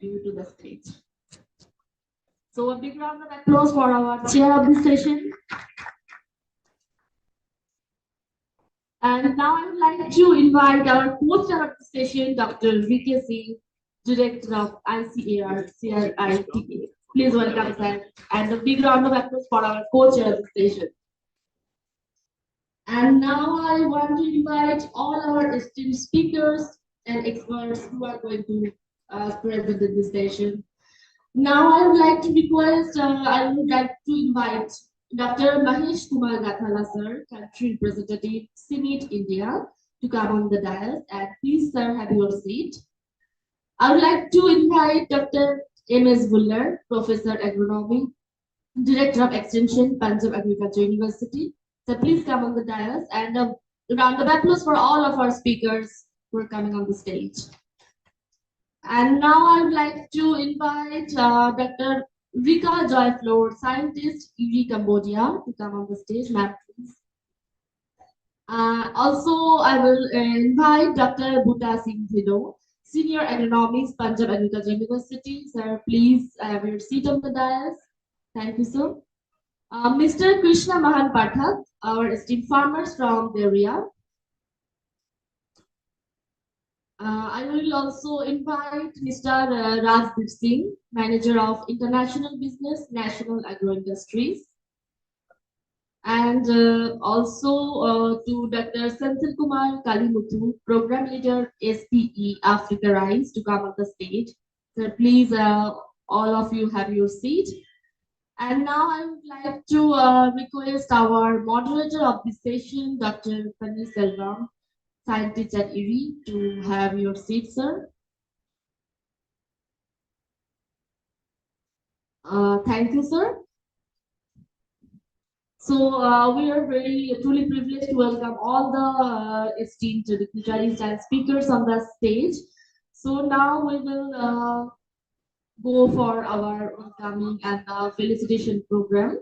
you to the stage. So a big round of applause for our chair of the session. And now I would like to invite our co-chair of the session, Dr. V.K. Singh, Director of ICAR, CRITA. Please welcome sir. And a big round of applause for our co-chair of the session. And now I want to invite all our esteemed speakers and experts who are going to present in this session. Now I would like to request, I would like to invite Dr. Mahesh Kumar Gathala sir, country representative, Senate India, to come on the dais. And please, sir, have your seat. I would like to invite Dr. M.S. Buller, Professor Agronomy, Director of Extension, Punjab Agriculture University. So please come on the dais, and a round of applause for all of our speakers who are coming on the stage. And now I would like to invite Dr. Rika Joyfloor, scientist, UV Cambodia, to come on the stage. Ma'am, please. Also, I will invite Dr. Bhuta Singh Thido, Senior Agronomist, Punjab Agriculture University. Sir, please have your seat on the dais. Thank you, sir. Mr. Krishna Mahan Pathak, our esteemed farmers from the area. I will also invite Mr. Rajdeep Singh, Manager of International Business, National Agro Industries. And also to Dr. Senthil Kumar Kalimuthu, Program Leader, SPE Africa Rice, to come on the stage. So please, all of you have your seat. And now I would like to request our moderator of this session, Dr. Pani Selvam, scientist at IRI, to have your seat, sir. Thank you, sir. So we are very truly privileged to welcome all the esteemed dignitaries and speakers on the stage. So now we will go for our welcoming and felicitation program.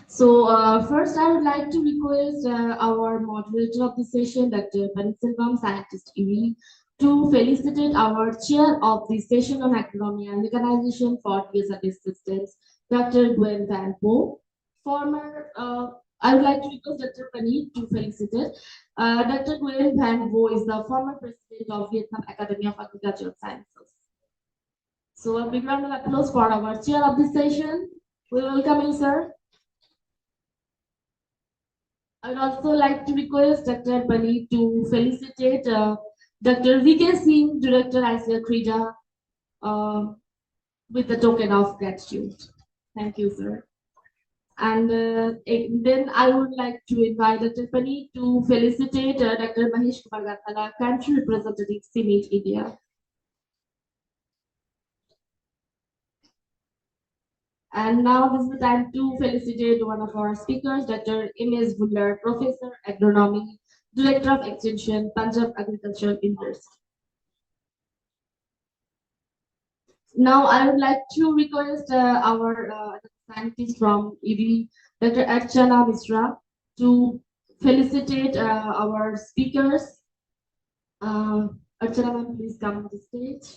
So first, I would like to request our moderator of the session, Dr. Paniselvam, scientist EV, to felicitate our chair of the session on agronomy and mechanization for TSR assistance, Dr. Gwen Van Poe. I would like to request Dr. Pani to felicitate. Dr. Gwen Van Poe is the former president of Vietnam Academy of Agricultural Sciences. So a big round of applause for our chair of the session. We welcome you, sir. I would also like to request Dr. Pani to felicitate Dr. V.K. Singh, Director ICA Krida, with the token of gratitude. Thank you, sir. And then I would like to invite Dr. Pani to felicitate Dr. Mahesh Kumar Gathala, country representative, Senate India. And now this is the time to felicitate one of our speakers, Dr. M.S. Buller, Professor Agronomy, Director of Extension, Punjab Agricultural University. Now I would like to request our scientist from EV, Dr. Archana Mishra, to felicitate our speakers. Archana ma'am, please come on the stage.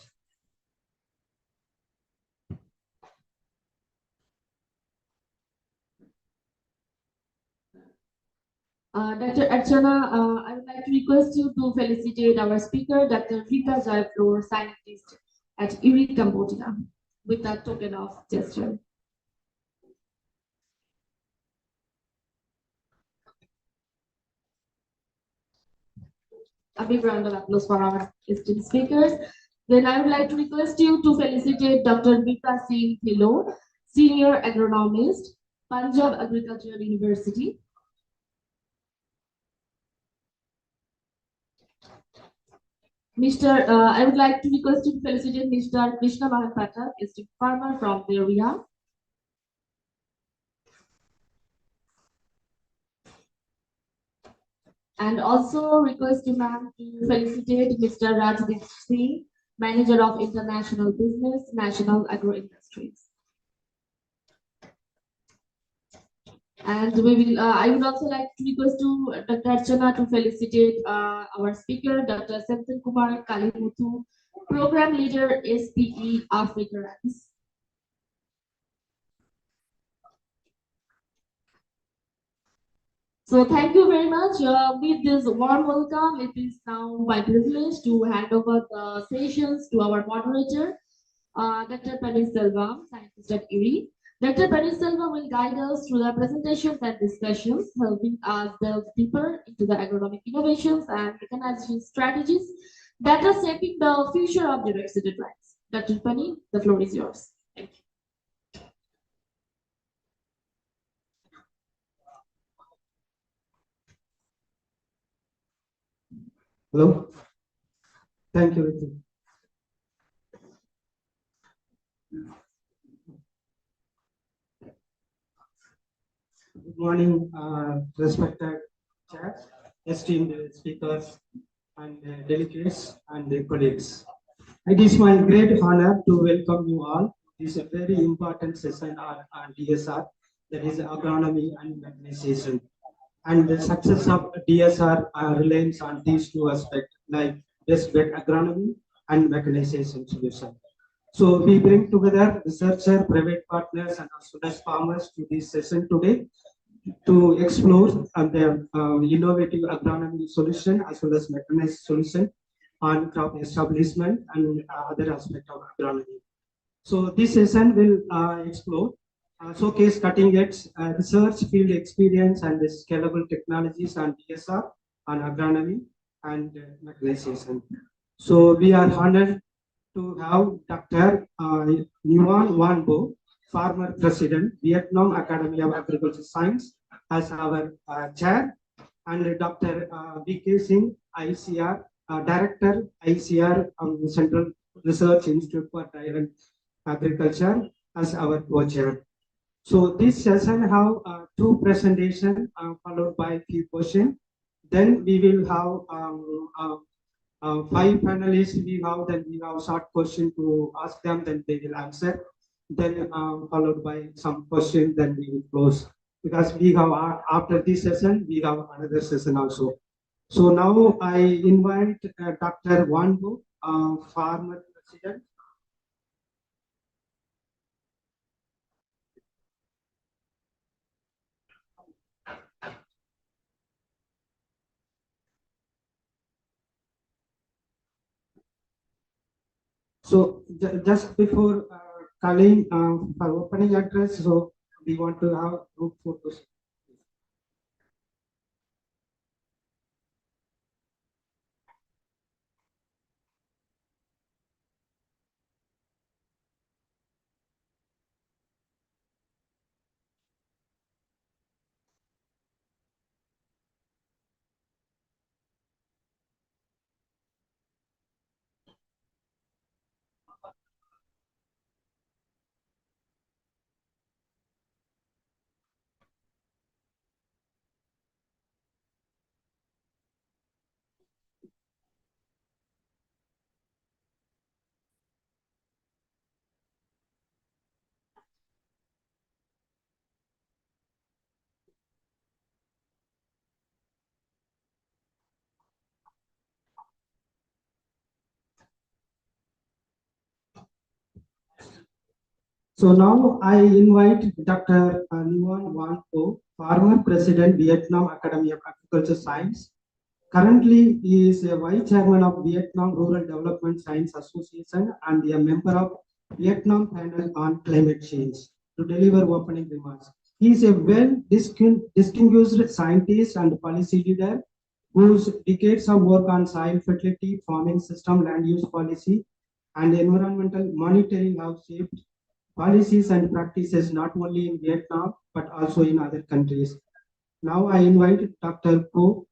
Dr. Archana, I would like to request you to felicitate our speaker, Dr. Rika Joyfloor, scientist at IRI, Cambodia, with that token of gesture. A big round of applause for our esteemed speakers. Then I would like to request you to felicitate Dr. Bhuta Singh Thido, Senior Agronomist, Punjab Agricultural University. I would like to request you to felicitate Mr. Krishna Mahan Pathak, a farmer from the area. And also request you, ma'am, to felicitate Mr. Rajdeep Singh, Manager of International Business, National Agro Industries. And we will. I would also like to request to Dr. Archana to felicitate our speaker, Dr. Senthil Kumar Kalimuthu, Program Leader, SPE Africa. So thank you very much. With this warm welcome, it is now my privilege to hand over the sessions to our moderator, Dr. Panis Selva, scientist at URI. Dr. Panis Selva will guide us through the presentations and discussions, helping us delve deeper into the agronomic innovations and mechanization strategies that are shaping the future of direct seeded rice. Dr. Pani, the floor is yours. Thank you. Hello. Thank you, Ritu. Good morning, respected chair, esteemed speakers, and delegates and colleagues. It is my great honor to welcome you all. This is a very important session on DSR, that is agronomy and mechanization. And the success of DSR relies on these two aspects, like best bet agronomy and mechanization solution. So we bring together researcher, private partners, and as well as farmers to this session today to explore the innovative agronomy solution as well as mechanized solution on crop establishment and other aspects of agronomy. So this session will explore showcase cutting edge research, field experience, and the scalable technologies on DSR, on agronomy, and mechanization. So we are honored to have Dr. Nguyen Van Bo, former president, Vietnam Academy of Agricultural Science, as our chair, and Dr. V.K. Singh, ICR, director, ICR, Central Research Institute for Dairy Agriculture, as our co-chair. So this session have two presentation followed by few questions. Then we will have five panelists. Then we have short question to ask them. Then they will answer. Then followed by some questions. Then we will close because we have after this session we have another session also. So now I invite Dr. Wanbo, farmer president. So just before calling for opening address, so we want to have group photos. So now I invite Dr. Nguyen Van Ho, former president, Vietnam Academy of Agriculture Science. Currently, he is a vice chairman of Vietnam Rural Development Science Association and a member of Vietnam panel on climate change to deliver opening remarks. He is a well-distinguished scientist and policy leader whose decades of work on soil fertility, farming system, land use policy, and environmental monitoring have shaped policies and practices not only in Vietnam but also in other countries. Now I invite Dr. Ko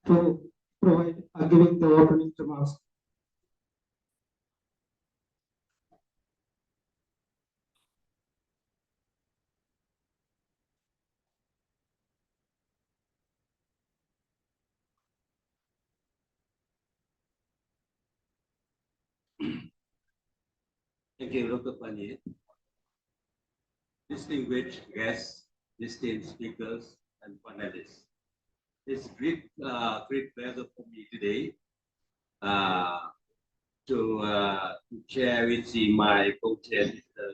to provide giving the opening remarks. Thank you, Dr. Pani. Distinguished guests, distinguished speakers, and panelists. It's great pleasure for me today uh, to share with you my co-chair, Mr.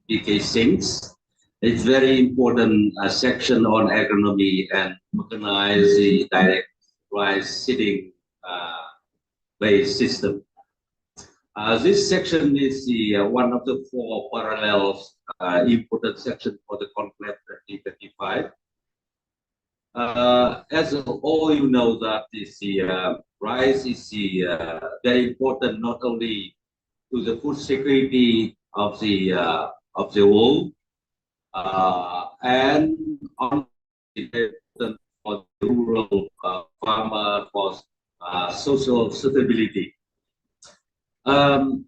DK Singh's. It's very important section on agronomy and mechanized the direct rice seeding based system. This section is the one of the four parallels important section for the Conclave 2025. As all you know that is the rice is the very important not only to the food security of the world and on for the rural farmer for social sustainability. Um,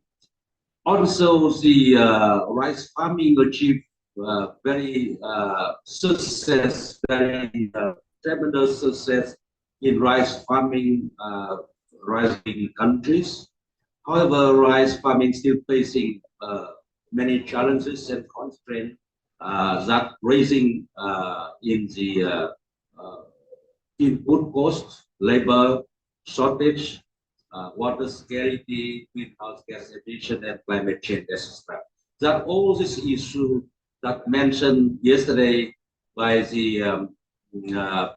Also, the rice farming achieved very success, very tremendous success in rice farming, rising countries. However, rice farming still facing many challenges and constraints that raising in the input costs, labor shortage, water scarcity, greenhouse gas emission, and climate change, etc. That all these issues that mentioned yesterday by the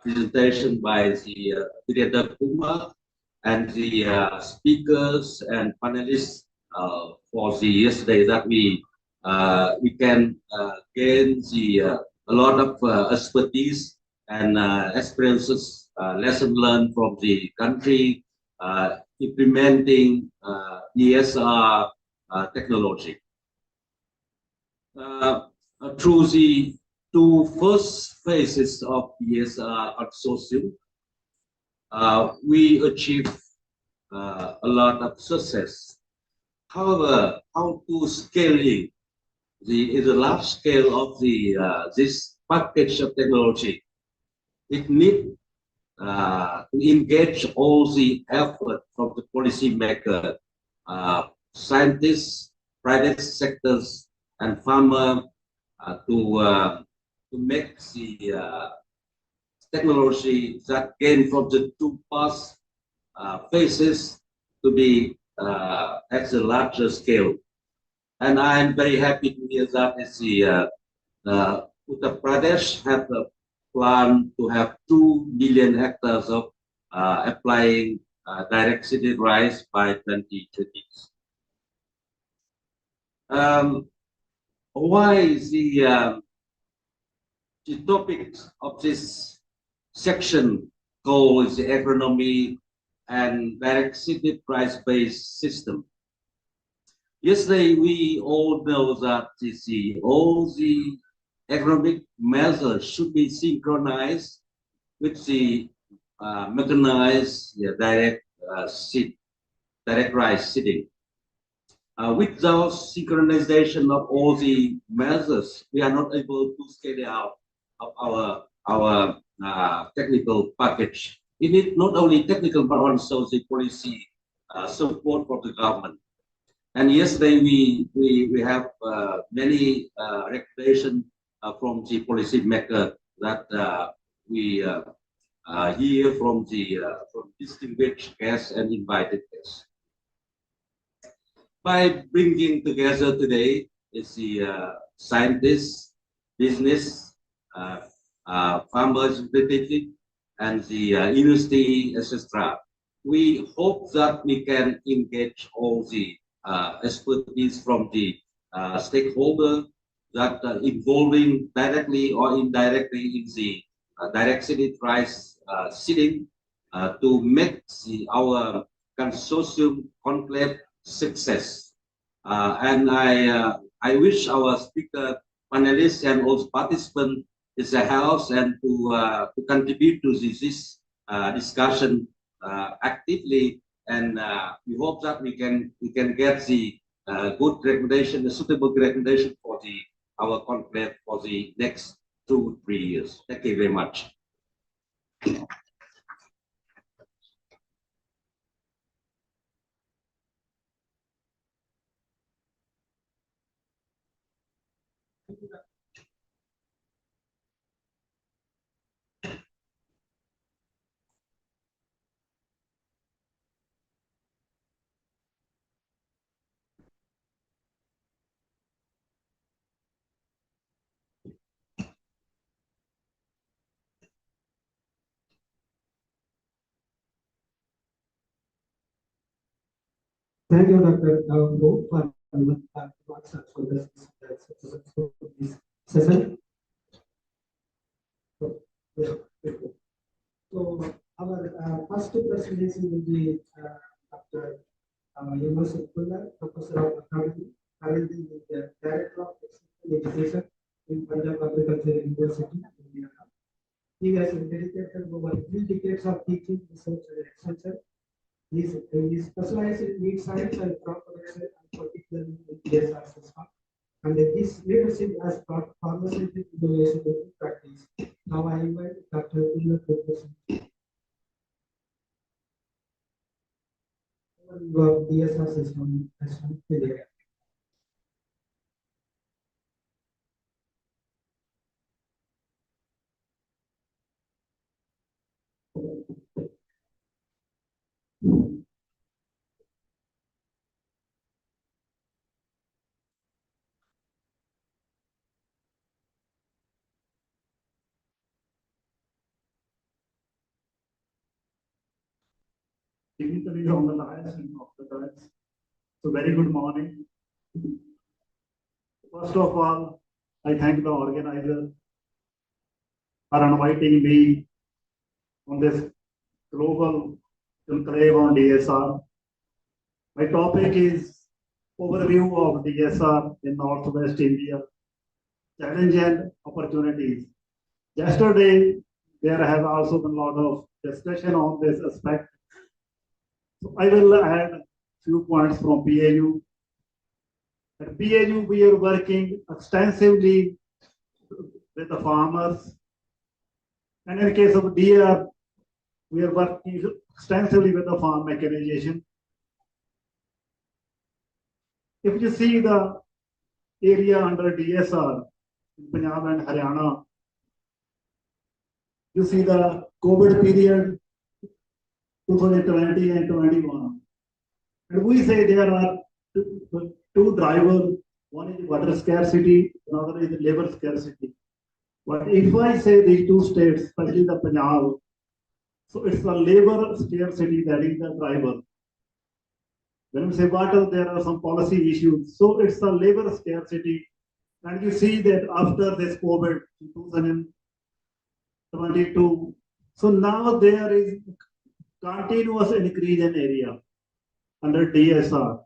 presentation by the Director Puma and the speakers and panelists for the yesterday that we can gain the a lot of expertise and experiences, lesson learned from the country implementing ESR technology. Through the two first phases of ESR consortium, we achieved a lot of success. However, how to scaling the large scale of the this package of technology, it needs to engage all the effort from the policymaker, scientists, private sectors, and farmer to make the technology that came from the two past phases to be at a larger scale. And I'm very happy to hear that Uttar Pradesh have a plan to have 2 million hectares of applying direct seeded rice by 2030. Why is the topic of this section called the agronomy and direct seeded rice-based system? Yesterday, we all know that all the economic measures should be synchronized with the mechanized direct rice seeding. Without synchronization of all the measures, we are not able to scale out of our technical package. We need not only technical but also the policy support from the government. And yesterday we have many recommendations from the policy maker that we hear from distinguished guests and invited guests. By bringing together today is the scientists, business, farmers, representative, and the university, etc. We hope that we can engage all the expertise from the stakeholder that involving directly or indirectly in the direct seeded rice seeding to make our consortium conclave success. And I wish our speaker, panelists, and also participants is a house and to contribute to this discussion actively. And we hope that we can get the good recommendation, the suitable recommendation for our conclave for the next 2 to 3 years. Thank you very much. Thank you, Dr. Go, for this session. Yeah. So our first presentation will be Dr. Yunus Abdullah, Professor of Economy, currently the Director of Education in Punjab Agricultural University, India. He has dedicated over 3 decades of teaching, research, and extension. He specialized in meat science and crop production, and particularly in DSR system. And his leadership has brought pharmaceutical innovation into practice. Now I invite Dr. Yunus to present your DSR system failure. Dignitaries on the dais and off the dais. So very good morning. First of all, I thank the organizer for inviting me on this global conclave on DSR. My topic is overview of DSR in Northwest India, challenge and opportunities. Yesterday, there has also been a lot of discussion on this aspect. So I will add a few points from PAU. At PAU, we are working extensively with the farmers. And in case of DR, we are working extensively with the farm mechanization. If you see the area under DSR, in Punjab and Haryana, you see the COVID period 2020 and 21. And we say there are two drivers. One is water scarcity, another is labor scarcity. But if I say these two states, especially the Punjab, so it's the labor scarcity that is the driver. When we say water, there are some policy issues. So it's the labor scarcity. And you see that after this COVID in 2022, so now there is continuous increase in area under DSR.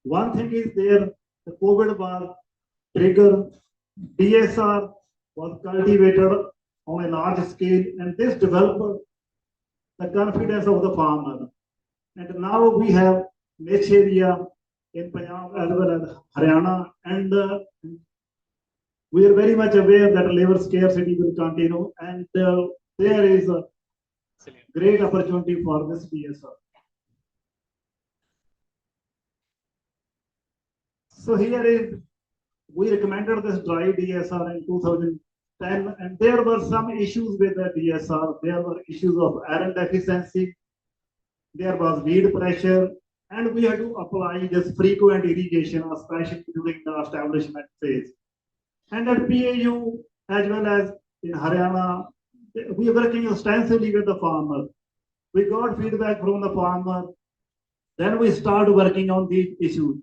One thing is there, the COVID was trigger, DSR was cultivated on a large scale, and this developed the confidence of the farmer. And now we have niche area in Punjab as well as Haryana, and we are very much aware that labor scarcity will continue, and there is a great opportunity for this DSR. So here is, we recommended this dry DSR in 2010, and there were some issues with the DSR. There were issues of iron deficiency, there was weed pressure, and we had to apply this frequent irrigation, especially during the establishment phase. And at PAU, as well as in Haryana, we are working extensively with the farmer. We got feedback from the farmer, then we start working on these issues.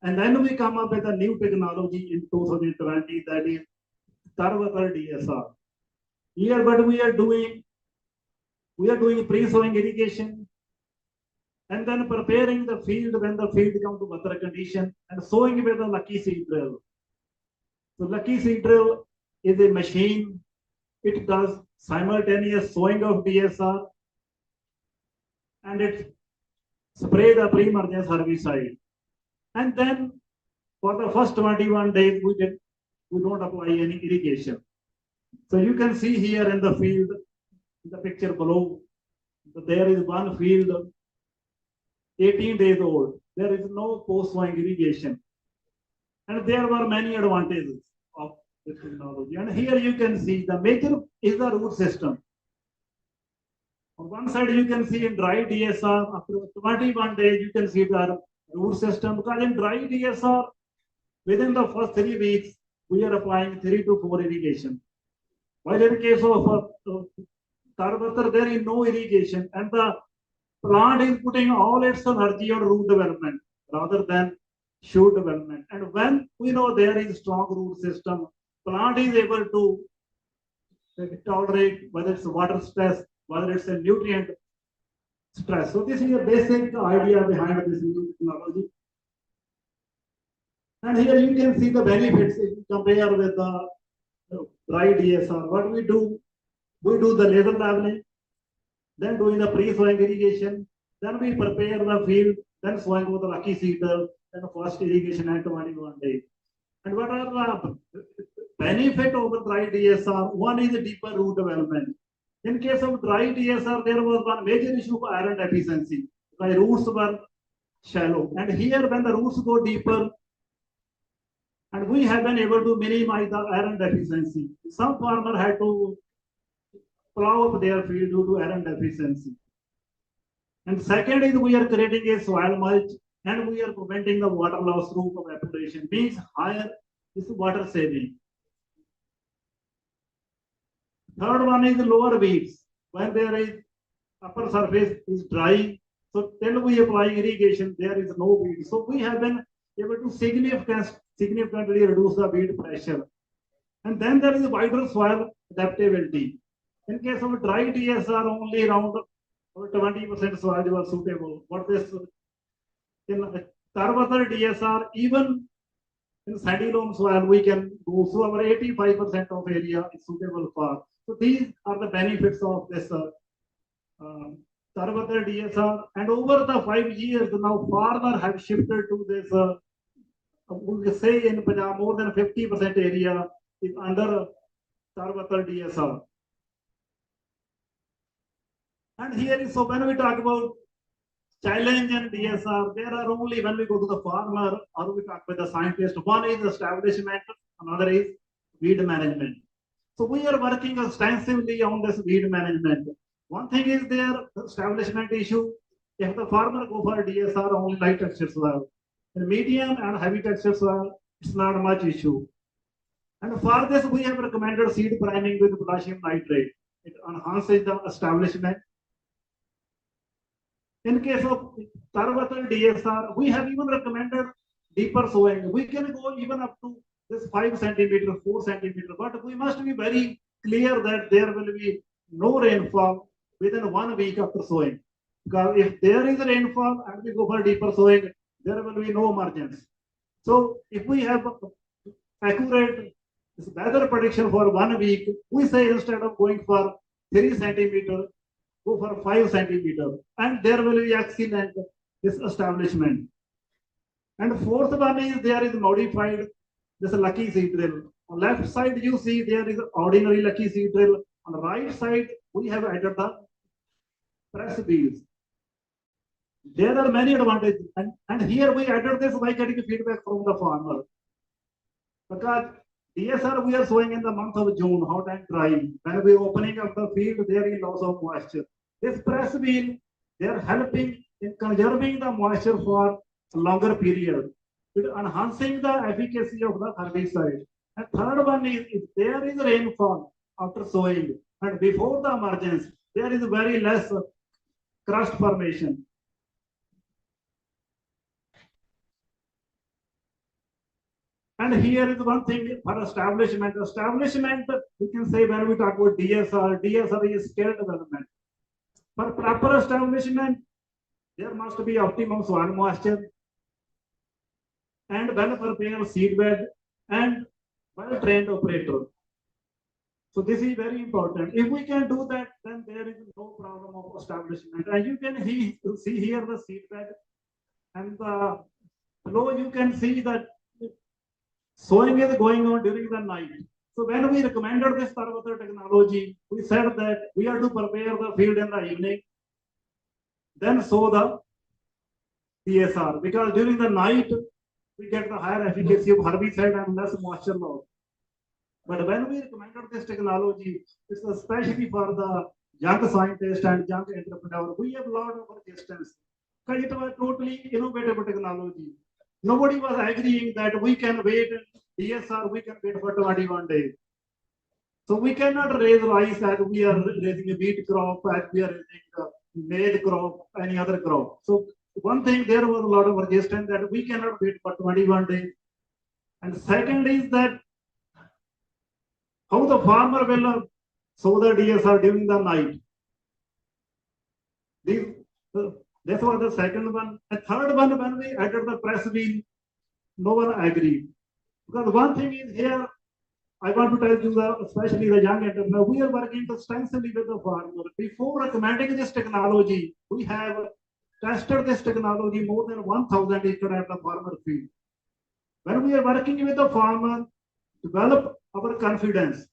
And then we come up with a new technology in 2020, that is Tarvatar DSR. Here, what we are doing pre-sowing irrigation, and then preparing the field when the field comes to water condition, and sowing with a lucky seed drill. So lucky seed drill is a machine. It does simultaneous sowing of DSR, and it spray the pre-emergence herbicide. And then for the first 21 days, we don't apply any irrigation. So you can see here in the field, in the picture below, there is one field 18 days old. There is no post-sowing irrigation. And there were many advantages of this technology. And here you can see the major is the root system. On one side, you can see in dry DSR, after 21 days, you can see the root system. Because in dry DSR, within the first 3 weeks, we are applying 3 to 4 irrigation. While in case of Tarvatar, there is no irrigation, and the plant is putting all its energy on root development rather than shoot development. And when we know there is strong root system, plant is able to tolerate whether it's water stress, whether it's a nutrient stress. So this is a basic idea behind this new technology. And here you can see the benefits if you compare with the dry DSR. What we do the laser leveling, then doing the pre-sowing irrigation, then we prepare the field, then sowing with the lucky seeder, then first irrigation at 21 days. And what are the benefit over dry DSR? One is a deeper root development. In case of dry DSR, there was one major issue of iron deficiency. The roots were shallow. And here, when the roots go deeper, and we have been able to minimize the iron deficiency. Some farmer had to plow up their field due to iron deficiency. And second is we are creating a soil mulch and we are preventing the water loss through evaporation. Means higher is water saving. Third one is lower weeds. When there is upper surface is dry, so till we apply irrigation, there is no weed. So we have been able to significantly reduce the weed pressure. And then there is wider soil adaptability. In case of dry DSR, only around 20% soil was suitable. What this in Tarvatar DSR, even in sandy loam soil, we can go through our 85% of area is suitable for. So these are the benefits of this Tarvatar DSR. And over the 5 years, now farmer have shifted to this. We say in Punjab, more than 50% area is under Tarvatar DSR. And here is, so when we talk about challenge and DSR, there are only when we go to the farmer or we talk with the scientist, one is establishment, another is weed management. So we are working extensively on this weed management. One thing is their establishment issue. If the farmer go for DSR only light texture soil, in medium and heavy texture soil, it's not much issue. And for this, we have recommended seed priming with potassium nitrate. It enhances the establishment. In case of Tarvatar DSR, we have even recommended deeper sowing. We can go even up to this 5 centimeter, 4 centimeter, but we must be very clear that there will be no rainfall within 1 week after sowing. Because if there is rainfall and we go for deeper sowing, there will be no emergence. So if we have accurate weather prediction for 1 week, we say instead of going for 3 centimeter, go for 5 centimeter, and there will be excellent this establishment. And fourth one is there is modified this lucky seed drill. On left side you see there is ordinary lucky seed drill. On the right side we have added the press wheels. There are many advantages, and here we added this by getting feedback from the farmer. Because DSR we are sowing in the month of June, hot and dry. When we are opening up the field, there is loss of moisture. This press wheel, they are helping in conserving the moisture for a longer period, with enhancing the efficacy of the herbicide. And third one is if there is rainfall after sowing and before the emergence, there is very less crust formation. And here is one thing for establishment. Establishment, we can say when we talk about DSR is scale development. For proper establishment, there must be optimum soil moisture and well-prepared seed bed and well-trained operator. So this is very important. If we can do that, then there is no problem of establishment. And you can see here the seed bed, and below you can see that sowing is going on during the night. So when we recommended this Tarvatar technology, we said that we are to prepare the field in the evening, then sow the DSR, because during the night we get the higher efficacy of herbicide and less moisture loss. But when we recommended this technology, it's especially for the young scientist and young entrepreneur. We have a lot of resistance because it was totally innovative technology. Nobody was agreeing that we can wait DSR, we can wait for 21 days. So we cannot raise rice as we are raising a wheat crop, as we are raising a maize crop, any other crop. So one thing, there was a lot of resistance that we cannot wait for 21 days. And second is that how the farmer will sow the DSR during the night. This, this was the second one. And third one, when we added the press wheel, no one agreed. Because one thing is here, I want to tell you, especially the young entrepreneur, we are working extensively with the farmer. Before recommending this technology, we have tested this technology more than 1,000 acre at the farmer field. When we are working with the farmer, develop our confidence.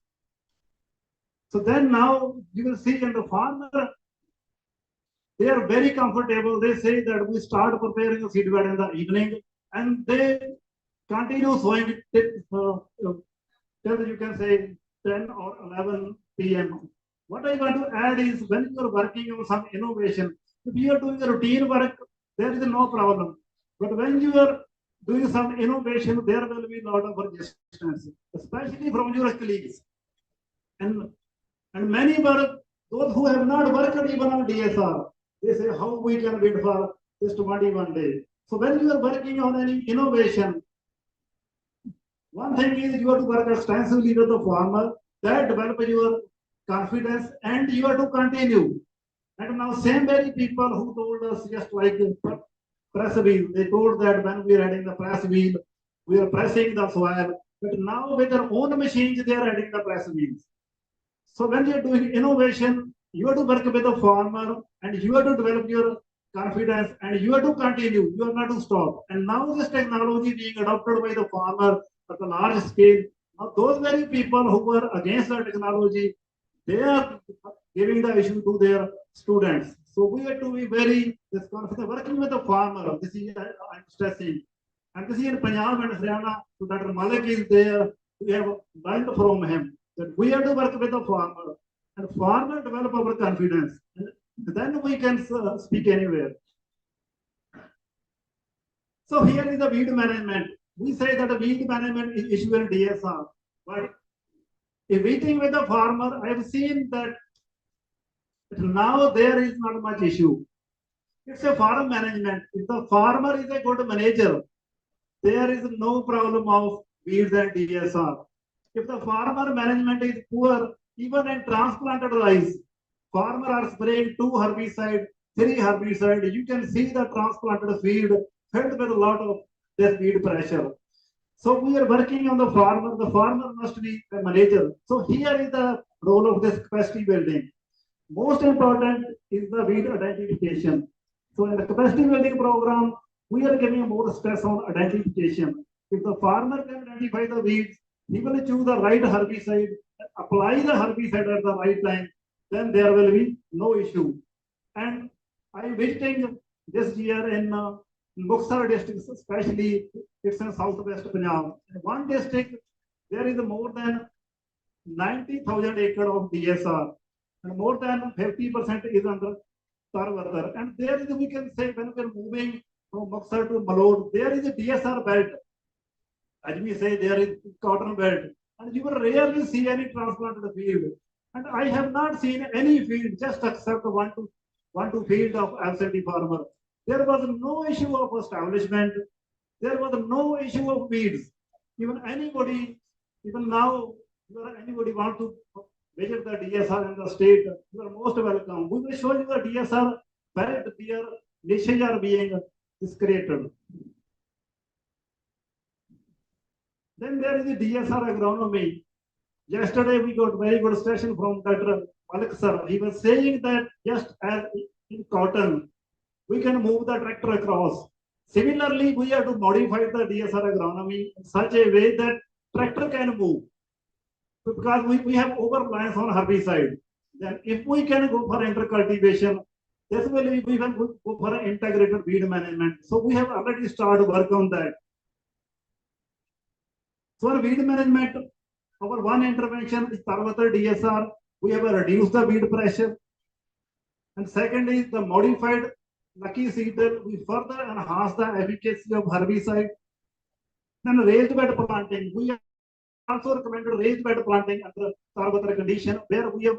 So then now you will see in the farmer, they are very comfortable. They say that we start preparing a seed bed in the evening and they continue sowing it till you can say 10 or 11 p.m. What I want to add is when you are working on some innovation, if you are doing a routine work, there is no problem. But when you are doing some innovation, there will be a lot of resistance, especially from your colleagues. And many were those who have not worked even on DSR. They say how we can wait for just 21 days. So when you are working on any innovation, one thing is you have to work extensively with the farmer, that develop your confidence, and you have to continue. And now same very people who told us just like press wheel, they told that when we are adding the press wheel, we are pressing the soil. But now with their own machines, they are adding the press wheels. So when you're doing innovation, you have to work with the farmer and you have to develop your confidence and you have to continue. You are not to stop. And now this technology being adopted by the farmer at a large scale, now those very people who were against the technology, they are giving the issue to their students. So we have to be very confident working with the farmer. This is I'm stressing. And this is in Punjab and Haryana. So Dr. Malik is there. We have learned from him that we have to work with the farmer and farmer develop our confidence. Then we can speak anywhere. So here is the weed management. We say that the weed management is issue in DSR, but in meeting with the farmer, I have seen that now there is not much issue. It's a farm management. If the farmer is a good manager, there is no problem of weeds and DSR. If the farmer management is poor, even in transplanted rice, farmer are spraying 2 herbicide, 3 herbicide. You can see the transplanted field filled with a lot of this weed pressure. So we are working on the farmer. The farmer must be a manager. So here is the role of this capacity building. Most important is the weed identification. So in the capacity building program, we are giving more stress on identification. If the farmer can identify the weeds, he will choose the right herbicide, apply the herbicide at the right time, then there will be no issue. And I'm visiting this year in Buxar district, especially it's in southwest Punjab. In one district, there is more than 90,000 acre of DSR, and more than 50% is under Tarwatar. And there is, we can say, when we are moving from Buxar to Malod, there is a DSR belt. As we say, there is cotton belt, and you will rarely see any transplanted field. And I have not seen any field just except one to field of absentee farmer. There was no issue of establishment. There was no issue of weeds. Even anybody, even now, anybody want to visit the DSR in the state, you are most welcome. We will show you the DSR belt where niches are being created. Then there is the DSR agronomy. Yesterday we got very good session from Dr. Malik sir. He was saying that just as in cotton, we can move the tractor across. Similarly, we have to modify the DSR agronomy in such a way that tractor can move. Because we have over-reliance on herbicide. Then if we can go for intercultivation, this will we can go for integrated weed management. So we have already started work on that. So our weed management, Our one intervention is Tarvatar DSR. We have reduced the weed pressure. And second is the modified lucky seed drill. We further enhance the efficacy of herbicide. Then raised bed planting. We also recommended raised bed planting under Tarvatar condition, where we have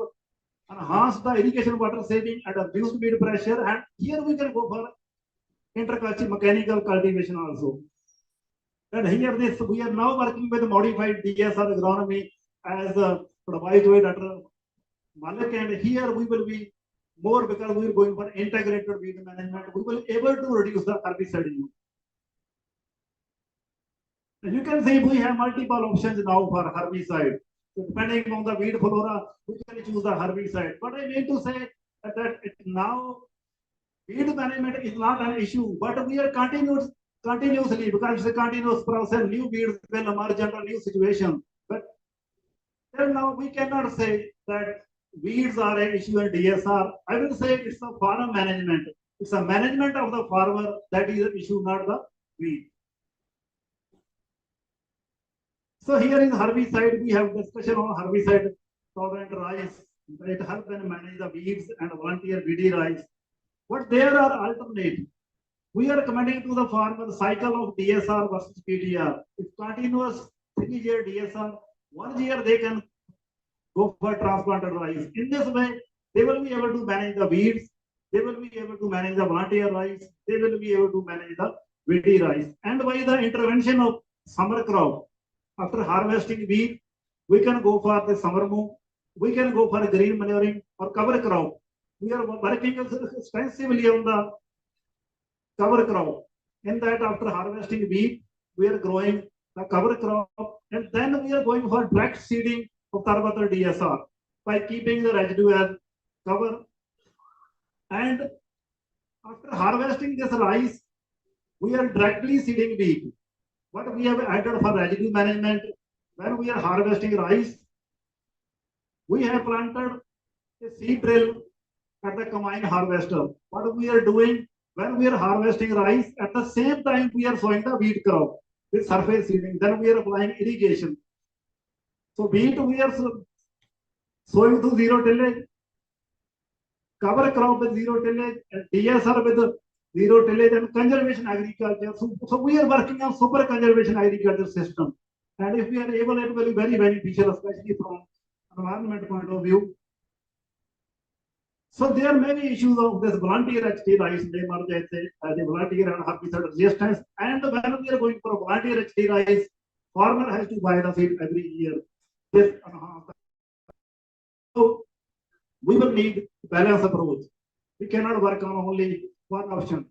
enhanced the irrigation water saving and reduced weed pressure. And here we can go for interculture mechanical cultivation also. And here this we are now working with modified DSR agronomy as advised by Dr. Malik, and here we will be more because we are going for integrated weed management. We will be able to reduce the herbicide use. And you can see we have multiple options now for herbicide. So depending on the weed flora, we can choose the herbicide. But I mean to say that now weed management is not an issue, but we are continuously because it's a continuous process. New weeds will emerge under new situation. But till now we cannot say that weeds are an issue in DSR. I will say it's a farm management. It's a management of the farmer that is an issue, not the weed. So here in herbicide, we have discussion on herbicide tolerant rice. It helps them manage the weeds and volunteer VD rice. But there are alternatives. We are recommending to the farmer cycle of DSR versus PTR. If continuous 3-year DSR, 1 year they can go for transplanted rice. In this way, they will be able to manage the weeds, they will be able to manage the volunteer rice, they will be able to manage the VD rice. And by the intervention of summer crop, after harvesting wheat, we can go for the summer move, we can go for green manuring or cover crop. We are working extensively on the cover crop. In that, after harvesting wheat, we are growing the cover crop, and then we are going for direct seeding of Tarvatar DSR by keeping the residue as cover. And after harvesting this rice, we are directly seeding wheat. What we have added for residue management, when we are harvesting rice, we have planted a seed drill at the combine harvester. What we are doing when we are harvesting rice, at the same time we are sowing the wheat crop with surface seeding. Then we are applying irrigation. So wheat we are sowing to zero tillage, cover crop with zero tillage, and DSR with zero tillage and conservation agriculture. So we are working on super conservation agriculture system. And if we are able, it will be very beneficial, especially from environment point of view. So there may be issues of this volunteer HT rice, they merge as a volunteer and herbicide resistance. And when we are going for a volunteer HT rice, farmer has to buy the seed every year. This so we will need balance approach. We cannot work on only one option.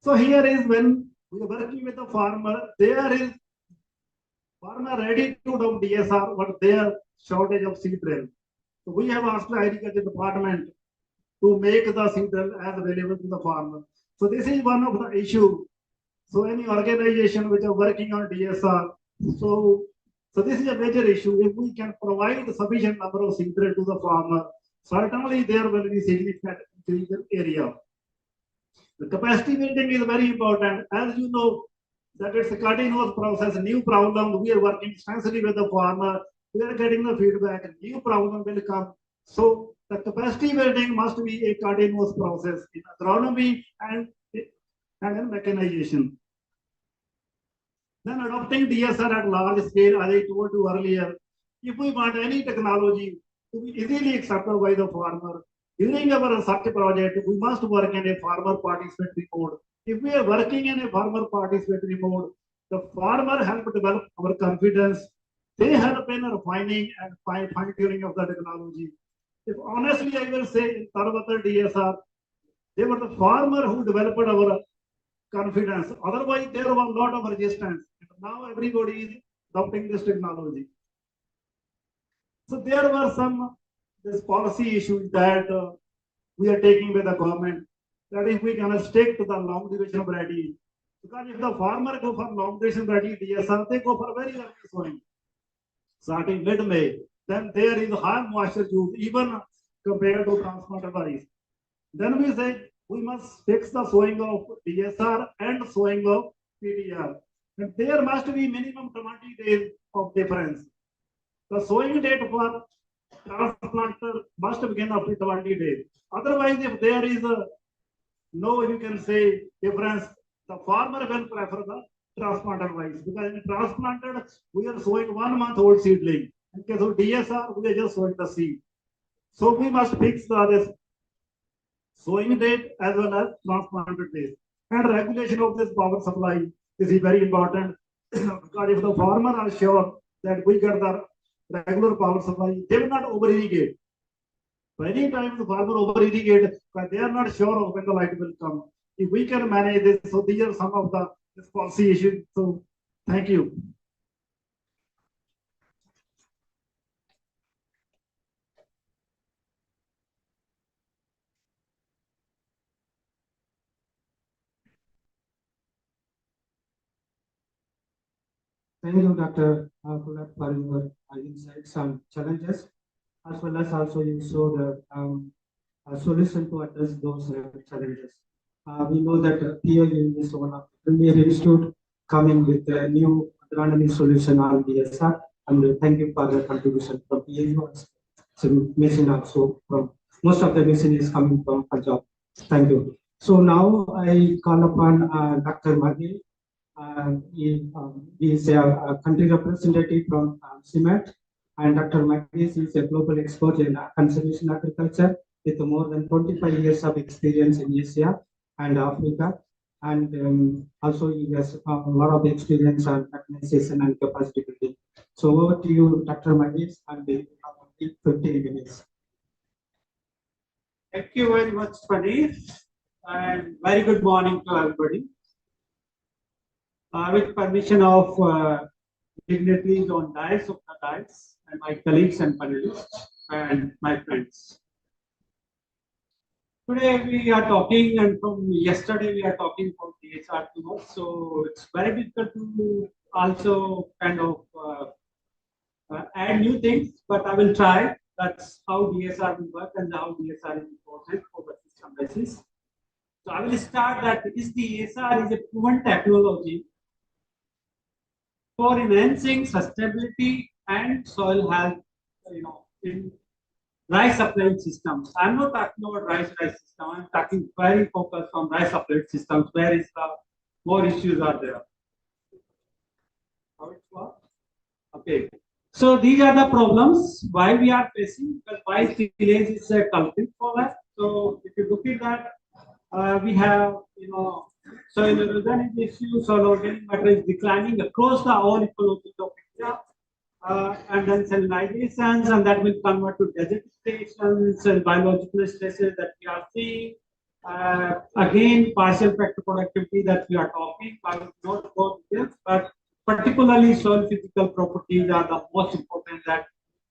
So here is when we are working with the farmer, there is farmer ready to do DSR, but their shortage of seed drill. So we have asked the agriculture department to make the seed drill as available to the farmer. So this is one of the issue. So any organization which are working on DSR, so this is a major issue. If we can provide sufficient number of seed drill to the farmer, certainly there will be significant increase in area. The capacity building is very important. As you know, that it's a continuous process, new problem. We are working extensively with the farmer. We are getting the feedback, new problem will come. So the capacity building must be a continuous process in agronomy and in mechanization. Then adopting DSR at large scale, as I told you earlier, if we want any technology to be easily accepted by the farmer, during our research project, we must work in a farmer participatory mode. If we are working in a farmer participatory mode, the farmer help develop our confidence. They help in refining and fine-tuning of the technology. If honestly, I will say in Tarvatar DSR, they were the farmer who developed our confidence. Otherwise, there was a lot of resistance. Now everybody is adopting this technology. So there were some this policy issues that we are taking with the government, that if we can stick to the long duration variety, because if the farmer go for long duration variety DSR, they go for very early sowing, starting mid-May, then there is high moisture use even compared to transplanted rice. Then we say we must fix the sowing of DSR and sowing of PTR. And there must be minimum 20 days of difference. The sowing date for transplanter must begin after 20 days. Otherwise, if there is a no, you can say difference, the farmer will prefer the transplanted wise, because in transplanted we are sowing 1 month old seedling. In case of DSR, we are just sowing the seed. So we must fix this sowing date as well as transplanted date. And regulation of this power supply is very important because if the farmer are sure that we get the regular power supply, they will not over irrigate. Many times the farmer over irrigate, but they are not sure of when the light will come. If we can manage this, so these are some of the policy issues. So thank you. Thank you, Dr. Kulak, for your insights and challenges, as well as also you showed a solution to address those challenges. We know that POU is one of the premier institute coming with a new agronomy solution on DSR, and thank you for the contribution from POU. So mission also from most of the mission is coming from Punjab. Thank you. So now I call upon Dr. Maggie. He is a country representative from CIMAT, and Dr. Magis is a global expert in conservation agriculture with more than 25 years of experience in Asia and Africa. And also he has a lot of experience on organization and capacity building. So over to you, Dr. Magis, and we have only 15 minutes. Thank you very much, Pradeep, and very good morning to everybody. With permission of dignitaries on dais of the dais, and my colleagues and panelists, and my friends. Today we are talking, and from yesterday we are talking about DSR too much, so it's very difficult to also kind of add new things, but I will try. That's how DSR will work and how DSR is important for the system basis. So I will start that DSR is a proven technology for enhancing sustainability and soil health, in rice uplift systems. I'm not talking about rice system. I'm talking very focused on rice uplift systems. Where is the more issues are there? How it works? Okay. So these are the problems why we are facing, because rice tillage is a culprit for that. So if you look at that, we have soil erosion is issue, soil organic matter is declining across the whole ecology of India, and then salinizations, and that will convert to desertifications and biological stresses that we are seeing. Again, partial factor productivity that we are talking. I will not go details, but particularly soil physical properties are the most important that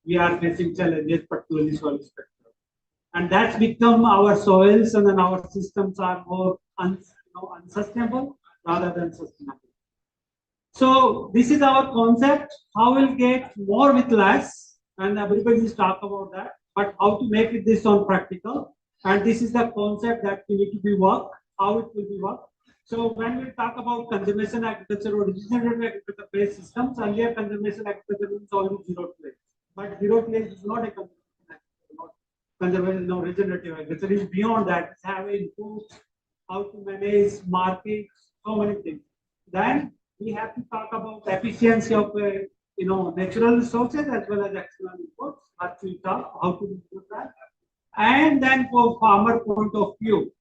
we are facing challenges, particularly soil structure. And that's become our soils, and then our systems are more unsustainable rather than sustainable. So this is our concept. How we'll get more with less, and everybody is talk about that. But how to make it this on practical, and this is the concept that we need to be work. How it will be work. So when we talk about conservation agriculture or regenerative agriculture based systems, earlier conservation agriculture means only zero tillage. But zero tillage is not a conservation, no regenerative agriculture is beyond that. It's having inputs, how to manage markets, so many things. Then we have to talk about efficiency of natural resources as well as external inputs. But we talk how to improve that. And then for farmer point of view,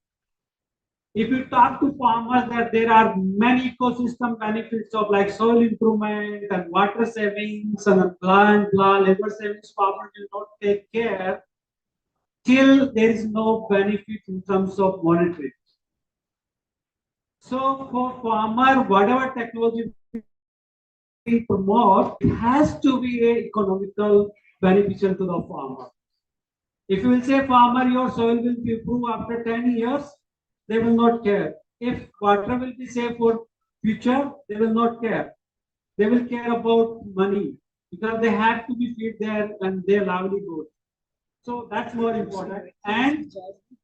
if you talk to farmers, that there are many ecosystem benefits of like soil improvement and water savings and plant labor savings, farmers will not take care till there is no benefit in terms of monetary. So for farmer, whatever technology we promote, it has to be economical beneficial to the farmer. If you will say farmer, your soil will improve after 10 years, they will not care. If water will be safe for future, they will not care. They will care about money because they have to be feed there and their livelihood. So that's more important. And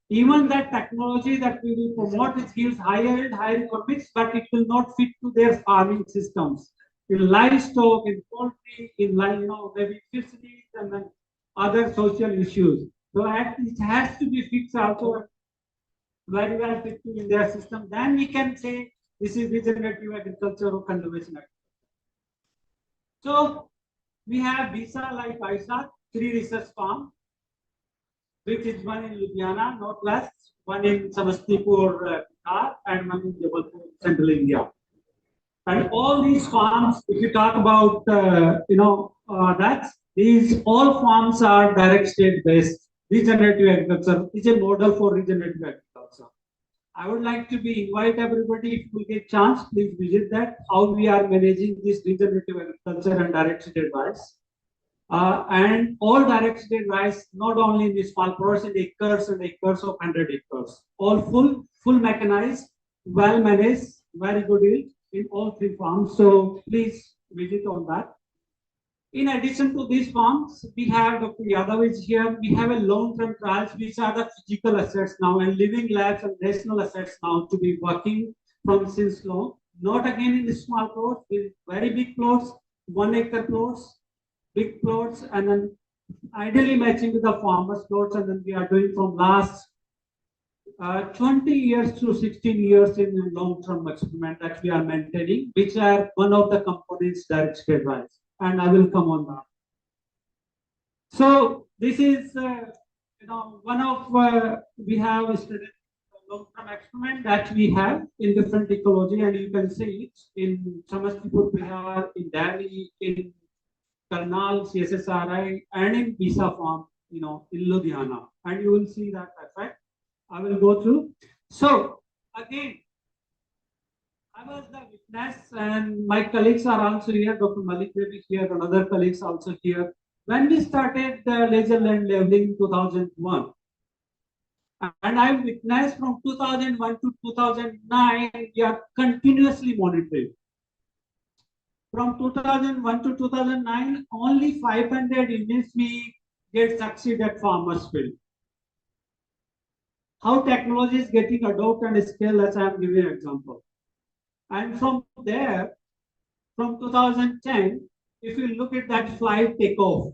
even that technology that we will promote, it gives higher and higher economics, but it will not fit to their farming systems. In livestock, in poultry, in maybe fisheries and then other social issues. So it has to be fixed also very well fit to in their system. Then we can say this is regenerative agriculture or conservation agriculture. So we have Visa like Aisha, 3 research farms, which is one in Ludhiana, Northwest, one in Samastipur, Bihar, and one in Jabalpur, Central India. And all these farms, if you talk about, that, these all farms are direct state based. Regenerative agriculture is a model for regenerative agriculture. I would like to invite everybody, if you get chance, please visit that, how we are managing this regenerative agriculture and direct state rice. And all direct state rice, not only in the small plots and acres of 100 acres, all full mechanized, well managed, very good yield in all 3 farms. So please visit on that. In addition to these farms, we have Dr. Yadav is here. We have a long-term trials, which are the physical assets now and living labs and national assets now to be working from since long. Not again in the small plots, with very big plots, 1 acre plots, big plots, and then ideally matching with the farmers' plots. And then we are doing from last 20 years to 16 years in long-term experiment that we are maintaining, which are one of the components direct state rice. And I will come on that. So this is, one of we have studied long-term experiment that we have in different ecology, and you can see it in Samastipur, Bihar, in Delhi, in Karnal, CSSRI, and in Visa farm, in Ludhiana, and you will see that effect. I will go through. So again, I was the witness, and my colleagues are also here. Dr. Malik Devi here, and other colleagues also here. When we started the laser land leveling in 2001, and I witnessed from 2001 to 2009, we are continuously monitoring. From 2001 to 2009, only 500 units we get succeed at farmers field. How technology is getting adopted and scaled, as I am giving an example. And from there, from 2010, if you look at that flight takeoff,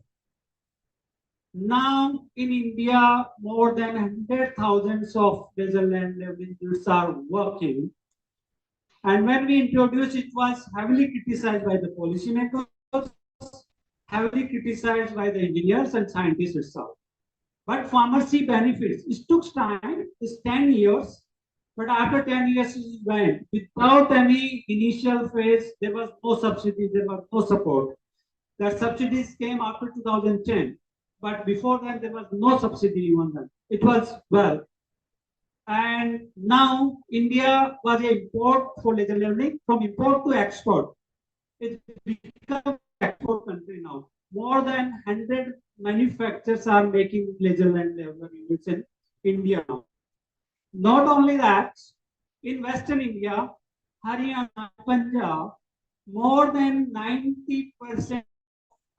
now in India, more than 100,000 of laser land leveling units are working. And when we introduced, it was heavily criticized by the policymakers, heavily criticized by the engineers and scientists itself. But farmers see benefits. It took time, it's 10 years, but after 10 years it went. Without any initial phase, there was no subsidy, there was no support. The subsidies came after 2010, but before that there was no subsidy even then. It was well. And now India was an import for laser leveling, from import to export. It's become an export country now. More than 100 manufacturers are making laser land leveler units in India now. Not only that, in Western India, Haryana, Punjab, more than 90%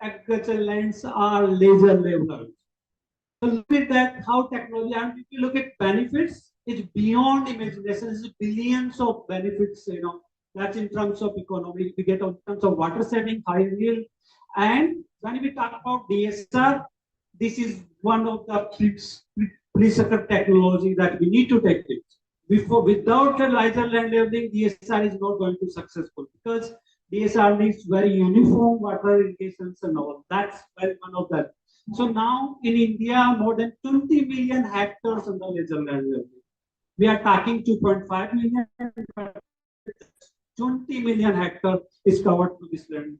agricultural lands are laser levelers. So look at that, how technology, and if you look at benefits, it's beyond imagination. It's billions of benefits, that's in terms of economy. We get in terms of water saving, high yield. And when we talk about DSR, this is one of the pre-sucker technology that we need to take it. Without a laser land leveling, DSR is not going to be successful, because DSR needs very uniform water irrigations and all. That's one of them. So now in India, more than 20 million hectares on the laser land leveling. We are talking 2.5 million, 20 million hectares is covered to this land.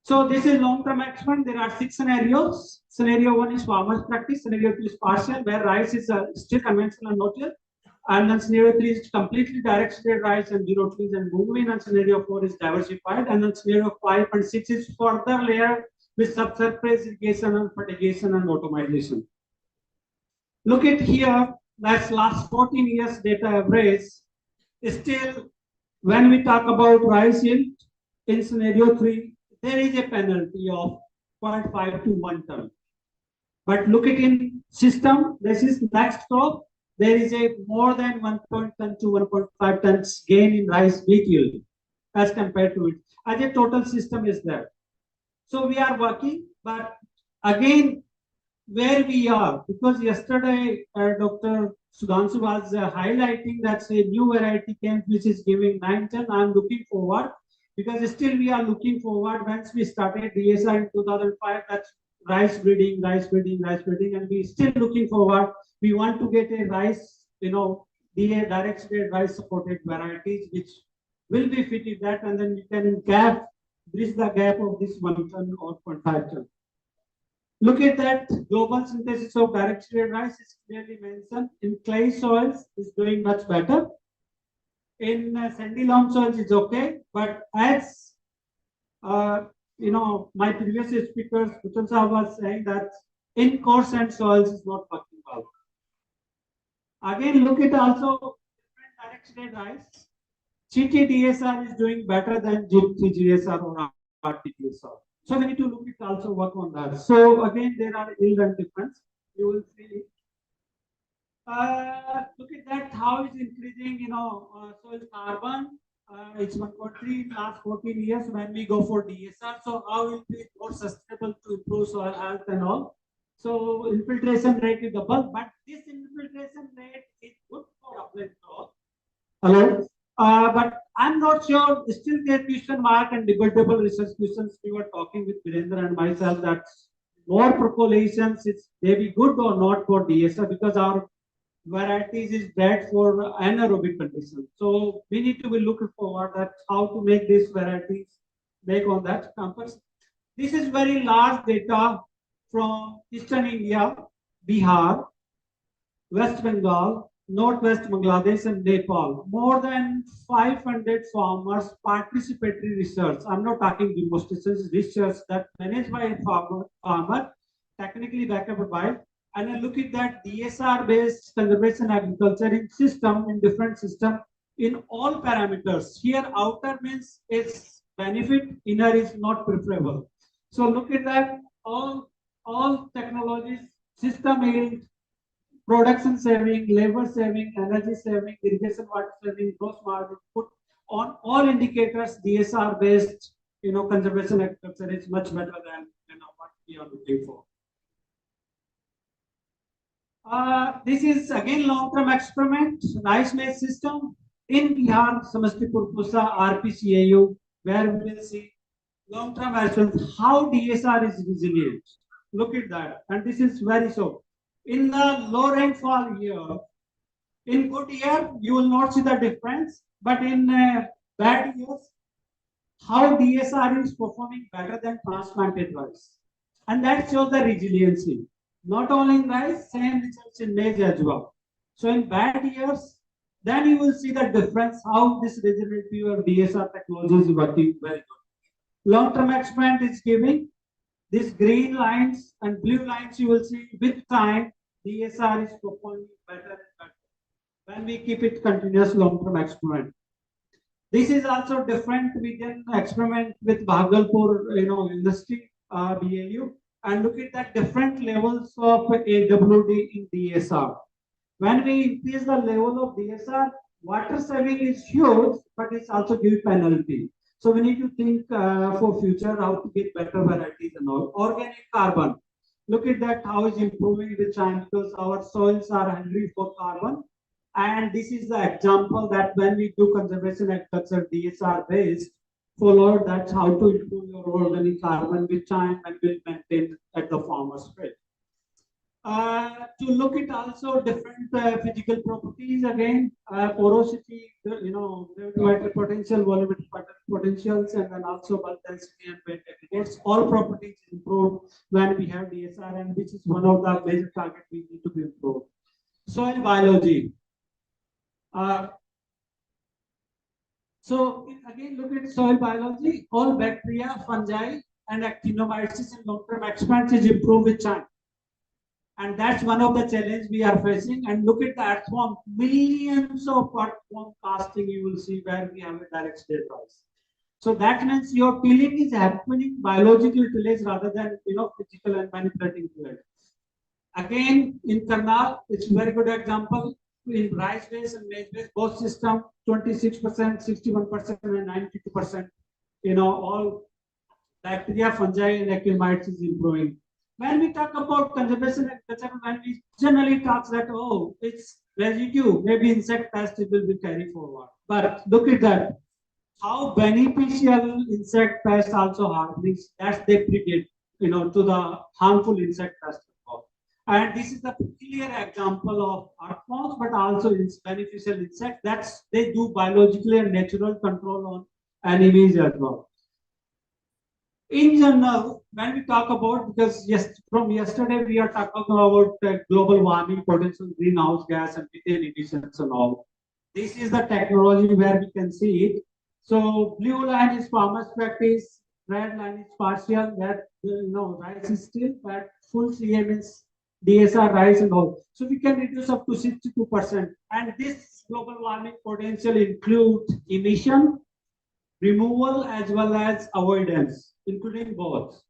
So this is long-term experiment. There are 6 scenarios. Scenario 1 is farmers practice. Scenario 2 is partial, where rice is still conventional and not yet. And then scenario 3 is completely direct state rice and zero trees and moving. And scenario 4 is diversified. And then scenario 5 and 6 is further layer with subsurface irrigation and fertigation and automation. Look at here, that's last 14 years data average. Still, when we talk about rice yield in scenario 3, there is a penalty of 0.5 to 1 ton. But look at in system, this is next crop, there is a more than 1.1 to 1.5 tons gain in rice wheat yield as compared to it. As a total system is there. So we are working, but again, where we are, because yesterday Dr. Sudhanshu was highlighting that a new variety came which is giving 9 ton. I'm looking forward because still we are looking forward once we started DSR in 2005, that's rice breeding, rice breeding, rice breeding, and we still looking forward. We want to get a rice, DA direct seeded rice supported varieties which will be fitted that, and then we can bridge the gap of this 1 ton or 0.5 ton. Look at that global synthesis of direct seeded rice is clearly mentioned. In clay soils is doing much better. In sandy loam soils is okay, but as my previous speakers, Kuchal Saab was saying that in coarse sand soils is not working well. Again, look at also different direct seeded rice. GTDSR is doing better than GTGSR or RTDSR. So we need to look at also work on that. So again, there are yield and difference. You will see. Look at that, how it's increasing, soil carbon. It's 1.3 in last 14 years when we go for DSR. So how will be more sustainable to improve soil health and all. So infiltration rate is double, but this infiltration rate is good for upland crop. Hello. But I'm not sure, still there question mark and debatable research questions. We were talking with Virendra and myself that more percolations, is they be good or not for DSR because our varieties is bred for anaerobic conditions. So we need to be looking forward at how to make these varieties make on that campus. This is very large data from Eastern India, Bihar, West Bengal, Northwest Bangladesh and Nepal. More than 500 farmers participatory research. I'm not talking demonstrations, research that managed by a farmer technically backed by. And I look at that DSR based conservation agriculture in system, in different system, in all parameters. Here outer means its benefit, inner is not preferable. So look at that, all technologies, system yield, production saving, labor saving, energy saving, irrigation water saving, gross margin, put on all indicators, DSR based, conservation agriculture is much better than what we are looking for. This is again long-term experiment, rice maize system in Bihar, Samastipur, Pusa, RPCAU, where we will see long-term experiments, how DSR is resilient. Look at that, and this is very so. In the low rainfall year, in good year, you will not see the difference, but in bad years, how DSR is performing better than transplanted rice. And that shows the resiliency. Not only in rice, same results in maize as well. So in bad years, then you will see the difference, how this regenerative or DSR technology is working very good. Long-term experiment is giving these green lines and blue lines, you will see with time, DSR is performing better and better when we keep it continuous long-term experiment. This is also different. We can experiment with Bhagalpur, industry, BAU, and look at the different levels of AWD in DSR. When we increase the level of DSR, water saving is huge, but it's also give penalty. So we need to think for future how to get better varieties and all. Organic carbon. Look at that, how is improving with time because our soils are hungry for carbon. And this is the example that when we do conservation agriculture DSR based, follow that's how to improve your organic carbon with time and will maintain at the farmer's rate. To look at also different physical properties again, porosity, gravimetric potential, volumetric potentials, and then also bulk density and weight aggregates. All properties improve when we have DSR, and which is one of the major targets we need to be improved. Soil biology. So again, look at soil biology. All bacteria, fungi, and actinomyces in long-term expansion is improved with time. And that's one of the challenges we are facing. And look at the earthworm, millions of earthworm casting you will see where we have a direct state rise. So that means your tilling is happening biological tillage rather than physical and manipulating tillage. Again, in Karnal, it's a very good example. In rice base and maize base, both system 26%, 61%, and 92%. All bacteria, fungi, and actinomides is improving. When we talk about conservation agriculture, when we generally talk that, oh, it's residue, maybe insect pest, it will be carried forward. But look at that. How beneficial insect pests also are, means that they predate, to the harmful insect pests. And this is a clear example of earthworms, but also its beneficial insect. That's they do biologically and natural control on enemies as well. In general, when we talk about, because yes, from yesterday we are talking about global warming, potential greenhouse gas and methane emissions and all. This is the technology where we can see it. So blue line is farmers practice, red line is partial, where rice is still, but full CA means DSR rice and all. So we can reduce up to 62%. And this global warming potential includes emission, removal as well as avoidance, including both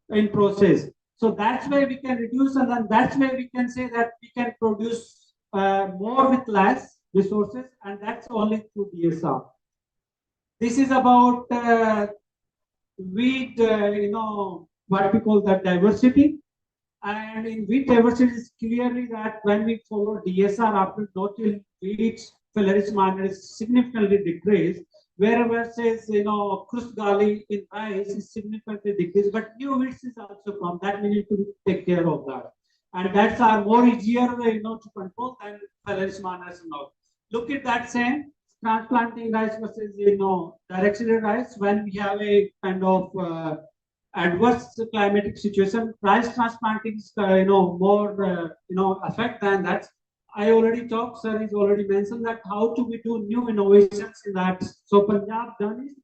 in process. So that's why we can reduce, and then that's why we can say that we can produce more with less resources, and that's only through DSR. This is about wheat, what we call that diversity. And in wheat diversity is clearly that when we follow DSR after no-till wheat Phalaris minor is significantly decreased, wherever says Krusgali in rice is significantly decreased, but new wheats is also come. That we need to take care of that. And that's our more easier to control than Phalaris minors and all. Look at that same transplanting rice versus direct-seeded rice. When we have a kind of adverse climatic situation, rice transplanting is more effect than that. I already talked, sir has already mentioned that how to we do new innovations in that. So Punjab done it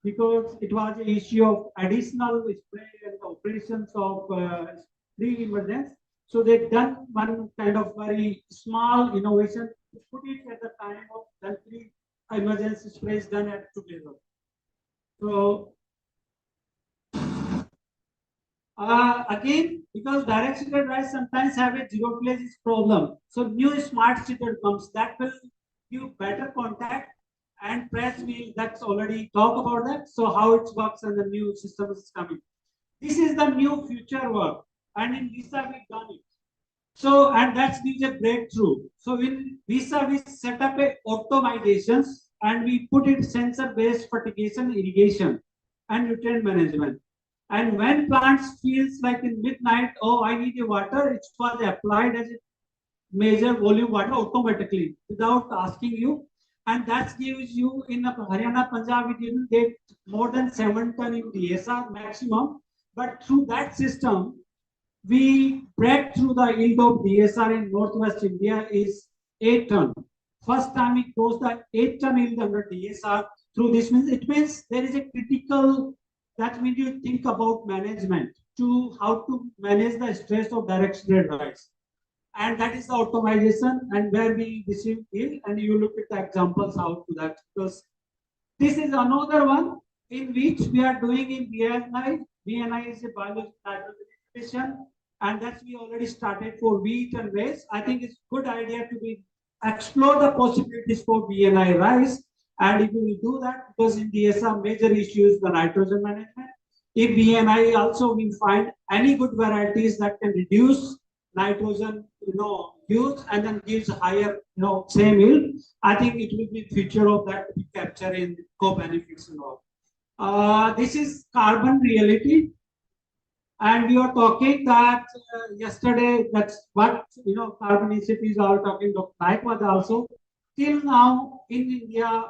because it was an issue of additional spray and operations of pre-emergence. So they've done one kind of very small innovation to put it at the time of then pre-emergency sprays done at together. So again, because direct seeded rice sometimes have a zero places problem. So new smart seeded comes that will give better contact and press wheel. That's already talk about that. So how it works and the new system is coming. This is the new future work, and in Visa we've done it. So and that gives a breakthrough. So in Visa we set up a automizations and we put it sensor based fertigation, irrigation, and nutrient management. And when plants feels like in midnight, oh, I need a water, it was applied as a major volume water automatically without asking you. And that gives you in Haryana, Punjab, we didn't get more than 7 ton in DSR maximum. But through that system, we break through the yield of DSR in Northwest India is 8 ton. First time we crossed the 8 ton yield under DSR through this means it means there is a critical. That means you think about management to how to manage the stress of direct seeded rice. And that is the optimization and where we receive yield. And you look at the examples how to that. Because this is another one in which we are doing in BNI. BNI is a biological nitrogen, and that's we already started for wheat and maize. I think it's a good idea to be explore the possibilities for BNI rice. And if we do that, because in DSR major issues the nitrogen management. If BNI also we find any good varieties that can reduce nitrogen, use and then gives higher, same yield. I think it will be future of that we capture in co-benefits and all. This is carbon reality. And we are talking that yesterday, that's what, carbon initiatives are talking, Dr. Naik was also. Till now in India,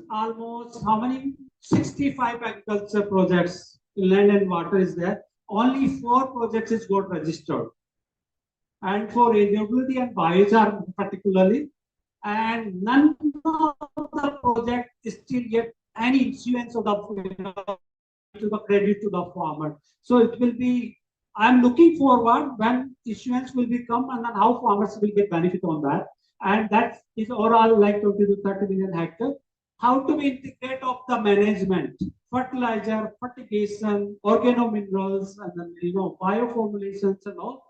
almost how many 65 agriculture projects in land and water is there. Only 4 projects is got registered, and for renewability and biochar particularly, and none of the project is still yet any issuance of the to the credit to the farmer. So it will be. I'm looking forward when issuance will become and then how farmers will get benefit on that. And that is overall like 20 to 30 million hectares. How to integrate of the management, fertilizer, fertigation, organominerals, and then bioformulations and all.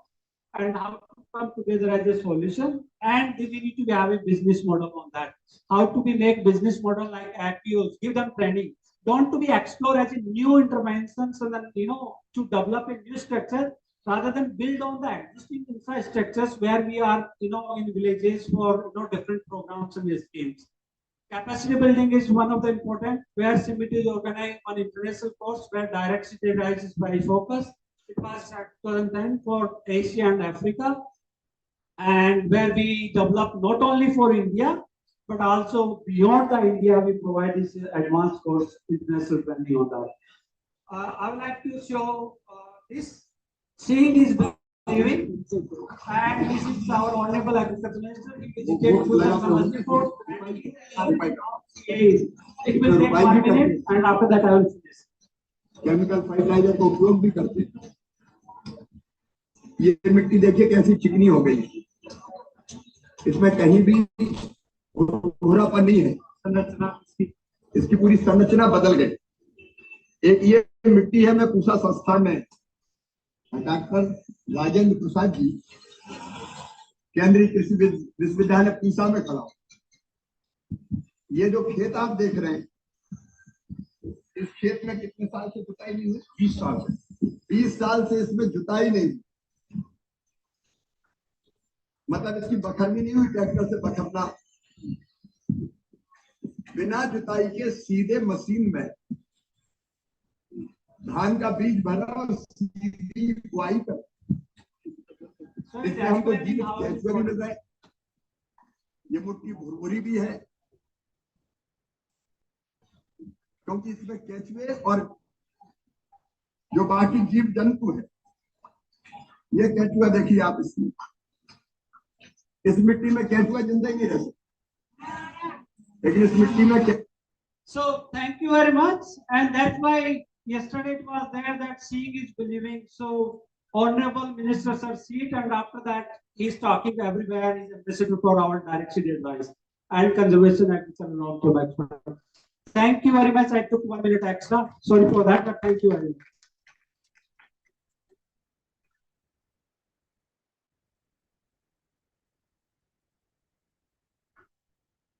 and how to come together as a solution. And we need to have a business model on that. How to be make business model like APOs, give them training. Don't to be explore as a new interventions and then to develop a new structure rather than build on the existing infrastructures where we are in villages for different programs and schemes. Capacity building is one of the important where CBT is organized on international course where direct city rise is very focused. It was at 2010 for Asia and Africa, and where we develop not only for India but also beyond the India. We provide this advanced course international training on that. I would like to show this. Seeing is believing, and this is our honorable agriculture minister. He visited to the Samastipur, and it will take 1 minute, and after that I will finish. Chemical fertiliser का उपयोग भी करते हैं। ये मिट्टी देखिए कैसी चिकनी हो गई, इसमें कहीं भी भूरापन नहीं है, इसकी पूरी संरचना बदल गई। एक ये मिट्टी है, मैं पूसा संस्थान में डॉक्टर राजेंद्र प्रसाद जी केंद्रीय कृषि विश्वविद्यालय पूसा में खड़ा हूं। ये जो खेत आप देख रहे हैं, इस खेत में कितने साल से जुताई नहीं हुई? 20 साल से। 20 साल से इसमें जुताई नहीं, मतलब इसकी बखरनी नहीं हुई, ट्रैक्टर से बखरना, बिना जुताई के सीधे मशीन में धान का बीज भरा और सीधी बुआई कर। इसमें हमको जीवित केंचुए भी मिल रहे, ये मिट्टी भुरभुरी भी है क्योंकि इसमें केंचुए और जो बाकी जीव जंतु है। ये केंचुआ देखिए आप, इसमें इस मिट्टी में केंचुआ जिंदा ही नहीं रह सकते, लेकिन इस मिट्टी में So thank you very much, and that's why yesterday it was there that seeing is believing. So honorable minister sir seat, and after that he's talking everywhere. He's a ambassador for our direct city advice and conservation agriculture and all production. Thank you very much. I took 1 minute extra. Sorry for that, but thank you very much.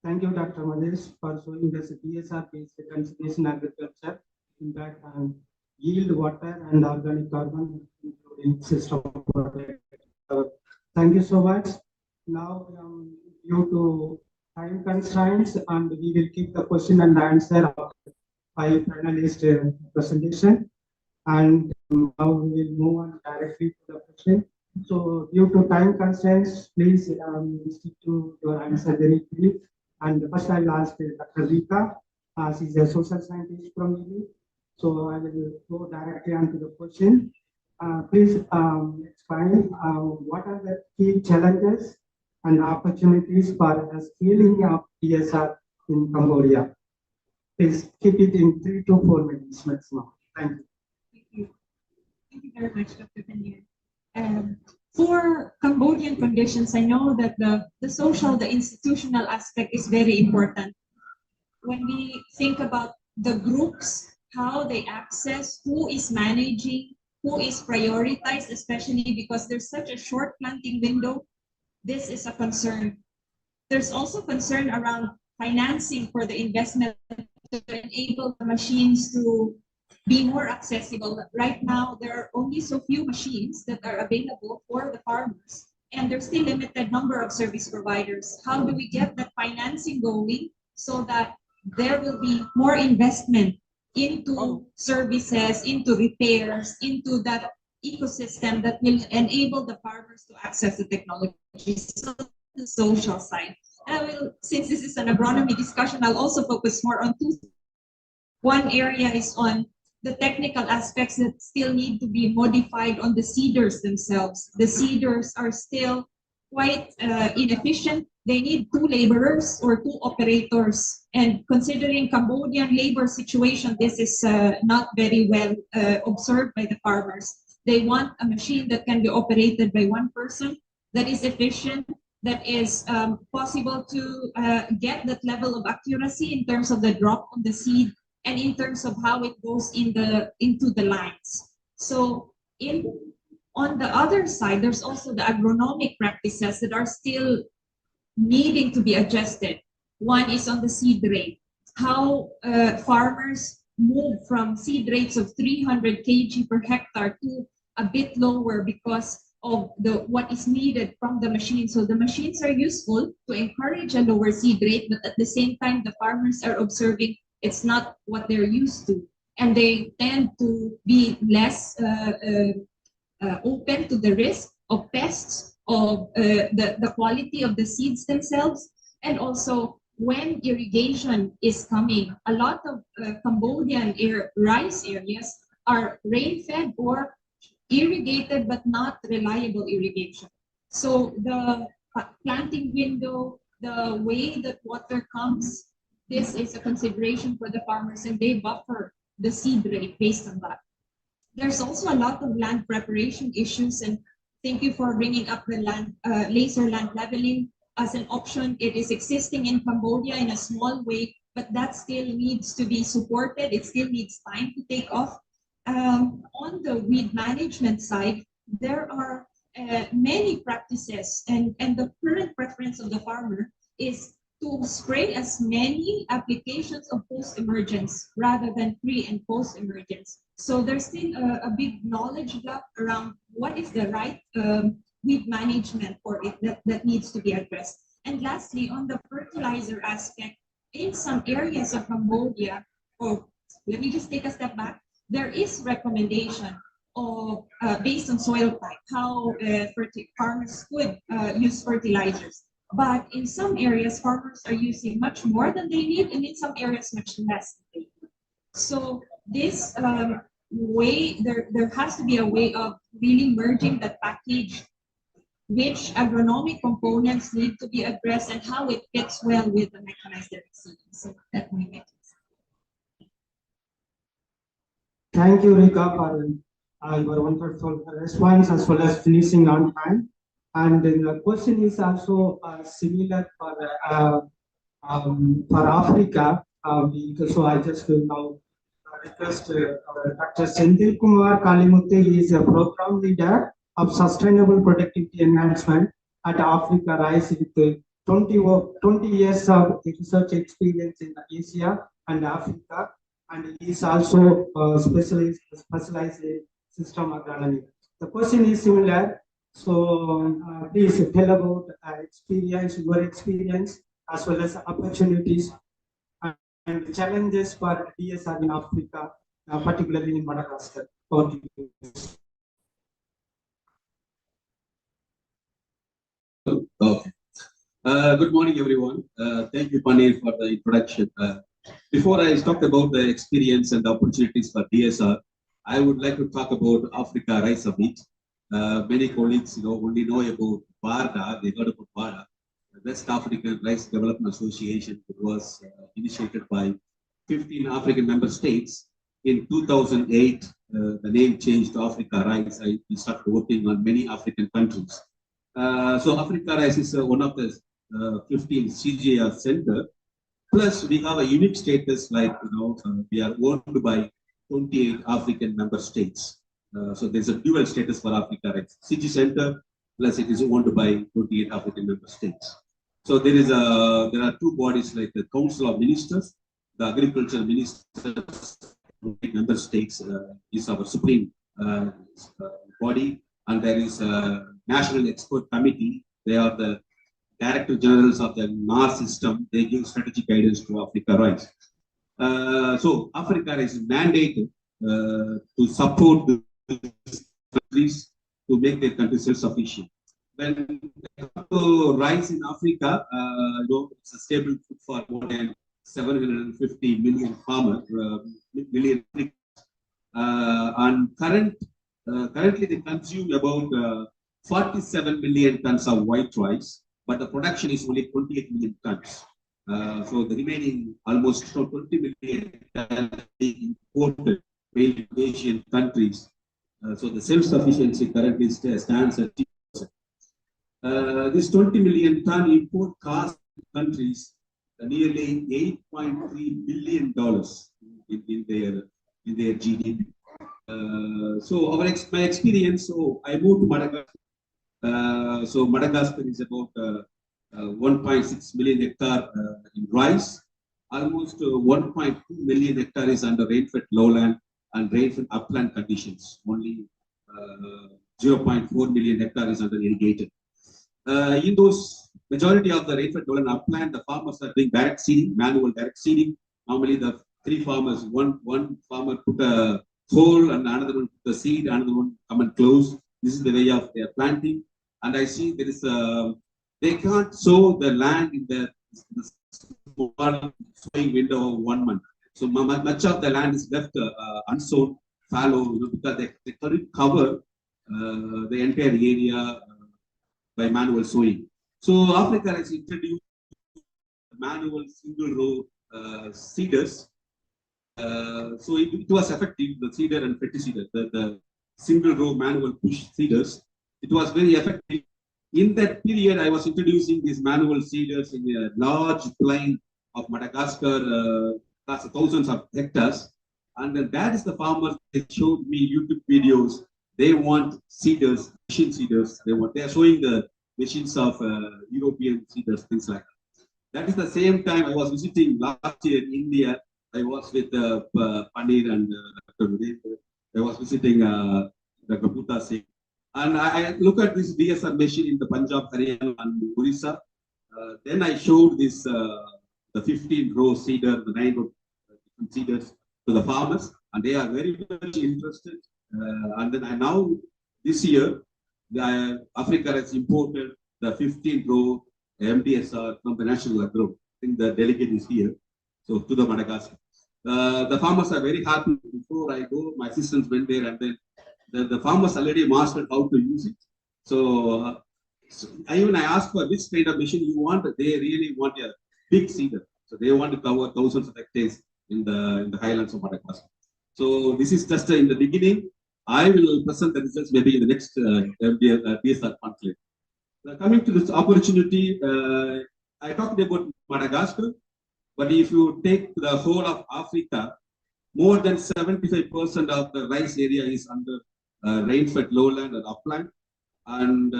Thank you, Dr. Mahesh, for showing us DSR-based conservation agriculture in that yield, water, and organic carbon, including system water. Thank you so much. Now, due to time constraints, and we will keep the question and answer by panelist presentation. And now we will move on directly to the question. So, due to time constraints, please stick to your answer very quickly. And first I will ask Dr. Rika, she's a social scientist from UB. So I will go directly onto the question. Please explain what are the key challenges and opportunities for scaling up DSR in Cambodia. Please keep it in 3 to 4 minutes maximum. Thank you. Thank you. Thank you very much, Dr. Tanya. For Cambodian conditions, I know that the social, the institutional aspect is very important. When we think about the groups, how they access, who is managing, who is prioritized, especially because there's such a short planting window, this is a concern. There's also concern around financing for the investment to enable the machines to be more accessible. Right now, there are only so few machines that are available for the farmers, and there's still limited number of service providers. How do we get that financing going so that there will be more investment into services, into repairs, into that ecosystem that will enable the farmers to access the technology? So the social side. I will, since this is an agronomy discussion, I'll also focus more on two. One area is on the technical aspects that still need to be modified on the seeders themselves. The seeders are still quite inefficient. They need 2 laborers or 2 operators. And considering Cambodian labor situation, this is not very well observed by the farmers. They want a machine that can be operated by 1 person, that is efficient, that is possible to get that level of accuracy in terms of the drop on the seed and in terms of how it goes in into the lines. So in On the other side, there's also the agronomic practices that are still needing to be adjusted. One is on the seed rate, how farmers move from seed rates of 300 kg per hectare to a bit lower because of what is needed from the machine. So the machines are useful to encourage a lower seed rate, but at the same time, the farmers are observing it's not what they're used to. And they tend to be less open to the risk of pests, of the quality of the seeds themselves, and also when irrigation is coming, a lot of Cambodian rice areas are rain-fed or irrigated but not reliable irrigation. So the planting window, the way that water comes, this is a consideration for the farmers, and they buffer the seed rate based on that. There's also a lot of land preparation issues, and thank you for bringing up the laser land leveling as an option. It is existing in Cambodia in a small way, but that still needs to be supported. It still needs time to take off. On the weed management side, there are many practices, and the current preference of the farmer is to spray as many applications of post-emergence rather than pre and post-emergence. So there's still a big knowledge gap around what is the right weed management for it that needs to be addressed. And lastly, on the fertilizer aspect, in some areas of Cambodia, or let me just take a step back, there is recommendation of based on soil type, how farmers could use fertilizers. But in some areas, farmers are using much more than they need, and in some areas, much less than they need. So this way, there has to be a way of really merging that package, which agronomic components need to be addressed, and how it fits well with the mechanized seeding. So that may make sense. Thank you, Rika, for your wonderful response as well as finishing on time. And the question is also similar for Africa. So I just will now request Dr. Senthil Kumar Kalimuthe. He is a program leader of sustainable productivity enhancement at Africa Rice with 20 years of research experience in Asia and Africa. And he is also specialized in system agronomy. The question is similar. So please tell about your experience, as well as opportunities and challenges for DSR in Africa, particularly in Madagascar. Okay. Good morning, everyone. Thank you, Panir, for the introduction. Before I talk about the experience and the opportunities for DSR, I would like to talk about Africa Rice Summit. Many colleagues, only know about BARDA. They heard about BARDA, the West African Rice Development Association. It was initiated by 15 African member states. In 2008, the name changed to Africa Rice. We started working on many African countries. So Africa Rice is one of the 15 CGR center. Plus, we have a unique status, like we are owned by 28 African member states. So there's a dual status for Africa Rice. CG Center, plus it is owned by 28 African member states. So there are two bodies, like the Council of Ministers, the Agricultural Ministers, member states is our supreme body, and there is a National Expert Committee. They are the Director Generals of the NAR system. They give strategic guidance to Africa Rice. So Africa is mandated to support the countries to make their country self-sufficient. When rice in Africa, it's a staple food for more than 750 million farmers, and currently they consume about 47 million tons of white rice, but the production is only 28 million tons. So the remaining almost 20 million tons imported by Asian countries. So the self-sufficiency currently stands at 10%. This 20 million ton import cost countries nearly $8.3 billion in their GDP. My experience, so I moved to Madagascar. So Madagascar is about 1.6 million hectare in rice. Almost 1.2 million hectare is under rainfed lowland and rainfed upland conditions. Only 0.4 million hectare is under irrigated. In those majority of the rainfed lowland upland, the farmers are doing direct seeding, manual direct seeding. Normally, the three farmers, one farmer put a hole and another one put the seed, another one come and close. This is the way of their planting. And I see there is they can't sow the land in the small sowing window of 1 month. So much of the land is left unsown, fallow, because they couldn't cover the entire area by manual sowing. So Africa has introduced manual single row seeders. So it was effective, the seeder and petty seeder, the single row manual push seeders. It was very effective. In that period, I was introducing these manual seeders in a large plain of Madagascar, that's thousands of hectares. And then that is the farmers, they showed me YouTube videos. They want seeders, machine seeders. They are showing the machines of European seeders, things like that. That is the same time I was visiting last year in India. I was with Panir and Dr. Videndra. I was visiting Dr. Bhuta Singh. And I look at this DSR machine in the Punjab, Haryana, and Orissa. Then I showed this the 15 row seeder, the 9 row seeders to the farmers, and they are very much interested. And then now this year, Africa has imported the 15 row MDSR from the National Agro. I think the delegate is here, so to the Madagascar. The farmers are very happy. Before I go, my assistants went there, and then the farmers already mastered how to use it. So, I asked for which kind of machine you want. They really want a big seeder. So they want to cover thousands of hectares in the highlands of Madagascar. So this is just in the beginning. I will present the results maybe in the next DSR conclave. Coming to this opportunity, I talked about Madagascar, but if you take the whole of Africa, more than 75% of the rice area is under rain-fed lowland and upland, and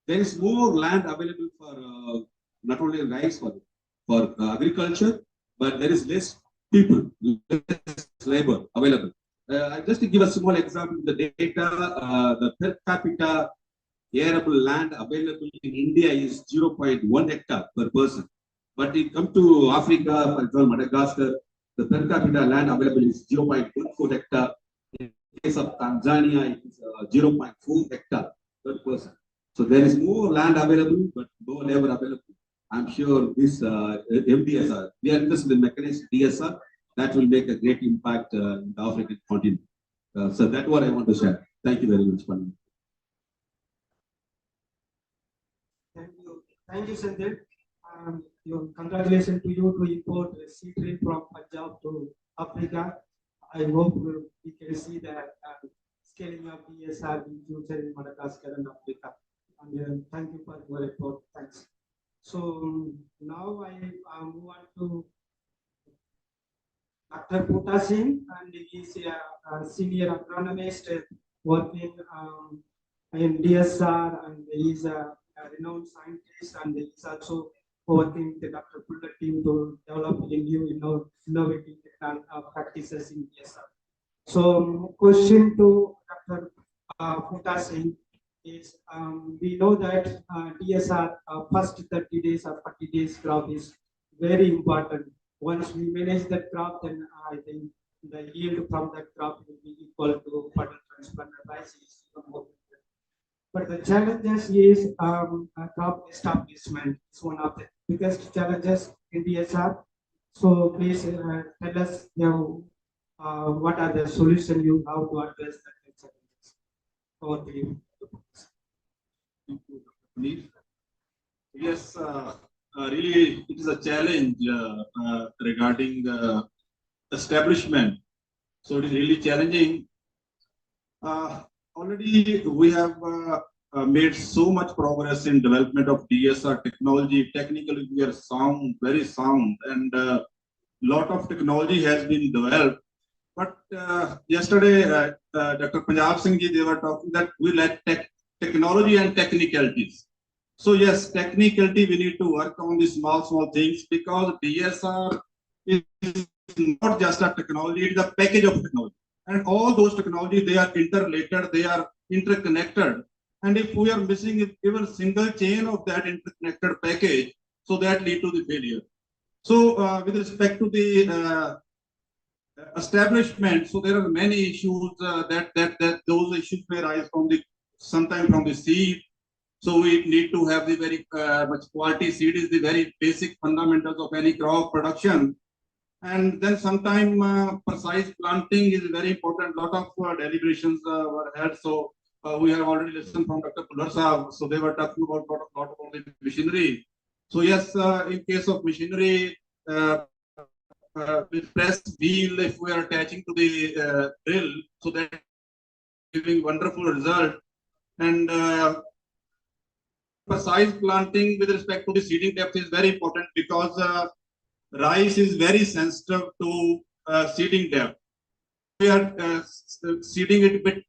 there is more land available for not only rice for agriculture, but there is less people, less labor available. Just to give a small example, the data, the per capita arable land available in India is 0.1 hectare per person. But if you come to Africa, for example, Madagascar, the per capita land available is 0.14 hectare. In case of Tanzania, it is 0.4 hectare per person. So there is more land available, but no labor available. I'm sure this MDSR, we are interested in mechanized DSR, that will make a great impact in the African continent. So that's what I want to share. Thank you very much, Pandit. Thank you, Sandeep. Congratulations to you to import seed train from Punjab to Africa. I hope we can see that scaling up DSR in future in Madagascar and Africa. And thank you for your report. Thanks. So now I move on to Dr. Bhuta Singh, and he is a senior agronomist working in DSR, and he is a renowned scientist, and he is also working with Dr. Puller team to develop new innovative practices in DSR. So, question to Dr. Bhuta Singh is, we know that DSR first 30 days or 40 days crop is very important. Once we manage that crop, then I think the yield from that crop will be equal to further transplant rice. But the challenges is crop establishment is one of the biggest challenges in DSR. So please tell us what are the solutions you have to address that challenges. Over to you. Thank you, Dr. Puneet. Yes, really, it is a challenge regarding establishment. So it is really challenging. Already we have made so much progress in development of DSR technology. Technically, we are sound, very sound, and lot of technology has been developed. But yesterday, Dr. Punjab Singh ji, they were talking that we lack technology and technicalities. So yes, technicality, we need to work on the small things because DSR is not just a technology, it is a package of technology. And all those technologies, they are interrelated, they are interconnected. And if we are missing even single chain of that interconnected package, so that lead to the failure. So with respect to the establishment, so there are many issues that those issues may rise from the sometime from the seed. So we need to have the very much quality seed is the very basic fundamentals of any crop production. And then sometime precise planting is very important. Lot of deliberations were held. So we have already listened from Dr. Puller Saab. So they were talking about lot about the machinery. So yes, in case of machinery, with press wheel, if we are attaching to the drill, so that giving wonderful result. And precise planting with respect to the seeding depth is very important because rice is very sensitive to seeding depth. We are seeding it a bit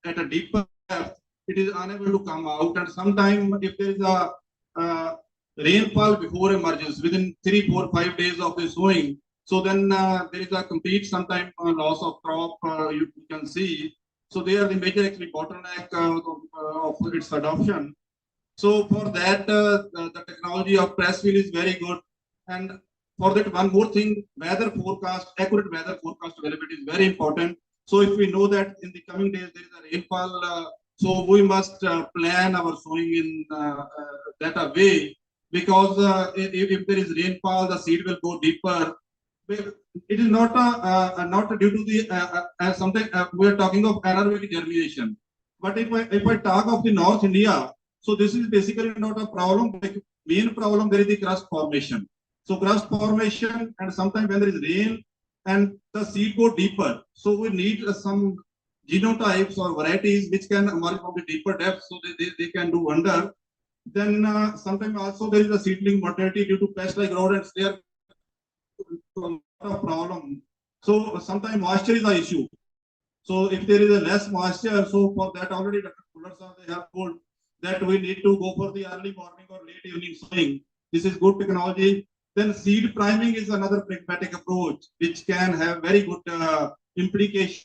at a deeper depth, it is unable to come out. And sometimes if there is a rainfall before emergence within 3, 4, 5 days of the sowing, so then there is a complete sometime loss of crop you can see. So they are the major actually bottleneck of its adoption. So for that, the technology of press wheel is very good. And for that, one more thing, weather forecast, accurate weather forecast availability is very important. So if we know that in the coming days there is a rainfall, so we must plan our sowing in that a way, because if there is rainfall, the seed will go deeper. It is not not due to the something we are talking of anaerobic germination. But if I talk of the North India, so this is basically not a problem. The main problem there is the crust formation. So crust formation, and sometimes when there is rain and the seed go deeper, so we need some genotypes or varieties which can emerge from the deeper depth, so they can do wonder. Then sometimes also there is a seedling mortality due to pest like rodents. They are a lot of problem. So sometimes moisture is the issue. So if there is a less moisture, so for that already Dr. Puller sir, they have told that we need to go for the early morning or late evening sowing. This is good technology. Then seed priming is another pragmatic approach which can have very good implication.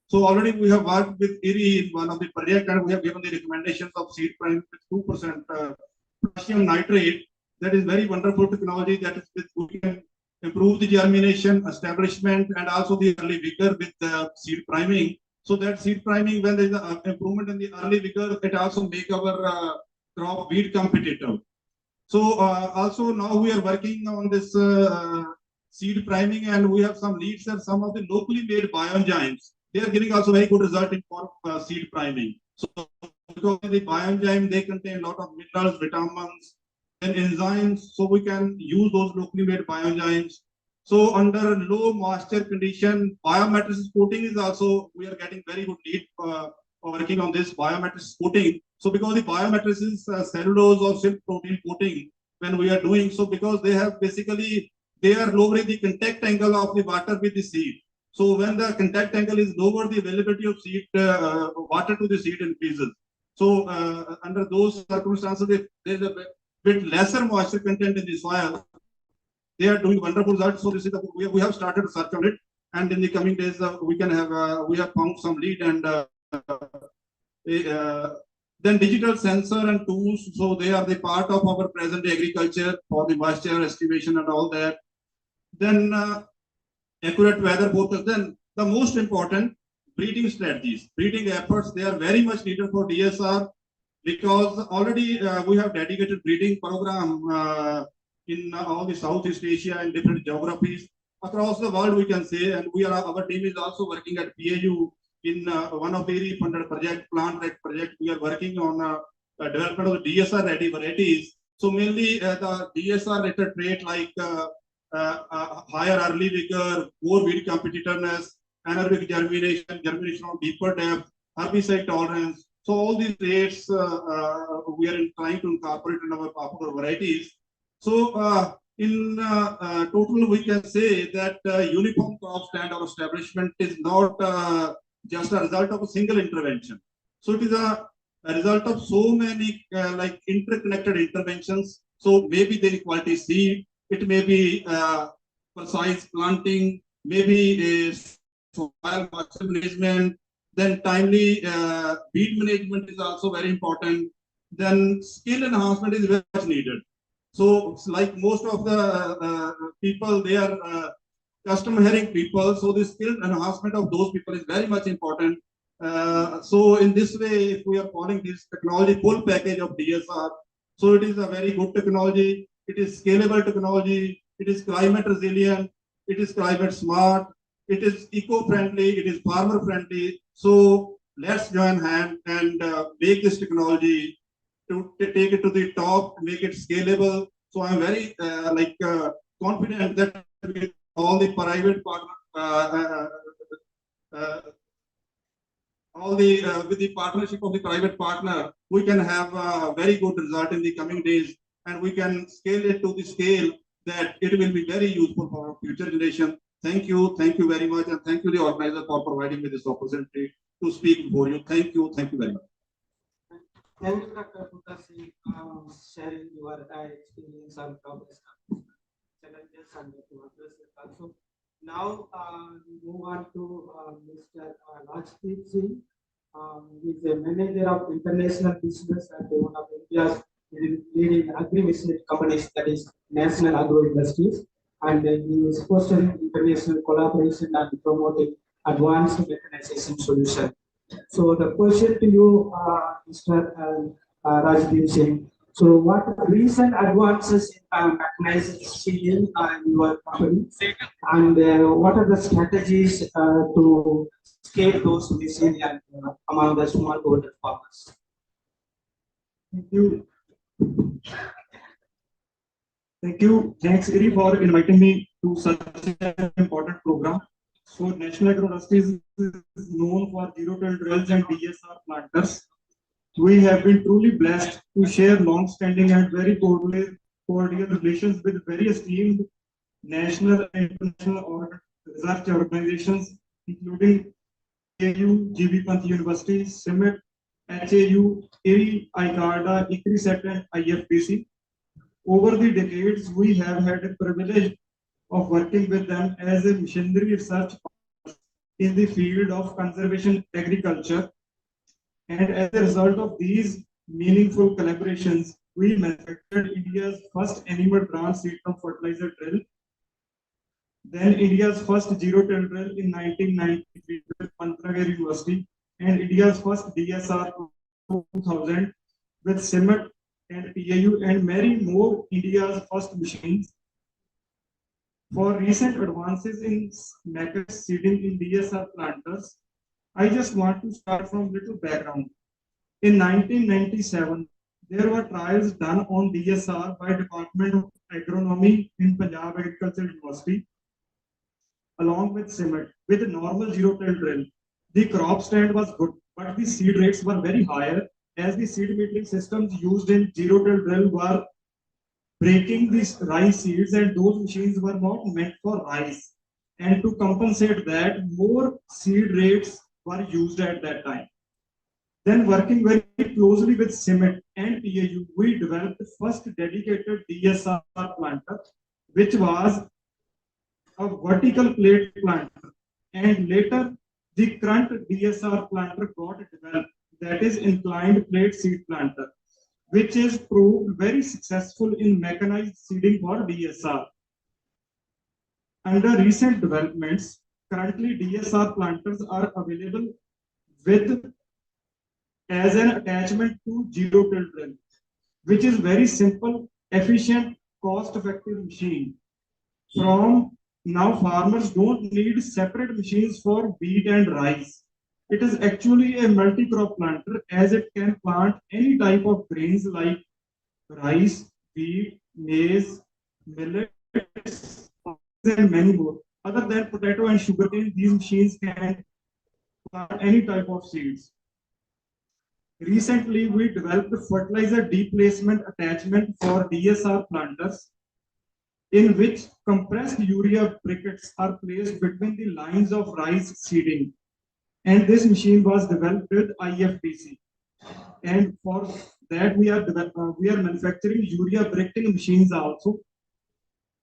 So already we have worked with IRI in one of the project, and we have given the recommendations of seed priming with 2% potassium nitrate. That is very wonderful technology that is with we can improve the germination, establishment, and also the early vigor with seed priming. So that seed priming, when there is an improvement in the early vigor, it also make our crop weed competitive. So also now we are working on this seed priming, and we have some leads and some of the locally made bioenzymes. They are giving also very good result in for seed priming. So because the bioenzyme, they contain a lot of minerals, vitamins, and enzymes, so we can use those locally made bioenzymes. So under low moisture condition, biomatrix coating is also, we are getting very good lead working on this biomatrix coating. So because the biomatrix is cellulose or silk protein coating when we are doing, so because they have basically, they are lowering the contact angle of the water with the seed. So when the contact angle is lower, the availability of seed, water to the seed increases. So under those circumstances, if there is a bit lesser moisture content in the soil, they are doing wonderful results. So this is we have started research on it, and in the coming days we can have we have found some lead, and then digital sensor and tools. So they are the part of our present day agriculture for the moisture estimation and all that. Then accurate weather forecast. Then the most important, breeding strategies, breeding efforts. They are very much needed for DSR, because already we have dedicated breeding program in all the Southeast Asia and different geographies across the world, we can say. And we are, our team is also working at PAU in one of the funded project, plant rate project. We are working on development of the DSR ready varieties. So mainly the DSR rated trait like higher early vigor, poor weed competitiveness, anaerobic germination, germination on deeper depth, herbicide tolerance. So all these traits we are trying to incorporate in our popular varieties. So in total, we can say that uniform crop stand or establishment is not just a result of a single intervention. So it is a result of so many like interconnected interventions. So maybe the quality seed, it may be precise planting, maybe soil moisture management, then timely weed management is also very important. Then skill enhancement is very much needed. So like most of the people, they are custom hiring people. So the skill enhancement of those people is very much important. So in this way, if we are calling this technology full package of DSR, so it is a very good technology. It is scalable technology. It is climate resilient. It is climate smart. It is eco-friendly. It is farmer-friendly. So let's join hand and make this technology to take it to the top, make it scalable. So I'm very confident that with all the private partner, uh, all the with the partnership of the private partner, we can have a very good result in the coming days, and we can scale it to the scale that it will be very useful for our future generation. Thank you very much, and thank you the organizer for providing me this opportunity to speak before you. Thank you very much. Thank you, Dr. Putasi, sharing your experience on progress challenges and to address it also. Now, we move on to Mr. Rajdeep Singh. He is a manager of international business at one of India's leading agri-business companies, that is National Agro Industries, and he is fostering international collaboration and promoting advanced mechanization solutions. So the question to you, Mr. Rajdeep Singh. So what recent advances in mechanization in your company, and what are the strategies to scale those machines among the smallholder farmers? Thank you. Thank you. Thanks, Iri, for inviting me to such an important program. So, National Agro Industries is known for zero-till drills and DSR planters. We have been truly blessed to share long-standing and very cordial relations with very esteemed national and international research organizations, including AU, GB Panth University, CIMIT, HAU, IRI, ICARDA, ICRISET, and IFPC. Over the decades, we have had the privilege of working with them as a missionary research in the field of conservation agriculture. And as a result of these meaningful collaborations, we manufactured India's first animal drawn seed from fertilizer drill, then India's first zero-till drill in 1993 with Pantnagar University, and India's first DSR 2000 with CIMIT and PAU, and many more India's first machines. For recent advances in mechanized seeding in DSR planters, I just want to start from little background. In 1997, there were trials done on DSR by Department of Agronomy in Punjab Agricultural University, along with CIMIT, with normal zero-till drill. The crop stand was good, but the seed rates were very higher, as the seed metering systems used in zero-till drill were breaking these rice seeds, and those machines were not meant for rice. And to compensate that, more seed rates were used at that time. Then, working very closely with CIMIT and PAU, we developed the first dedicated DSR planter, which was a vertical plate planter. And later, the current DSR planter got developed, that is inclined plate seed planter, which is proved very successful in mechanized seeding for DSR. Under recent developments, currently DSR planters are available with as an attachment to zero-till drill, which is very simple, efficient, cost-effective machine. From now, farmers don't need separate machines for wheat and rice. It is actually a multi-crop planter, as it can plant any type of grains like rice, wheat, maize, millets, and many more. Other than potato and sugarcane, these machines can plant any type of seeds. Recently, we developed a fertilizer displacement attachment for DSR planters, in which compressed urea briquettes are placed between the lines of rice seeding. And this machine was developed with IFBC. And for that, we are manufacturing urea briquetting machines also.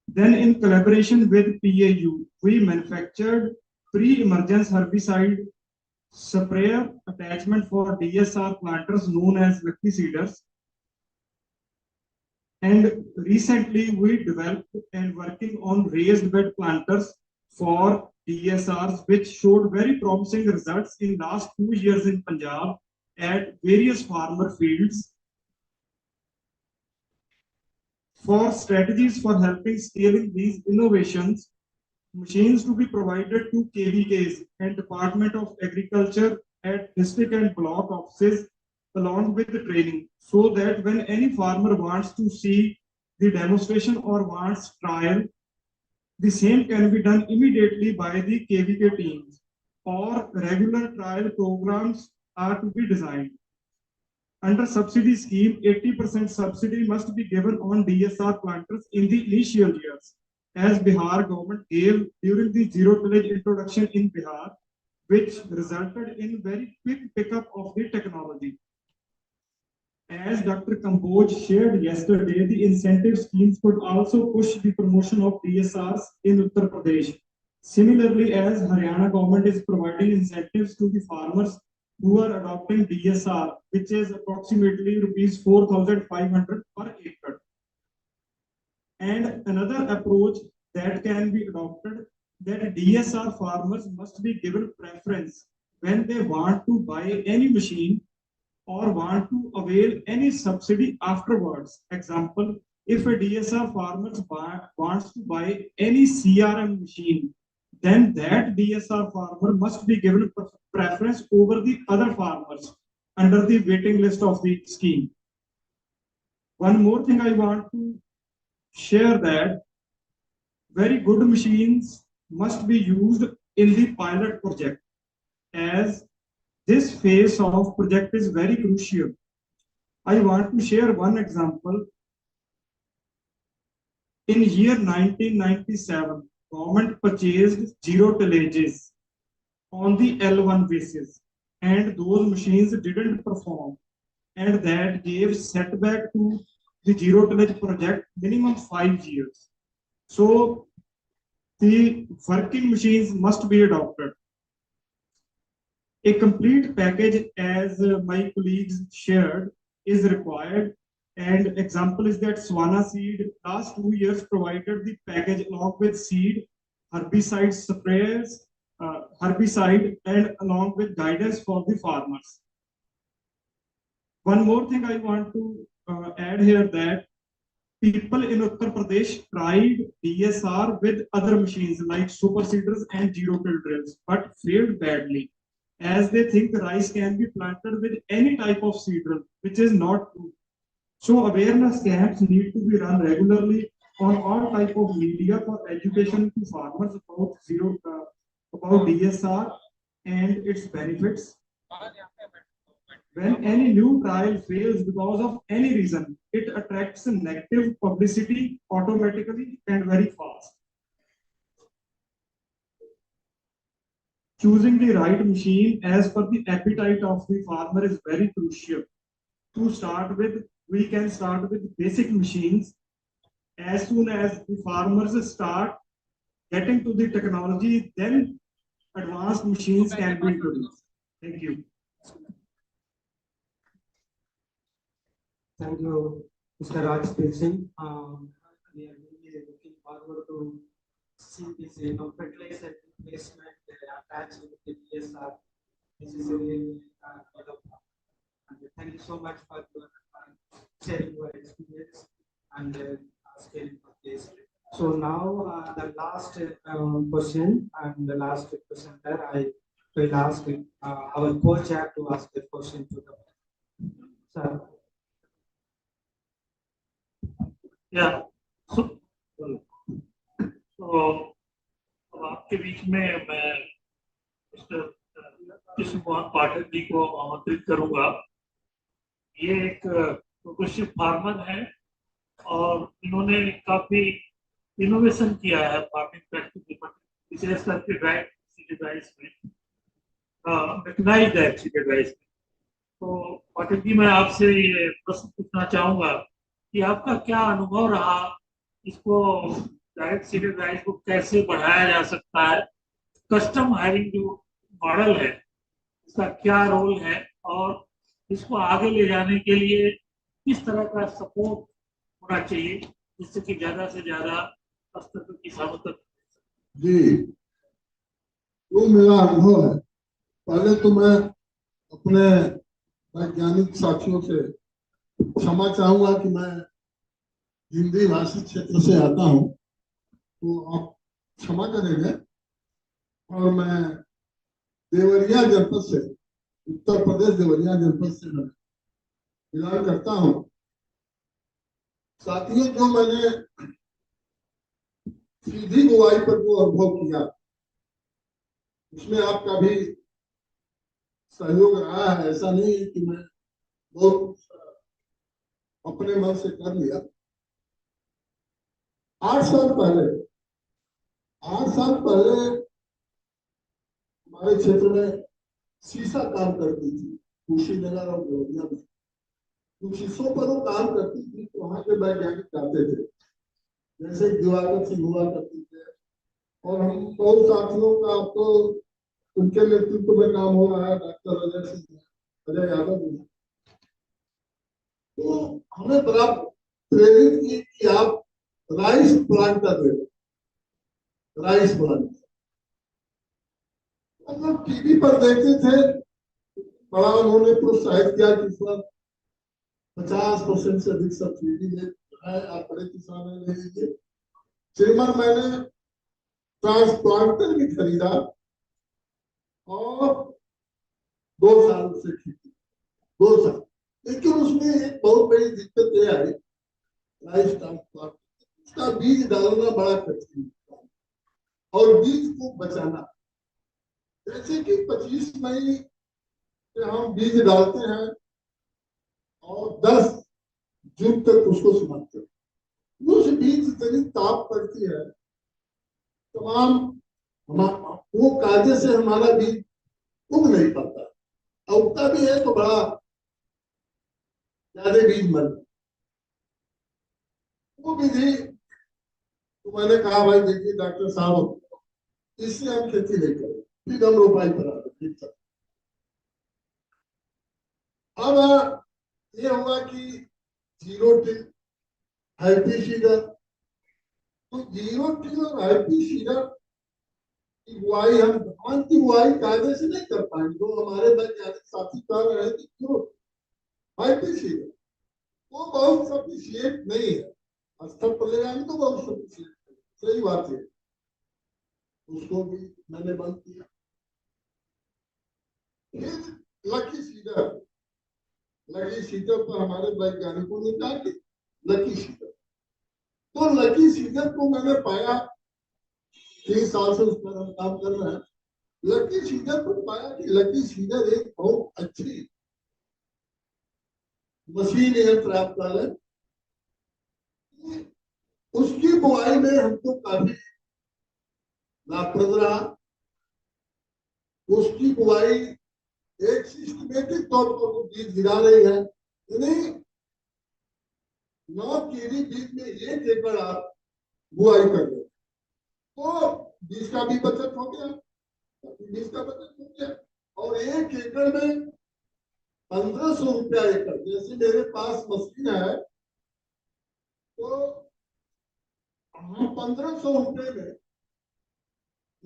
Then, in collaboration with PAU, we manufactured pre-emergence herbicide sprayer attachment for DSR planters known as lucky seeders. And recently we developed and working on raised bed planters for DSRs, which showed very promising results in last 2 years in Punjab at various farmer fields. For strategies for helping scaling these innovations, machines to be provided to KVKs and Department of Agriculture at district and block offices along with the training, so that when any farmer wants to see the demonstration or wants trial, the same can be done immediately by the KVK teams, or regular trial programs are to be designed. Under subsidy scheme, 80% subsidy must be given on DSR planters in the initial years, as Bihar government gave during the zero tillage introduction in Bihar, which resulted in very quick pickup of the technology. As Dr. Kamboj shared yesterday, the incentive schemes could also push the promotion of DSRs in Uttar Pradesh. Similarly, as Haryana government is providing incentives to the farmers who are adopting DSR, which is approximately rupees 4,500 per acre. And another approach that can be adopted, that DSR farmers must be given preference when they want to buy any machine or want to avail any subsidy afterwards. Example, if a DSR farmer wants to buy any CRM machine, then that DSR farmer must be given preference over the other farmers under the waiting list of the scheme. One more thing I want to share, that very good machines must be used in the pilot project, as this phase of project is very crucial. I want to share one example. In year 1997, government purchased zero tillages on the L1 basis, and those machines didn't perform, and that gave setback to the zero tillage project minimum 5 years. So the working machines must be adopted. A complete package, as my colleagues shared, is required. And example is that Swana Seed last 2 years provided the package along with seed, herbicide sprays, herbicide, and along with guidance for the farmers. One more thing I want to add here, that people in Uttar Pradesh tried DSR with other machines like super seeders and zero till drills, but failed badly, as they think rice can be planted with any type of seed drill, which is not true. So awareness camps need to be run regularly on all type of media for education to farmers about DSR and its benefits. When any new trial fails because of any reason, it attracts negative publicity automatically and very fast. Choosing the right machine as per the appetite of the farmer is very crucial. To start with, we can start with basic machines. As soon as the farmers start getting to the technology, then advanced machines can be introduced. Thank you. Thank you, Mr. Rajpreet Singh. We are really looking forward to see this fertilizer replacement attached with the DSR. This is a really and thank you so much for your sharing your experience and sharing of this. So now the last question and the last presenter, I will ask our co-chair to ask the question to the sir. Yeah. So अब आपके बीच में मैं mister Krishna Kumar Pathak ji को आमंत्रित करूंगा। ये एक progressive farmer हैं और इन्होंने काफी इनोवेशन किया है फार्मिंग प्रैक्टिस में, विशेष करके ड्राई सीडेड राइस में, मेकनाइज्ड ड्राई सीडेड राइस में। तो पाटिल जी, मैं आपसे ये प्रश्न पूछना चाहूंगा कि आपका क्या अनुभव रहा, इसको डायरेक्ट सीडेड राइस को कैसे बढ़ाया जा सकता है, कस्टम हायरिंग जो मॉडल है इसका क्या रोल है, और इसको आगे ले जाने के लिए किस तरह का सपोर्ट होना चाहिए जिससे कि ज्यादा से ज्यादा स्तर पर किसानों तक। जी, जो मेरा अनुभव है, पहले तो मैं अपने वैज्ञानिक साथियों से क्षमा चाहूंगा कि मैं हिंदी भाषी क्षेत्र से आता हूं, तो आप क्षमा करेंगे। और मैं देवरिया जनपद से, उत्तर प्रदेश देवरिया जनपद से मैं बिलोंग करता हूं। साथियों, जो मैंने सीधी बुआई पर जो अनुभव किया, उसमें आपका भी सहयोग रहा है। ऐसा नहीं है कि मैं बहुत अपने मन से कर लिया। 8 साल पहले 8 साल पहले हमारे क्षेत्र में शीशा काम करती थी, कुशीनगर और देवरिया में। कुछ शीशों पर वो काम करती थी, तो वहां के वैज्ञानिक आते थे, जैसे दिवाकर सिंह हुआ करते थे। और हम बहुत साथियों का, अब तो उनके नेतृत्व में काम हो रहा है, डॉक्टर अजय सिंह, अजय यादव जी। तो हमें बड़ा प्रेरित की कि आप राइस प्लांटर दे, राइस प्लांट। मतलब टीवी पर देखते थे, बड़ा उन्होंने प्रोत्साहित किया कि इस बार 50% से अधिक सब्सिडी है, आप बड़े किसान हैं, ले लीजिए। श्रीमान, मैंने ट्रांसप्लांटर भी खरीदा और 2 साल से खेती, 2 साल। लेकिन उसमें एक बहुत बड़ी दिक्कत ये आई, राइस ट्रांसप्लांट, उसका बीज डालना बड़ा कठिन और बीज को बचाना। जैसे कि 25 मई से हम बीज डालते हैं और 10 जून तक उसको समाप्त करते हैं। उस बीज इतनी ताप पड़ती है, तमाम वो कायदे से हमारा बीज उग नहीं पाता, उगता भी है तो बड़ा ज्यादा बीज मर। वो विधि तो मैंने कहा, भाई देखिए डॉक्टर साहब, इससे हम खेती नहीं करें, फिर हम रोपाई करा दें। अब ये हुआ कि जीरो टिल, हाइपी सीडर। तो जीरो टिल और हाइपी सीडर की बुआई, हम धान की बुआई कायदे से नहीं कर पाएंगे। जो हमारे वैज्ञानिक साथी कह रहे हैं कि क्यों हाइपी सीडर, वो बहुत सफिशियंट नहीं है। स्तर पर ले जाएंगे तो बहुत सफिशियंट, सही बात है। उसको भी मैंने बंद किया। फिर लकी सीडर, लकी सीडर पर हमारे वैज्ञानिकों ने कहा कि लकी सीडर, तो लकी सीडर को मैंने पाया, 3 साल से उस पर हम काम कर रहे हैं। लकी सीडर पर पाया कि लकी सीडर एक बहुत अच्छी मशीन यंत्र आपका है। उसकी बुआई में हमको काफी लाभप्रद रहा। उसकी बुआई एक सिस्टमेटिक तौर पर वो बीज गिरा रही है, यानी 9 केजी बीज में 1 एकड़ आप बुआई कर रहे, तो बीज का भी बचत हो गया, बीज का बचत हो गया। और 1 एकड़ में 1500 रुपया एकड़। जैसे मेरे पास मशीन है, तो हम 1500 रुपये में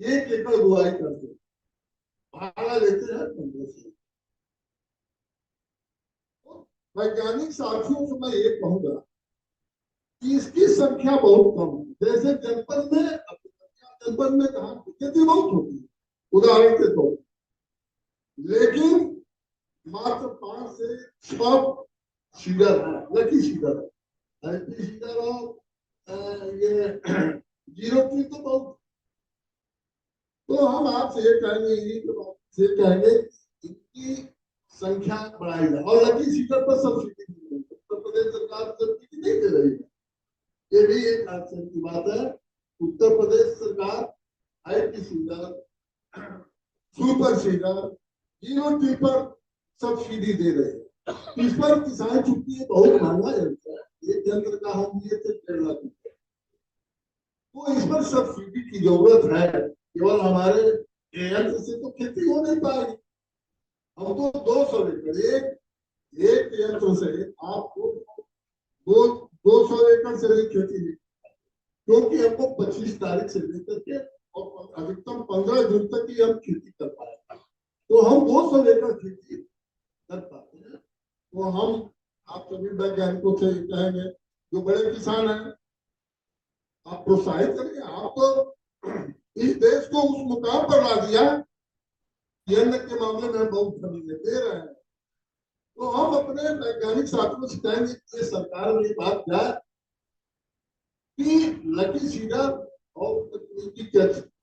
1 एकड़ बुआई करते हैं, भाड़ा लेते हैं 1500। वैज्ञानिक साथियों से मैं ये कहूंगा कि इसकी संख्या बहुत कम है। जैसे जनपद में कहा खेती बहुत होती है, उदाहरण के तौर, लेकिन मात्र 5 से 6 सीडर है, लकी सीडर है। एलपी सीडर और ये जीरो ट्री तो बहुत। तो हम आपसे ये कहेंगे, ये कहेंगे इनकी संख्या बढ़ाई जाए। और लकी सीडर पर सब्सिडी उत्तर प्रदेश सरकार सब्सिडी नहीं दे रही है, ये भी एक आश्चर्य की बात है। उत्तर प्रदेश सरकार IT seeder, super seeder, zero टिपर सब्सिडी दे रहे हैं। इस पर किसान चूंकि बहुत महंगा यंत्र है, एक यंत्र का हम लिए थे 1.5 लाख रुपए, तो इस पर सब्सिडी की जरूरत है। केवल हमारे यंत्र से तो खेती हो नहीं पाएगी। हम तो 200 एकड़, एक यंत्र से आपको 200 एकड़ से भी खेती नहीं, क्योंकि हमको 25 तारीख से लेकर के और अधिकतम 15 जून तक ही हम खेती कर पाए, तो हम 200 एकड़ खेती कर पाते हैं। तो हम आप सभी वैज्ञानिकों से कहेंगे, जो बड़े किसान हैं, आप प्रोत्साहित करिए। आप तो इस देश को उस मुकाम पर ला दिया, अन्न के मामले में हम बहुत कमी दे रहे हैं। तो हम अपने वैज्ञानिक साथियों से कहेंगे कि सरकार में ये बात जाए कि लकी सीडर और तकनीकी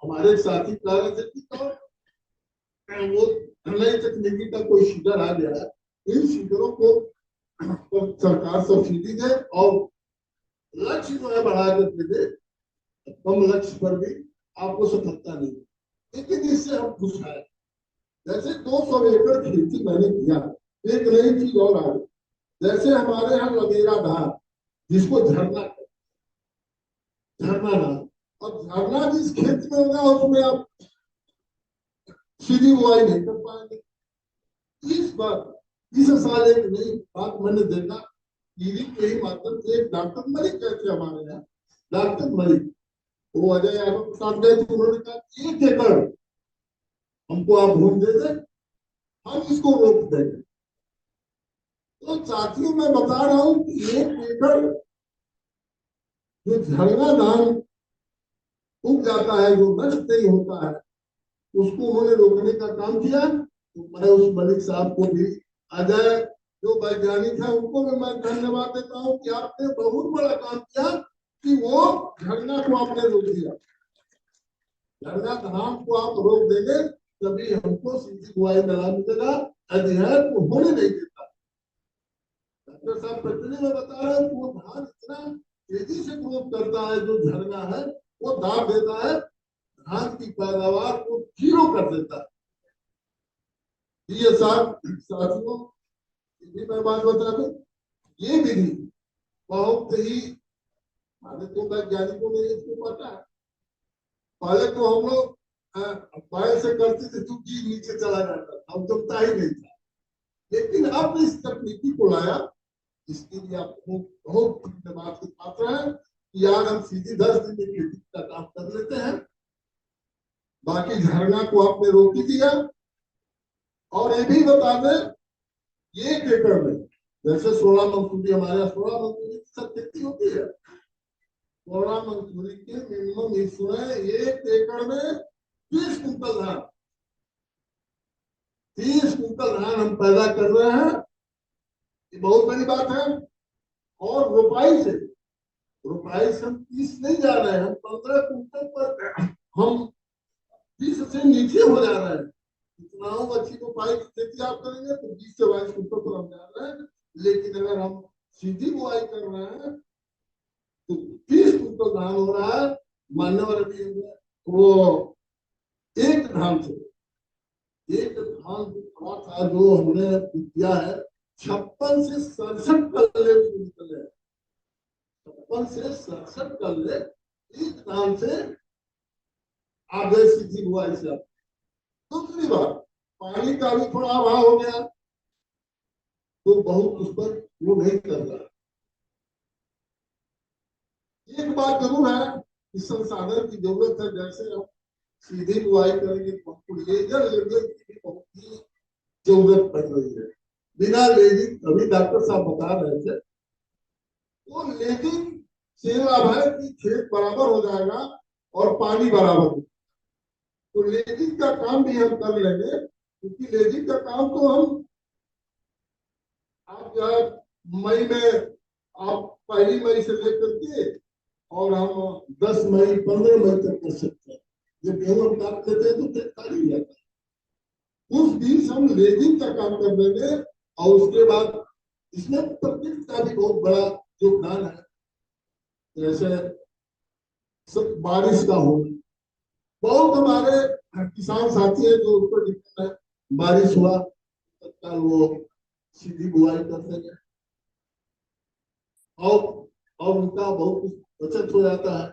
हमारे साथी कह रहे थे कि वो नई तकनीकी का कोई सीडर आ गया है, इन सीडरों को सरकार सब्सिडी दे और लक्ष्य जो है बढ़ा करके दे। कम लक्ष्य पर भी आपको सफलता नहीं, लेकिन इससे हम खुश हैं। जैसे 200 एकड़ खेती मैंने किया, एक नई चीज और आ गई, जैसे हमारे यहाँ लगेरा धान, जिसको झरना धान, और झरना जिस खेत में होगा उसमें आप सीधी बुआई नहीं कर पाएंगे। इस बार इस साल एक नई बात मैंने देखा, टीवी के ही माध्यम से, एक डॉक्टर मलिक कहते हमारे यहाँ, डॉक्टर मलिक, वो अजय यादव के साथ गए थे, उन्होंने कहा 1 एकड़ हमको आप भूमि दे दें, हम इसको रोक देंगे। तो साथियों मैं बता रहा हूं कि 1 एकड़ जो झरना धान उग जाता है, जो नष्ट नहीं होता है, उसको उन्होंने रोकने का काम किया। तो मैं उस मलिक साहब को भी, अजय जो वैज्ञानिक है, उनको भी मैं धन्यवाद देता हूं कि आपने बहुत बड़ा काम किया कि वो झरना को आपने रोक दिया। झरना धान को आप रोक देंगे तभी हमको सीधी बुआई में लाभ मिलेगा, अध्ययन को होने नहीं देता। डॉक्टर साहब पटनी में बता रहे हैं कि वो धान इतना तेजी से ग्रोथ करता है, जो झरना है वो दाब देता है, धान की पैदावार को 0 कर देता है। ये साथियों भी मैं बात बता दूं, ये विधि बहुत ही, हमारे तो वैज्ञानिकों ने इसको पता है। पहले तो हम लोग पैर से करते थे तो जी नीचे चला जाता था, हम जमता ही नहीं था, लेकिन अब इस तकनीकी को लाया, इसके लिए आपको बहुत धन्यवाद के पात्र है कि यार हम सीधी 10 दिन में खेती का काम कर लेते हैं। बाकी झरना को आपने रोक ही दिया। और ये भी बता दें, 1 एकड़ में जैसे 16 मंसूरी, हमारे यहाँ 16 मंसूरी की सब खेती होती है, 16 मंसूरी के मिनिमम इसमें 1 एकड़ में 30 कुंटल धान, 30 कुंटल धान हम पैदा कर रहे हैं, ये बहुत बड़ी बात है। और रुपाई से हम 30 नहीं जा रहे हैं, हम 15 कुंटल पर हम 20 से नीचे हो जा रहे हैं। इतना अच्छी रुपाई की खेती आप करेंगे तो 20 से 22 कुंटल पर हम जा रहे हैं, लेकिन अगर हम सीधी बुआई कर रहे हैं तो 30 कुंटल धान हो रहा है। मान्यवर अभी वो एक धान से थोड़ा था जो हमने किया है, 56 से 67 कल्ले निकले, 56 से 67 कल्ले एक धान से आगे सीधी बुआई से। दूसरी बात, पानी का भी थोड़ा अभाव हो गया, तो बहुत उस पर वो नहीं कर रहा। एक बात जरूर है कि संसाधन की जरूरत है, जैसे हम सीधी बुआई करेंगे तो लेजर लेवल की भी बहुत ही जरूरत पड़ रही है। बिना लेजिंग, अभी डॉक्टर साहब बता रहे थे, वो लेजिंग से लाभ है कि खेत बराबर हो जाएगा और पानी बराबर हो, तो लेजिंग का काम भी हम कर लेंगे, क्योंकि लेजिंग का काम तो हम आप जो है मई में, आप 1 मई से लेकर के और हम 10 मई 15 मई तक कर सकते हैं। जब गेहूं हम काट लेते हैं तो खेत खाली हो जाता है, उस बीच हम लेजिंग का काम कर देंगे। और उसके बाद इसमें प्रकृति का भी बहुत बड़ा योगदान है। जैसे बारिश का होना, बहुत हमारे किसान साथी है जो उसको दिक्कत है, बारिश हुआ तत्काल वो सीधी बुआई करते हैं और उनका बहुत कुछ बचत हो जाता है।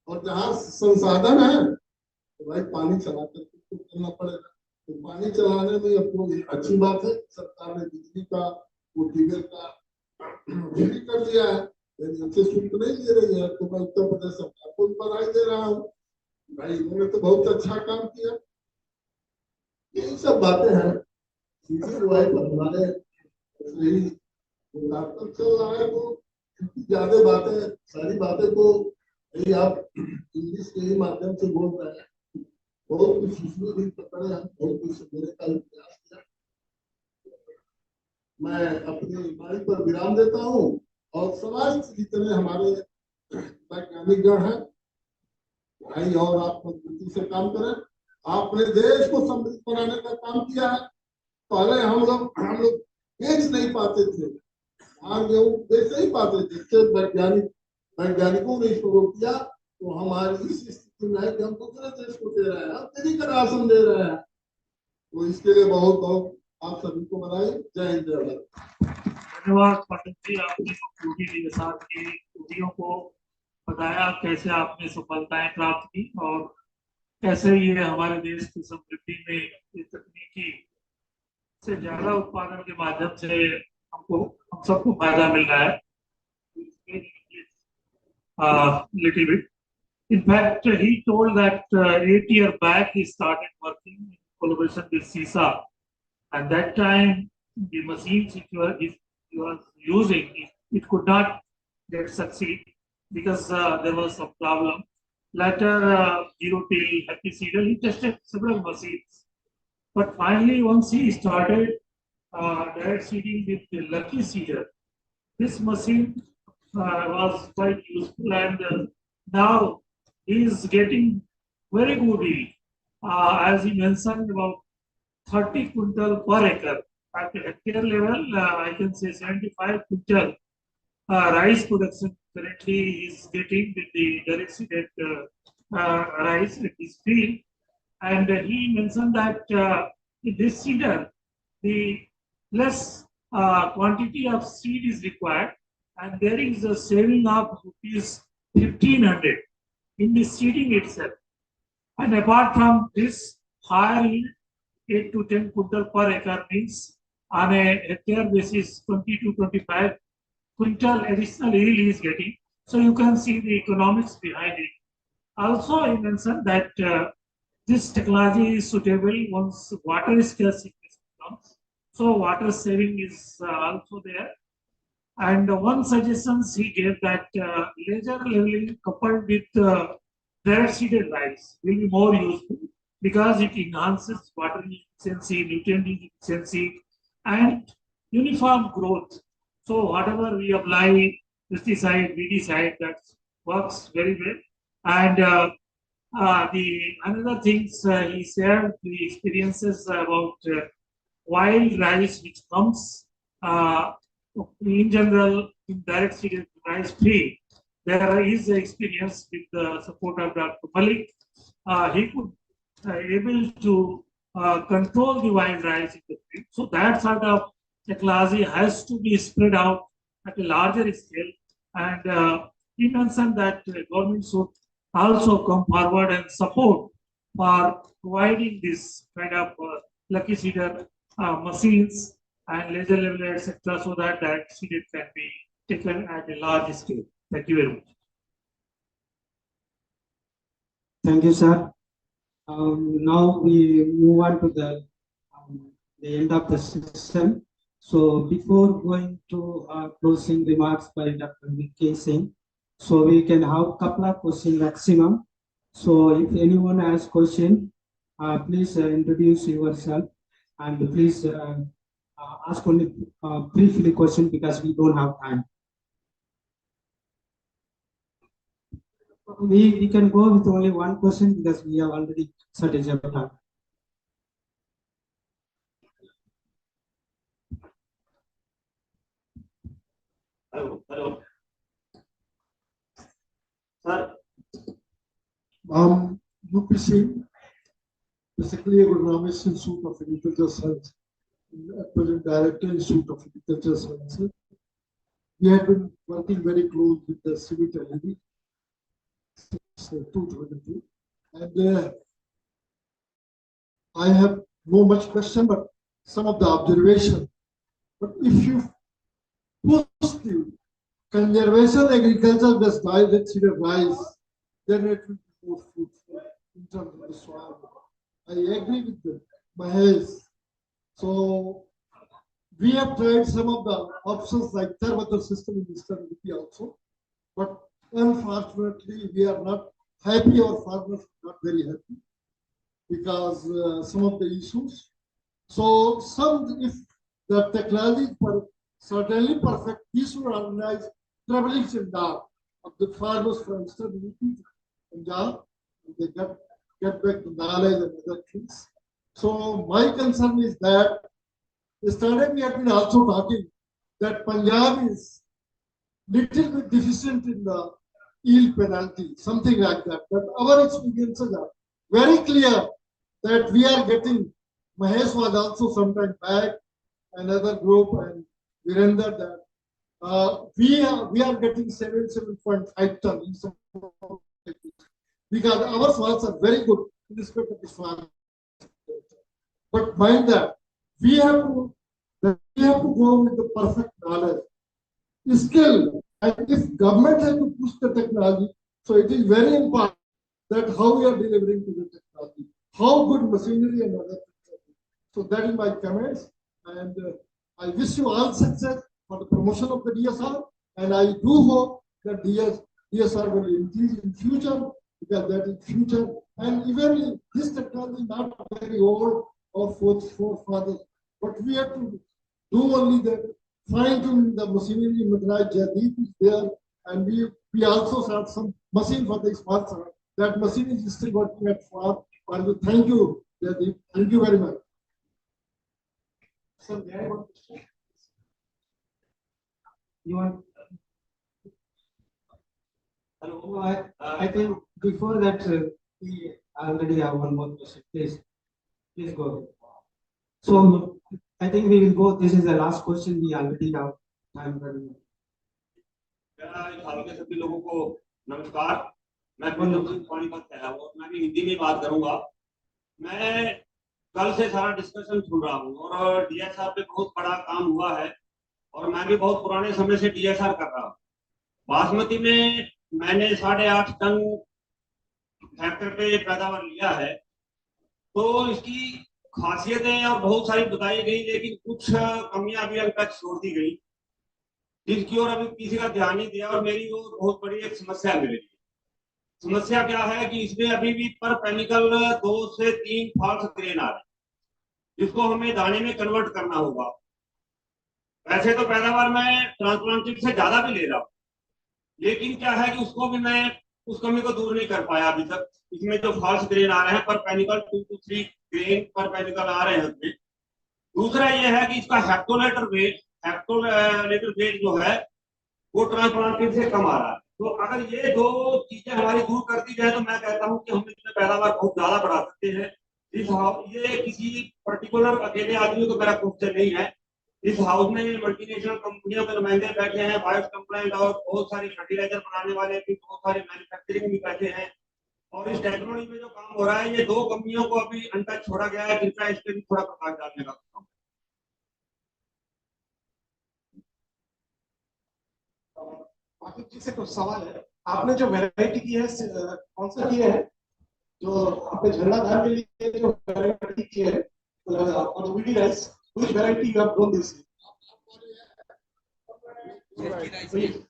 और जहाँ संसाधन है तो भाई पानी चला करके तो करना पड़ेगा। तो पानी चलाने में अपनी अच्छी बात है, सरकार ने बिजली का वो डीजल का फ्री कर दिया है, लेकिन अच्छे शुल्क नहीं दे रही है। तो मैं उत्तर प्रदेश सरकार को बधाई दे रहा हूँ, भाई इन्होंने तो बहुत अच्छा काम किया। यही सब बातें हैं, सीधी बुआई पर हमारे यही चल रहा है। तो ज्यादा बातें, सारी बातें तो यही आप इंग्लिश के ही माध्यम से बोल रहे हैं, बहुत कुछ इसमें भी पकड़े हैं, बहुत कुछ समझने का भी प्रयास किया। मैं अपनी बारी पर विराम देता हूँ और समाज के जितने हमारे वैज्ञानिक गण हैं भाई, और आप मजबूती से काम करें। आपने देश को समृद्ध बनाने का काम किया है। पहले हम लोग बेच नहीं पाते थे, धान गेहूं बेच नहीं पाते थे, सिर्फ वैज्ञानिकों ने इसको रोक दिया। तो हमारी इस स्थिति में है कि हम दूसरे देश को दे रहे हैं, हम फ्री का राशन दे रहे हैं। तो इसके लिए बहुत बहुत आप सभी को बधाई। जय हिंद, जय भारत। धन्यवाद पाठक जी, आपने खूबी के साथ की खूबियों को बताया, कैसे आपने सफलताएं प्राप्त की और कैसे ये हमारे देश की समृद्धि में ये तकनीकी से ज्यादा उत्पादन के माध्यम से हम सबको फायदा मिल रहा है। Little bit. In fact, he told that 8 years back he started working in collaboration with CISA, and that time the machines which he was using, it could not get succeed because there was some problem. Later, zero till happy seeder, he tested several machines, but finally once he started direct seeding with the lucky seeder, this machine was quite useful, and now he is getting very good yield. As he mentioned, about 30 quintal per acre. At hectare level, I can say 75 quintal rice production currently is getting with the direct seeded rice at his field. And he mentioned that in this seeder, the less quantity of seed is required, and there is a saving of rupees 1,500 in the seeding itself. And apart from this, higher yield, 8 to 10 quintal per acre means on a hectare basis, 20 to 25 quintal additional yield is getting. So you can see the economics behind it. Also, he mentioned that this technology is suitable once water scarcity comes. So water saving is also there. And one suggestion he gave that laser leveling coupled with direct seeded rice will be more useful because it enhances water efficiency, nutrient efficiency, and uniform growth. So whatever we apply, pesticide, weedicide, that works very well. And the another things he shared the experiences about wild rice which comes in general in direct seeded rice free. There is experience with the support of Dr. Malik. He could able to control the wild rice in the field. So that sort of technology has to be spread out at a larger scale. And he mentioned that government should also come forward and support for providing this kind of lucky seeder machines and laser level, etc., so that that seed can be taken at a large scale. Thank you very much. Thank you, sir. Now we move on to the end of the session. So before going to closing remarks by Dr. V.K. Singh, so we can have a couple of questions maximum. So if anyone has question, please introduce yourself and please ask only briefly question because we don't have time. We can go with only one question because we have already started our time. Hello. Sir, UPC, basically Agronomist Institute of Agricultural Science, present Director Institute of Agricultural Sciences. We have been working very close with the civic LED since 2022, and I have no much question, but some of the observation. But if you push the conservation agriculture based diet rice, then it will be more fruitful in terms of the soil. I agree with the Mahesh. So we have tried some of the options like third water system in Eastern UP also, but unfortunately we are not happy, or farmers are not very happy because some of the issues. So some, if the technology is certainly perfect, we should organize traveling seminar of the farmers from Eastern UP to Punjab. They get back the knowledge and other things. So my concern is that yesterday we have been also talking that Punjab is little bit deficient in the yield penalty, something like that. But our experiences are very clear that we are getting. Mahesh was also sometime back, another group, and Virender, that we are getting 7.5 tons because our soils are very good in respect of the soil. But mind that we have to go with the perfect knowledge, skill, and if government has to push the technology, so it is very important that how we are delivering to the technology, how good machinery and other things. So that is my comments, and I wish you all success for the promotion of the DSR, and I do hope that DSR will increase in future, because that is future, and even this technology is not very old or forefathers, but we have to do only that, fine tune the machinery. Madraj Jadid is there, and we also have some machine for the sponsor. That machine is still working at farm. And thank you, Jadid. Thank you very much. So there one question. You want? Hello. I think before that we already have one more question. Please go ahead. So I think we will go. This is the last question. We already have time running. के सभी लोगों को नमस्कार। मैं पानीपत से हूँ और मैं भी हिंदी में बात करूंगा। मैं कल से सारा डिस्कशन सुन रहा हूँ और डीएसआर पे बहुत बड़ा काम हुआ है और मैं भी बहुत पुराने समय से डीएसआर कर रहा हूँ। बासमती में मैंने 8.5 टन हेक्टेयर पे पैदावार लिया है, तो इसकी खासियतें और बहुत सारी बताई गई, लेकिन कुछ कमियां भी अनटच छोड़ दी गई, जिसकी ओर अभी किसी का ध्यान नहीं दिया। और मेरी वो बहुत बड़ी एक समस्या मेरे लिए। समस्या क्या है कि इसमें अभी भी पर पेनिकल 2 से 3 फॉल्स ग्रेन आ रहे हैं, जिसको हमें दाने में कन्वर्ट करना होगा। वैसे तो पैदावार में ट्रांसप्लांटेड से ज्यादा भी ले रहा हूँ, लेकिन क्या है कि उसको भी मैं उस कमी को दूर नहीं कर पाया अभी तक। इसमें जो फॉल्स ग्रेन आ रहे हैं, पर पेनिकल 2 to 3 ग्रेन पर पेनिकल आ रहे हैं उसमें। दूसरा ये है कि इसका हेक्टोलीटर वेट जो है वो ट्रांसप्लांटेड से कम आ रहा है। तो अगर ये दो चीजें हमारी दूर कर दी जाए तो मैं कहता हूँ कि हम इसमें पैदावार बहुत ज्यादा बढ़ा सकते हैं। ये किसी पर्टिकुलर अकेले आदमी को मेरा क्वेश्चन नहीं है। इस हाउस में मल्टीनेशनल कंपनियों के नुमाइंदे बैठे हैं, बायो कंप्लाइंट और बहुत सारी फर्टिलाइजर बनाने वाले भी, बहुत सारे मैन्युफैक्चरिंग भी बैठे हैं। और इस टेक्नोलॉजी में जो काम हो रहा है, ये 2 कंपनियों को अभी अनटच छोड़ा गया है, जिनका इस पर भी थोड़ा प्रकाश डालने का काम। बाकी से कुछ सवाल है। आपने जो वैरायटी की है, कौन सा किया है? जो आपने झंडा धान के लिए जो वैरायटी की है, और V D rice, which variety you have grown this year?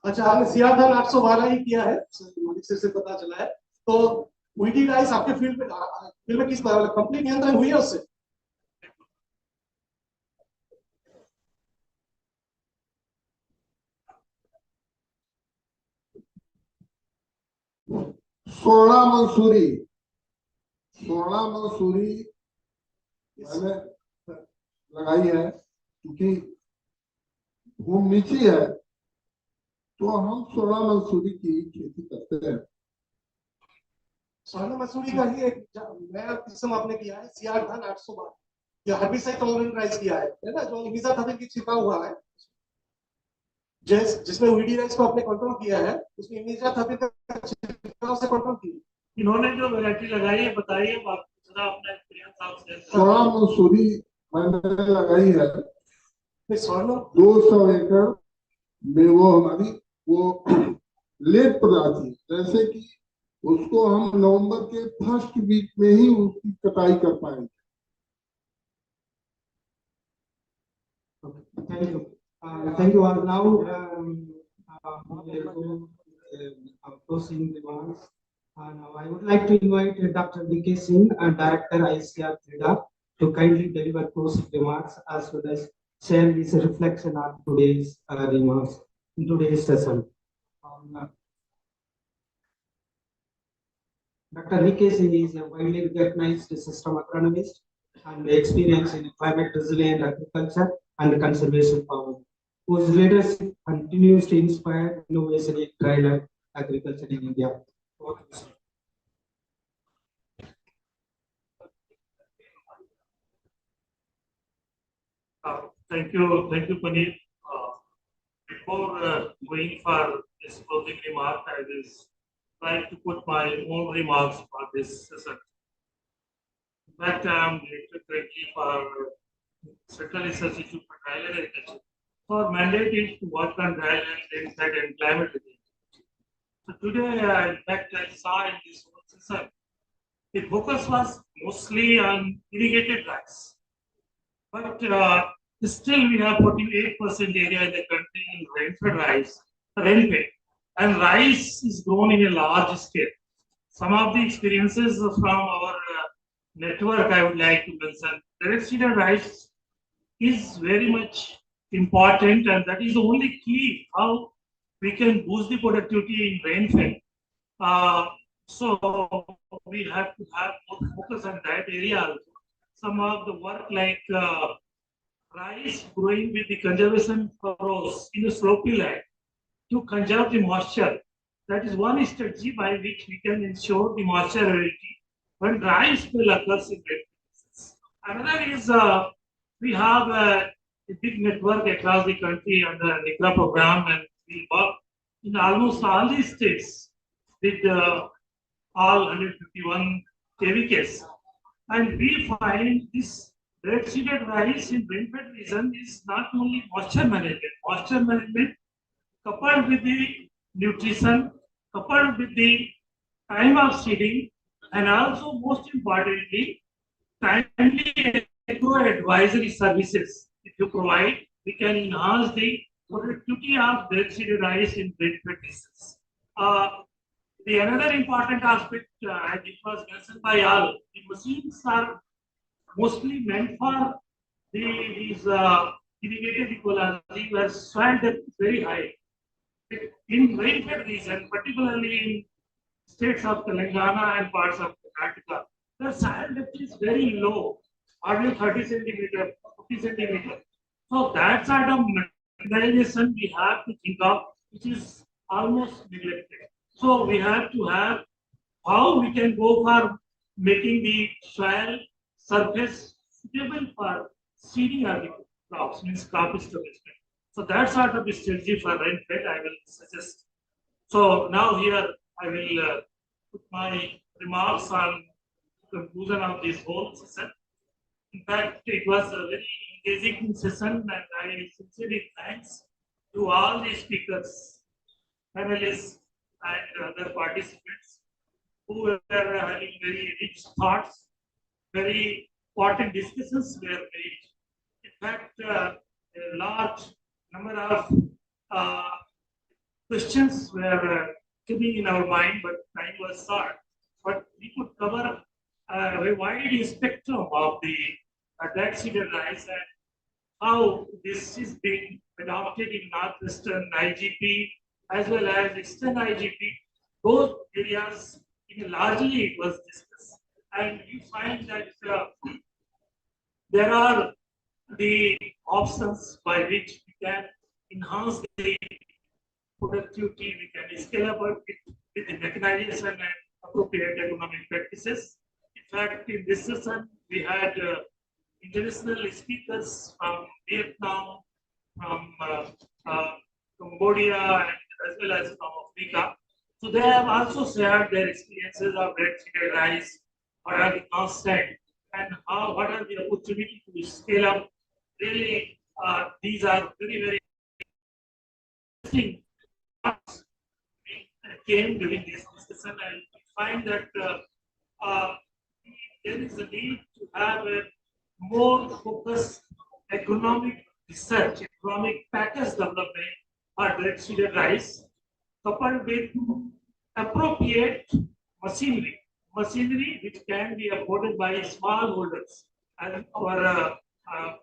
अच्छा, आपने सिया धान 812 ही किया है, मालिक से पता चला है। तो वीडी राइस आपके फील्ड में किस कंपनी नियंत्रण हुई है उससे? सोलह मंसूरी मैंने लगाई है, क्योंकि भूमि नीची है, तो हम 16 मंसूरी की खेती करते हैं। स्वर्ण मसूरी का ही एक नया किस्म आपने किया है, सियार धान 812, ये हर्बिसाइड टॉलरेंट राइस किया है ना, जो इमिजाथाबिन की छिपा हुआ है, जिसमें वीडी राइस को आपने कंट्रोल किया है, उसमें इमिजाथाबिन का छिड़काव से कंट्रोल किया। इन्होंने जो वैरायटी लगाई है बताइए, आप थोड़ा अपना एक्सपीरियंस आप शेयर करें। स्वर्ण मसूरी मैंने लगाई है स्वर्ण 200 एकड़ में, वो हमारी वो लेट प्रजाति है, जैसे कि उसको हम नवंबर के फर्स्ट वीक में ही उसकी कटाई कर पाएंगे। Thank you. Thank you all. Now, we will go closing remarks. Now I would like to invite Dr. V.K. Singh, Director ICR Trida, to kindly deliver closing remarks as well as share his reflection on today's remarks in today's session. Dr. V.K. Singh is a widely recognized system agronomist and experience in climate resilient agriculture and conservation farming, whose leadership continues to inspire innovation in dryland agriculture in India. Thank you, Puneet. Before going for this closing remark, I will like to put my own remarks for this session. In fact, I am director currently for Central Research Institute for Dryland Agriculture. Our mandate is to work on dryland, rainfed, and climate resilience. So today, in fact, I saw in this whole session, the focus was mostly on irrigated rice. But still, we have 48% area in the country in rainfed rice, rainfed, and rice is grown in a large scale. Some of the experiences from our network I would like to mention. Direct seeded rice is very much important, and that is the only key how we can boost the productivity in rainfed. So we have to have more focus on that area also. Some of the work like rice growing with the conservation furrows in the slopy land to conserve the moisture. That is one strategy by which we can ensure the moisture availability when dry spell occurs in wet places. Another is we have a big network across the country under the NICRA program, and we work in almost all the states with all 151 KVKs. And we find this red seeded rice in rainfed region is not only moisture management coupled with the nutrition, coupled with the time of seeding, and also most importantly, timely agro advisory services. If you provide, we can enhance the productivity of red seeded rice in rainfed regions. The another important aspect, as it was mentioned by all, the machines are mostly meant for these irrigated ecology where soil depth is very high. In rainfed region, particularly in states of Telangana and parts of Karnataka, the soil depth is very low, hardly 30 centimeter, 50 centimeter. So that sort of mechanization we have to think of, which is almost neglected. So we have to have how we can go for making the soil surface suitable for seeding of the crops, means crop establishment. So that sort of strategy for rainfed I will suggest. So now here I will put my remarks on the conclusion of this whole session. In fact, it was a very engaging session, and I sincerely thanks to all the speakers, panelists, and other participants who were having very rich thoughts, very important discussions were made. In fact, a large number of questions were coming in our mind, but time was short. But we could cover a wide spectrum of the direct seeded rice and how this is being adopted in northwestern IGP as well as eastern IGP. Those areas, largely it was discussed. And you find that there are the options by which we can enhance the productivity, we can scale up it with the mechanization and appropriate economic practices. In fact, in this session, we had international speakers from Vietnam, from Cambodia, and as well as from Africa. So they have also shared their experiences of red seeded rice, what are the constraints, and what are the opportunity to scale up. Really, these are very interesting parts came during this discussion, and we find that uh, there is a need to have a more focused economic research, economic package development for red seeded rice, coupled with appropriate machinery which can be afforded by smallholders. And our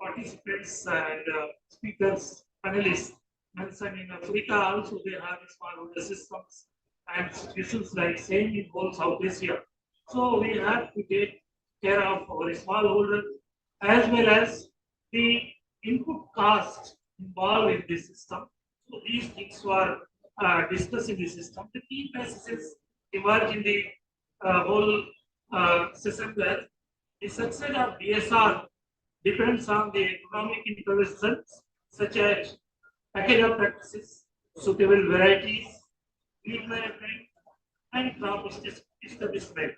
participants and speakers, panelists mentioned in Africa also they have smallholder systems and situations like same in whole South Asia. So we have to take care of our smallholders as well as the input cost involved in this system. So these things were discussed in the system. The key messages emerge in the whole system that the success of DSR depends on the economic interventions such as package of practices, suitable varieties, field management, and crop establishment.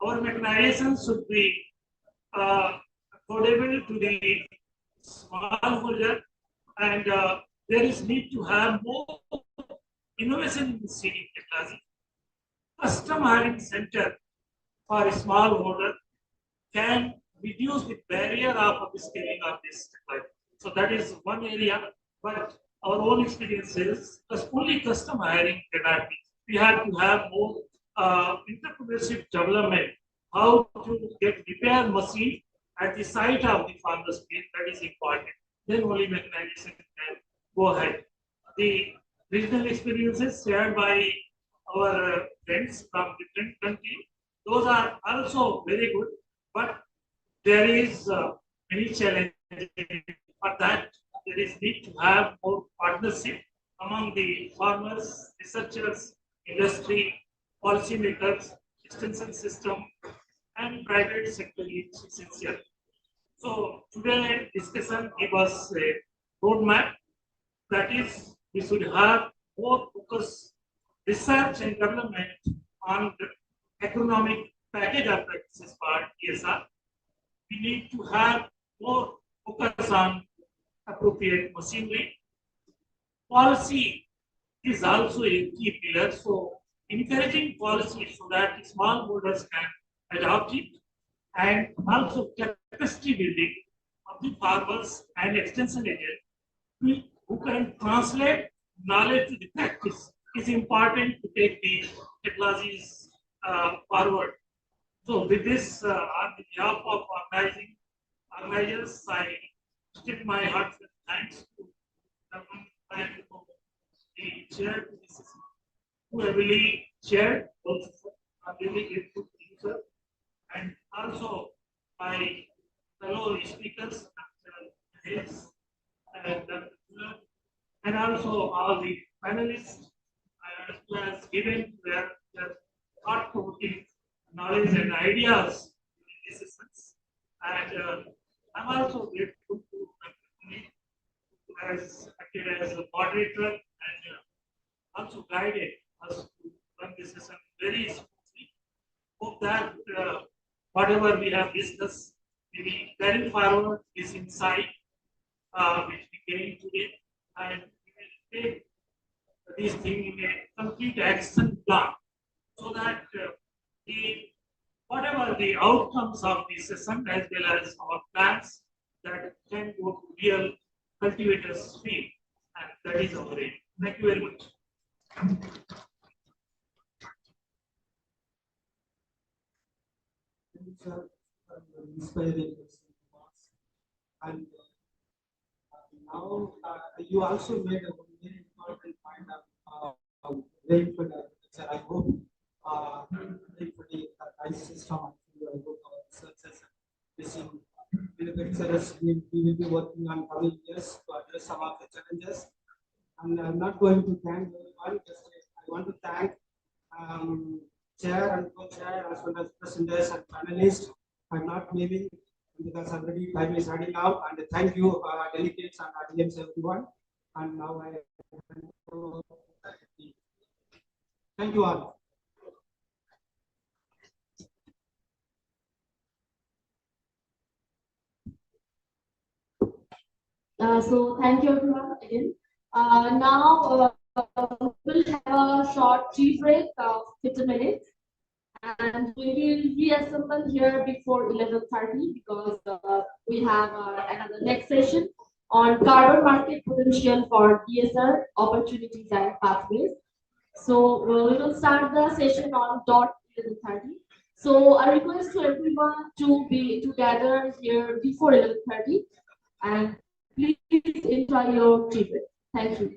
Our mechanization should be affordable to the smallholder, and there is need to have more innovation in seeding technology. Custom hiring center for a smallholder can reduce the barrier of upskilling of this technology. So that is one area, but our own experience is only custom hiring cannot be. We have to have more entrepreneurship development, how to get repair machine at the site of the farmer's field, that is important. Then only mechanization can go ahead. The regional experiences shared by our friends from different countries, those are also very good, but there is many challenges. For that, there is need to have more partnership among the farmers, researchers, industry, policymakers, extension system, and private sector is essential. So today discussion give us a roadmap, that is we should have more focus research and development on the economic package of practices for ESR. We need to have more focus on appropriate machinery. Policy is also a key pillar. So encouraging policy so that smallholders can adopt it, and also capacity building of the farmers and extension agents who can translate knowledge to the practice is important to take the technologies forward. So with this, on behalf of organizers, I extend my heartfelt thanks to the chair to the system, who heavily shared also. I'm really grateful to you, sir. And also my fellow speakers, Hayes and Dr. Fuller, and also all the panelists, who has given their thought-provoking knowledge and ideas in these sessions. And I'm also grateful to Dr. Puneet, who has acted as a moderator and also guided us to run this session very smoothly. Hope that whatever we have discussed, we will carry forward this insight which we gained today, and we will take this thing in a complete action plan so that whatever the outcomes of this session as well as our plans that can go to real cultivators' field, and that is our aim. Thank you very much. Inspiring and now you also made a very important point of rainfall agriculture. I hope rainfall rice system. I hope our researchers and fishing manufacturers we will be working on coming years to address some of the challenges. And I'm not going to thank everyone. Just I want to thank chair and co-chair as well as presenters and panelists. I'm not leaving because already time is running out. And thank you, delegates and audience, everyone. And now I thank you all. So thank you everyone again. Now we'll have a short tea break of 15 minutes, and we will reassemble here before 11:30 because we have another next session on carbon market potential for DSR opportunities and pathways. So we will start the session on dot 11:30. So I request to everyone to be to gather here before 11:30, and please enjoy your tea break. Thank you.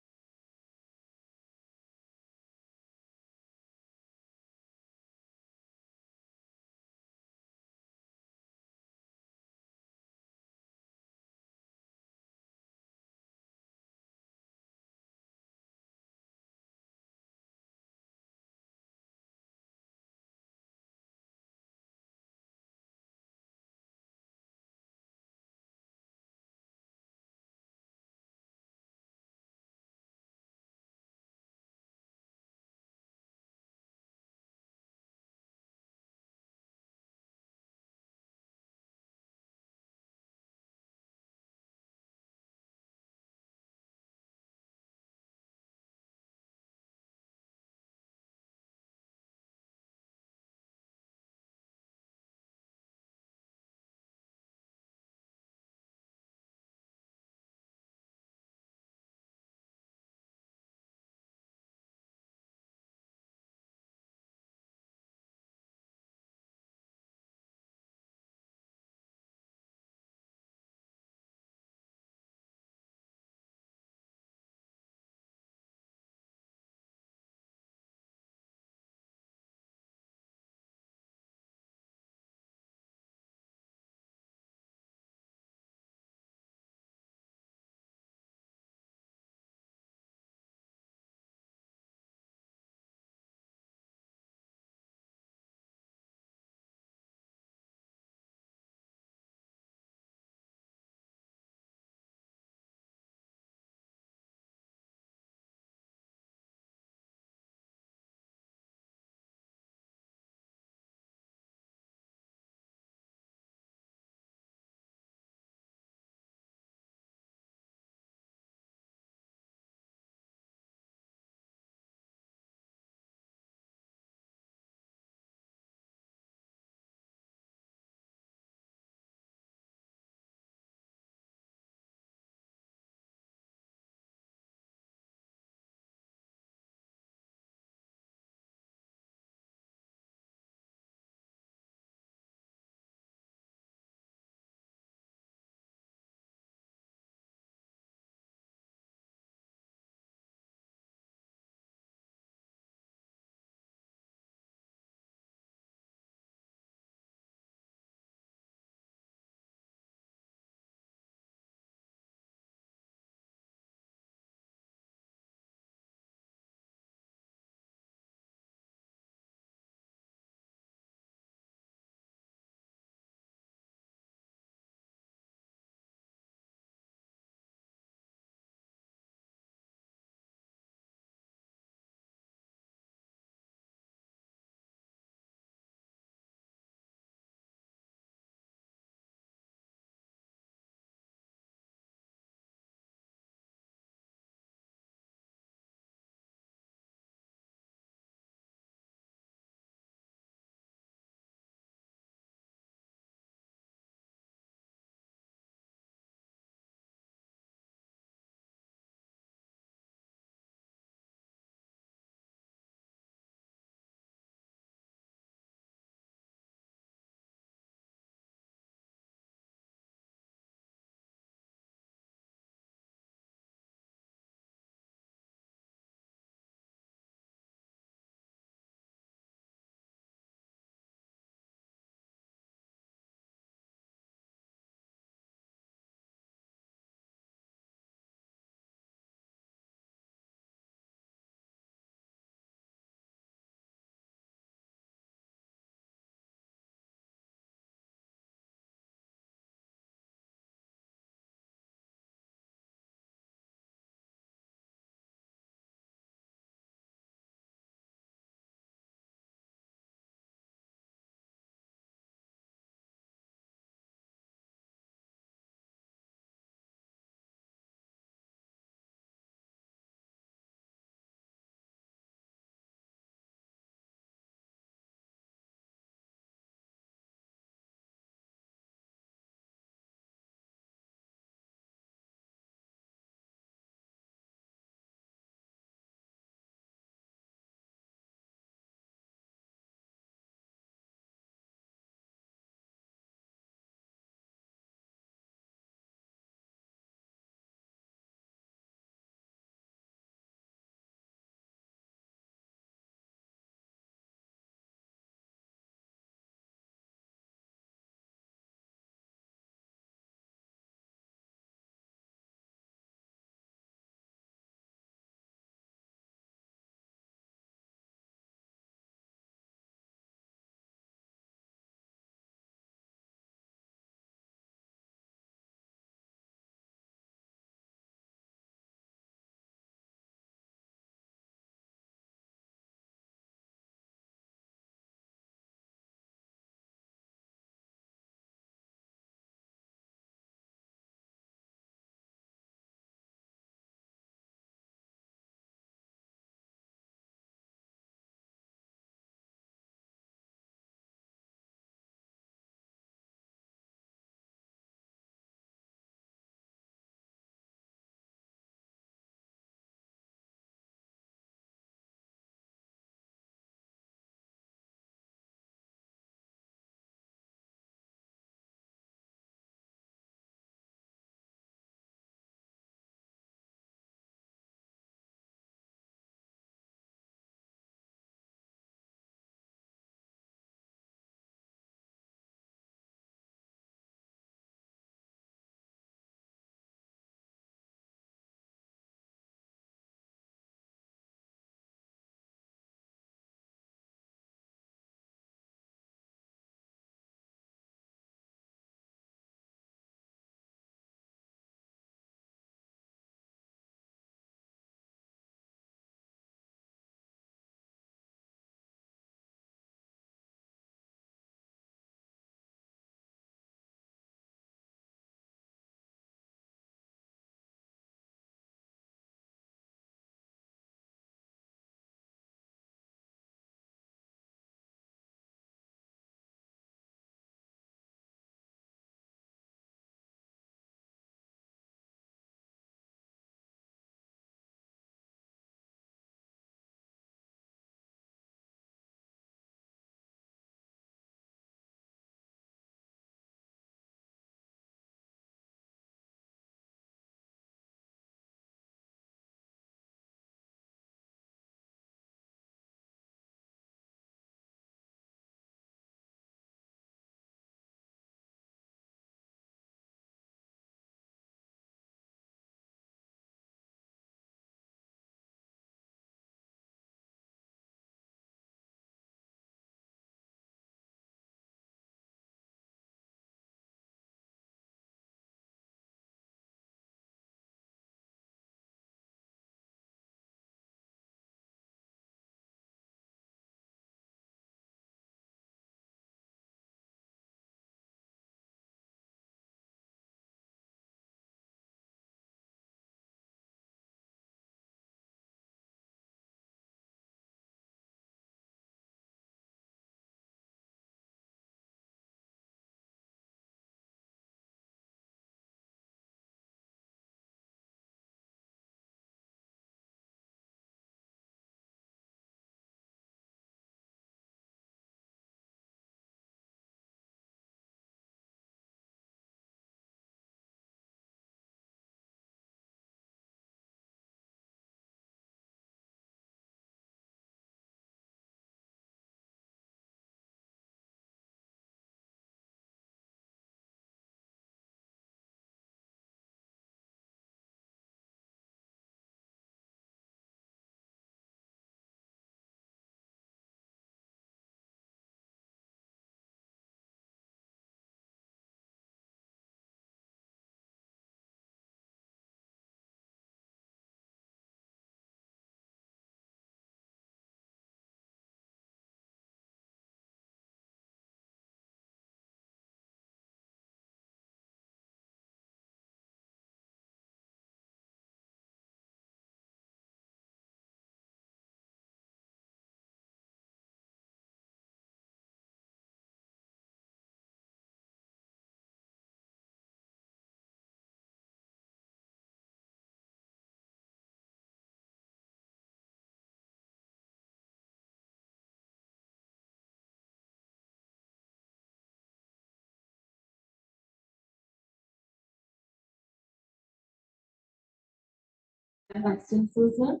Vice Chancellor, sir.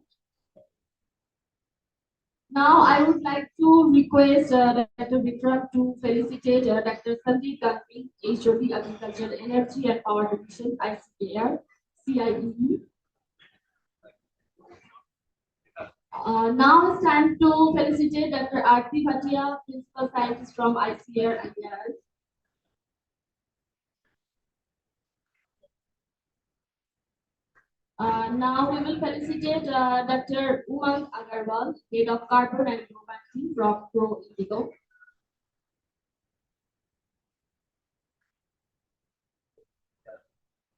Now, I would like to request Dr. Vikram to felicitate Dr. Sandeep Gandhi, HOD Agriculture, Energy and Power Division, ICAR, CIEE. Now it's time to felicitate Dr. Aarti Bhatia, Principal Scientist from ICAR, IAR. Now we will felicitate Dr. Umang Agarwal, Head of Carbon and Global from Pro Indigo.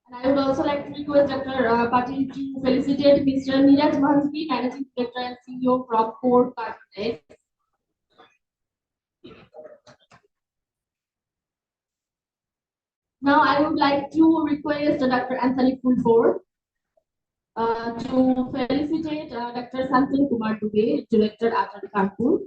And I would also like to request Dr. Patil to felicitate Mr. Neeraj Mahanti, Managing Director and CEO from Core Carbon X. Now I would like to request Dr. Anthony Fulford to felicitate Dr. Santan Kumar Dubey, Director at Kanpur.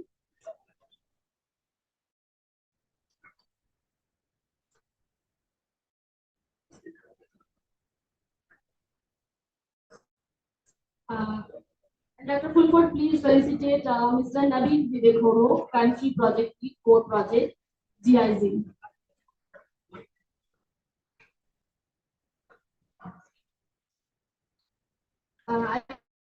Dr. Fulford, please felicitate Mr. Naveen Vivek Country Project Lead, Core Project, GIZ. I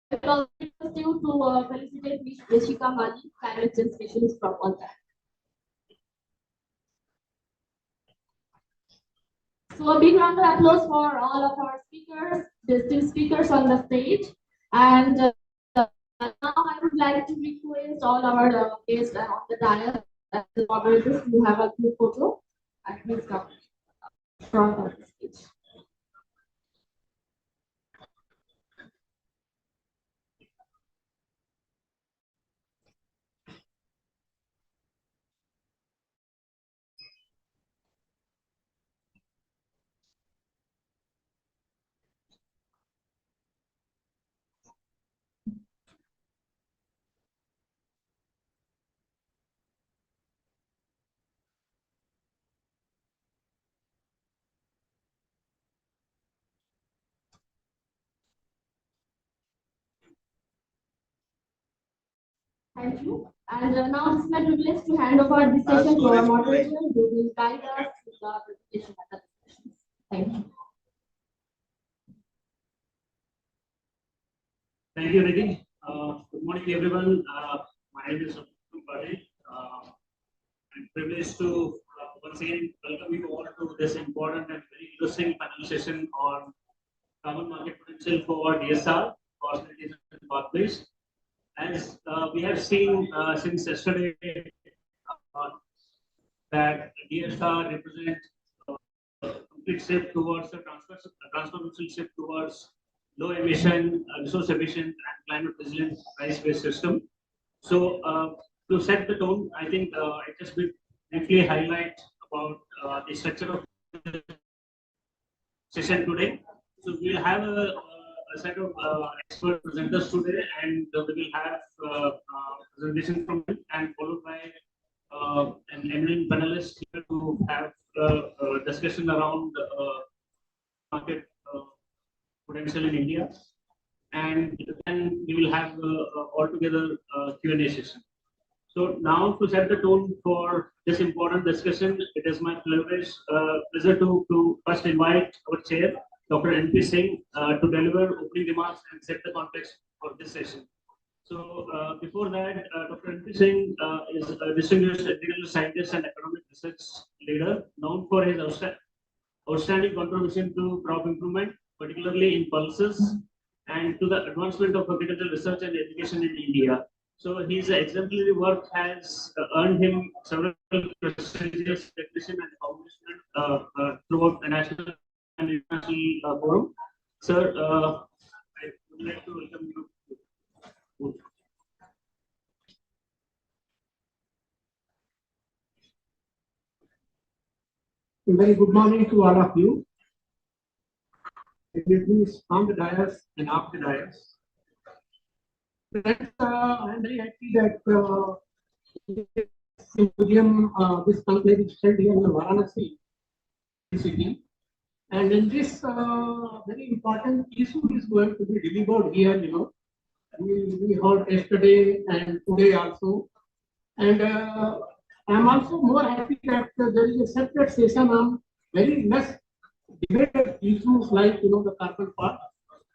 would also request you to felicitate Ms. Jessica Mali, Climate Change Specialist from Malta. So a big round of applause for all of our speakers, distinct speakers on the stage. And now I would like to request all our guests on the dais and the moderators to have a group photo. And please come front of the stage. Thank you. And now it's my privilege to hand over this session to our moderator who will guide us with the presentation and the discussions. Thank you. Thank you, Riddhi. Good morning, everyone. My name is Patil. I'm privileged to once again welcome you all to this important and very interesting panel session on carbon market potential for DSR, possibilities and pathways. As we have seen since yesterday, that DSR represents a complete shift towards a transformational shift towards low emission, resource efficient, and climate resilient price-based system. So, to set the tone, I think I just briefly highlight about the structure of the session today. So, we'll have a set of expert presenters today, and we will have presentation from them, and followed by an eminent panelist here to have a discussion around market potential in India, and then we will have altogether Q&A session. So now to set the tone for this important discussion, it is my pleasure to first invite our chair, Dr. N.P. Singh, to deliver opening remarks and set the context for this session. So before that, Dr. N.P. Singh is a distinguished agricultural scientist and economic research leader, known for his outstanding contribution to crop improvement, particularly in pulses, and to the advancement of agricultural research and education in India. So his exemplary work has earned him several prestigious recognition and accomplishment throughout the national and international forum. Sir, I would like to welcome you. A very good morning to all of you. Please on the dais and off the dais. I'm very happy that symposium, this conclave is held here in Varanasi city, And in this very important issue is going to be delivered here, we heard yesterday and today also. And I'm also more happy that there is a separate session on very less debated issues like, the carbon part,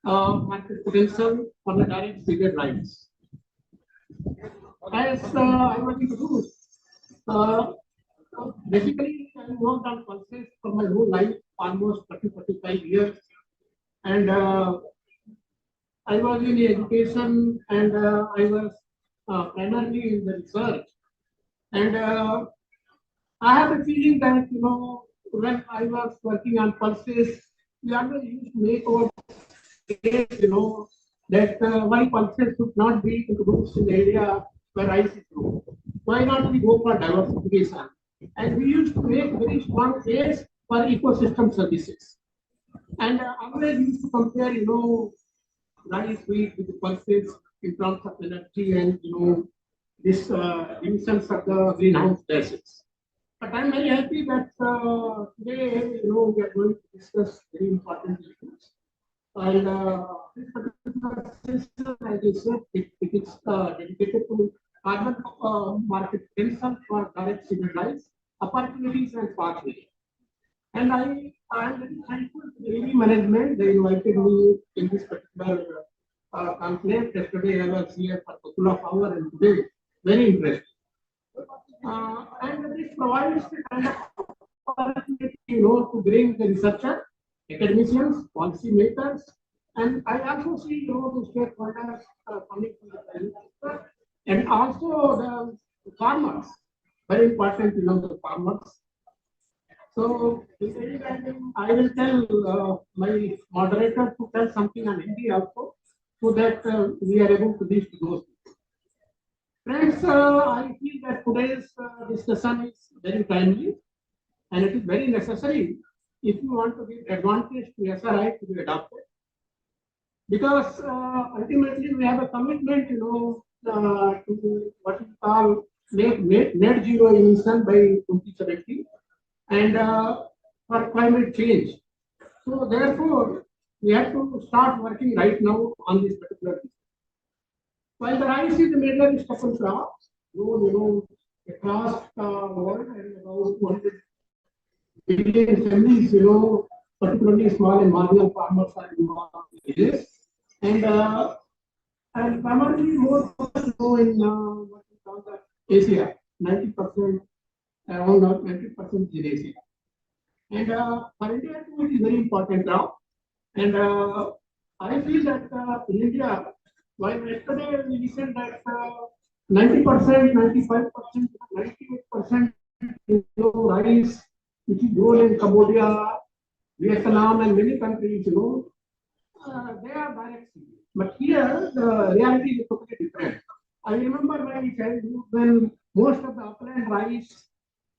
market potential for the direct feeder lines. As I want to do, uh, basically, I worked on pulses for my whole life, almost 45 years. And I was in education and I was primarily in the research. And I have a feeling that, when I was working on pulses, we always used to make our case, that why pulses should not be introduced in the area where rice is grown. Why not we go for diversification? And we used to make very strong case for ecosystem services. And always used to compare, rice wheat with the pulses in terms of energy and, this emissions of the greenhouse gases. But I'm very happy that today, we are going to discuss very important issues. And this particular session, as you said, it is dedicated to carbon market potential for direct feeder lines, opportunities and pathways. And I am very thankful to the AV management. They invited me in this particular conclave. Yesterday I was here for a couple of hours and today very interesting. And this provides the kind of opportunity, to bring the researchers, academicians, policy makers, and I also see, the stakeholders coming from the private sector, and also the farmers. Very important, the farmers. So, I will tell my moderator to tell something on Hindi also, so that we are able to reach those people. Friends, I feel that today's discussion is very timely and it is very necessary if you want to give advantage to SRI to be adopted. Because ultimately we have a commitment, to what we call net zero emission by 2070 and for climate change. So therefore, we have to start working right now on this particular issue. While the rice is a major staple crop, across the world and about 200 billion families, particularly small and marginal farmers are involved in this. And primarily more in what we call the Asia, 90%, around 90% in Asia. And for India, it is very important now. And I feel that in India, while yesterday we listened that 90%, 95%, 98% rice, which is grown in Cambodia, Vietnam, and many countries, they are direct seed. But here, the reality is totally different. I remember my childhood when most of the upland rice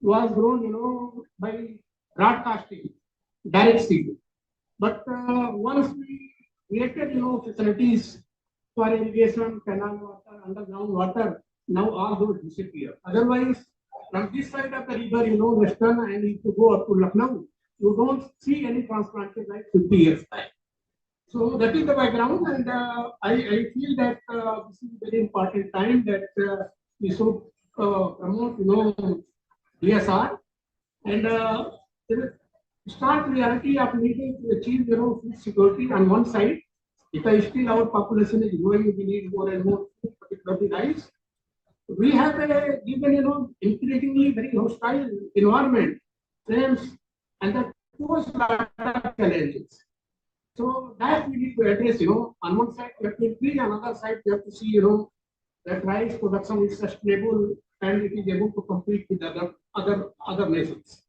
was grown, by broadcasting, direct seed. But once we created, facilities for irrigation, canal water, underground water, now all those disappear. Otherwise, from this side of the river, western, and if you go up to Lucknow, you don't see any transplanted like 50 years back. So that is the background, and I feel that this is a very important time that we should promote, DSR, and the stark reality of needing to achieve, food security on one side. Because still our population is growing, we need more and more food, particularly rice. We have a given, increasingly very hostile environment, frames, and that pose a lot of challenges. So that we need to address, on one side we have to increase, on another side we have to see, that rice production is sustainable and it is able to compete with other nations.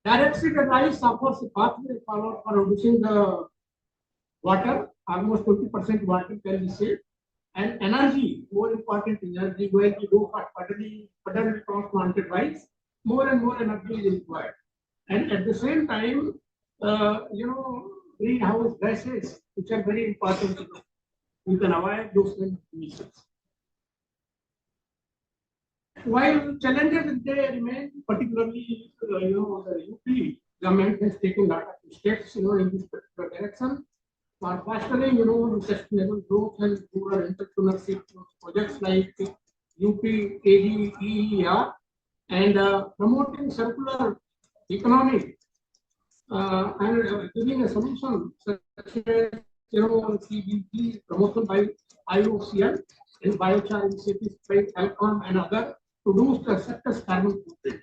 Direct seeded rice offers a pathway forward for reducing the water, almost 20% water can be saved, and energy, more important energy, when you go for puddle transplanted rice, more and more energy is required. And at the same time, greenhouse gases, which are very important, you can avoid those kind of emissions. While challenges they remain, particularly, the UP government has taken a lot of steps, in this particular direction. For fostering, sustainable growth and rural entrepreneurship projects like UPAGEER and promoting circular economy and giving a solution such as CBG promotion by IOCL and biochar initiatives by Alcon and other to reduce the sector's carbon footprint.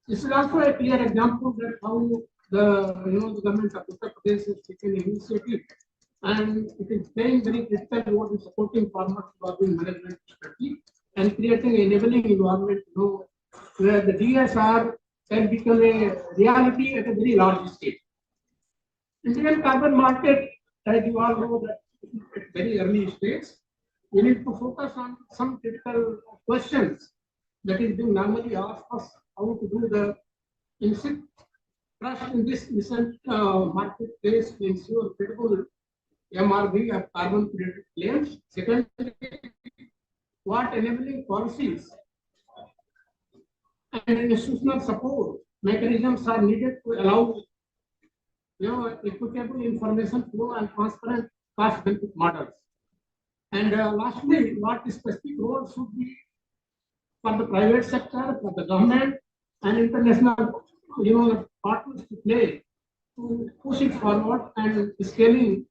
This is also a clear example that how the government of Uttar Pradesh has taken initiative and it is playing very critical role in supporting farmers developing management strategy and creating enabling environment, where the DSR can become a reality at a very large scale. Indian carbon market, as you all know, that is at very early stage. We need to focus on some critical questions that is being normally asked us how to do the instant trust in this recent marketplace to ensure credible MRV of carbon credit claims. Secondly, what enabling policies and institutional support mechanisms are needed to allow equitable information flow and transparent cost benefit models. And lastly, what specific role should be for the private sector, for the government, and international, partners to play to push it forward and scaling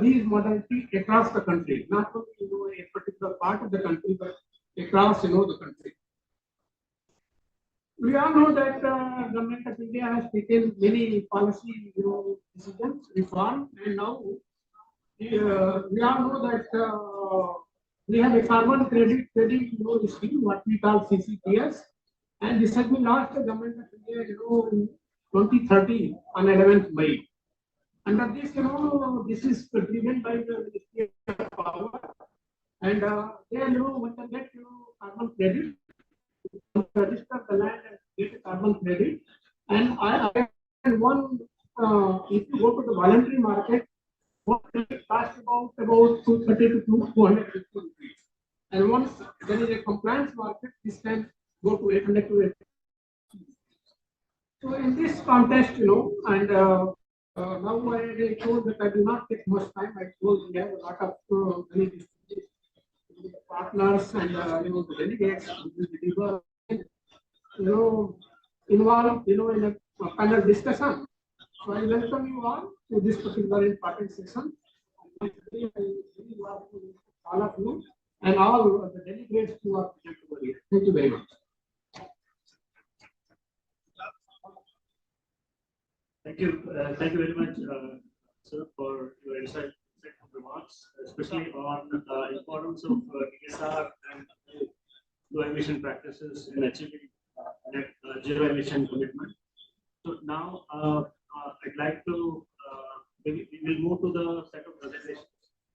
these modalities across the country, not only a particular part of the country, but across the country. We all know that government of India has taken many policy decisions, reform, and now we all know that we have a carbon credit trading scheme, what we call CCTS, and this has been launched by the government of India in 2013 on 11th May. Under this, this is driven by the Ministry of Power, and they one can get carbon credit, register the land and get a carbon credit. And if you go to the voluntary market, it costs about 230 to 250 rupees. And once there is a compliance market, this can go to 800 to 800. So in this context, and now I told that I do not take much time. I told we have a lot of many partners and the delegates who will involved in a panel discussion. So I welcome you all to this particular important session. I really welcome all of you and all the delegates who are present over here. Thank you very much. Thank you very much, sir, for your insightful remarks, especially on the importance of DSR and low emission practices in achieving net zero emission commitment. So now I'd like to we will move to the set of presentations.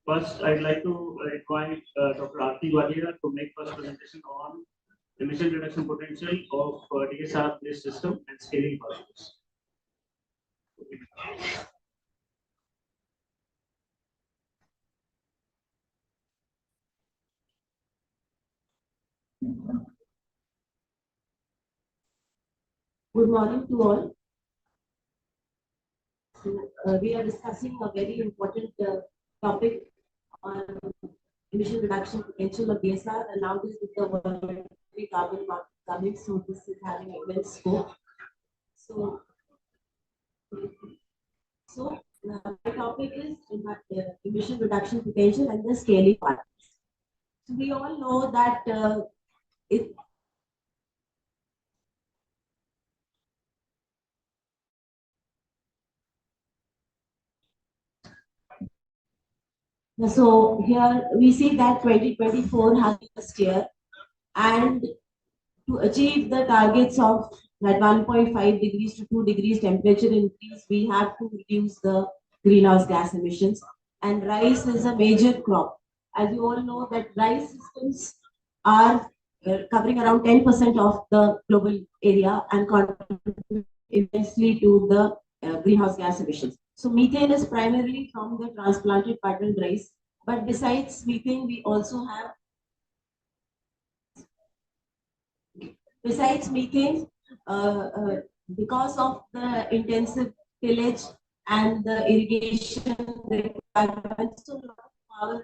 First, I'd like to invite Dr. Aarti Walia to make first presentation on emission reduction potential of DSR-based system and scaling process. Good morning to all. So, we are discussing a very important topic on emission reduction potential of DSR, and now this is the world carbon market coming, so this is having immense scope. So my topic is emission reduction potential and the scaling part. So we all know that so here we see that 2024 has been a year, and to achieve the targets of that 1.5 degrees to 2 degrees temperature increase, we have to reduce the greenhouse gas emissions. And rice is a major crop. As you all know, that rice systems are covering around 10% of the global area and contribute immensely to the greenhouse gas emissions. So methane is primarily from the transplanted patterned rice, but besides methane, we also have because of the intensive tillage and the irrigation requirements. So a lot of power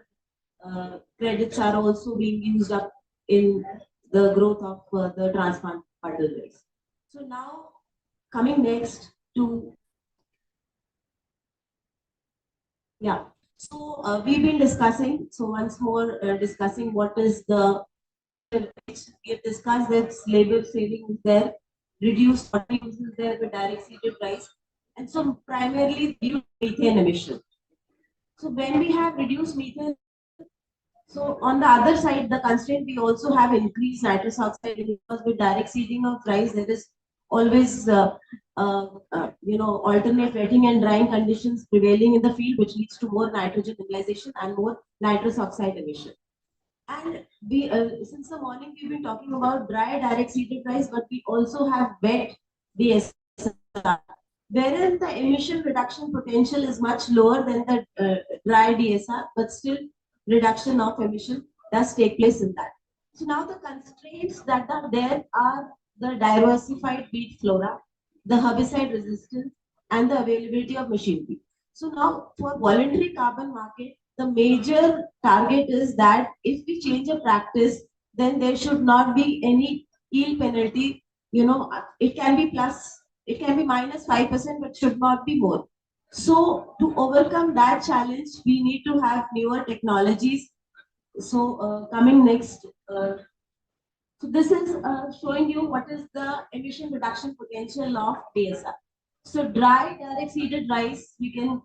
credits are also being used up in the growth of the transplant bundle rice. So now coming next to So we've been discussing. So once more discussing what is the we have discussed that labor saving is there, reduced water use is there with direct seeded rice, and so primarily reduced methane emission. So when we have reduced methane, so on the other side, the constraint we also have increased nitrous oxide because with direct seeding of rice, there is always alternate wetting and drying conditions prevailing in the field, which leads to more nitrogen utilization and more nitrous oxide emission. And we, since the morning, we've been talking about dry direct seeded rice, but we also have wet DSR, wherein the emission reduction potential is much lower than the dry DSR, but still reduction of emission does take place in that. So now the constraints that are there are the diversified wheat flora, the herbicide resistance, and the availability of machinery. So now for voluntary carbon market, the major target is that if we change a practice, then there should not be any yield penalty. It can be plus, it can be minus 5%, but should not be more. So to overcome that challenge, we need to have newer technologies. So coming next, so this is showing you what is the emission reduction potential of DSR. So dry direct seeded rice, we can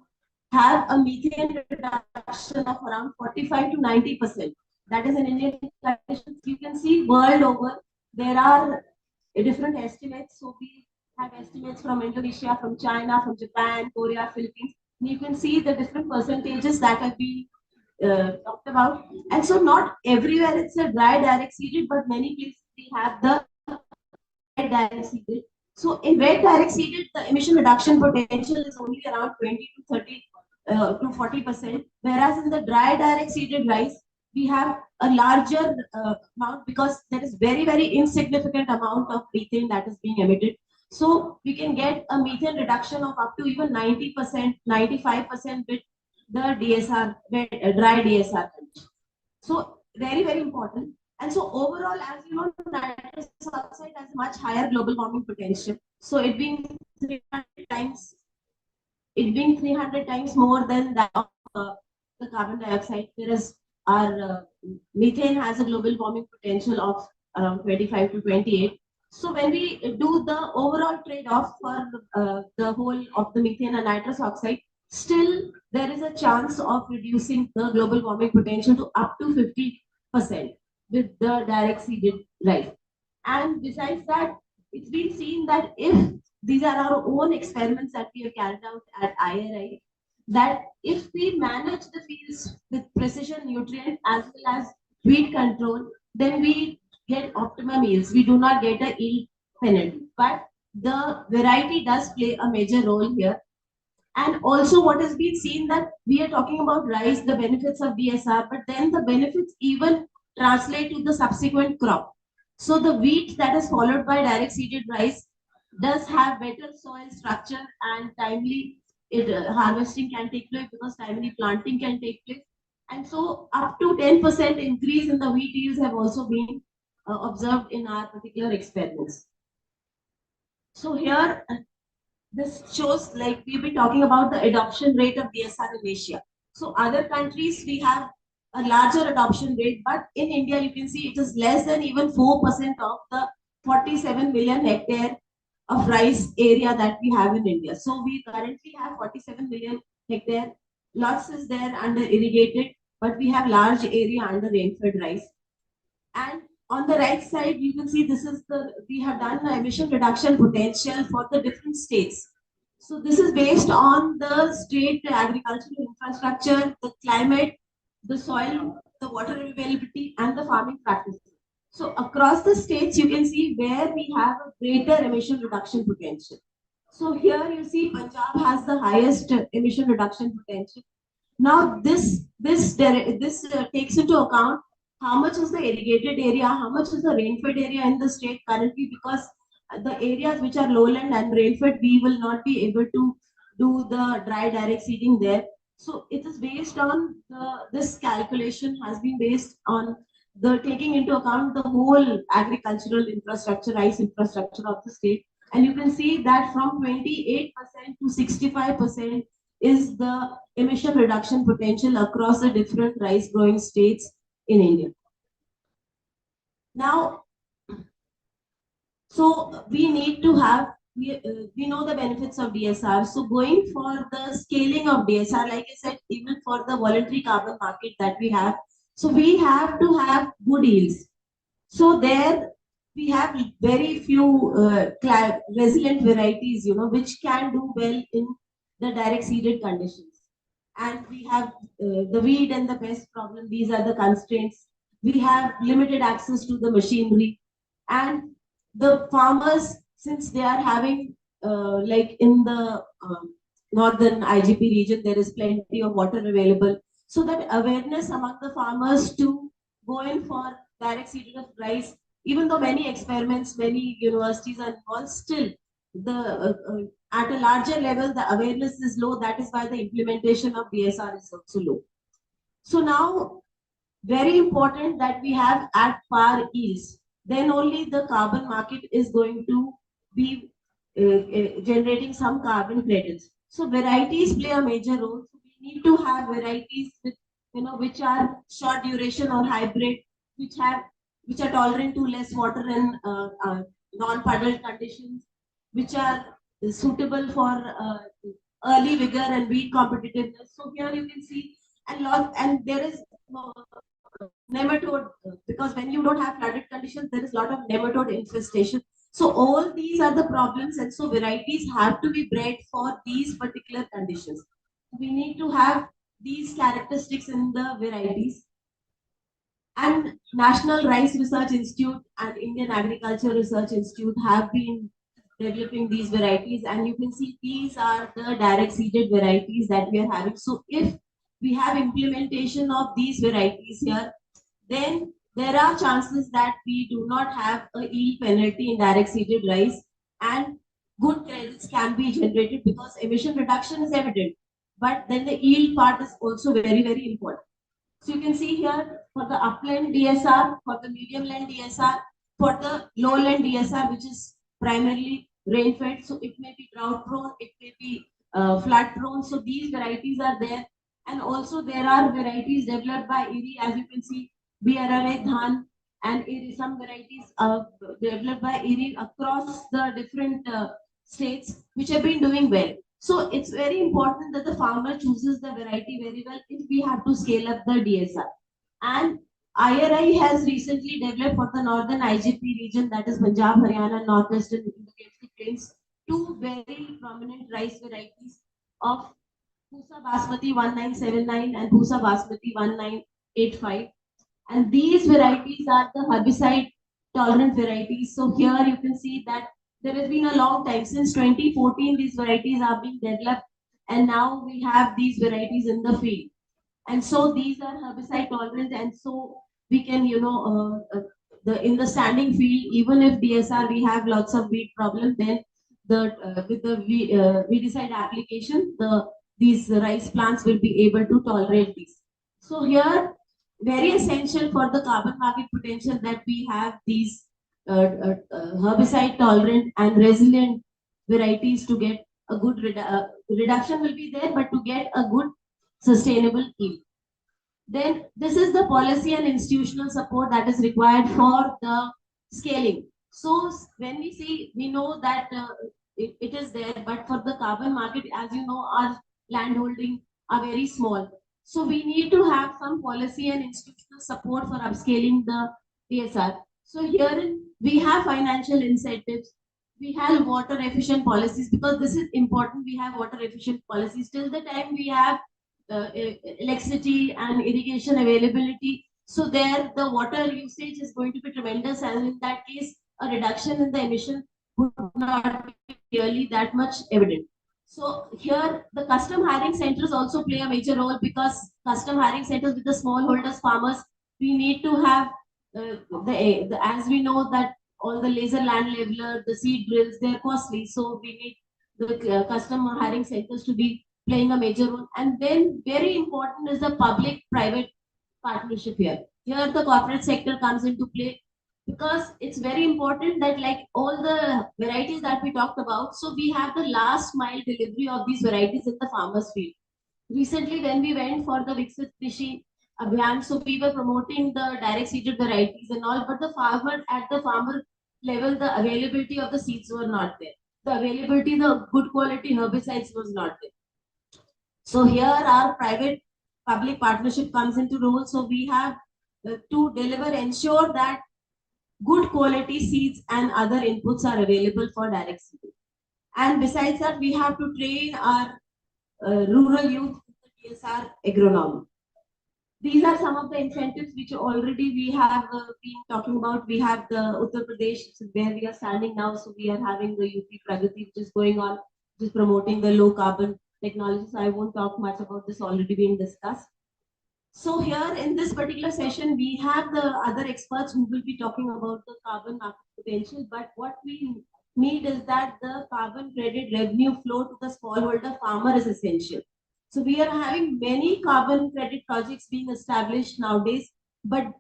have a methane reduction of around 45 to 90%. That is in Indian conditions. You can see world over, there are different estimates. So we have estimates from Indonesia, from China, from Japan, Korea, Philippines. And you can see the different percentages that have been talked about. And so not everywhere it's a dry direct seeded, but many places we have the wet direct seeded. So in wet direct seeded, the emission reduction potential is only around 20 to 30 to 40%, whereas in the dry direct seeded rice, we have a larger amount because there is very, very insignificant amount of methane that is being emitted. So we can get a methane reduction of up to even 90%, 95% with the DSR, dry DSR. So very, very important. And so overall, as you know, nitrous oxide has a much higher global warming potential. So it being 300 times more than that of the carbon dioxide, whereas our methane has a global warming potential of around 25 to 28. So when we do the overall trade-off for the whole of the methane and nitrous oxide, still there is a chance of reducing the global warming potential to up to 50% with the direct seeded rice. And besides that, it's been seen that if these are our own experiments that we have carried out at IRI, that if we manage the fields with precision nutrient as well as weed control, then we get optimum yields. We do not get a yield penalty, but the variety does play a major role here. And also what has been seen that we are talking about rice, the benefits of DSR, but then the benefits even translate to the subsequent crop. So the wheat that is followed by direct seeded rice does have better soil structure and timely harvesting can take place because timely planting can take place. And so up to 10% increase in the wheat yields have also been observed in our particular experiments. So here, this shows like we've been talking about the adoption rate of DSR in Asia. So other countries, we have a larger adoption rate, but in India, you can see it is less than even 4% of the 47 million hectare of rice area that we have in India. So we currently have 47 million hectare. Lots is there under irrigated, but we have large area under rainfed rice. And on the right side, you can see this is we have done the emission reduction potential for the different states. So this is based on the state agricultural infrastructure, the climate, the soil, the water availability, and the farming practices. So across the states, you can see where we have a greater emission reduction potential. So here you see Punjab has the highest emission reduction potential. Now this takes into account how much is the irrigated area, how much is the rainfed area in the state currently, because the areas which are lowland and rainfed, we will not be able to do the dry direct seeding there. So it is based on this calculation has been based on the taking into account the whole agricultural infrastructure, rice infrastructure of the state. And you can see that from 28% to 65% is the emission reduction potential across the different rice growing states in India. Now, so we need to have, we know the benefits of DSR. So going for the scaling of DSR, like I said, even for the voluntary carbon market that we have, so we have to have good yields. So there we have very few resilient varieties, which can do well in the direct seeded conditions. And we have the weed and the pest problem. These are the constraints. We have limited access to the machinery, and the farmers, since they are having like in the northern IGP region, there is plenty of water available. So that awareness among the farmers to go in for direct seeding of rice, even though many experiments, many universities are involved, still at a larger level, the awareness is low. That is why the implementation of DSR is also low. So now, very important that we have at par yields. Then only the carbon market is going to be generating some carbon credits. So varieties play a major role. So we need to have varieties with, which are short duration or hybrid, which are tolerant to less water and non-puddle conditions, which are suitable for early vigor and weed competitiveness. So here you can see, and there is nematode, because when you don't have flooded conditions, there is a lot of nematode infestation. So all these are the problems, and so varieties have to be bred for these particular conditions. We need to have these characteristics in the varieties. And National Rice Research Institute and Indian Agriculture Research Institute have been developing these varieties, and you can see these are the direct seeded varieties that we are having. So if we have implementation of these varieties here, then there are chances that we do not have a yield penalty in direct seeded rice, and good credits can be generated because emission reduction is evident, but then the yield part is also very, very important. So you can see here for the upland DSR, for the medium-land DSR, for the lowland DSR, which is primarily rain-fed, so it may be drought-prone, it may be flood-prone. So these varieties are there, and also there are varieties developed by IRI, as you can see, BRRA Dhan and IRI, some varieties developed by IRI across the different states, which have been doing well. So it's very important that the farmer chooses the variety very well if we have to scale up the DSR. And IRI has recently developed for the northern IGP region, that is Punjab, Haryana, Northwestern Plains, two very prominent rice varieties of Pusa Basmati 1979 and Pusa Basmati 1985. And these varieties are the herbicide tolerant varieties. So here you can see that there has been a long time, since 2014, these varieties are being developed, and now we have these varieties in the field. And so these are herbicide tolerant, and so we can, in the standing field, even if DSR we have lots of weed problem, then with the weedicide application, these rice plants will be able to tolerate these. So here, very essential for the carbon market potential that we have these herbicide tolerant and resilient varieties to get a good reduction will be there, but to get a good sustainable yield. Then this is the policy and institutional support that is required for the scaling. So when we see, we know that it is there, but for the carbon market, as you know, our land holding are very small. So we need to have some policy and institutional support for upscaling the DSR. So here we have financial incentives, we have water efficient policies, because this is important. We have water efficient policies till the time we have electricity and irrigation availability. So there the water usage is going to be tremendous, and in that case a reduction in the emission would not be really that much evident. So here the custom hiring centers also play a major role, because custom hiring centers with the smallholders farmers, we need to have as we know that all the laser land leveler, the seed drills, they're costly. So we need the customer hiring centers to be playing a major role. And then very important is the public-private partnership here. Here the corporate sector comes into play because it's very important that like all the varieties that we talked about, so we have the last mile delivery of these varieties in the farmer's field. Recently, when we went for the Viksit Krishi Abhiyan, so we were promoting the direct seeded varieties and all, but at the farmer level, the availability of the seeds were not there. The availability, the good quality herbicides was not there. So here our private public partnership comes into role. So we have to ensure that good quality seeds and other inputs are available for direct seeding. And besides that, we have to train our rural youth in the DSR agronomy. These are some of the incentives which already we have been talking about. We have the Uttar Pradesh, where we are standing now. So we are having the UP Pragati, which is going on, which is promoting the low carbon technology. So I won't talk much about this, already being discussed. So here in this particular session, we have the other experts who will be talking about the carbon market potential. But what we need is that the carbon credit revenue flow to the smallholder farmer is essential. So we are having many carbon credit projects being established nowadays, but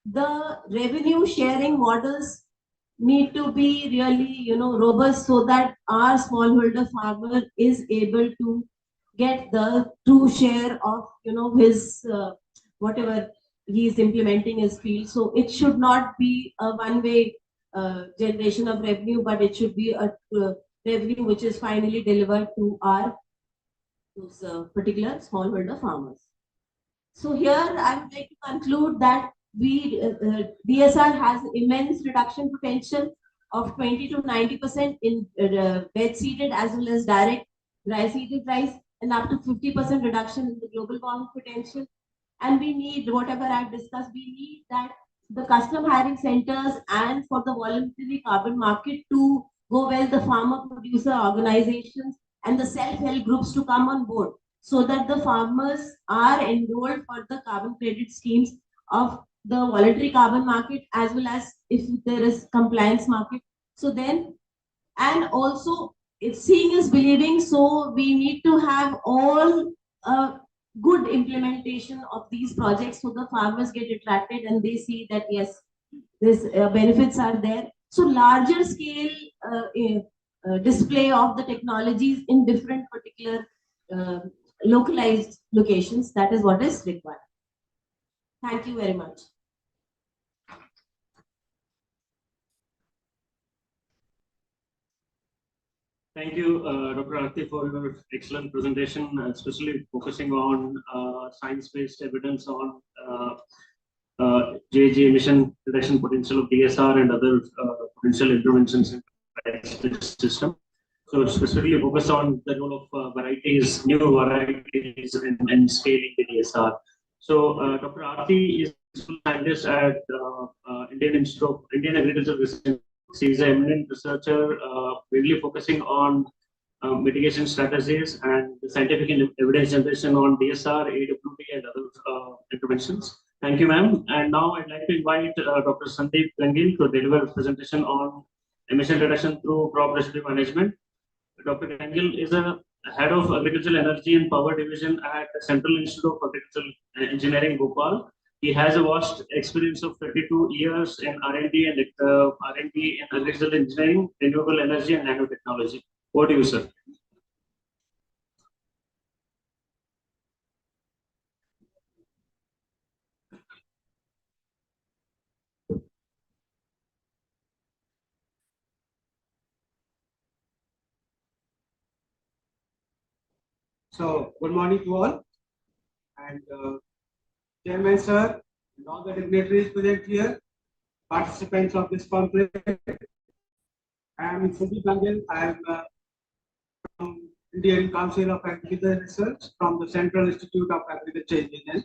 the revenue sharing models need to be really, robust so that our smallholder farmer is able to get the true share of, his whatever he is implementing his field. So it should not be a one-way generation of revenue, but it should be a revenue which is finally delivered to our those particular smallholder farmers. So here I would like to conclude that DSR has immense reduction potential of 20 to 90% in bed seeded as well as direct dry seeded rice, and up to 50% reduction in the global warming potential. And we need, whatever I've discussed, we need that the custom hiring centers and for the voluntary carbon market to go well, the farmer producer organizations and the self-help groups to come on board so that the farmers are enrolled for the carbon credit schemes of the voluntary carbon market as well as if there is compliance market. So then, and also if seeing is believing, so we need to have all good implementation of these projects so the farmers get attracted and they see that yes, these benefits are there. So larger scale display of the technologies in different particular localized locations, that is what is required. Thank you very much. Thank you, Dr. Arti, for your excellent presentation, especially focusing on science-based evidence on GHG emission reduction potential of DSR and other potential interventions in the system. So specifically focus on the role of varieties, new varieties in scaling the DSR. So Dr. Arti is a scientist at Indian Agriculture Research. She is an eminent researcher, mainly focusing on mitigation strategies and scientific evidence generation on DSR, AWT, and other interventions. Thank you, ma'am. And now I'd like to invite Dr. Sandeep Gangil to deliver a presentation on emission reduction through crop residue management. Dr. Gangil is a head of Agricultural Energy and Power Division at the Central Institute of Agricultural Engineering, Bhopal. He has a vast experience of 32 years in R&D and R&D in agricultural engineering, renewable energy, and nanotechnology. Over to you, sir. So, good morning to all. And Chairman, sir, and all the dignitaries present here, participants of this conference. I am Sandeep Gangil. I am from Indian Council of Agricultural Research from the Central Institute of Agriculture Engineering.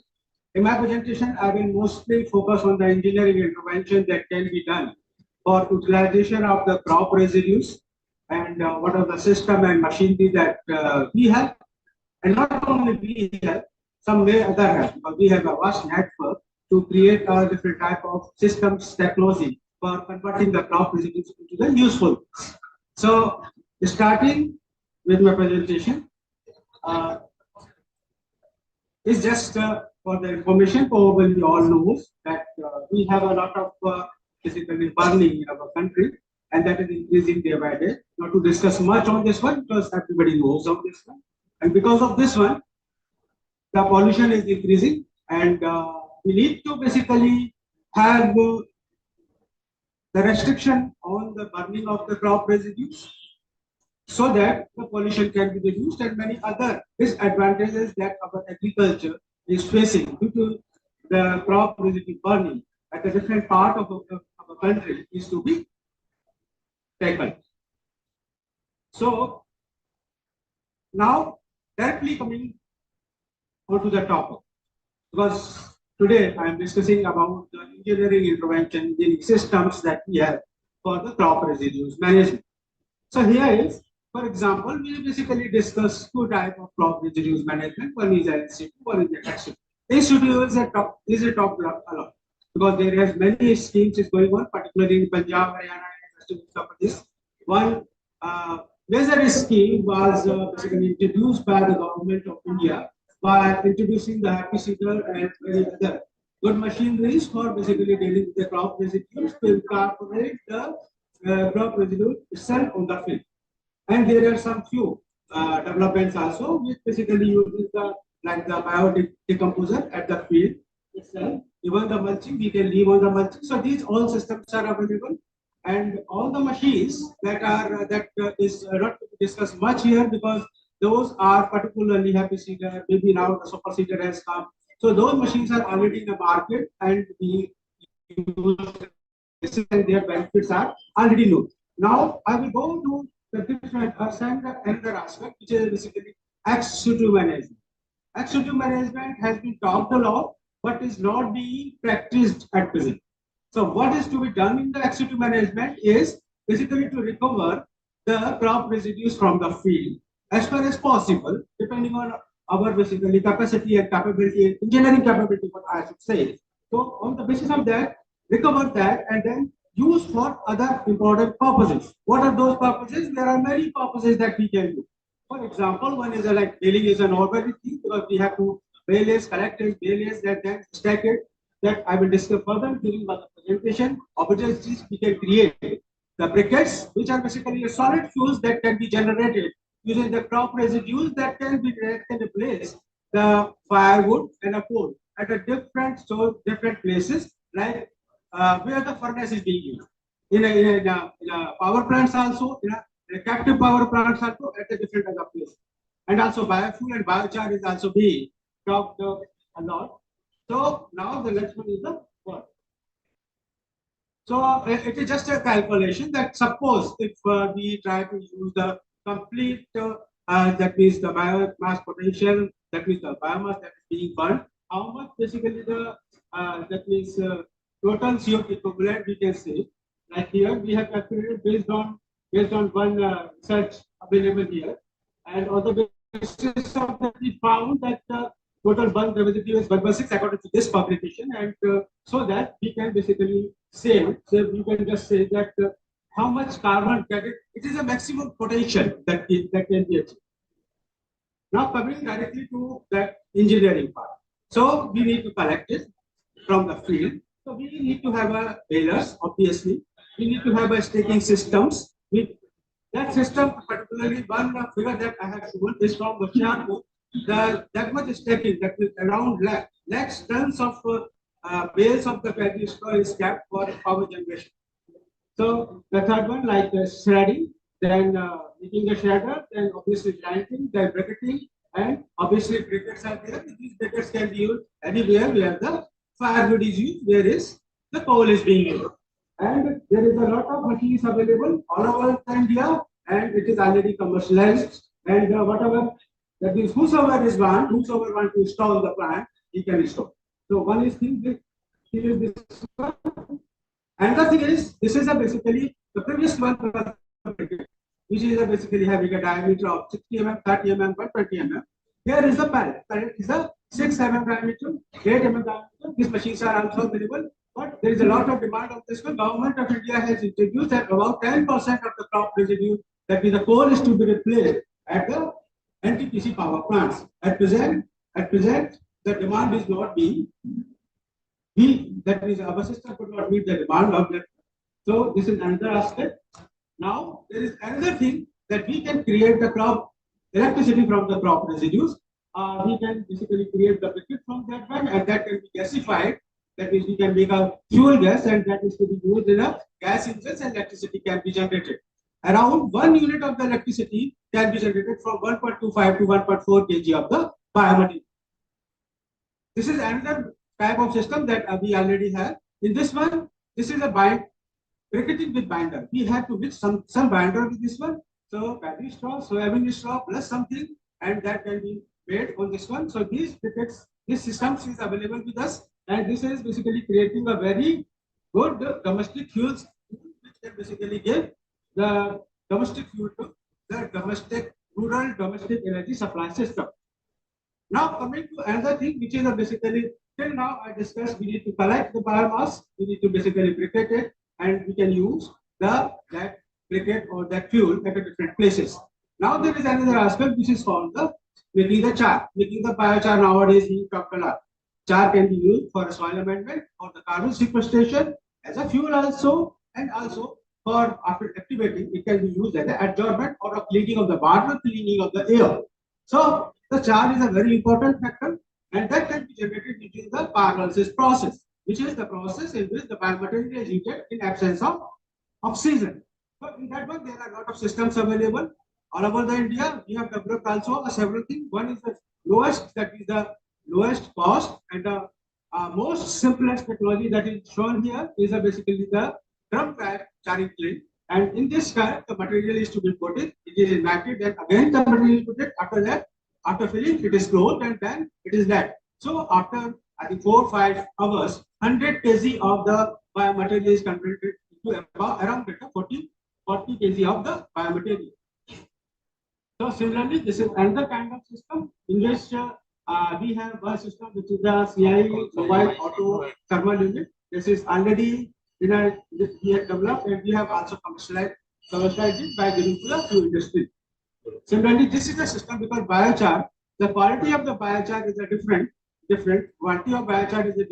In my presentation, I will mostly focus on the engineering intervention that can be done for utilization of the crop residues and what are the system and machinery that we have. And not only we have, some may other have, but we have a vast network to create a different type of systems technology for converting the crop residues into the useful. So starting with my presentation. It's just for the information, probably you all knows that we have a lot of basically burning in our country, and that is increasing day by day. Not to discuss much on this one because everybody knows of this one, and because of this one, the pollution is increasing, and we need to basically have the restriction on the burning of the crop residues so that the pollution can be reduced, and many other disadvantages that our agriculture is facing due to the crop residue burning at a different part of our country is to be tackled. So now directly coming onto the topic, because today I am discussing about the engineering intervention engineering systems that we have for the crop residues management. So here is, for example, we basically discuss two types of crop residues management. One is LCT, one is XCT. XCT is a top a lot because there has many schemes is going on, particularly in Punjab, Haryana, and Western Pradesh. One major scheme was basically introduced by the government of India by introducing the happy seeder and many other good machineries for basically dealing with the crop residues to incorporate the crop residue itself on the field. And there are some few developments also which basically uses the like the biodecomposer at the field itself. Even the mulching, we can leave on the mulching. So these all systems are available, and all the machines that are is not discussed much here because those are particularly happy seeder. Maybe now the super seeder has come. So those machines are already in the market, and we use and their benefits are already known. Now I will go to the different another aspect, which is basically executive management. Executive management has been talked a lot, but is not being practiced at present. So what is to be done in the executive management is basically to recover the crop residues from the field as far as possible, depending on our basically capacity and capability, engineering capability, what I should say. So on the basis of that, recover that and then use for other important purposes. What are those purposes? There are many purposes that we can do. For example, one is like baling is an organic thing because we have to bale it, collect it, bale it, and then stack it. That I will discuss further during the presentation. Opportunities we can create the briquettes, which are basically a solid fuels that can be generated using the crop residues that can be directly replace the firewood and a coal at a different places like where the furnace is being used. In a power plants also, in a captive power plants also at a different other place. And also biofuel and biochar is also being talked a lot. So now the next one is the what? So it is just a calculation that suppose if we try to use the complete that means the biomass potential, that means the biomass that is being burned, how much basically the that means total CO2 equivalent we can say. Like here we have calculated based on one research available here, and on the basis of that we found that total burn residue is 1/6 according to this publication, and so that we can basically say, so we can just say that how much carbon credit, it is a maximum potential that can be achieved. Now coming directly to that engineering part. So we need to collect it from the field. So we need to have a balers, obviously. We need to have a staking systems. That system, particularly one figure that I have shown is from Vashiarpur. That much staking, that is around lakhs tons of bales of the paddy straw is kept for power generation. So the third one, like shredding, then making a shredder, then obviously grinding, then bracketing, and obviously briquettes are there. These briquettes can be used anywhere where the firewood is used, where is the coal is being used. And there is a lot of machines available all over India, and it is already commercialized. And whatever that means, whosoever want to install the plant, he can install. So one is this. Another thing is, this is basically the previous one, which is basically having a diameter of 60 mm, 30 mm, 120 mm. Here is the pallet. Pallet is a 6 mm diameter, 8 mm diameter. These machines are also available, but there is a lot of demand of this one. Government of India has introduced that about 10% of the crop residue, that is the coal, is to be replaced at the NTPC power plants. At present, the demand is not being that means our system could not meet the demand of that. So this is another aspect. Now there is another thing that we can create the crop electricity from the crop residues. We can basically create the liquid from that one, and that can be gasified. That means we can make a fuel gas, and that is to be used in a gas engines, and electricity can be generated. Around 1 unit of the electricity can be generated from 1.25 to 1.4 kg of the biomaterial. This is another type of system that we already have. In this one, this is a briquetting with binder. We have to mix some binder with this one. So paddy straw, soybean straw plus something, and that can be made on this one. So these briquettes, this system is available with us, and this is basically creating a very good domestic fuels, which can basically give the domestic fuel to the rural domestic energy supply system. Now coming to another thing, which is basically till now I discussed, we need to collect the biomass, we need to basically briquette it, and we can use that briquette or that fuel at different places. Now there is another aspect which is called the making the char. Making the biochar nowadays being talked a lot. Char can be used for soil amendment or the carbon sequestration as a fuel also, and also for after activating it can be used as an adsorbent or a cleaning of the water, cleaning of the air. So the char is a very important factor, and that can be generated using the pyrolysis process, which is the process in which the biomaterial is heated in absence of oxygen. So in that one, there are a lot of systems available all over the India. We have developed also several things. One is the lowest, that is the lowest cost, and the most simplest technology that is shown here is basically the drum type charring kiln. And in this type, the material is to be put in, it is ignited, and again the material is put in. After that, after filling, it is closed, and then it is left. So after I think 4 or 5 hours, 100 kg of the biomaterial is converted to around 40 kg of the biomaterial. So similarly, this is another kind of system in which we have one system which is the CI mobile auto thermal unit. This is already we have developed, and we have also commercialized it by giving to the food industry. Similarly, this is the system because biochar, the quality of the biochar is a different quality of biochar is a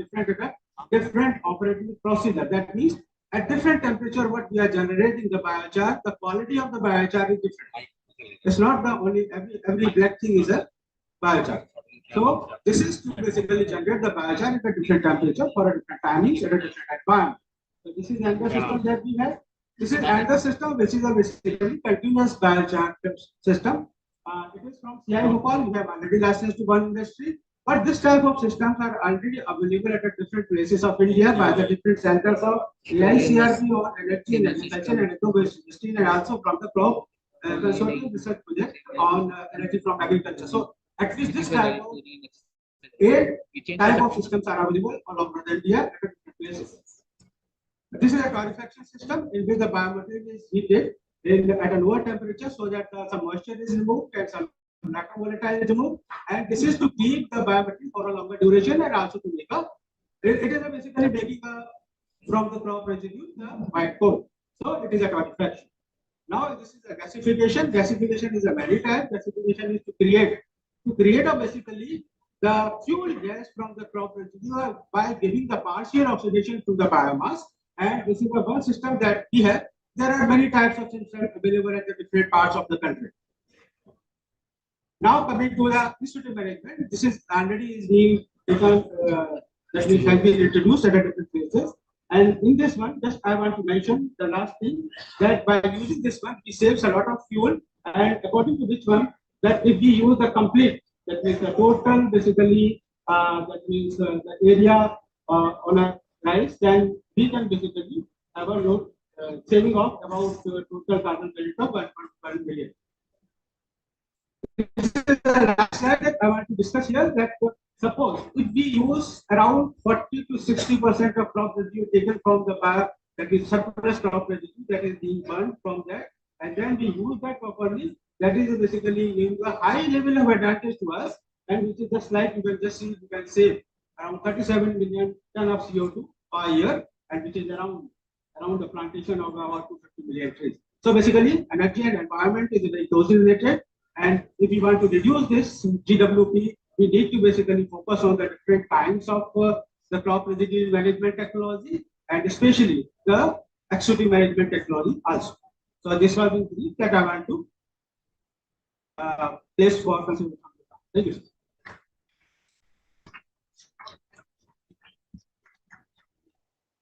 different operating procedure. That means at different temperature, what we are generating the biochar, the quality of the biochar is different. It's not the only every black thing is a biochar. So this is to basically generate the biochar at a different temperature for a different timings at a different environment. So this is another system that we have. This is another system which is a basically continuous biochar system. It is from CI Bhopal. We have already licensed to one industry, but this type of systems are already available at different places of India by the different centers of AICRP or energy and agriculture and agro-based industry, and also from the crop consortium research project on energy from agriculture. So at least this type of 8 type of systems are available all over India at different places. This is a torrefaction system in which the biomaterial is heated at a lower temperature so that some moisture is removed and some matter volatile is removed. And this is to keep the biomaterial for a longer duration and also to make it is basically making from the crop residue the white coal. So it is a torrefaction. Now this is a gasification. Gasification is a many type. Gasification is to create basically the fuel gas from the crop residue by giving the partial oxidation to the biomass. And this is the one system that we have. There are many types of systems available at the different parts of the country. Now coming to the institute management, this is already is being taken, that has been introduced at different places. And in this one, just I want to mention the last thing that by using this one, it saves a lot of fuel. And according to this one, that if we use the complete, that means the total, basically, that means the area on a rice, then we can basically have a load saving of about total carbon credit of 1.1 million. This is the last slide that I want to discuss here. That suppose if we use around 40 to 60% of crop residue taken from the that is surplus crop residue that is being burned from that, and then we use that properly, that is basically giving a high level of advantage to us, and which is just like you can just see, you can save around 37 million ton of CO2 per year, and which is around the plantation of about 250 million trees. So basically, energy and environment is very closely related. And if we want to reduce this GWP, we need to basically focus on the different kinds of the crop residue management technology, and especially the exotic management technology also. So this was the brief that I want to place for consideration. Thank you.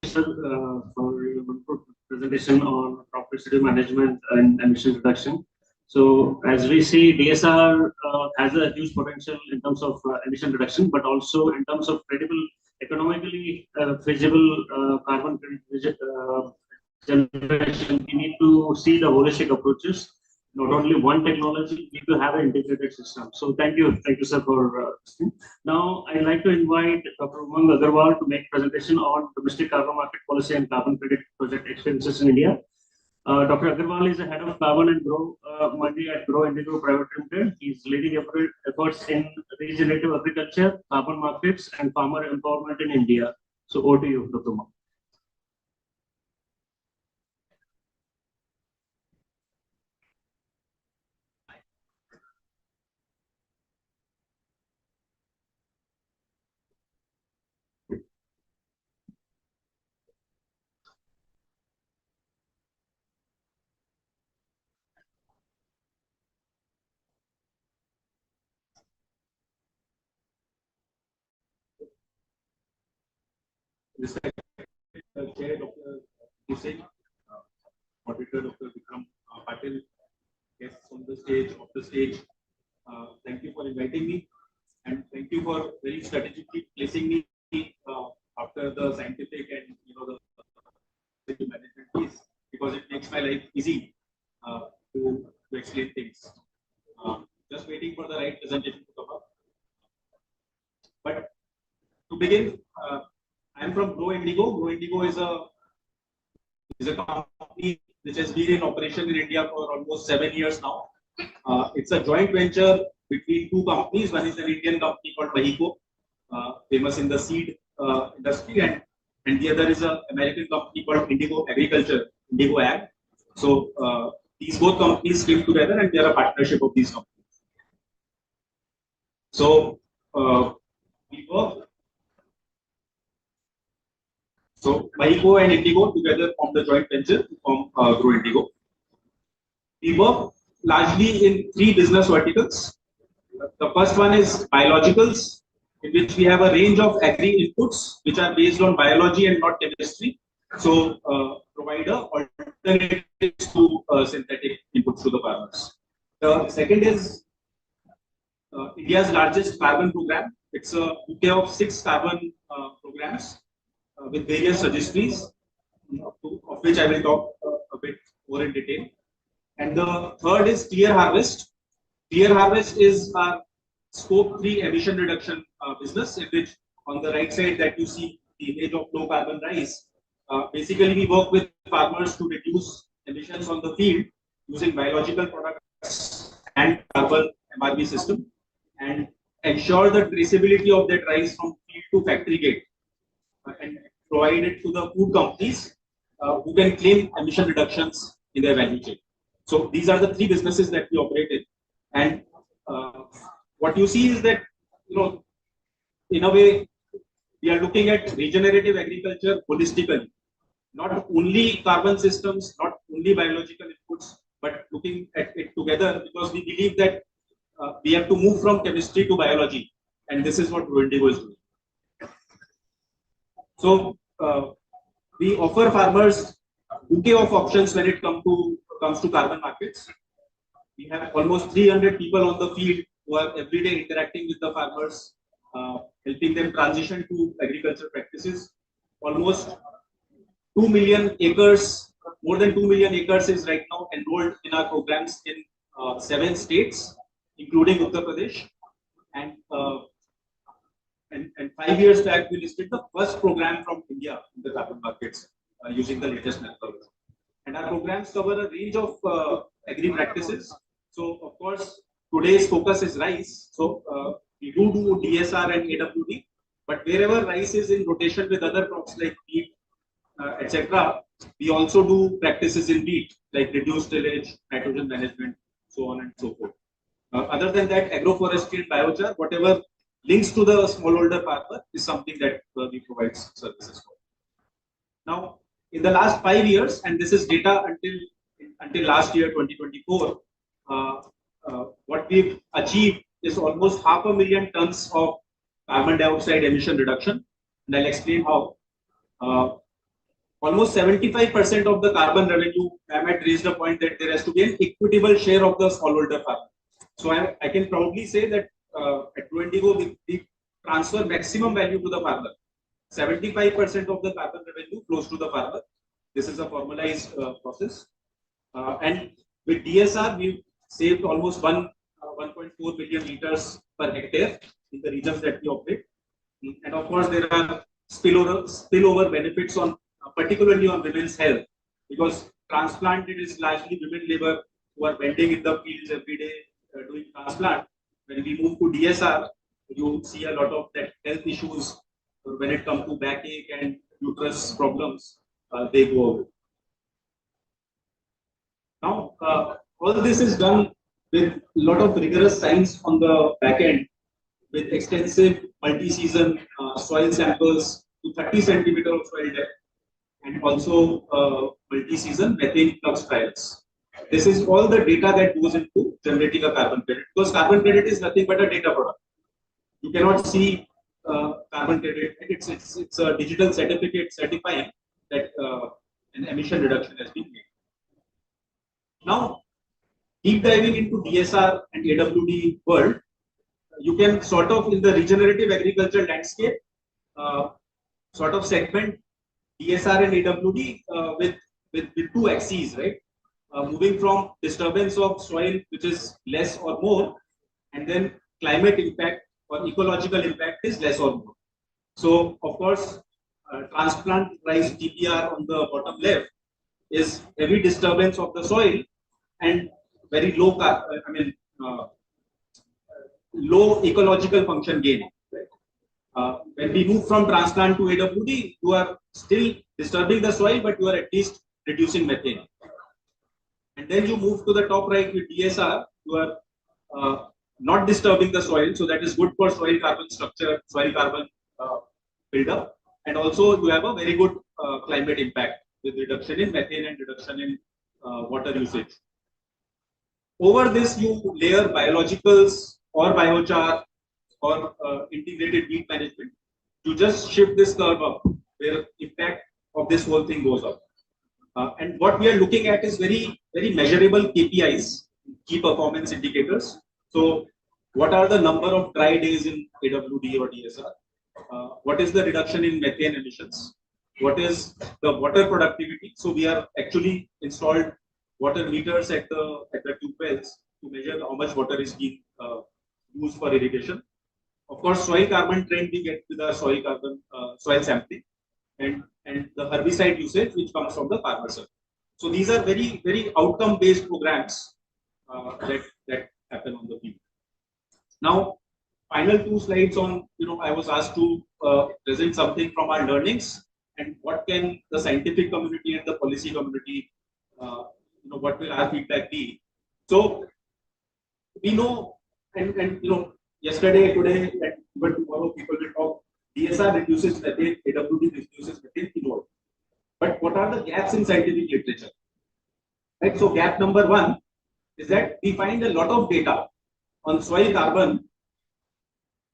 Sir, for your presentation on crop residue management and emission reduction. So as we see, DSR has a huge potential in terms of emission reduction, but also in terms of credible, economically feasible carbon credit generation. We need to see the holistic approaches, not only one technology. We need to have an integrated system. So thank you, sir, for listening. Now I'd like to invite Dr. Umang Agarwal to make presentation on domestic carbon market policy and carbon credit project experiences in India. Dr. Agarwal is the head of carbon and grow Mandi at Grow Indigo Private Limited. He's leading efforts in regenerative agriculture, carbon markets, and farmer empowerment in India. So over to you, Dr. Umang. Chair Dr. Hussain, moderator Dr. Vikram Patil, guests on the stage, off the stage. Thank you for inviting me, and thank you for very strategically placing me after the scientific and the management piece, because it makes my life easy to explain things. Just waiting for the right presentation to come up. But to begin, I'm from Grow Indigo. Grow Indigo is a company which has been in operation in India for almost 7 years now. It's a joint venture between two companies. One is an Indian company called Mahiko, famous in the seed industry, and the other is an American company called Indigo Agriculture, Indigo Ag. So these both companies came together and they are a partnership of these companies. So we work. So Mahiko and Indigo together form the joint venture to form Grow Indigo. We work largely in 3 business verticals. The first one is biologicals, in which we have a range of agri inputs which are based on biology and not chemistry. So provide alternatives to synthetic inputs to the farmers. The second is India's largest carbon program. It's a bouquet of 6 carbon programs with various registries, of which I will talk a bit more in detail. And the third is Clear Harvest. Clear Harvest is our scope 3 emission reduction business, in which on the right side that you see the image of low carbon rice. Basically, we work with farmers to reduce emissions on the field using biological products and carbon MRV system, and ensure the traceability of that rice from field to factory gate, and provide it to the food companies who can claim emission reductions in their value chain. So these are the 3 businesses that we operate in, and what you see is that, in a way, we are looking at regenerative agriculture holistically, not only carbon systems, not only biological inputs, but looking at it together, because we believe that we have to move from chemistry to biology, and this is what Grow Indigo is doing. So we offer farmers a bouquet of options when it comes to carbon markets. We have almost 300 people on the field who are every day interacting with the farmers, helping them transition to agriculture practices. Almost 2 million acres, more than 2 million acres is right now enrolled in our programs in 7 states, including Uttar Pradesh. And 5 years back, we listed the first program from India in the carbon markets using the latest methodology. And our programs cover a range of agri practices. So, of course, today's focus is rice. So, we do DSR and AWD, but wherever rice is in rotation with other crops like wheat, etc., we also do practices in wheat, like reduced tillage, nitrogen management, so on and so forth. Other than that, agroforestry and biochar, whatever links to the smallholder farmer is something that we provide services for. Now, in the last 5 years, and this is data until last year, 2024, what we've achieved is almost 500,000 tons of carbon dioxide emission reduction, and I'll explain how. Almost 75% of the carbon revenue, I might raise the point that there has to be an equitable share of the smallholder farmer. So I can proudly say that at Blue Indigo, we transfer maximum value to the farmer. 75% of the carbon revenue flows to the farmer. This is a formalized process. And with DSR, we've saved almost 1.4 million liters per hectare in the regions that we operate. And of course, there are spillover benefits on particularly on women's health, because transplanted is largely women labor who are bending in the fields every day doing transplant. When we move to DSR, you see a lot of that health issues when it comes to backache and uterus problems, they go away. Now, all this is done with a lot of rigorous science on the back end, with extensive multi-season soil samples to 30 centimeter of soil depth, and also multi-season methane flux trials. This is all the data that goes into generating a carbon credit, because carbon credit is nothing but a data product. You cannot see carbon credit. It's a digital certificate certifying that an emission reduction has been made. Now, deep diving into DSR and AWD world, you can sort of in the regenerative agriculture landscape sort of segment DSR and AWD with two axes, right? Moving from disturbance of soil, which is less or more, and then climate impact or ecological impact is less or more. So, of course, transplant rice TPR on the bottom left is heavy disturbance of the soil and very low, low ecological function gain. Right? When we move from transplant to AWD, you are still disturbing the soil, but you are at least reducing methane. And then you move to the top right with DSR, you are not disturbing the soil, so that is good for soil carbon structure, soil carbon buildup, and also you have a very good climate impact with reduction in methane and reduction in water usage. Over this, you layer biologicals or biochar or integrated weed management. You just shift this curve up, where impact of this whole thing goes up. And what we are looking at is very measurable KPIs, key performance indicators. So, what are the number of dry days in AWD or DSR? What is the reduction in methane emissions? What is the water productivity? So, we are actually installed water meters at the tube wells to measure how much water is being used for irrigation. Of course, soil carbon trend we get with the soil carbon soil sampling, and the herbicide usage which comes from the farmer survey. So these are very outcome based programs that happen on the field. Now, final two slides on, I was asked to present something from our learnings and what can the scientific community and the policy community, what will our feedback be. So we know, and yesterday, today, and even tomorrow, people will talk. DSR reduces methane, AWD reduces methane inward. But what are the gaps in scientific literature? Right. So gap number one is that we find a lot of data on soil carbon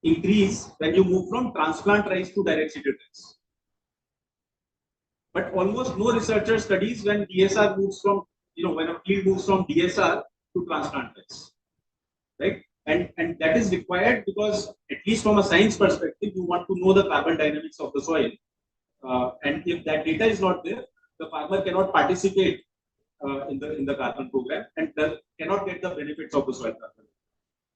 increase when you move from transplant rice to direct seeded rice. But almost no researcher studies when DSR moves from, when a field moves from DSR to transplant rice. Right? And that is required because, at least from a science perspective, you want to know the carbon dynamics of the soil. And if that data is not there, the farmer cannot participate in the carbon program and cannot get the benefits of the soil carbon.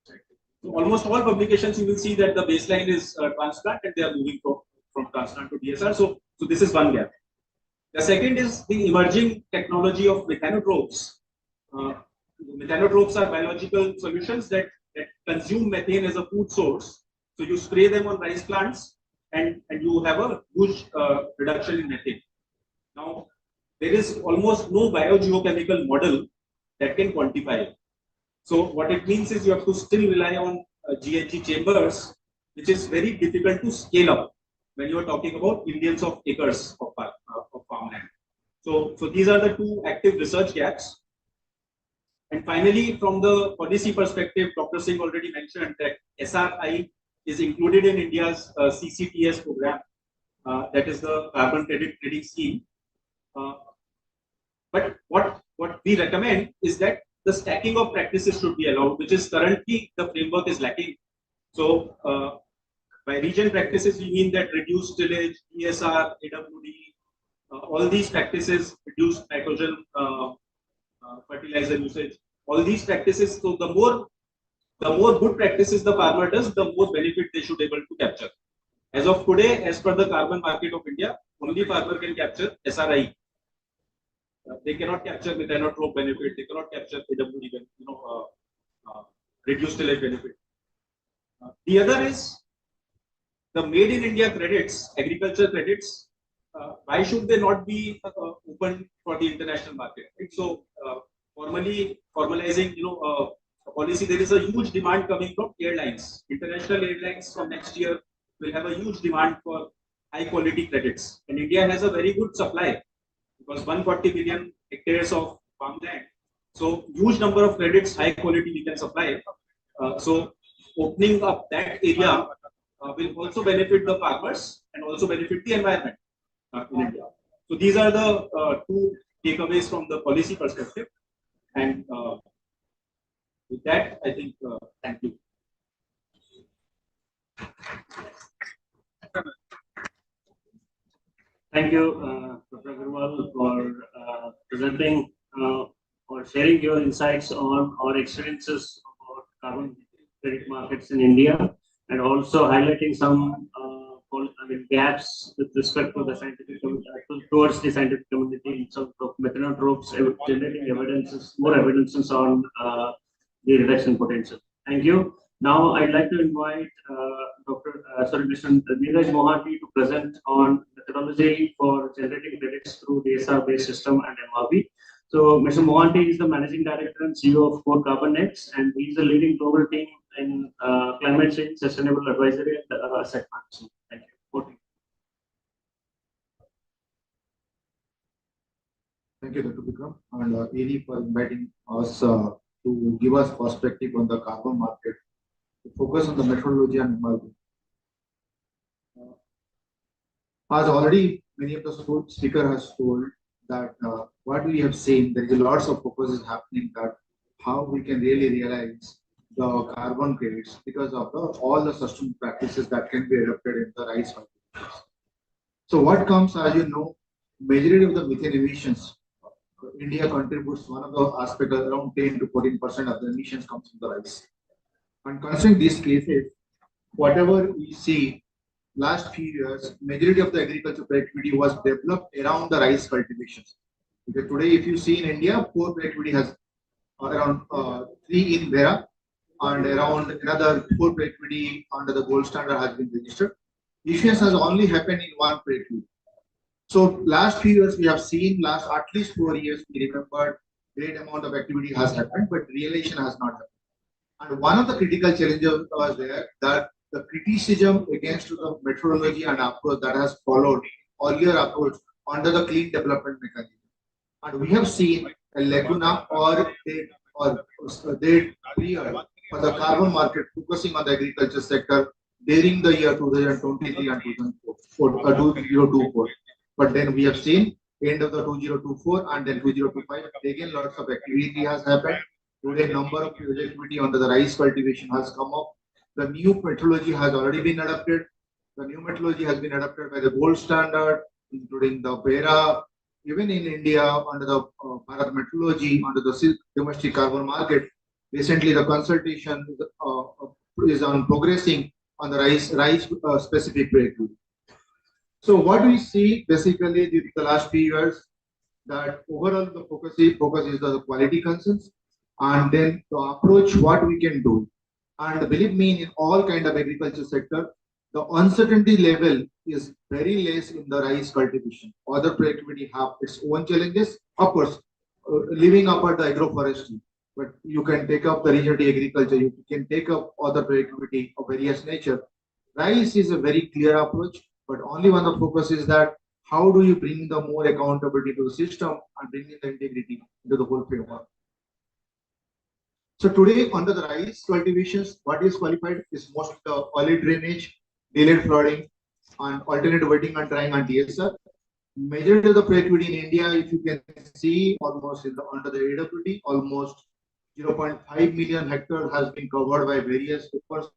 Right? So almost all publications you will see that the baseline is transplant and they are moving from transplant to DSR. So this is one gap. The second is the emerging technology of methanotropes. Methanotropes are biological solutions that consume methane as a food source. So you spray them on rice plants and you have a huge reduction in methane. Now, there is almost no biogeochemical model that can quantify it. So what it means is you have to still rely on GHG chambers, which is very difficult to scale up when you are talking about millions of acres of farmland. So these are the two active research gaps. And finally, from the policy perspective, Dr. Singh already mentioned that SRI is included in India's CCTS program, that is the carbon credit trading scheme. But what we recommend is that the stacking of practices should be allowed, which is currently the framework is lacking. So by region practices, we mean that reduced tillage, ESR, AWD, all these practices, reduced nitrogen fertilizer usage, all these practices. So the more good practices the farmer does, the more benefit they should be able to capture. As of today, as per the carbon market of India, only farmer can capture SRI. They cannot capture methanotrope benefit. They cannot capture AWD, reduced tillage benefit. The other is the made in India credits, agriculture credits. Why should they not be open for the international market? Right? So formalizing, a policy, there is a huge demand coming from airlines. International airlines from next year will have a huge demand for high quality credits, and India has a very good supply because 140 million hectares of farmland. So huge number of credits, high quality we can supply. So opening up that area will also benefit the farmers and also benefit the environment in India. So these are the two takeaways from the policy perspective. And with that, I think, thank you. Thank you, Dr. Agarwal, for presenting or sharing your insights on our experiences about carbon credit markets in India, and also highlighting some gaps with respect to the scientific towards the scientific community in terms of methanotropes, generating more evidences on the reduction potential. Thank you. Now I'd like to invite Mr. Neeraj Mohanty to present on methodology for generating credits through DSR-based system and MRV. So Mr. Mohanty is the Managing Director and CEO of Core Carbon Nets, and he's a leading global team in climate change, sustainable advisory, and asset management. Thank you. Thank you, Dr. Vikram, and AD for inviting us to give us perspective on the carbon market, to focus on the methodology and emerging. As already many of the speaker has told that what we have seen, there is lots of focus is happening that how we can really realize the carbon credits because of all the sustainable practices that can be adopted in the rice cultivation. So what comes, as you know, majority of the methane emissions, India contributes one of the aspects, around 10 to 14% of the emissions comes from the rice. And considering these cases, whatever we see last few years, majority of the agricultural productivity was developed around the rice cultivations. Because today, if you see in India, 4 productivity has around 3 in Vera, and around another 4 productivity under the gold standard has been registered. Issuance has only happened in 1 productivity. So last few years we have seen, last at least 4 years we remember great amount of activity has happened, but realization has not happened. And one of the critical challenges was there that the criticism against the methodology and approach that has followed earlier approach under the clean development mechanism. And we have seen a lacuna or dead period for the carbon market focusing on the agriculture sector during the year 2023 and 2024. But then we have seen end of the 2024 and then 2025, again lots of activity has happened. Today number of activity under the rice cultivation has come up. The new methodology has already been adopted. The new methodology has been adopted by the gold standard, including the BERA. Even in India, under the Bharat methodology, under the domestic carbon market, recently the consultation is on progressing on the rice specific breakthrough. So what we see basically during the last few years, that overall the focus is the quality concerns, and then the approach what we can do. And believe me, in all kind of agriculture sector, the uncertainty level is very less in the rice cultivation. Other productivity have its own challenges, of course, living up at the agroforestry. but you can take up the regenerative agriculture, you can take up other productivity of various nature. Rice is a very clear approach, but only one of the focus is that how do you bring the more accountability to the system and bring in the integrity into the whole framework. So today, under the rice cultivations, what is qualified is mostly the early drainage, delayed flooding, and alternate wetting and drying and DSR. Majority of the productivity in India, if you can see, almost in the under the AWT, almost 0.5 million hectares has been covered by various efforts.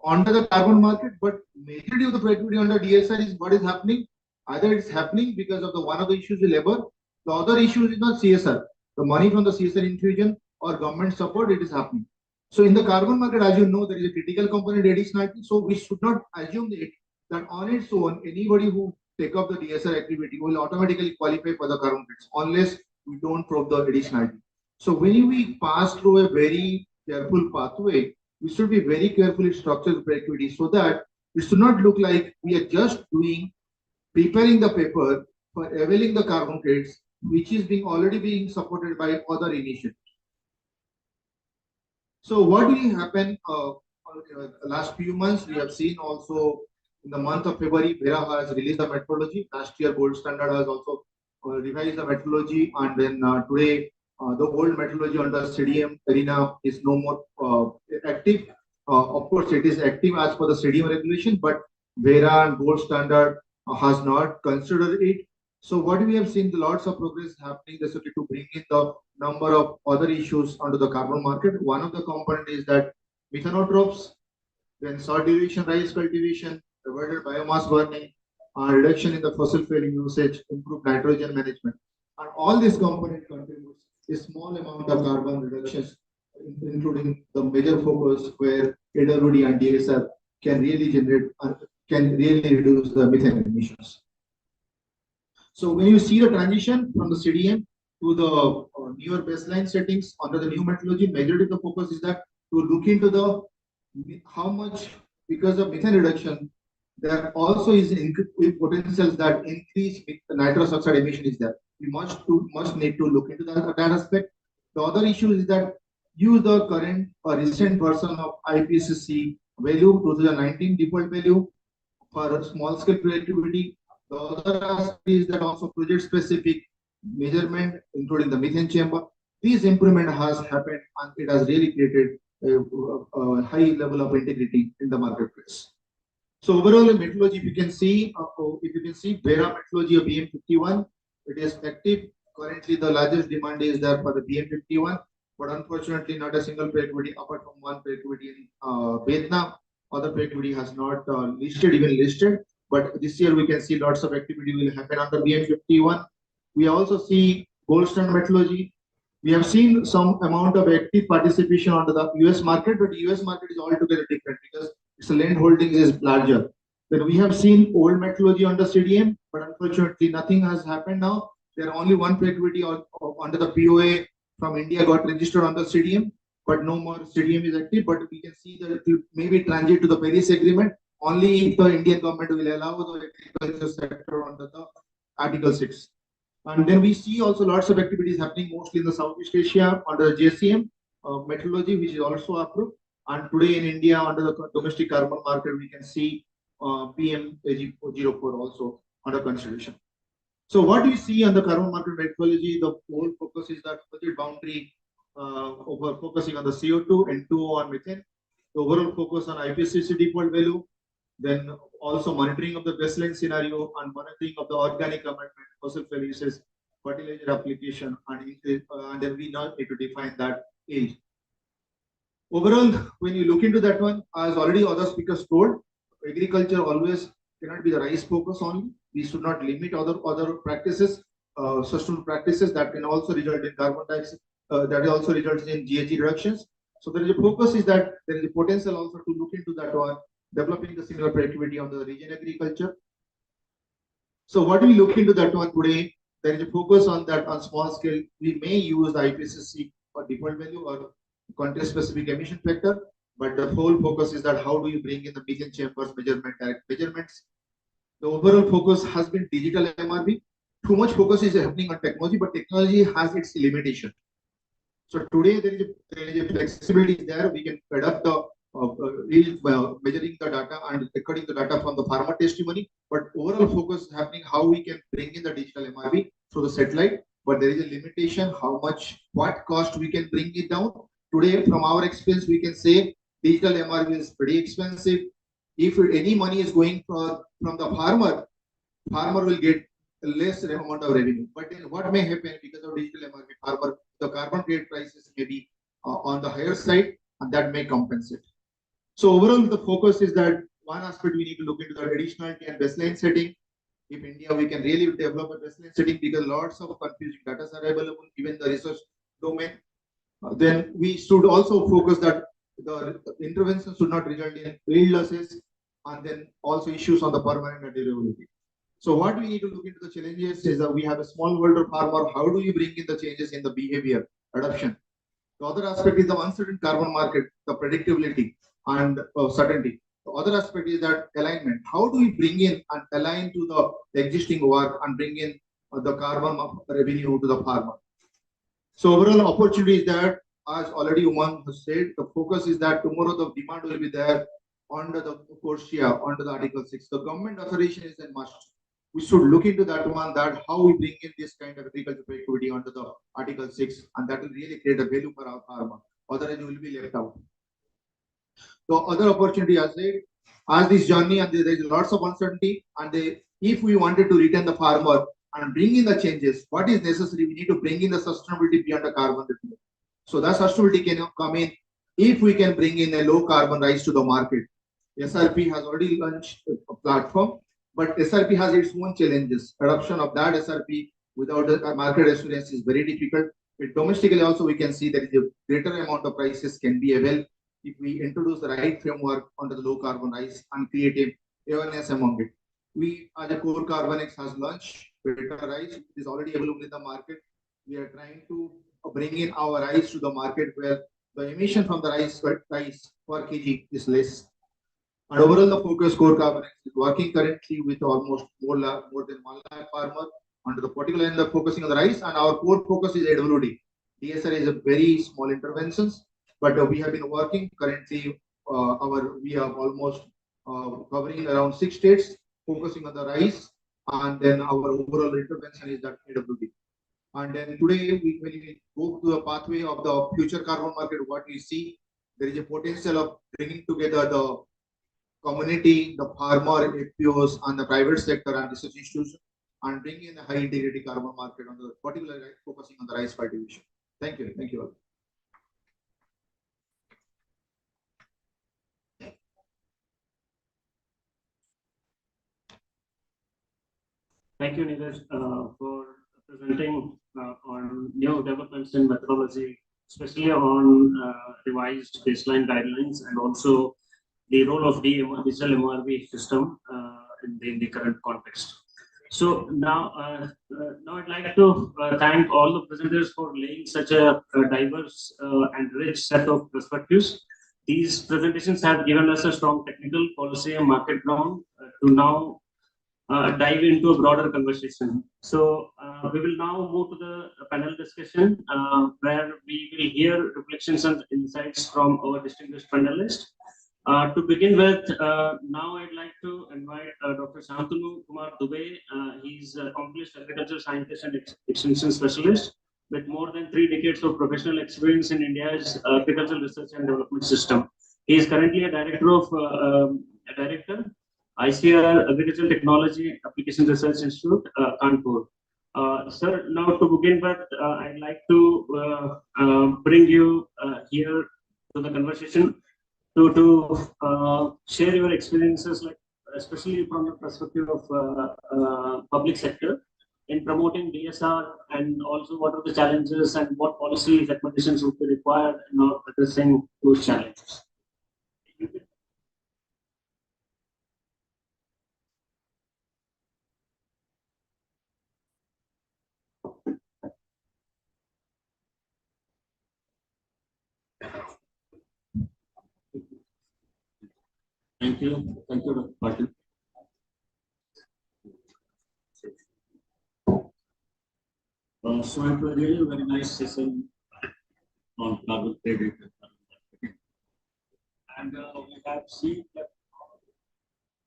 Under the carbon market, but majority of the productivity under DSR is what is happening. Either it's happening because of the one of the issues is labor, the other issue is not CSR. The money from the CSR infusion or government support, it is happening. So in the carbon market, as you know, there is a critical component additionality. So we should not assume that on its own, anybody who take up the DSR activity will automatically qualify for the carbon credits unless we don't prove the additionality. So when we pass through a very careful pathway, we should be very carefully structured the activity so that it should not look like we are just preparing the paper for availing the carbon credits, which is already being supported by other initiatives. So what will happen last few months? We have seen also in the month of February, Vera has released the methodology. Last year, Gold Standard has also revised the methodology, and then today the old methodology under CDM arena is no more active. Of course, it is active as per the CDM regulation, but Vera and Gold Standard has not considered it. So what we have seen, lots of progress happening necessary to bring in the number of other issues under the carbon market. One of the component is that methanotrophs, then short duration rice cultivation, avoided biomass burning, reduction in the fossil fuel usage, improved nitrogen management. And all these components contribute a small amount of carbon reductions, including the major focus where AWD and DSR can really reduce the methane emissions. So when you see the transition from the CDM to the newer baseline settings under the new methodology, majority of the focus is that to look into the how much, because of methane reduction, there also is potentials that increase nitrous oxide emission is there. We must need to look into that aspect. The other issue is that use the current or recent version of IPCC value 2019 default value for small scale productivity. The other aspect is that also project specific measurement, including the methane chamber. This improvement has happened and it has really created a high level of integrity in the marketplace. So overall, in methodology, if you can see Vera methodology of BM51, it is active. Currently, the largest demand is there for the BM51, but unfortunately, not a single productivity apart from one productivity in Vietnam. Other productivity has not listed. But this year, we can see lots of activity will happen under BM51. We also see gold standard methodology. We have seen some amount of active participation under the US market, but the US market is altogether different because its land holdings is larger. Then we have seen old methodology under CDM, but unfortunately nothing has happened now. There are only one productivity under the POA from India got registered under CDM, but no more CDM is active. But we can see that it will maybe transit to the Paris Agreement only if the Indian government will allow the agriculture sector under the Article 6. And then we see also lots of activities happening mostly in the Southeast Asia under the JCM methodology, which is also approved. And today in India, under the domestic carbon market, we can see PM04 also under consideration. So what do you see on the carbon market methodology? The whole focus is that budget boundary over focusing on the CO2 and 2 on methane. The overall focus on IPCC default value, then also monitoring of the baseline scenario and monitoring of the organic amendment, fossil fuel uses, fertilizer application, and then we now need to define that age. Overall, when you look into that one, as already other speakers told, agriculture always cannot be the rice focus only. We should not limit other practices, sustainable practices that can also result in carbon dioxide, that also results in GHG reductions. So there is a focus is that there is a potential also to look into that one, developing the similar productivity on the region agriculture. So what we look into that one today, there is a focus on that on small scale. We may use the IPCC for default value or country specific emission factor, but the whole focus is that how do you bring in the methane chambers measurement, direct measurements. The overall focus has been digital MRV. too much focus is happening on technology, but technology has its limitation. So today there is a flexibility there. We can adapt the measuring the data and recording the data from the farmer testimony, but overall focus is happening how we can bring in the digital MRV through the satellite. But there is a limitation how much, what cost we can bring it down. Today, from our experience, we can say digital MRV is pretty expensive. If any money is going from the farmer will get less amount of revenue. But then what may happen because of digital MRV, farmer, the carbon credit prices may be on the higher side, and that may compensate. So overall, the focus is that one aspect we need to look into the additionality and baseline setting. If India, we can really develop a baseline setting because lots of confusing data are available, even the research domain. Then we should also focus that the intervention should not result in yield losses, and then also issues on the permanent durability. So what we need to look into the challenges is that we have a smallholder farmer. How do you bring in the changes in the behavior adoption? The other aspect is the uncertain carbon market, the predictability and certainty. The other aspect is that alignment. How do we bring in and align to the existing work and bring in the carbon revenue to the farmer? So overall opportunity is that, as already Umang has said, the focus is that tomorrow the demand will be there under the CORSIA, under the Article 6. The government authorization is a must. We should look into that one, that how we bring in this kind of agricultural productivity under the Article 6, and that will really create a value for our farmer. Otherwise, you will be left out. The other opportunity, I said, as this journey, and there is lots of uncertainty, and if we wanted to retain the farmer and bring in the changes, what is necessary? We need to bring in the sustainability beyond the carbon revenue. So that sustainability can come in if we can bring in a low carbon rice to the market. SRP has already launched a platform, but SRP has its own challenges. Adoption of that SRP without the market assurance is very difficult. But domestically also we can see that a greater amount of prices can be available if we introduce the right framework under the low carbon rice and create a awareness among it. We, as a core Carbonex, has launched better rice. It is already available in the market. We are trying to bring in our rice to the market where the emission from the rice per kg is less. And overall, the focus core Carbonex is working currently with almost more than 1 lakh farmer under the particular end of focusing on the rice, and our core focus is AWD. DSR is a very small interventions, but we have been working currently. We have almost covering around 6 states, focusing on the rice, and then our overall intervention is that AWD. And then today, when we go to the pathway of the future carbon market, what we see, there is a potential of bringing together the community, the farmer, FPOs, and the private sector and research institutions, and bring in a high integrity carbon market on the particular focusing on the rice cultivation. Thank you. Thank you all. Thank you, Neeraj, for presenting on new developments in methodology, especially on revised baseline guidelines and also the role of the digital MRV system in the current context. So now I'd like to thank all the presenters for laying such a diverse and rich set of perspectives. These presentations have given us a strong technical, policy, and market ground to now dive into a broader conversation. So we will now move to the panel discussion where we will hear reflections and insights from our distinguished panelists. To begin with, now I'd like to invite Dr. Shantanu Kumar Dubey. He's an accomplished agricultural scientist and extension specialist with more than 3 decades of professional experience in India's agricultural research and development system. He is currently a director, ICR Agricultural Technology Application Research Institute, Kanpur. Sir, now to begin with, I'd like to bring you here to the conversation to share your experiences, like especially from the perspective of public sector in promoting DSR, and also what are the challenges and what policy recommendations would be required in addressing those challenges. Thank you. Thank you, Dr. Patil. So it was really a very nice session on carbon credit and carbon marketing. And we have seen that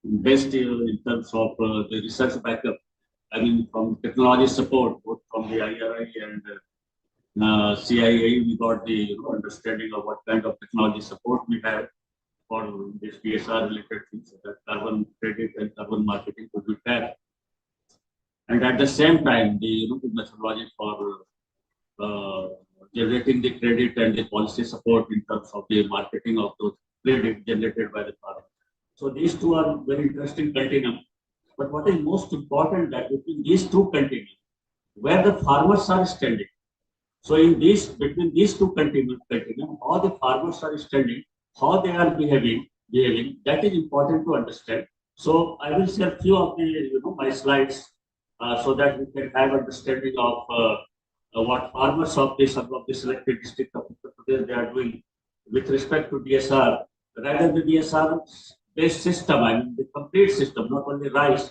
best in terms of the research backup. I mean, from technology support, both from the IRI and CIA, we got the understanding of what kind of technology support we have for this PSR related things, so that carbon credit and carbon marketing could be tapped. And at the same time, the methodology for generating the credit and the policy support in terms of the marketing of those credit generated by the farmer. So these two are very interesting continuum. But what is most important that between these two continuum, where the farmers are standing. So in this between these two continuum, how the farmers are standing, how they are behaving, that is important to understand. So I will share few of the my slides so that we can have understanding of what farmers of the selected district of Uttar Pradesh they are doing with respect to DSR, rather the DSR based system, I mean the complete system, not only rice,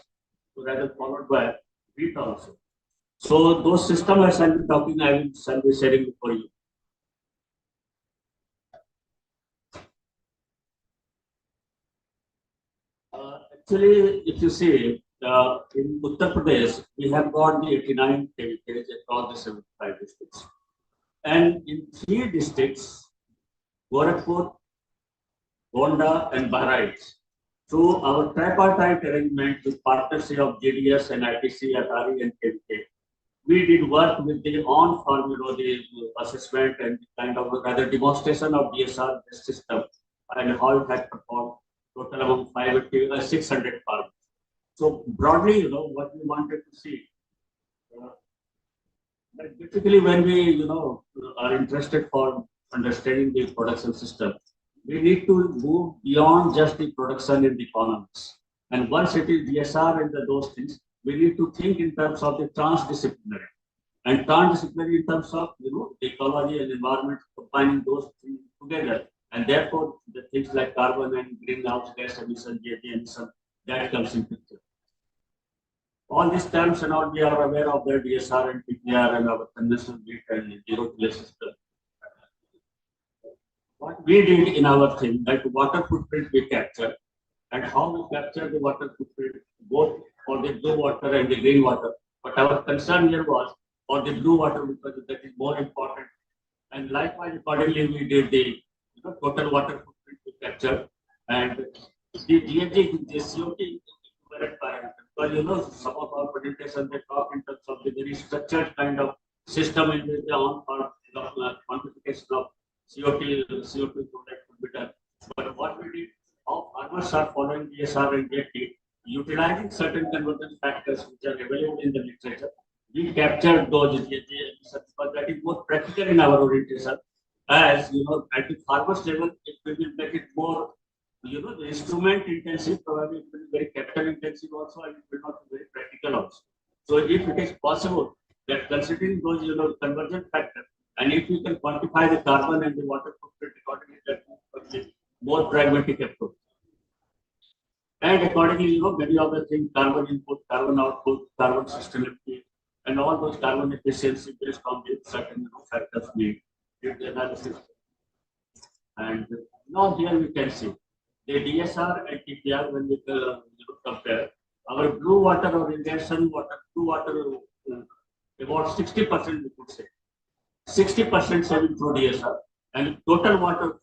so rather followed by wheat also. So those systems I will be talking, I will be sharing for you. Actually, if you see, in Uttar Pradesh, we have got the 89 KVKs across the 75 districts. And in 3 districts, Gorakhpur, Gonda, and Bahraich, through our tripartite arrangement with partnership of JDS and ITC, Atari, and KVK, we did work with the on-farm, the assessment and kind of rather demonstration of DSR system and how it has performed. Total among 600 farms. So broadly, what we wanted to see. Basically, when we, are interested for understanding the production system, we need to move beyond just the production in the economics. And once it is DSR and those things, we need to think in terms of the transdisciplinary. And transdisciplinary in terms of, the ecology and environment, combining those things together. And therefore, the things like carbon and greenhouse gas emission, GHG emission, that comes in picture. All these terms and all we are aware of the DSR and PPR and our conventional grid and zero tillage system. What we did in our thing, that water footprint we captured, and how we capture the water footprint, both for the blue water and the green water. But our concern here was for the blue water because that is more important. And likewise, accordingly, we did the total water footprint we captured, and the GHG, the COT equivalent parameter. Because some of our presentation they talk in terms of the very structured kind of system in which the on-farm quantification of CO2 product could be done. But what we did, how farmers are following DSR and GHG, utilizing certain convergence factors which are available in the literature. We captured those GHG emissions because that is more practical in our orientation. As at the farmers level, it will make it more, the instrument intensive, probably it will be very capital intensive also, and it will not be very practical also. So if it is possible that considering those, convergent factors, and if you can quantify the carbon and the water footprint accordingly, that will be more pragmatic approach. And accordingly, many of the things, carbon input, carbon output, carbon sustainability, and all those carbon efficiency based on the certain factors we did the analysis. And now here we can see the DSR and TPR when we compare our blue water or irrigation water, blue water about 60% we could say. 60% saving through DSR and total water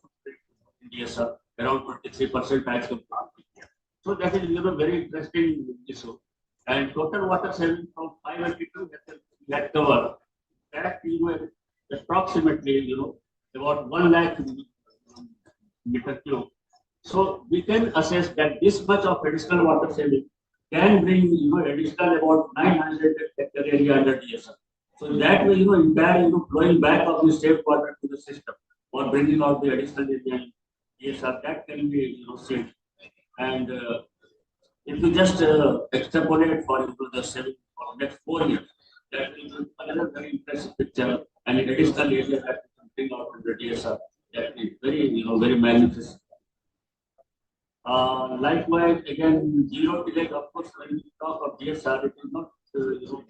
in DSR around 23% as compared to TPR. So that is very interesting issue. And total water saving from 582 that cover that approximately about 1 lakh meter cube. So we can assess that this much of additional water saving can bring additional about 900 hectare area under DSR. So that way entire flowing back of the state water to the system or bringing out the additional area DSR that can be saved. And if you just extrapolate for the saving for the next 4 years, that will be another very impressive picture and an additional area that we can bring out in the DSR. That is very magnificent. Likewise, again, zero tillage, of course, when we talk of DSR, it is not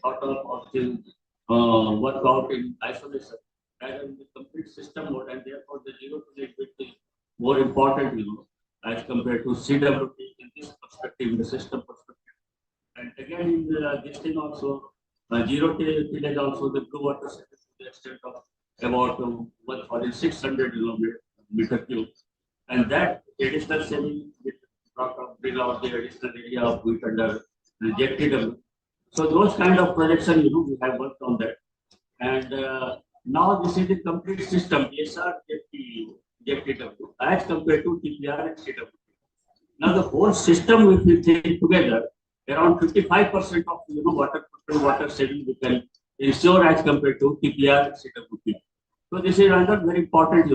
thought of or work out in isolation rather than the complete system mode, and therefore the zero to net bit is more important, as compared to CWT in this perspective, in the system perspective. And again, in this thing also, zero tillage also the blue water system to the extent of about 1,600 meter cube, and that additional saving will bring out the additional area of wheat under rejected. So those kind of projection, we have worked on that. And now this is the complete system, SR, JPW, as compared to TPR and CW. Now the whole system, if we take together, around 55% of water saving we can ensure as compared to TPR and CWP. So this is another very important,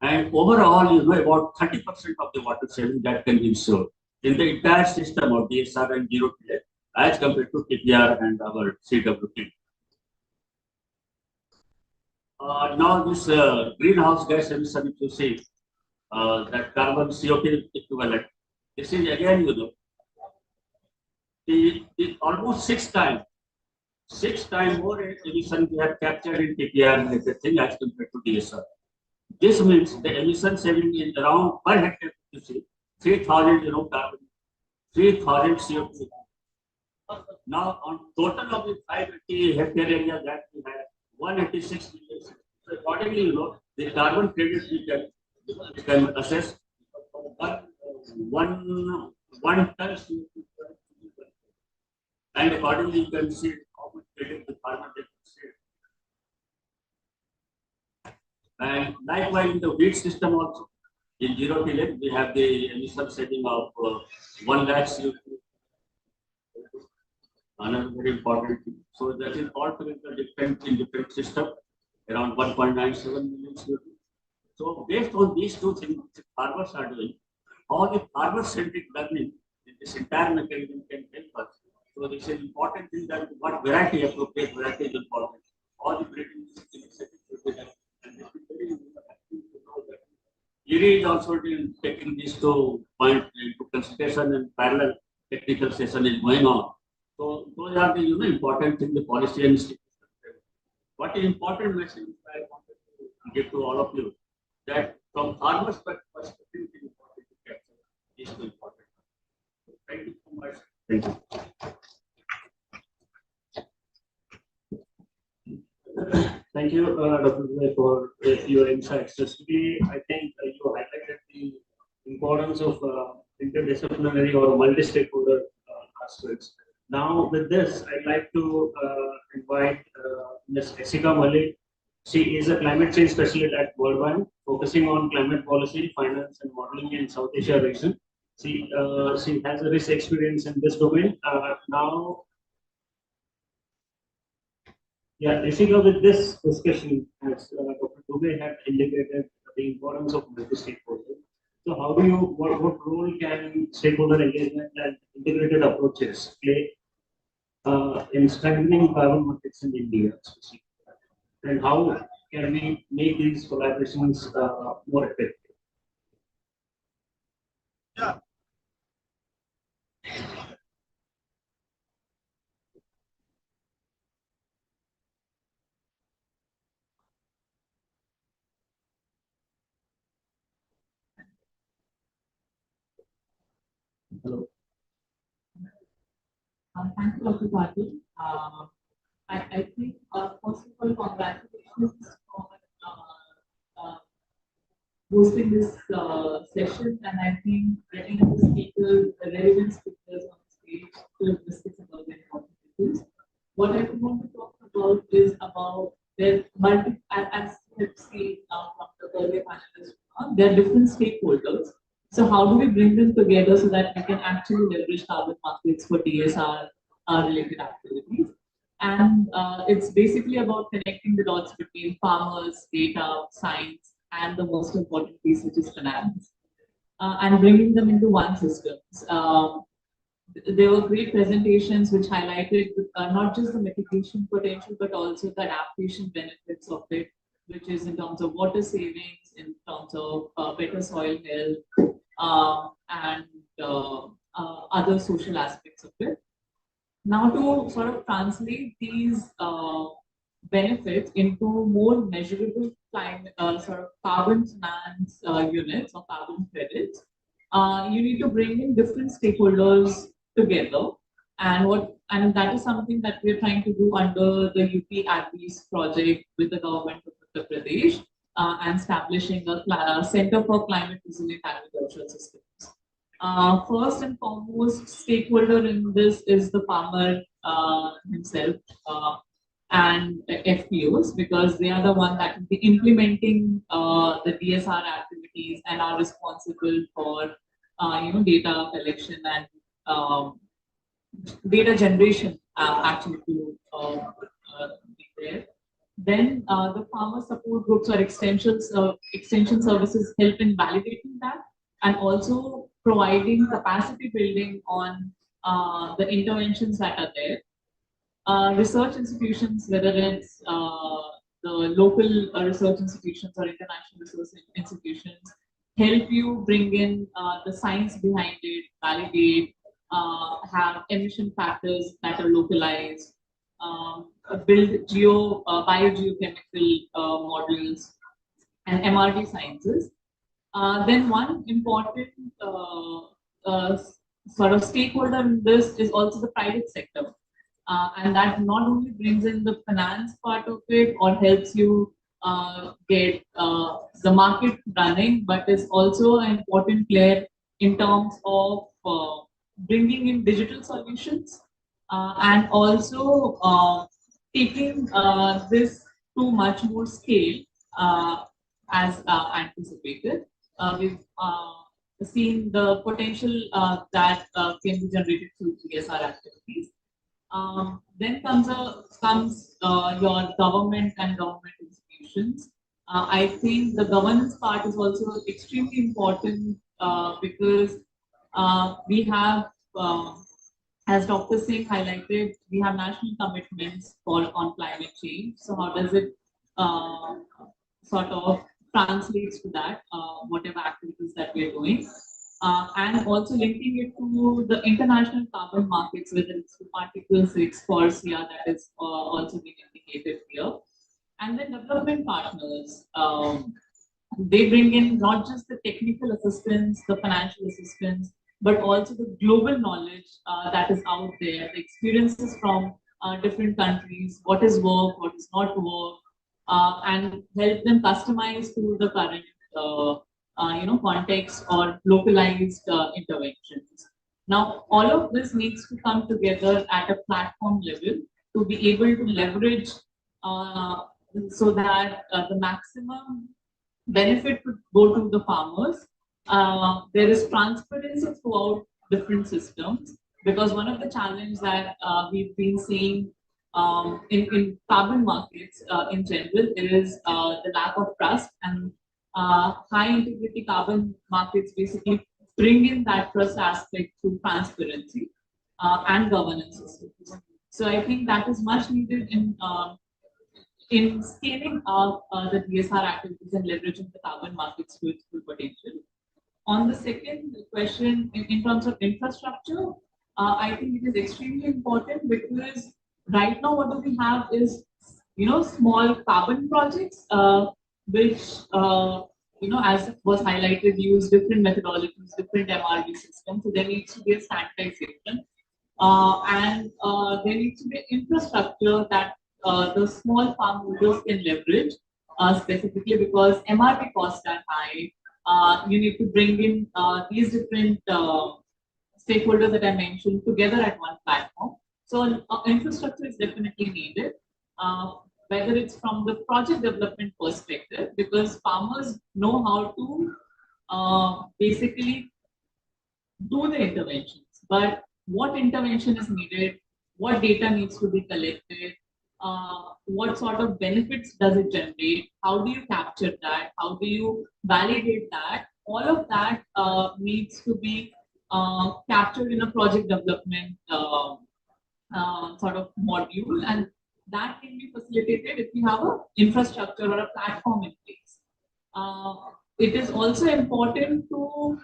and overall, about 30% of the water saving that can be ensured in the entire system of DSR and zero tillage as compared to TPR and our CWP. Now this greenhouse gas emission, if you see that carbon CO2 equivalent, this is again, the almost six times more emission we have captured in TPR and everything as compared to DSR. This means the emission saving is around per hectare, you see, 3,000, carbon, 3,000 CO2. Now, on total of the 580 hectare area that we have, 186 million. So accordingly, the carbon credit we can assess one ton CO2, and accordingly you can see how much credit the farmer gets. And likewise, in the wheat system also, in zero tillage, we have the emission saving of 1 lakh CO2. Another very important thing. So that is altogether different in different system, around 1.97 million CO2. So based on these two things, which farmers are doing, all the farmer-centric learning in this entire mechanism can help us. So this is important thing that what variety, appropriate variety is important. All the breeding initiatives should be done. ERI is also taking these 2 points into consideration, and parallel technical session is going on. So those are the important things, the policy and institutions. What is important message I wanted to give to all of you, that from farmers' perspective, it is important to capture these 2 important. Thank you so much. Thank you. Thank you, Dr. Vijay, for your insights. Specifically, I think you highlighted the importance of interdisciplinary or multi-stakeholder aspects. Now, with this, I'd like to invite Ms. Jessica Malik. She is a climate change specialist at World Bank, focusing on climate policy, finance, and modeling in South Asia region. She has a rich experience in this domain. Yeah, Jessica, with this discussion, as Dr. Dubey had indicated, the importance of multi-stakeholders. So, what role can stakeholder engagement and integrated approaches play in strengthening carbon markets in India, specifically? And how can we make these collaborations more effective? Yeah. Hello. Thank you, Dr. Patil. I think, first of all, congratulations for hosting this session, and I think getting the speakers, the relevant speakers on the stage to discuss about the important issues. What I want to talk about is about their as we have seen now from the earlier panelists, there are different stakeholders. So how do we bring them together so that we can actually leverage carbon markets for DSR related activities? And it's basically about connecting the dots between farmers, data, science, and the most important piece, which is finance, and bringing them into one system. There were great presentations which highlighted not just the mitigation potential, but also the adaptation benefits of it, which is in terms of water savings, in terms of better soil health, and other social aspects of it. Now, to sort of translate these benefits into more measurable climate, sort of carbon finance units or carbon credits, you need to bring in different stakeholders together. And that is something that we're trying to do under the UP Agri's project with the government of Uttar Pradesh and establishing a Center for Climate Resilient Agricultural Systems. First and foremost stakeholder in this is the farmer himself and FPOs, because they are the one that will be implementing the DSR activities and are responsible for data collection and data generation actually to be there. Then the farmer support groups or extension services help in validating that, and also providing capacity building on the interventions that are there. Research institutions, whether it's the local research institutions or international research institutions, help you bring in the science behind it, validate, have emission factors that are localized, build biogeochemical models, and MRD sciences. Then one important sort of stakeholder in this is also the private sector. And that not only brings in the finance part of it or helps you get the market running, but is also an important player in terms of bringing in digital solutions and also taking this to much more scale as anticipated. We've seen the potential that can be generated through CSR activities. Then comes your government and government institutions. I think the governance part is also extremely important because we have, as Dr. Singh highlighted, we have national commitments on climate change. So how does it sort of translates to that, whatever activities that we're doing? And also linking it to the international carbon markets, whether it's the Particle 6 for CR that is also being indicated here. And then development partners, they bring in not just the technical assistance, the financial assistance, but also the global knowledge that is out there, the experiences from different countries, what is work, what is not work, and help them customize to the current context or localized interventions. Now, all of this needs to come together at a platform level to be able to leverage so that the maximum benefit would go to the farmers. There is transparency throughout different systems, because one of the challenges that we've been seeing in carbon markets in general is the lack of trust, and high integrity carbon markets basically bring in that trust aspect through transparency and governance systems. So I think that is much needed in scaling up the DSR activities and leveraging the carbon markets to its full potential. On the second question, in terms of infrastructure, I think it is extremely important, because right now what do we have is small carbon projects which as was highlighted, use different methodologies, different MRD systems. So there needs to be a standardization, and there needs to be infrastructure that the small farm holders can leverage, specifically because MRD costs are high. You need to bring in these different stakeholders that I mentioned together at one platform. So infrastructure is definitely needed, whether it's from the project development perspective, because farmers know how to basically do the interventions, but what intervention is needed, what data needs to be collected, what sort of benefits does it generate, how do you capture that, how do you validate that, all of that needs to be captured in a project development sort of module, and that can be facilitated if you have an infrastructure or a platform in place. It is also important to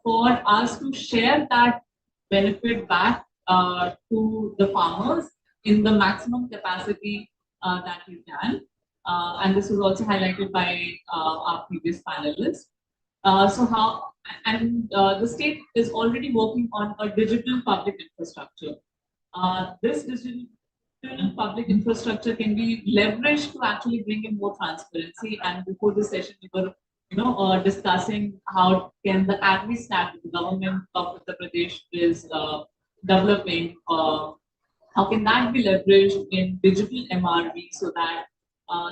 for us to share that benefit back to the farmers in the maximum capacity that you can. And this was also highlighted by our previous panelists. So how, and the state is already working on a digital public infrastructure. This digital public infrastructure can be leveraged to actually bring in more transparency. And before this session, we were discussing how can the agri stack the government of Uttar Pradesh is developing, how can that be leveraged in digital MRV so that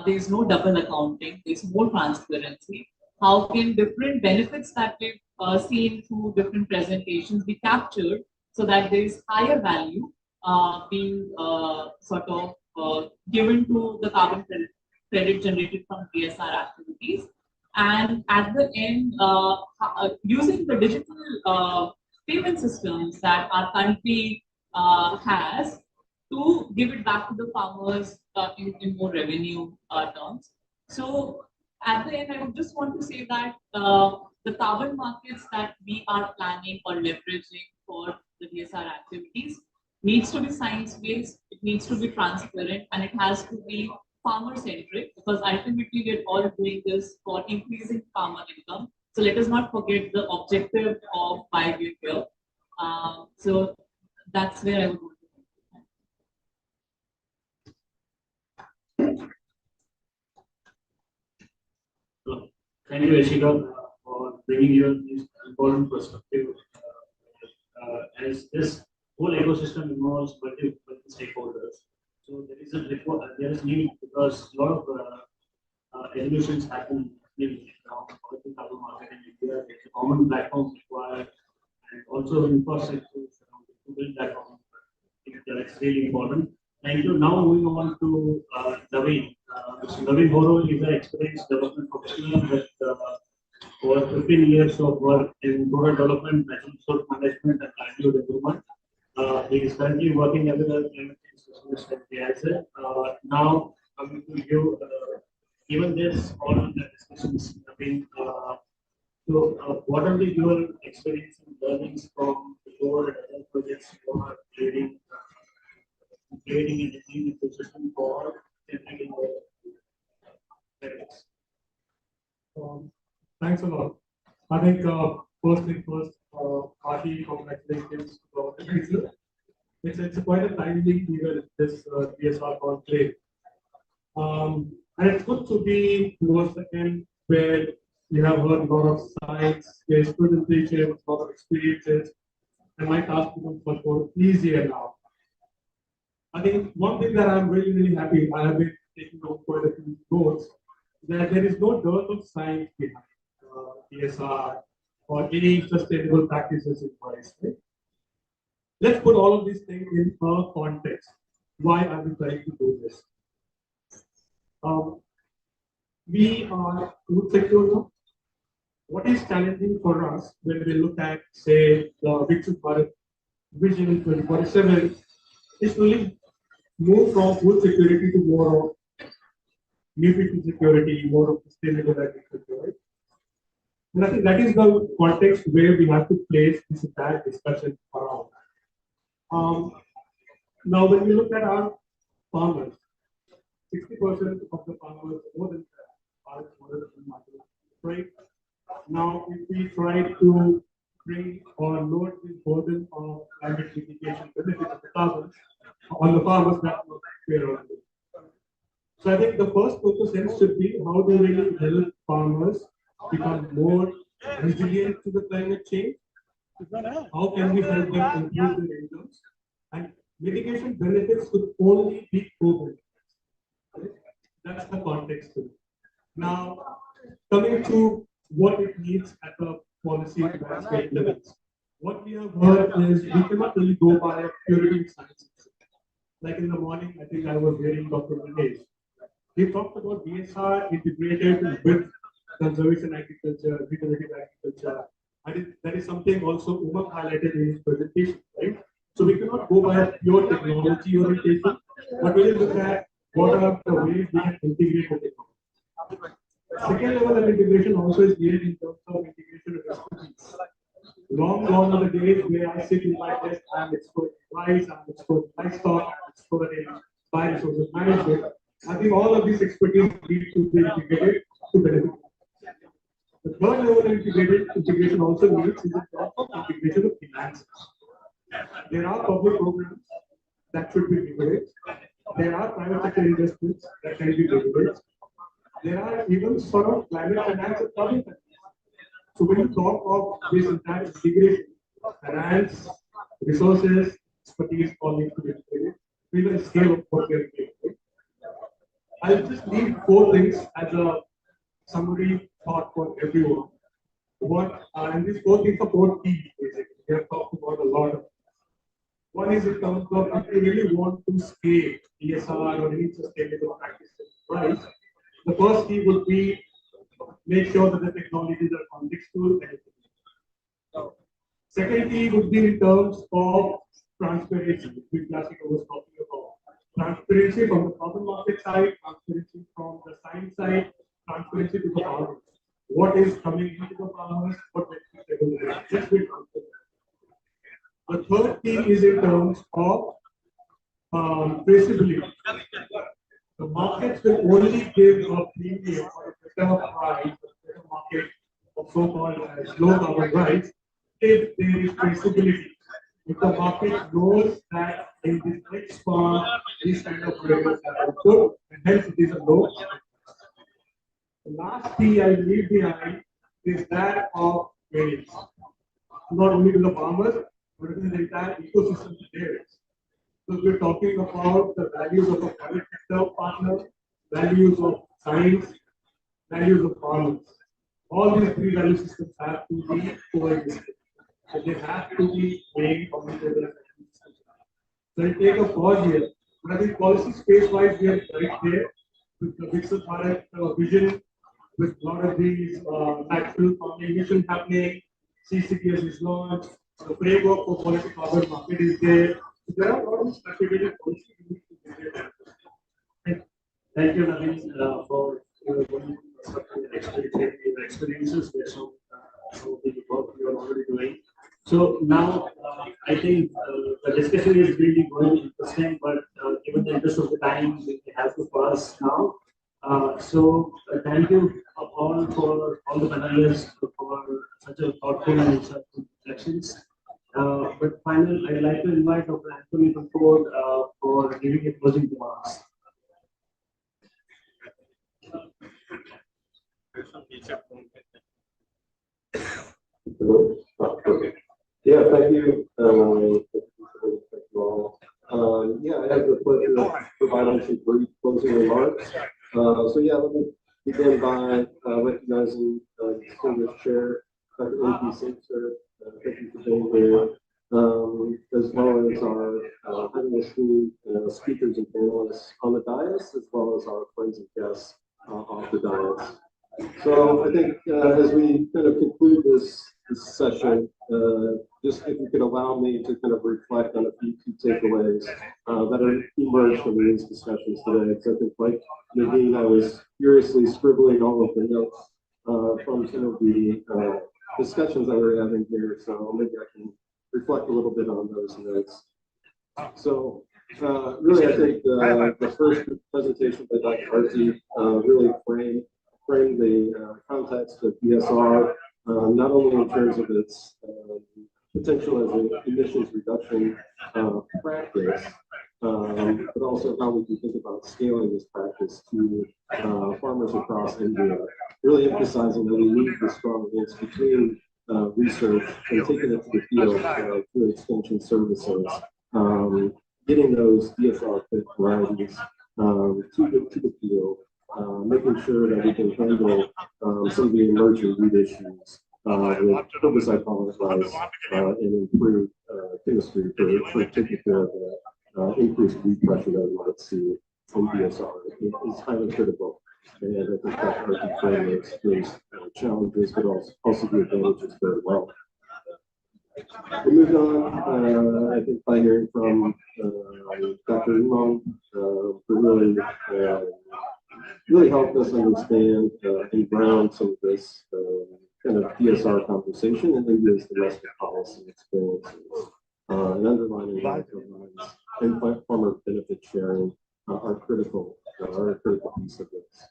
there is no double accounting, there is more transparency. How can different benefits that we've seen through different presentations be captured so that there is higher value being sort of given to the carbon credit generated from DSR activities. And at the end, using the digital payment systems that our country has to give it back to the farmers in more revenue terms. So at the end, I would just want to say that the carbon markets that we are planning or leveraging for the DSR activities needs to be science-based, it needs to be transparent, and it has to be farmer-centric, because ultimately we're all doing this for increasing farmer income. So let us not forget the objective of why we're here. So that's where I would want to. Thank you, Ashika, for bringing your this important perspective. As this whole ecosystem involves multiple stakeholders, so there is a need, because a lot of evolutions happen in the carbon market in India. There's a common platform required, and also infrastructure to build that common. That's really important. Thank you. Now moving on to Naveen. Mr. Naveen Horo is an experienced development professional with over 15 years of work in rural development, natural resource management, and livelihood improvement. He is currently working as a climate change specialist at DISA. Now, coming to you, given this, all the discussions have been, what are your experience and learnings from the rural development projects you are creating a team ecosystem for generating credits? Thanks a lot. I think first thing first, hearty congratulations to the organizer. It's quite a timely event, this DSR Conclave. And it's good to be towards the end where we have heard a lot of science, case presentations, a lot of experiences, and my task becomes much more easier now. I think one thing that I'm really, really happy, I have been taking out quite a few notes, that there is no dearth of science behind DSR or any sustainable practices in place. Right? Let's put all of these things in a context. Why are we trying to do this? We are food secure now. What is challenging for us when we look at, say, the Viksit Bharat Vision 2047 is really move from food security to more of nutrition security, more of sustainable agriculture. Right? And I think that is the context where we have to place this entire discussion around. Now, when we look at our farmers, 60% of the farmers, more than that, are right? Now, if we try to bring or load this burden of climate mitigation benefits of the carbon on the farmers, that will be fair on it. So I think the first focus then should be how do we help farmers become more resilient to the climate change? How can we help them improve their incomes? And mitigation benefits could only be proven. That's the context. Now, coming to what it needs at the policy landscape levels. What we have heard is we cannot really go by a purely science. Like in the morning, I think I was hearing Dr. Mahesh. He talked about DSR integrated with conservation agriculture, regenerative agriculture. And that is something also Umang highlighted in his presentation, right? So we cannot go by a pure technology orientation, but we look at what are the ways we can integrate the technology. Second level of integration also is needed in terms of integration of expertise. Long gone are the days where I sit in my desk and expert rice, I expert in livestock, I expert in bioresources management. I think all of these expertise need to be integrated to benefit. The third level of integration also needs is the term of integration of finances. There are public programs that should be leveraged. There are private sector investments that can be leveraged. There are even sort of climate finance and public finance. So when you talk of this entire integration, finance, resources, expertise, all need to be integrated with the scale of what we are doing. I'll just leave four things as a summary thought for everyone. And these four things are four key, basically. We have talked about a lot of. One is in terms of if you really want to scale ESR or any sustainable practices, right? The first key would be make sure that the technologies are contextual and efficient. Second key would be in terms of transparency, which Jessica was talking about. Transparency from the carbon market side, transparency from the science side, transparency to the farmers. What is coming into the farmers, what benefits they will get. Just be transparent. The third key is in terms of traceability. The markets will only give a premium or a better price, a better market of so-called low carbon rights if there is traceability. If the market knows that in this next farm, these kind of variables are good, and hence it is a low. The last key I leave behind is that of variance. Not only to the farmers, but to the entire ecosystem there. So we're talking about the values of a private sector partner, values of science, values of farmers. All these three value systems have to be coexistent. So they have to be made on the table. So I take a pause here. But I think policy space-wise, we are right there with the Viksit Bharat vision, with a lot of these natural farming mission happening, CCPS is launched, the framework for policy carbon market is there. So there are a lot of strategic policy we need to get. Thank you, Naveen, for your experiences based on some of the work you are already doing. So now, I think the discussion is really going interesting, but given the interest of the time, we have to pause now. Thank you all for all the panelists for such a thoughtful and insightful reflections. But finally, I'd like to invite Dr. Anthony Concord for giving a closing remarks. Okay. Yeah, thank you. Thank you all. Yeah, I have the pleasure of providing some brief closing remarks. Let me begin by recognizing distinguished chair, Dr. A.P. Singh, sir. Thank you for being here, as well as our highly esteemed speakers and panelists on the dais, as well as our friends and guests off the dais. So I think as we kind of conclude this session, just if you could allow me to kind of reflect on a few key takeaways that are emerged from these discussions today. Because I think, like Naveen, I was furiously scribbling all of the notes from some of the discussions that we're having here. So maybe I can reflect a little bit on those notes. So really, I think the first presentation by Dr. Arti really framed the context of DSR, not only in terms of its potential as an emissions reduction practice, but also how we can think about scaling this practice to farmers across India, really emphasizing that we need the strong links between research and taking it to the field through extension services, getting those DSR fit varieties to the field, making sure that we can handle some of the emerging root issues with herbicide tolerant rice and improved chemistry for taking care of that increased weed pressure that we might see in DSR. It's highly critical. And I think that Arti framed those challenges, but also the advantages very well. We moved on, I think, by hearing from Dr. Umang, who really helped us understand and ground some of this kind of DSR conversation and India's domestic policy experiences. and underlining and farmer benefit sharing are a critical piece of this.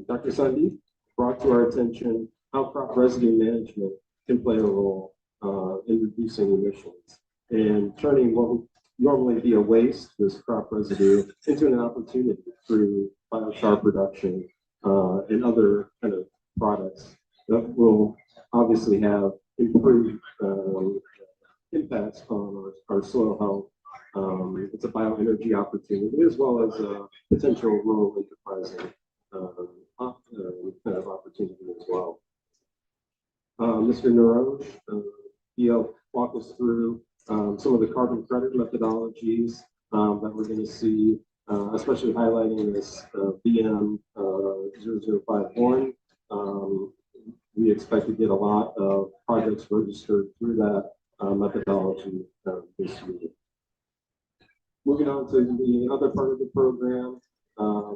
Dr. Sandeep brought to our attention how crop residue management can play a role in reducing emissions and turning what would normally be a waste, this crop residue, into an opportunity through biochar production and other kind of products that will obviously have improved impacts on our soil health. It's a bioenergy opportunity as well as a potential rural enterprising kind of opportunity as well. Mr. Narosh, he'll walk us through some of the carbon credit methodologies that we're going to see, especially highlighting this BM 0051. We expect to get a lot of projects registered through that methodology this year. Moving on to the other part of the program,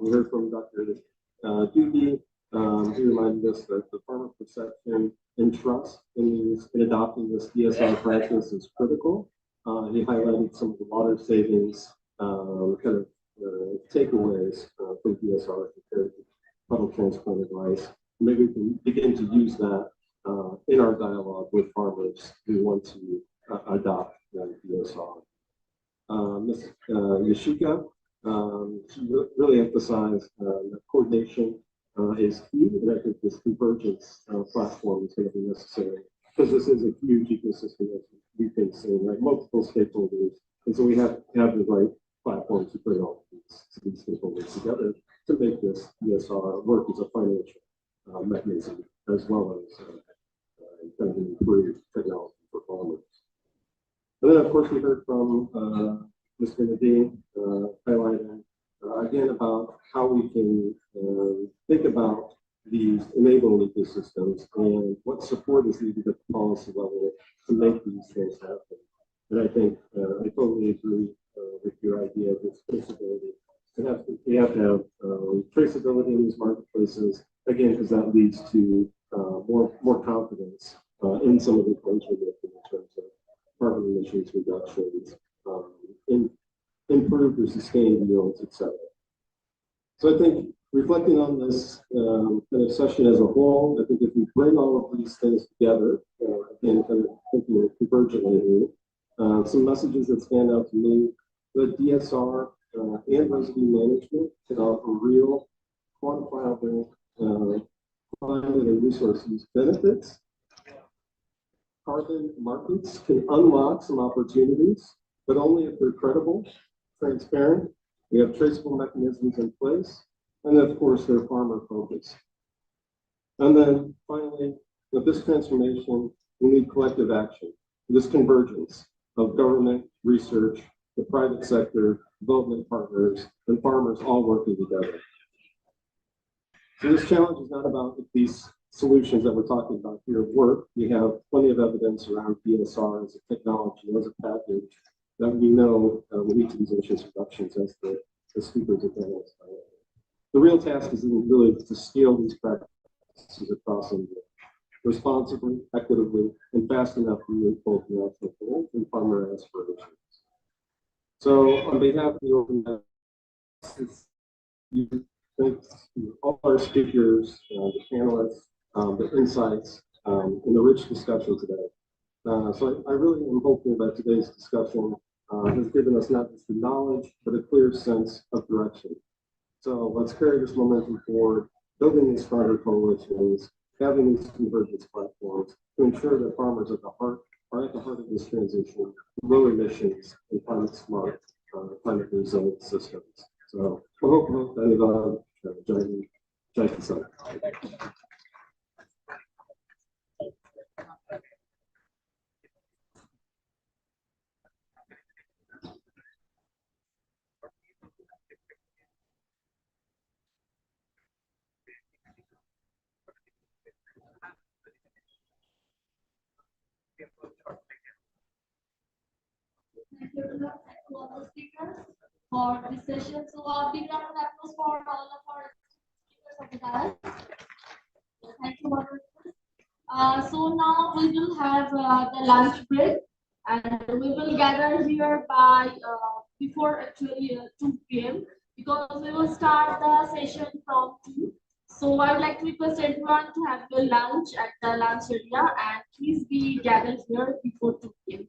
we heard from Dr. Doogie. He reminded us that the farmer perception and trust in adopting this DSR practice is critical. He highlighted some of the water savings kind of takeaways from DSR compared to puddle transplanted rice. Maybe we can begin to use that in our dialogue with farmers who want to adopt DSR. Ms. Yashika, she really emphasized that coordination is key, and I think this convergence platform is going to be necessary because this is a huge ecosystem that we've been seeing, right? Multiple stakeholders, and so we have to have the right platform to bring all these stakeholders together to make this DSR work as a financial mechanism as well as kind of improved technology for farmers. And then, of course, we heard from Mr. Nadine highlighting again about how we can think about these enabling ecosystems and what support is needed at the policy level to make these things happen. And I think I totally agree with your idea of this traceability. We have to have traceability in these marketplaces, again, because that leads to more confidence in some of the claims we're making in terms of carbon emissions reductions, improved or sustained yields, etc. So I think reflecting on this kind of session as a whole, I think if we bring all of these things together, again, kind of thinking convergently here, some messages that stand out to me, the DSR and residue management can offer real, quantifiable climate and resource use benefits. Carbon markets can unlock some opportunities, but only if they're credible, transparent, we have traceable mechanisms in place, and of course, they're farmer focused. And then finally, with this transformation, we need collective action, this convergence of government, research, the private sector, development partners, and farmers all working together. So this challenge is not about if these solutions that we're talking about here work. We have plenty of evidence around DSR as a technology, as a package, that we know will lead to these emissions reductions as the speakers have been. The real task is really to scale these practices across India responsibly, equitably, and fast enough to meet both national goals and farmer aspirations. So on behalf of the organization, thanks to all our speakers, the panelists, the insights, and the rich discussion today. So I really am hoping that today's discussion has given us not just the knowledge, but a clear sense of direction. So let's carry this momentum forward, building these stronger coalitions, having these convergence platforms to ensure that farmers are at the heart of this transition, low emissions, and climate smart, climate resilient systems. So I hope that Jai Kisan. Thank you to all the speakers for this session. So a big round of applause for all of our speakers of the day. Thank you, moderators. So now we will have the lunch break. and we will gather here by before actually 2 p.m. because we will start the session from 2. So I would like to request everyone to have your lunch at the lunch area and please be gathered here before 2 p.m.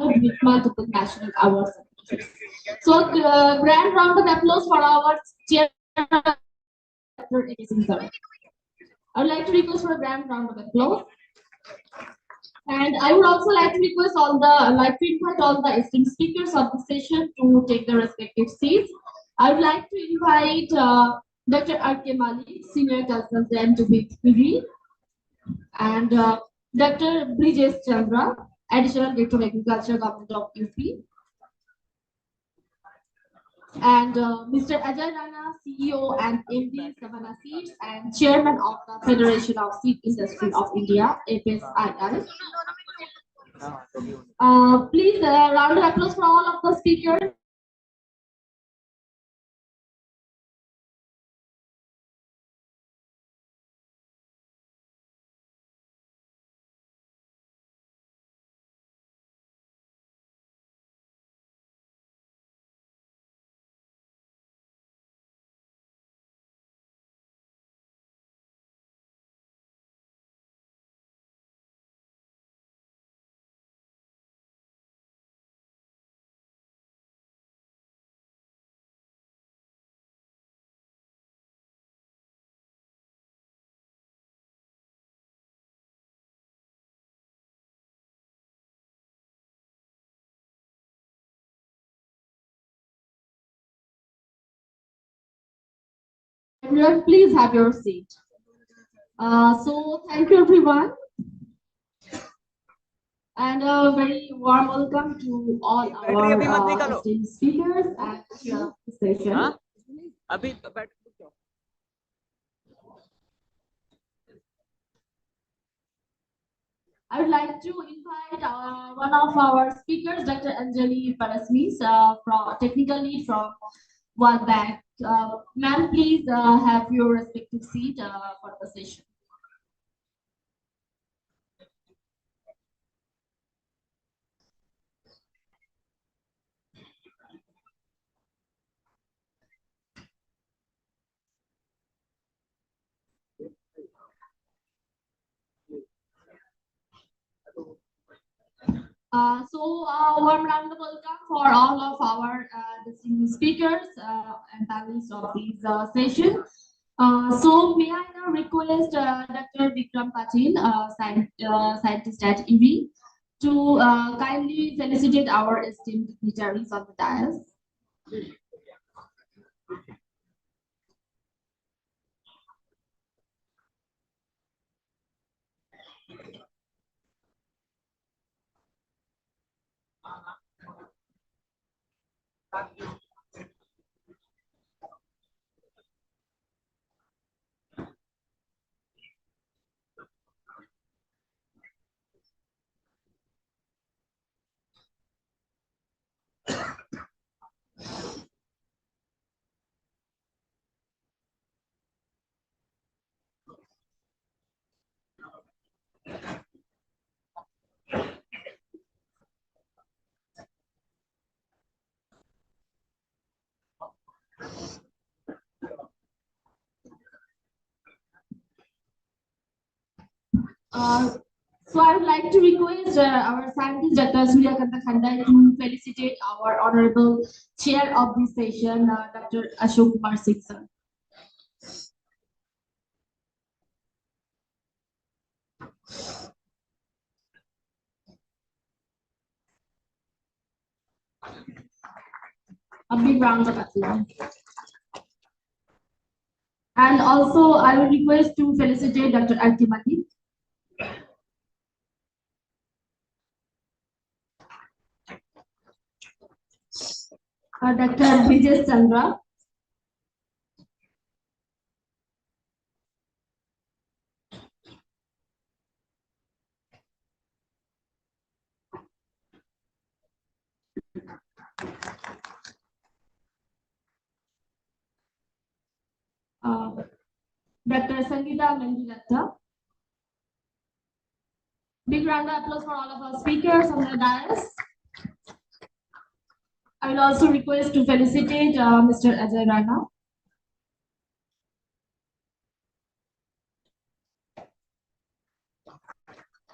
with multiple national awards. So, grand round of applause for our chairman. I would like to request for a grand round of applause. And I would also like to request invite all the esteemed speakers of the session to take their respective seats. I would like to invite Dr. R.K. Malik, Senior Consultant to BPD, and Dr. Brijesh Chandra, Additional Director of Agriculture, Government of UP, and Mr. Ajay Rana, CEO and MD, Savannah Seeds, and Chairman of the Federation of Seed Industry of India, FSII. Please, round of applause for all of the speakers. Everyone, please have your seat. So thank you everyone, and a very warm welcome to all our esteemed speakers at the session. I would like to invite one of our speakers, Dr. Anjali Parasmis, from technical lead from World Bank. Ma'am, please have your respective seat for the session. Warm round of welcome for all of our distinguished speakers and panelists of this session. So may I now request Dr. Vikram Patil, scientist at EV, to kindly felicitate our esteemed dignitaries on the dais. So I would like to request our scientist, Dr. Suryakanta Khandai, to felicitate our honorable chair of this session, Dr. Ashok Kumar Singh, sir. A big round of applause. And also, I would request to felicitate Dr. R.K. Malik. Dr. Brijesh Chandra. Dr. Sangeeta Manjulatta. Big round of applause for all of our speakers on the dais. I will also request to felicitate Mr. Ajay Rana.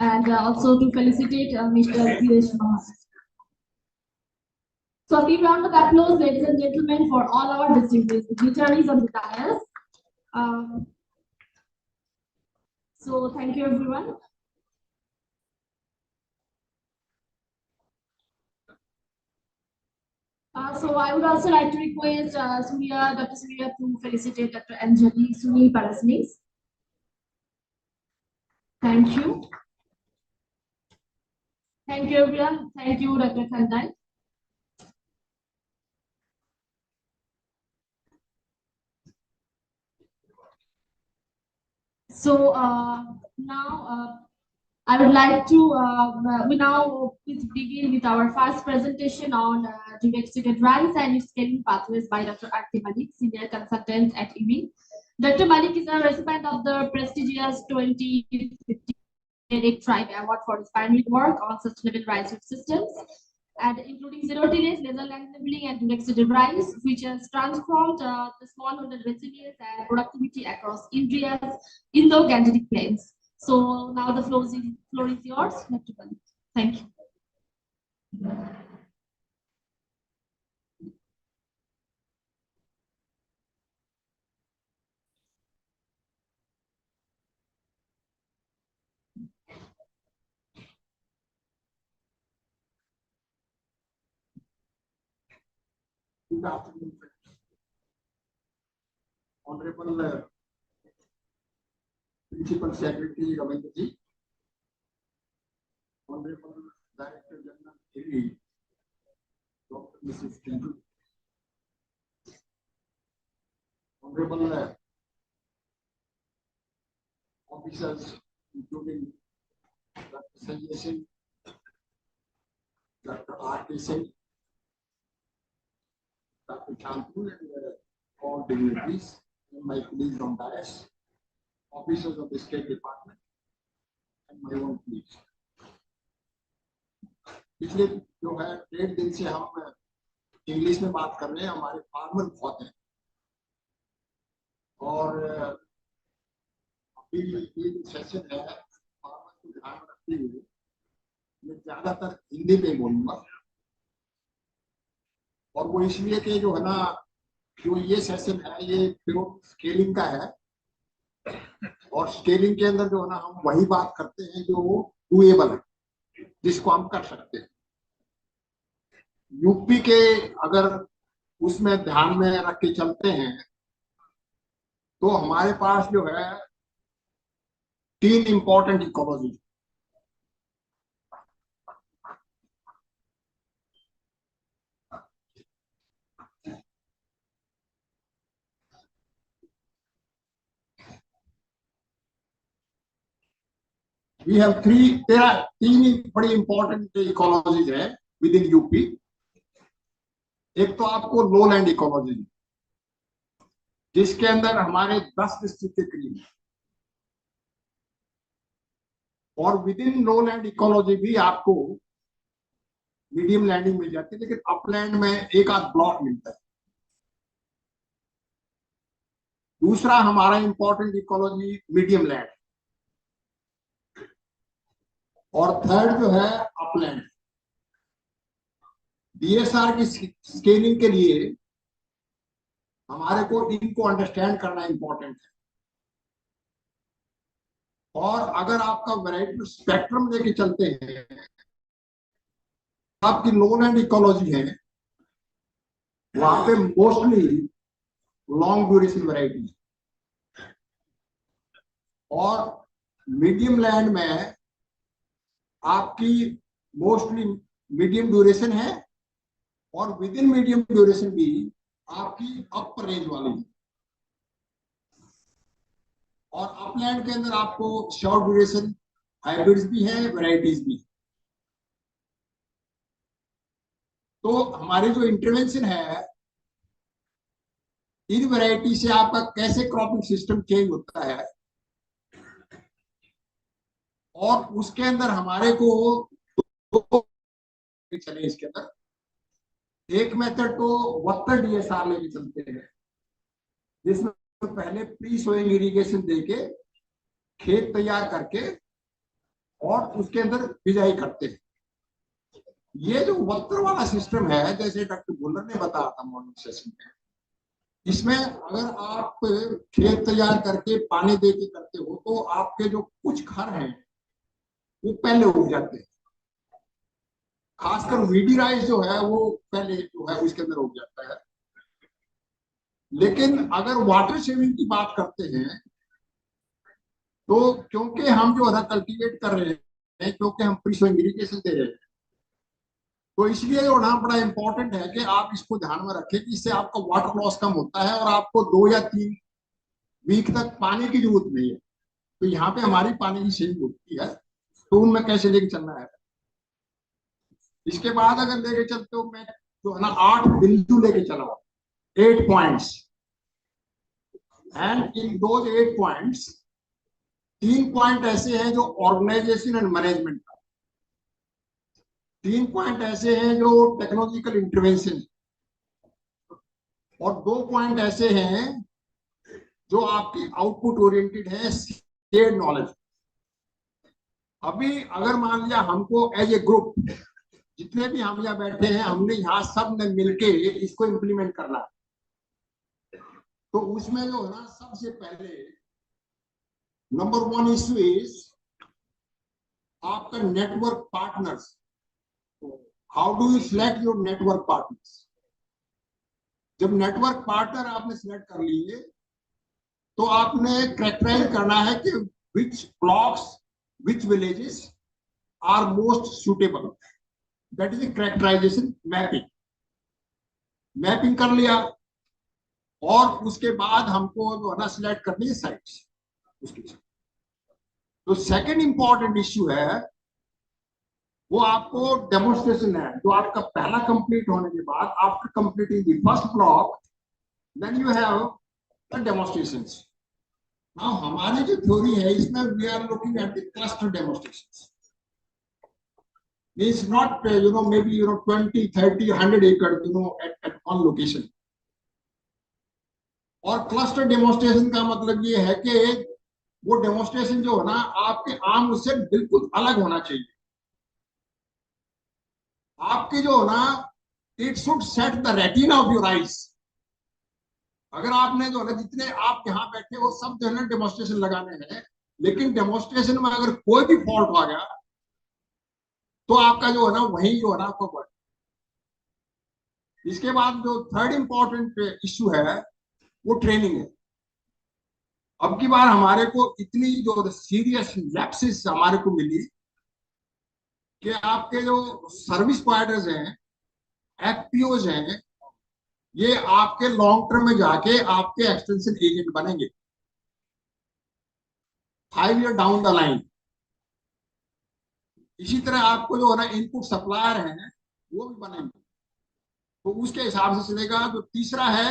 And also to felicitate Mr. Piyush Mahar. So a big round of applause, ladies and gentlemen, for all our distinguished dignitaries on the dais. So thank you, everyone. So I would also like to request Dr. Surya to felicitate Dr. Anjali Sunil Parasnis. Thank you. Thank you, everyone. Thank you, Dr. Khandai. So now I would like to, we now begin with our first presentation on direct-seeded rice and its scaling pathways by Dr. Arti Malik, Senior Consultant at IWI. Dr. Malik is a recipient of the prestigious 2015 Tribe Award for his pioneering work on sustainable rice food systems, and including zero tillage, laser land labeling, and direct-seeded rice, which has transformed the smallholder resilience and productivity across India's Indo-Gangetic plains. So now the floor is yours, Dr. Malik. Thank you. Good afternoon, Honorable Principal Secretary Ravindra, Honorable Director General IWI, Dr. Mrs. Kendall, Honorable officers, including Dr. Sanjay Singh, Dr. R.K. Singh, Dr. Chantu, and all dignitaries, and my colleagues on dais, officers of the State Department, and my own colleagues. पिछले जो है 1.5 दिन से हम English में बात कर रहे हैं, हमारे फार्मर बहुत हैं और अभी ये जो सेशन है फार्मर को ध्यान में रखते हुए मैं ज्यादातर हिंदी में बोलूंगा और वो इसलिए कि जो है ना जो ये सेशन है ये स्केलिंग का है और स्केलिंग के अंदर जो है ना हम वही बात करते हैं जो डूएबल है, जिसको हम कर सकते हैं। यूपी के अगर उसमें ध्यान में रख के चलते हैं तो हमारे पास जो है 3 इंपॉर्टेंट इकोलॉजी, we have 3 बड़ी इंपॉर्टेंट इकोलॉजीज है विद इन यूपी। एक तो आपको लो लैंड इकोलॉजी जिसके अंदर हमारे 10 डिस्ट्रिक्ट के करीब, और with in low land ecology भी आपको मीडियम लैंडिंग मिल जाती है, लेकिन अपलैंड में एक आध ब्लॉक मिलता है। दूसरा हमारा इंपॉर्टेंट इकोलॉजी मीडियम लैंड, और थर्ड जो है अपलैंड। डीएसआर की स्केलिंग के लिए हमारे को इनको अंडरस्टैंड करना इंपॉर्टेंट है, और अगर आपका वैरायटी स्पेक्ट्रम लेके चलते हैं, आपकी लो लैंड इकोलॉजी है वहां पे मोस्टली लॉन्ग ड्यूरेशन वैरायटी, और मीडियम लैंड में आपकी मोस्टली मीडियम ड्यूरेशन है, और विद इन मीडियम ड्यूरेशन भी आपकी अपर रेंज वाली है, और अपलैंड के अंदर आपको शॉर्ट ड्यूरेशन हाइब्रिड्स भी है, वैरायटीज भी। तो हमारी जो इंटरवेंशन है इन वैरायटी से आपका कैसे क्रॉपिंग सिस्टम चेंज होता है, और उसके अंदर हमारे को चले इसके अंदर एक मेथड तो वक्टर डीएसआर लेके चलते हैं, जिसमें पहले प्री सोइंग इरिगेशन देके खेत तैयार करके और उसके अंदर बिजाई करते हैं। ये जो वक्र वाला सिस्टम है, जैसे डॉक्टर बुल्लर ने बताया था मॉर्निंग सेशन में, इसमें अगर आप खेत तैयार करके पानी दे के करते हो तो आपके जो कुछ घर हैं वो पहले उग जाते हैं, खासकर वीडी राइस जो है वो पहले जो है उसके अंदर उग जाता है। लेकिन अगर वाटर सेविंग की बात करते हैं तो क्योंकि हम जो है ना कल्टीवेट कर रहे हैं, क्योंकि हम प्रिसोइंग इरिगेशन दे रहे हैं, तो इसलिए जो ना बड़ा इंपॉर्टेंट है कि आप इसको ध्यान में रखें कि इससे आपका वाटर लॉस कम होता है और आपको 2 या 3 वीक तक पानी की जरूरत नहीं है। तो यहाँ पे हमारी पानी की सेविंग होती है, तो उनमें कैसे लेके चलना है। इसके बाद अगर लेके चलते हो, मैं जो है ना 8 बिंदु लेके चला हूं, 8 points, and in those 8 points 3 point ऐसे हैं जो ऑर्गेनाइजेशन एंड मैनेजमेंट का, 3 पॉइंट ऐसे हैं जो टेक्नोलॉजिकल इंटरवेंशन, और 2 पॉइंट ऐसे हैं जो आपकी आउटपुट ओरिएंटेड है, शेयर्ड नॉलेज। अभी अगर मान लिया हमको एज ए ग्रुप, जितने भी हम यहाँ बैठे हैं, हमने यहाँ सब ने मिलके इसको इम्प्लीमेंट करना है, तो उसमें जो है ना सबसे पहले नंबर 1 इश्यू इज आपका network partners. How do you select your network partners? जब नेटवर्क पार्टनर आपने सिलेक्ट कर लिए तो आपने कैरेक्टराइज करना है कि which blocks, which villages are most suitable, that is characterisation mapping. Mapping कर लिया और उसके बाद हमको जो है ना सिलेक्ट करनी है साइट्स उसके साथ। तो सेकंड इंपॉर्टेंट इश्यू है वो आपको डेमोन्स्ट्रेशन है, जो आपका पहला कंप्लीट होने के बाद, after completing the first block, then you have the demonstrations. Now हमारी जो थ्योरी है इसमें we are looking at the cluster demonstrations, means not maybe 20, 30, 100 acre at one location। और क्लस्टर डेमोन्स्ट्रेशन का मतलब ये है कि वो डेमोन्स्ट्रेशन जो है ना आपके आम उससे बिल्कुल अलग होना चाहिए। आपके जो है ना it should set the retina of your eyes. अगर आपने जो है ना जितने आप यहाँ बैठे हो सब जो है ना डेमोन्स्ट्रेशन लगाने हैं, लेकिन डेमोन्स्ट्रेशन में अगर कोई भी फॉल्ट आ गया तो आपका जो है ना वही जो है ना आपको बढ़। इसके बाद जो थर्ड इंपॉर्टेंट इश्यू है वो ट्रेनिंग है। अब की बार हमारे को इतनी जो सीरियस लैप्सेस हमारे को मिली कि आपके जो सर्विस प्रोवाइडर्स हैं, एफपीओज हैं, ये आपके लॉन्ग टर्म में जाके आपके एक्सटेंशन एजेंट बनेंगे 5 ईयर डाउन द लाइन। इसी तरह आपको जो है ना इनपुट सप्लायर हैं वो भी बनेंगे, तो उसके हिसाब से चलेगा। जो तीसरा है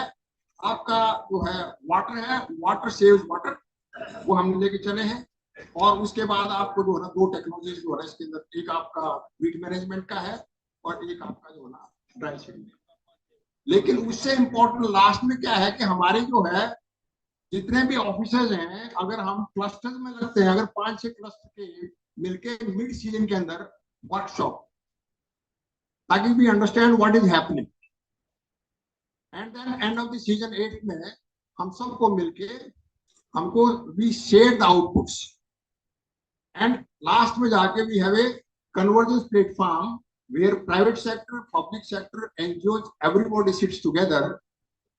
आपका जो है वाटर है, वाटर सेव्स वाटर, वो हम लेके चले हैं। और उसके बाद आपको जो है ना 2 टेक्नोलॉजी जो है इसके अंदर, एक आपका वीड मैनेजमेंट का है और एक आपका जो है ना ड्राई शेडिंग। लेकिन उससे इम्पोर्टेंट लास्ट में क्या है कि हमारे जो है जितने भी ऑफिसर्स हैं, अगर हम क्लस्टर्स में लगते हैं, अगर 5-6 क्लस्टर के मिलके मिड सीजन के अंदर वर्कशॉप, ताकि we understand what is happening, and then end of the season 8 में हम सबको मिलके हमको we share the outputs, and last में जाके we have a convergence platform where private sector, public sector, NGOs, everybody sits together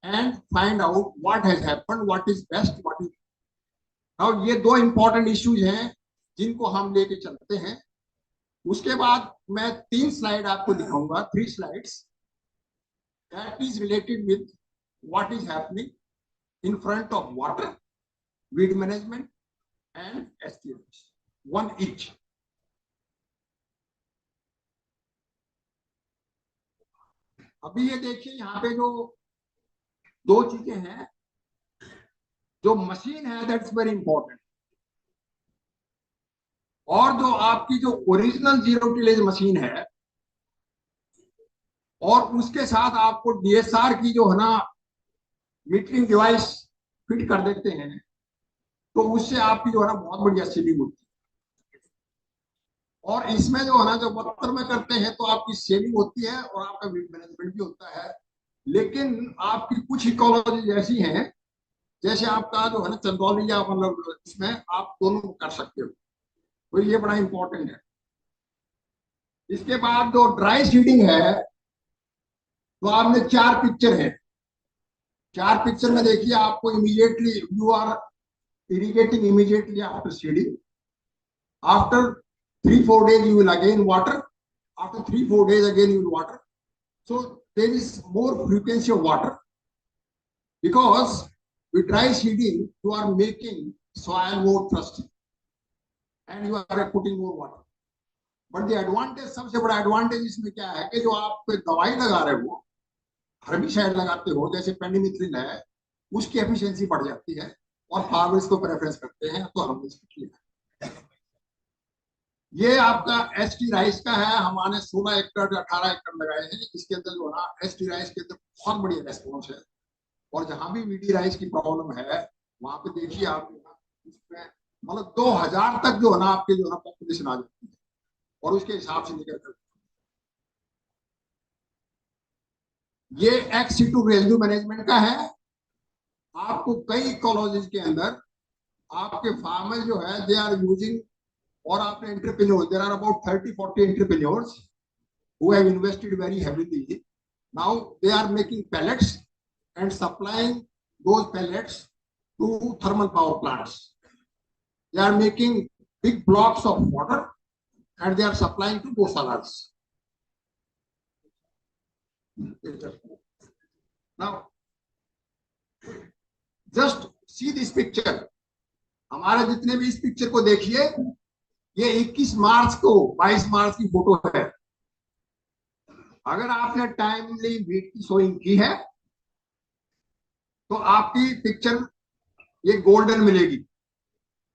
and find out what has happened, what is best, what is now। ये 2 important issues हैं जिनको हम लेके चलते हैं। उसके बाद मैं 3 स्लाइड आपको दिखाऊंगा, 3 slides that is related with what is happening in front of water, weed management and STMs, 1 each। अभी ये देखिए यहाँ पे जो 2 चीजें हैं, जो मशीन है दैट्स वेरी इंपॉर्टेंट, और जो आपकी जो ओरिजिनल जीरो टिलेज मशीन है, और उसके साथ आपको डीएसआर की जो है ना मीटरिंग डिवाइस फिट कर देते हैं, तो उससे आपकी जो है ना बहुत बढ़िया सेविंग होती है। और इसमें जो है ना, जो वक्र में करते हैं तो आपकी सेविंग होती है और आपका मैनेजमेंट भी होता है। लेकिन आपकी कुछ इकोलॉजी ऐसी हैं, जैसे आपका जो है ना चंदौली या मतलब इसमें आप दोनों कर सकते हो, तो ये बड़ा इंपॉर्टेंट है। इसके बाद जो ड्राई सीडिंग है, तो आपने 4 पिक्चर है। 4 पिक्चर में देखिए, आपको immediately you are irrigating immediately after seeding. After 3-4 days, you will again water. After 3-4 days, again you will water. So there is more frequency of water, because with dry seeding, you are making soil more trusty and you are putting more water. But the advantage, सबसे बड़ा advantage इसमें क्या है कि जो आप दवाई लगा रहे हो, हर्बिसाइड लगाते हो, जैसे पेंडिमिथ्रिन है, उसकी एफिशिएंसी बढ़ जाती है और फार्मर्स को प्रेफरेंस करते हैं, तो हमने इसको किया। ये आपका एसटी राइस का है। हमने 16 एकड़ 18 एकड़ लगाए हैं। इसके अंदर जो ना एसटी राइस के अंदर बहुत बढ़िया रेस्पॉन्स है, और जहां भी वीडी राइस की प्रॉब्लम है वहां पे देखिए आप, इसमें मतलब 2000 तक जो है ना आपके जो है ना पॉपुलेशन आ जाती है, और उसके हिसाब से निकल कर ये एक्स-सिटू रेजिड्यू मैनेजमेंट का है। आपको कई इकोलॉजीज के अंदर आपके फार्मर जो है दे आर यूजिंग, और आपने entrepreneurs, there are about 30-40 entrepreneurs who have invested very heavily. Now they are making pellets and supplying those pellets to thermal power plants. They are making big blocks of water and they are supplying to goshalas. Now just see this picture. हमारे जितने भी इस picture को देखिए, ये 21 मार्च को 22 मार्च की photo है। अगर आपने टाइमली वीट की सोइंग की है तो आपकी पिक्चर ये गोल्डन मिलेगी।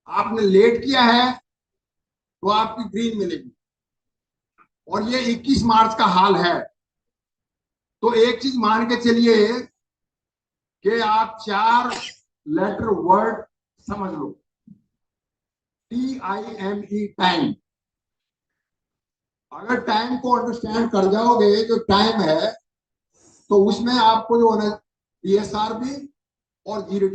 आपने लेट किया है तो आपकी ग्रीन मिलेगी। और ये 21 मार्च का हाल है। तो एक चीज मान के चलिए कि आप 4 लेटर वर्ड समझ लो, TIME, टाइम। अगर टाइम को अंडरस्टैंड कर जाओगे, जो टाइम है, तो उसमें आपको जो है DSR भी और जीरो,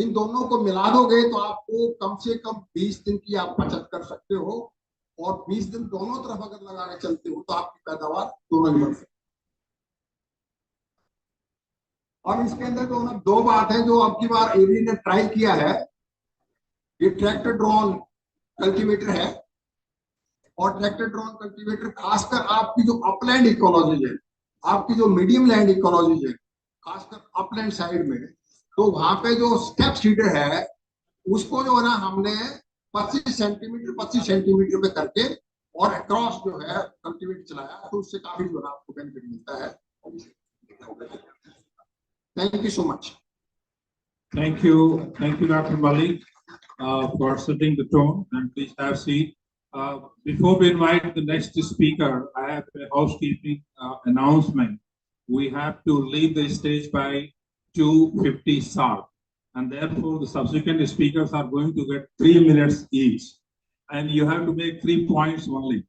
इन दोनों को मिला दोगे तो आपको कम से कम 20 दिन की आप बचत कर सकते हो। और 20 दिन दोनों तरफ अगर लगा के चलते हो तो आपकी पैदावार दोनों ही बढ़ सकती है। और इसके अंदर जो है 2 बात है जो अब की बार एरी ने ट्राई किया है। ये ट्रैक्टर ड्रोन कल्टीवेटर है, और ट्रैक्टर ड्रोन कल्टीवेटर खासकर आपकी जो अपलैंड इकोलॉजीज है, आपकी जो मीडियम लैंड इकोलॉजीज है, खासकर अपलैंड साइड में, तो वहां पे जो स्टेप सीडर है उसको जो है ना हमने 25 सेंटीमीटर पे करके और अक्रॉस जो है कल्टीवेटर चलाया, तो उससे काफी जो है आपको बेनिफिट मिलता है। Thank you so much. Thank you, Dr. Malik, for setting the tone, and please have a seat. Before we invite the next speaker, I have a housekeeping announcement. We have to leave the stage by 2:50 sharp, and therefore the subsequent speakers are going to get 3 minutes each, and you have to make 3 points only.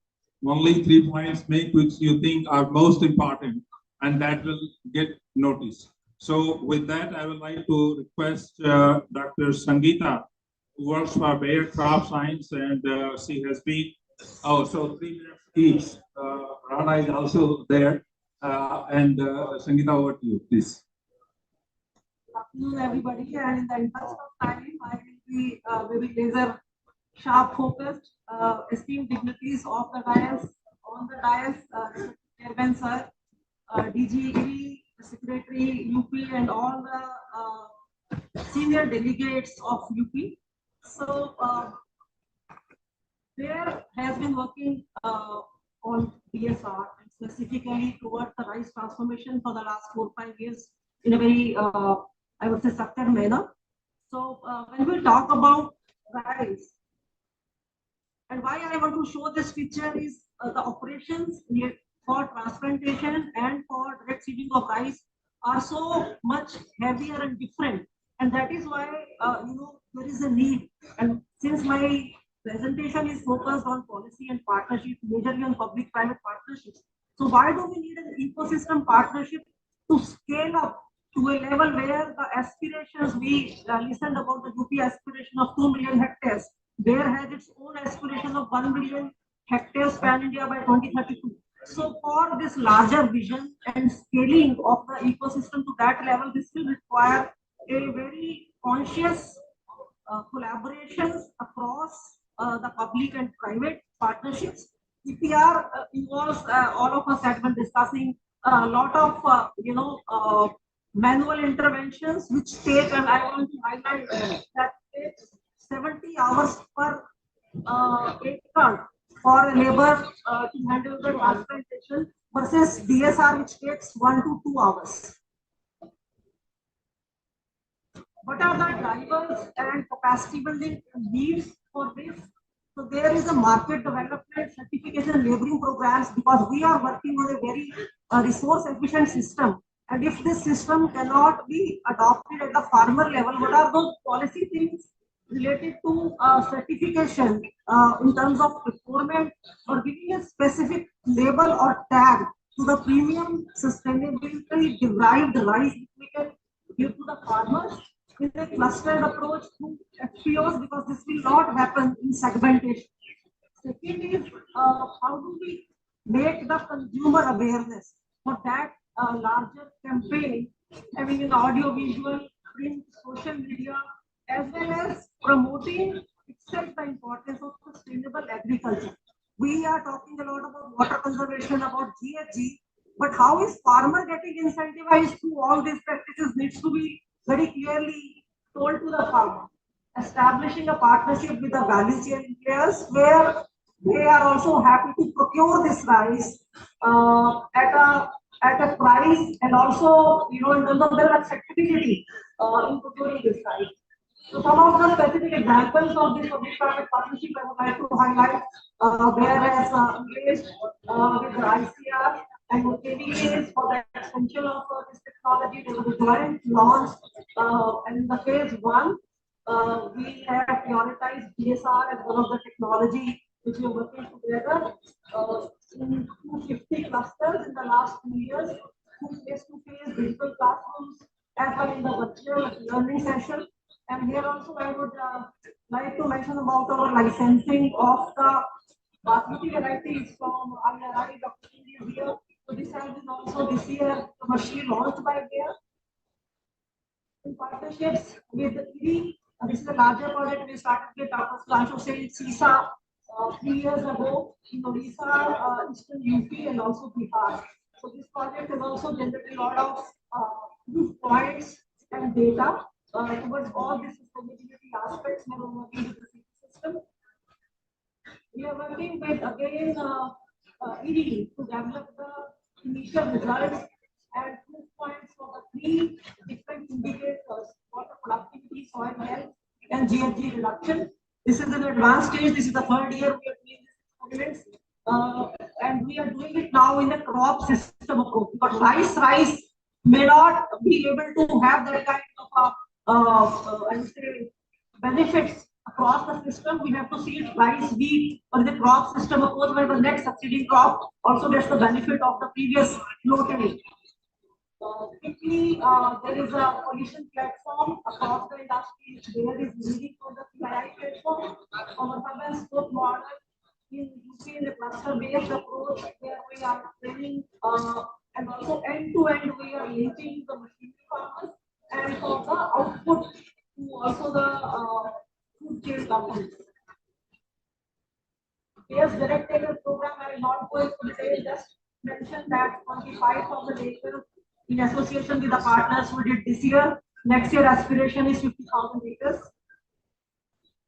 Only 3 points make which you think are most important, and that will get noticed. So with that, I would like to request Dr. Sangeeta, who works for Bayer Crop Science, and she has been, so 3 minutes each. Rana is also there. And Sangeeta, over to you, please. Good afternoon, everybody. And in the interest of time, I will be very laser sharp focused. Esteemed dignitaries of the dais, on the dais, Chairman Sir, DG, Secretary UP, and all the senior delegates of UP. So there has been working on DSR and specifically towards the rice transformation for the last 4-5 years in a very, I would say, structured manner. So when we talk about rice, and why I want to show this picture is the operations for transplantation and for direct seeding of rice are so much heavier and different, and that is why there is a need. And since my presentation is focused on policy and partnership, majorly on public-private partnerships. So why do we need an ecosystem partnership to scale up to a level where the aspirations we listened about the UP aspiration of 2 million hectares, there has its own aspiration of 1 million hectares pan India by 2032. So for this larger vision and scaling of the ecosystem to that level, this will require a very conscious collaborations across the public and private partnerships. EPR involves all of us have been discussing a lot of manual interventions which take, and I want to highlight that takes 70 hours per acre for a labor to handle the transplantation versus DSR which takes 1 to 2 hours. What are the drivers and capacity building needs for this? So there is a market development, certification, labeling programs because we are working on a very resource efficient system. And if this system cannot be adopted at the farmer level, what are those policy things related to certification in terms of procurement or giving a specific label or tag to the premium sustainability derived rice we can give to the farmers with a clustered approach to FPOs because this will not happen in segmentation. Second is how do we make the consumer awareness for that larger campaign having an audio, visual, print, social media, as well as promoting itself the importance of sustainable agriculture. We are talking a lot about water conservation, about GHG, but how is farmer getting incentivized to all these practices needs to be very clearly told to the farmer. Establishing a partnership with the value chain players where they are also happy to procure this rice at a price and also in terms of their acceptability in procuring this rice. So some of the specific examples of this public-private partnership I would like to highlight, whereas engaged with the ICR and the KVKs for the extension of this technology, there was a joint launch, and in the phase 1, we have prioritized DSR as one of the technology which we are working together in 250 clusters in the last 2 years, face-to-face digital classrooms, as well in the virtual learning session. And here also I would like to mention about our licensing of the basmati varieties from IRI, Dr. Singh is here. So this has been also this year commercially launched by there. In partnerships with the ED, this is a larger project we started with Dr. Slancho saying CISA 3 years ago in Odisha, Eastern UP and also Bihar. So this project has also generated a lot of proof points and data towards all these sustainability aspects when we're working with the system. We are working with again ED to develop the initial results and proof points for the 3 different indicators: water productivity, soil health, and GHG reduction. This is an advanced stage. This is the 3rd year we are doing these experiments, and we are doing it now in the crop system approach. But rice may not be able to have that kind of I would say benefits across the system. We have to see it rice, wheat, or the crop system approach where the next succeeding crop also gets the benefit of the previous floating. Quickly, there is a pollution platform across the industry which there is leading for the CII platform. Our hub and spoke model in UP in the cluster-based approach where we are training and also end-to-end we are linking the machinery farmers and for the output to also the food chain companies. Yes, direct acre program I will not go into detail, just mention that 25,000 acres in association with the partners who did this year. Next year aspiration is 50,000 acres.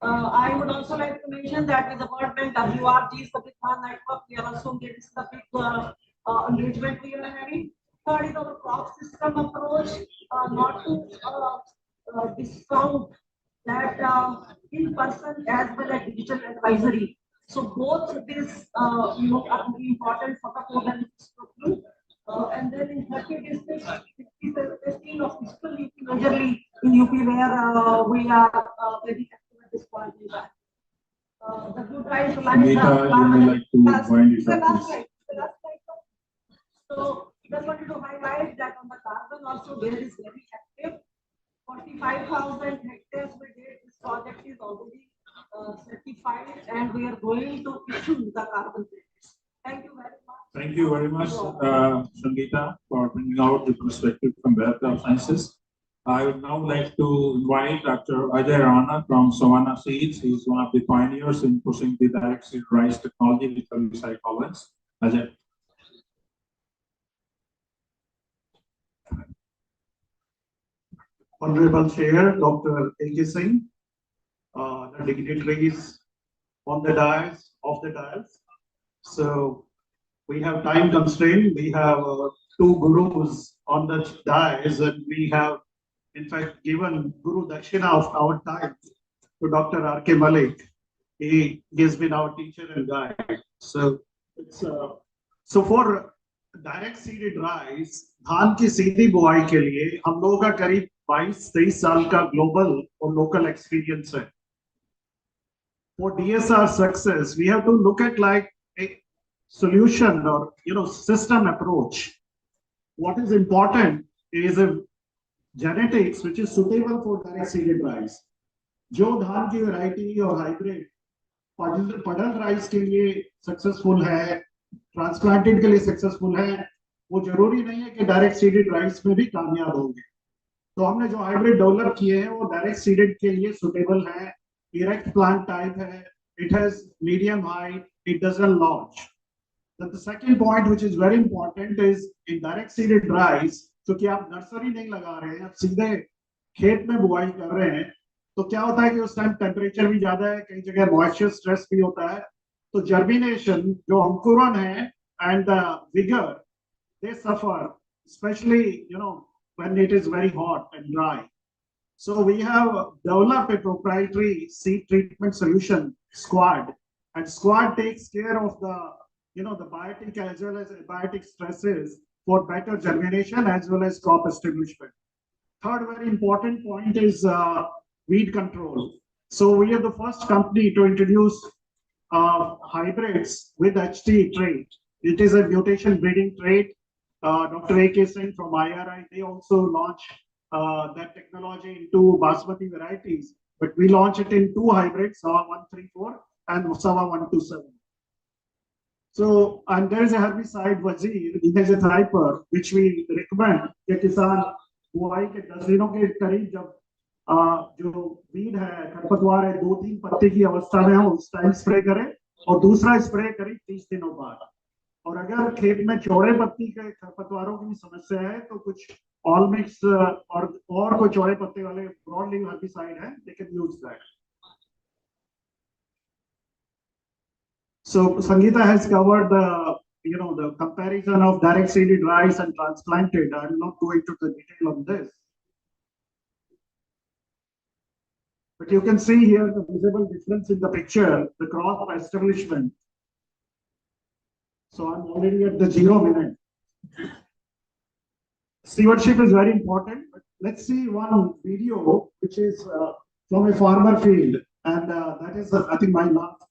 I would also like to mention that with the World Bank WRG Sabithan network, we are also getting the big engagement we are having. Third is our crop system approach, not to discount that in person as well as digital advisory. So both this are very important for the program. And then in 30 districts, 15 of physical UP majorly in UP where we are very active at this point in time. the good rice line. Sangeeta, you may like to wind it up, please. So just wanted to highlight that on the carbon also there is very active. 45,000 hectares per day. This project is already certified, and we are going to issue the carbon credits. Thank you very much. Thank you very much, Sangeeta, for bringing out the perspective from Bharat of Sciences. I would now like to invite Dr. Ajay Rana from Savannah Seeds. He is one of the pioneers in pushing the direct seed rice technology with herbicide tolerance. Ajay. Honorable Chair, Dr. A.K. Singh, the dignitaries on the dais, off the dais. So we have time constraint. We have two gurus on the dais, and we have in fact given Guru Dakshina of our time to Dr. R.K. Malik. He has been our teacher and guide. So it's so for direct seeded rice, धान की सीधी बुआई के लिए हम लोगों का करीब 22-23 साल का ग्लोबल और लोकल एक्सपीरियंस है. For DSR success, we have to look at like a solution or system approach. What is important is a genetics which is suitable for direct seeded rice. जो धान की वैरायटी और hybrid पडल rice के लिए successful है, transplanted के लिए सक्सेसफुल है, वो जरूरी नहीं है कि डायरेक्ट सीडेड राइस में भी कामयाब होंगे. तो हमने जो हाइब्रिड डेवलप किए हैं वो डायरेक्ट सीडेड के लिए सुटेबल है, इरेक्ट प्लांट टाइप है, it has medium height, it doesn't launch. Then the second point which is very important is in direct seeded rice, क्योंकि आप नर्सरी नहीं लगा रहे हैं, आप सीधे खेत में बुआई कर रहे हैं, तो क्या होता है कि उस टाइम टेम्परेचर भी ज्यादा है, कई जगह मॉइस्चर स्ट्रेस भी होता है, तो जर्मिनेशन जो अंकुरन है and the vigour they suffer, specially when it is very hot and dry. So we have developed a proprietary seed treatment solution, Squad, and Squad takes care of the the biotic as well as abiotic stresses for better germination as well as crop establishment. Third very important point is weed control. So we are the first company to introduce hybrids with HT trait. It is a mutation breeding trait. Dr. A.K. Singh from IRI, they also launched that technology into basmati varieties, but we launched it in two hybrids, Sawa 134 and Sawa 127. So, and there is a herbicide Wazir, imazathriper, which we recommend that किसान बुआई के 10 दिनों के करीब जब जो weed है, खरपतवार है, 2-3 पत्ते की अवस्था में हो उस टाइम स्प्रे करें और दूसरा स्प्रे करीब 30 दिनों बाद. और अगर खेत में चौड़े पत्ती के खरपतवारों की समस्या है तो कुछ ऑलमिक्स और कोई चौड़े पत्ते वाले ब्रॉड लीफ हर्बिसाइड है, they can use that. So Sangeeta has covered the comparison of direct seeded rice and transplanted. I will not go into the detail of this, but you can see here the visible difference in the picture, the crop establishment. So I'm already at the 0 minute. Stewardship is very important. But let's see one video which is from a farmer field, and that is I think my last.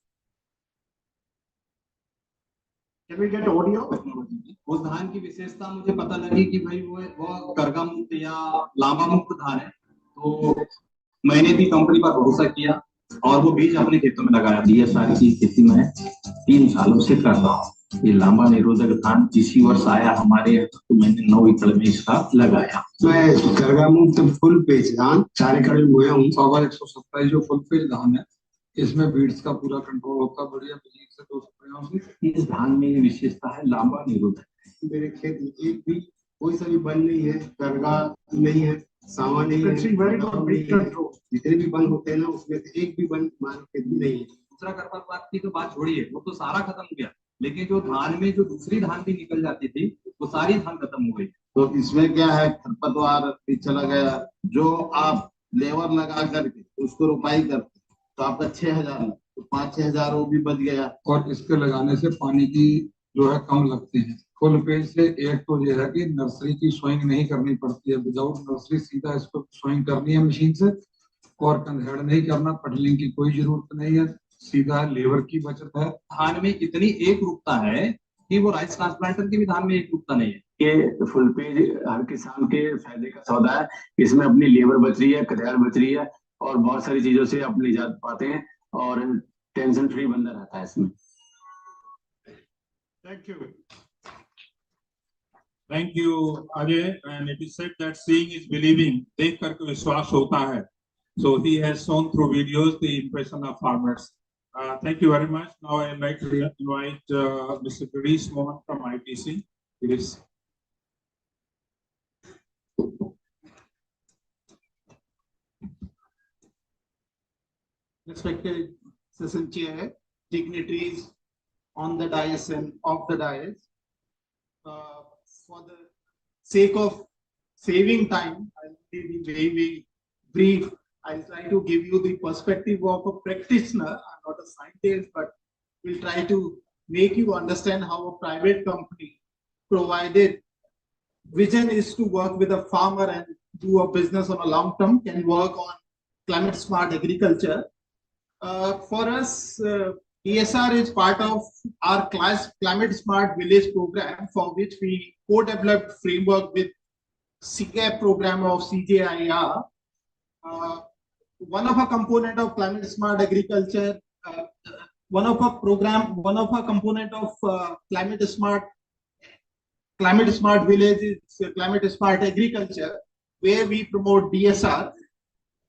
Can we get audio? उस धान की विशेषता मुझे पता लगी कि भाई वो करगा मुक्त या लांबा मुक्त धान है, तो मैंने भी कंपनी पर भरोसा किया और वो बीज अपने खेतों में लगाया. DSR की खेती में 3 सालों से कर रहा हूँ. ये लांबा निरोधक धान इसी वर्ष आया हमारे, तो मैंने 9 एकड़ में इसका लगाया. मैं करगा मुक्त फुल पेज धान 4 एकड़ में बोया हूँ. Sawa 127 जो फुल पेज धान है, इसमें बीड्स का पूरा कंट्रोल होता है, बढ़िया बिजली से 2 स्प्रे से. इस धान में विशेषता है लांबा निरोधक. मेरे खेत में एक भी कोई सा भी बन नहीं है, करगा नहीं है, सावा नहीं है, जितने भी बन होते हैं ना उसमें से एक भी बन मान के भी नहीं है. दूसरा खरपतवार की तो बात छोड़िए, वो तो सारा खत्म हो गया, लेकिन जो धान में जो दूसरी धान भी निकल जाती थी वो सारी धान खत्म हो गई. तो इसमें क्या है, खरपतवार भी चला गया. जो आप लेबर लगा करके उसको रुपाई करते तो आपका 6,000, तो 5-6 हजार वो भी बच गया. और इसके लगाने से पानी की जो है कम लगती है. फुल पेज से एक तो ये है कि नर्सरी की सोइंग नहीं करनी पड़ती है, विदाउट नर्सरी सीधा इसको सोइंग करनी है मशीन से, और कंधेड़ नहीं करना, पटलिंग की कोई जरूरत नहीं है. सीधा लेबर की बचत है। धान में इतनी एक रूपता है कि वो राइस ट्रांसप्लांटर के भी धान में एक रूपता नहीं है। ये फुल पेज हर किसान के फायदे का सौदा है। इसमें अपनी लेबर बच रही है, कतार बच रही है और बहुत सारी चीजों से अपनी निजात पाते हैं और टेंशन फ्री बंदा रहता है इसमें। Thank you. Thank you, Ajay. And it is said that seeing is believing. देख करके विश्वास होता है. So he has shown through videos the impression of farmers. Thank you very much. Now I would like to invite Mr. Girish Mohan from ITC. Girish. Respected session chair, dignitaries on the dais and off the dais. For the sake of saving time, I'll be very brief. I'll try to give you the perspective of a practitioner. I'm not a scientist, but we'll try to make you understand how a private company, provided vision is to work with a farmer and do a business on a long term, can work on climate smart agriculture. For us, ESR is part of our Climate Smart Village program, for which we co-developed framework with CCAP program of CJIR. One of a component of Climate Smart Agriculture, one of a component of Climate Smart Village is Climate Smart Agriculture, where we promote DSR.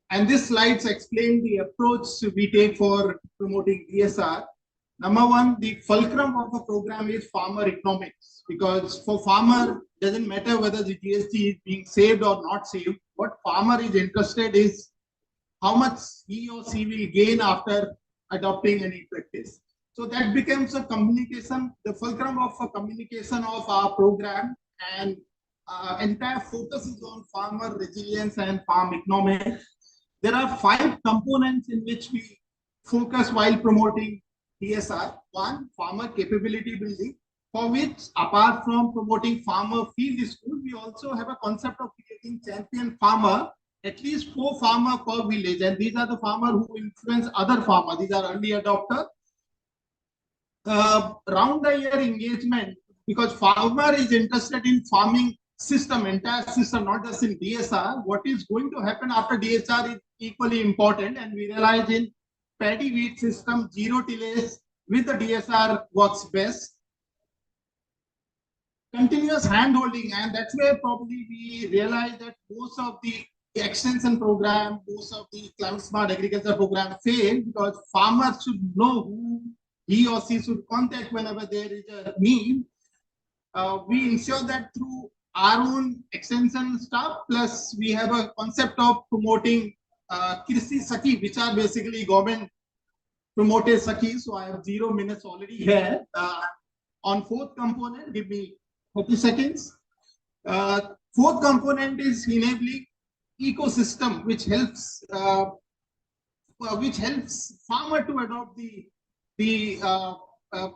And this slides explain the approach we take for promoting DSR. Number one, the fulcrum of a program is farmer economics, because for farmer, doesn't matter whether the GST is being saved or not saved. What farmer is interested is how much he or she will gain after adopting any practice. So that becomes a communication, the fulcrum of a communication of our program, and entire focus is on farmer resilience and farm economics. There are 5 components in which we focus while promoting DSR. One, farmer capability building, for which apart from promoting farmer field school, we also have a concept of creating champion farmer, at least 4 farmer per village. And these are the farmers who influence other farmers. These are early adopters. Round the year engagement, because farmer is interested in farming system, entire system, not just in DSR. What is going to happen after DSR is equally important, and we realize in paddy wheat system, zero tillage with the DSR works best. Continuous hand-holding, and that's where probably we realize that most of the extension program, most of the climate smart agriculture program fail, because farmers should know who he or she should contact whenever there is a need. We ensure that through our own extension staff, plus we have a concept of promoting Krishi Sakhi, which are basically government promoted Sakhi. So I have 0 minutes already here. On 4th component, give me 30 seconds. 4th component is enabling ecosystem, which helps farmer to adopt the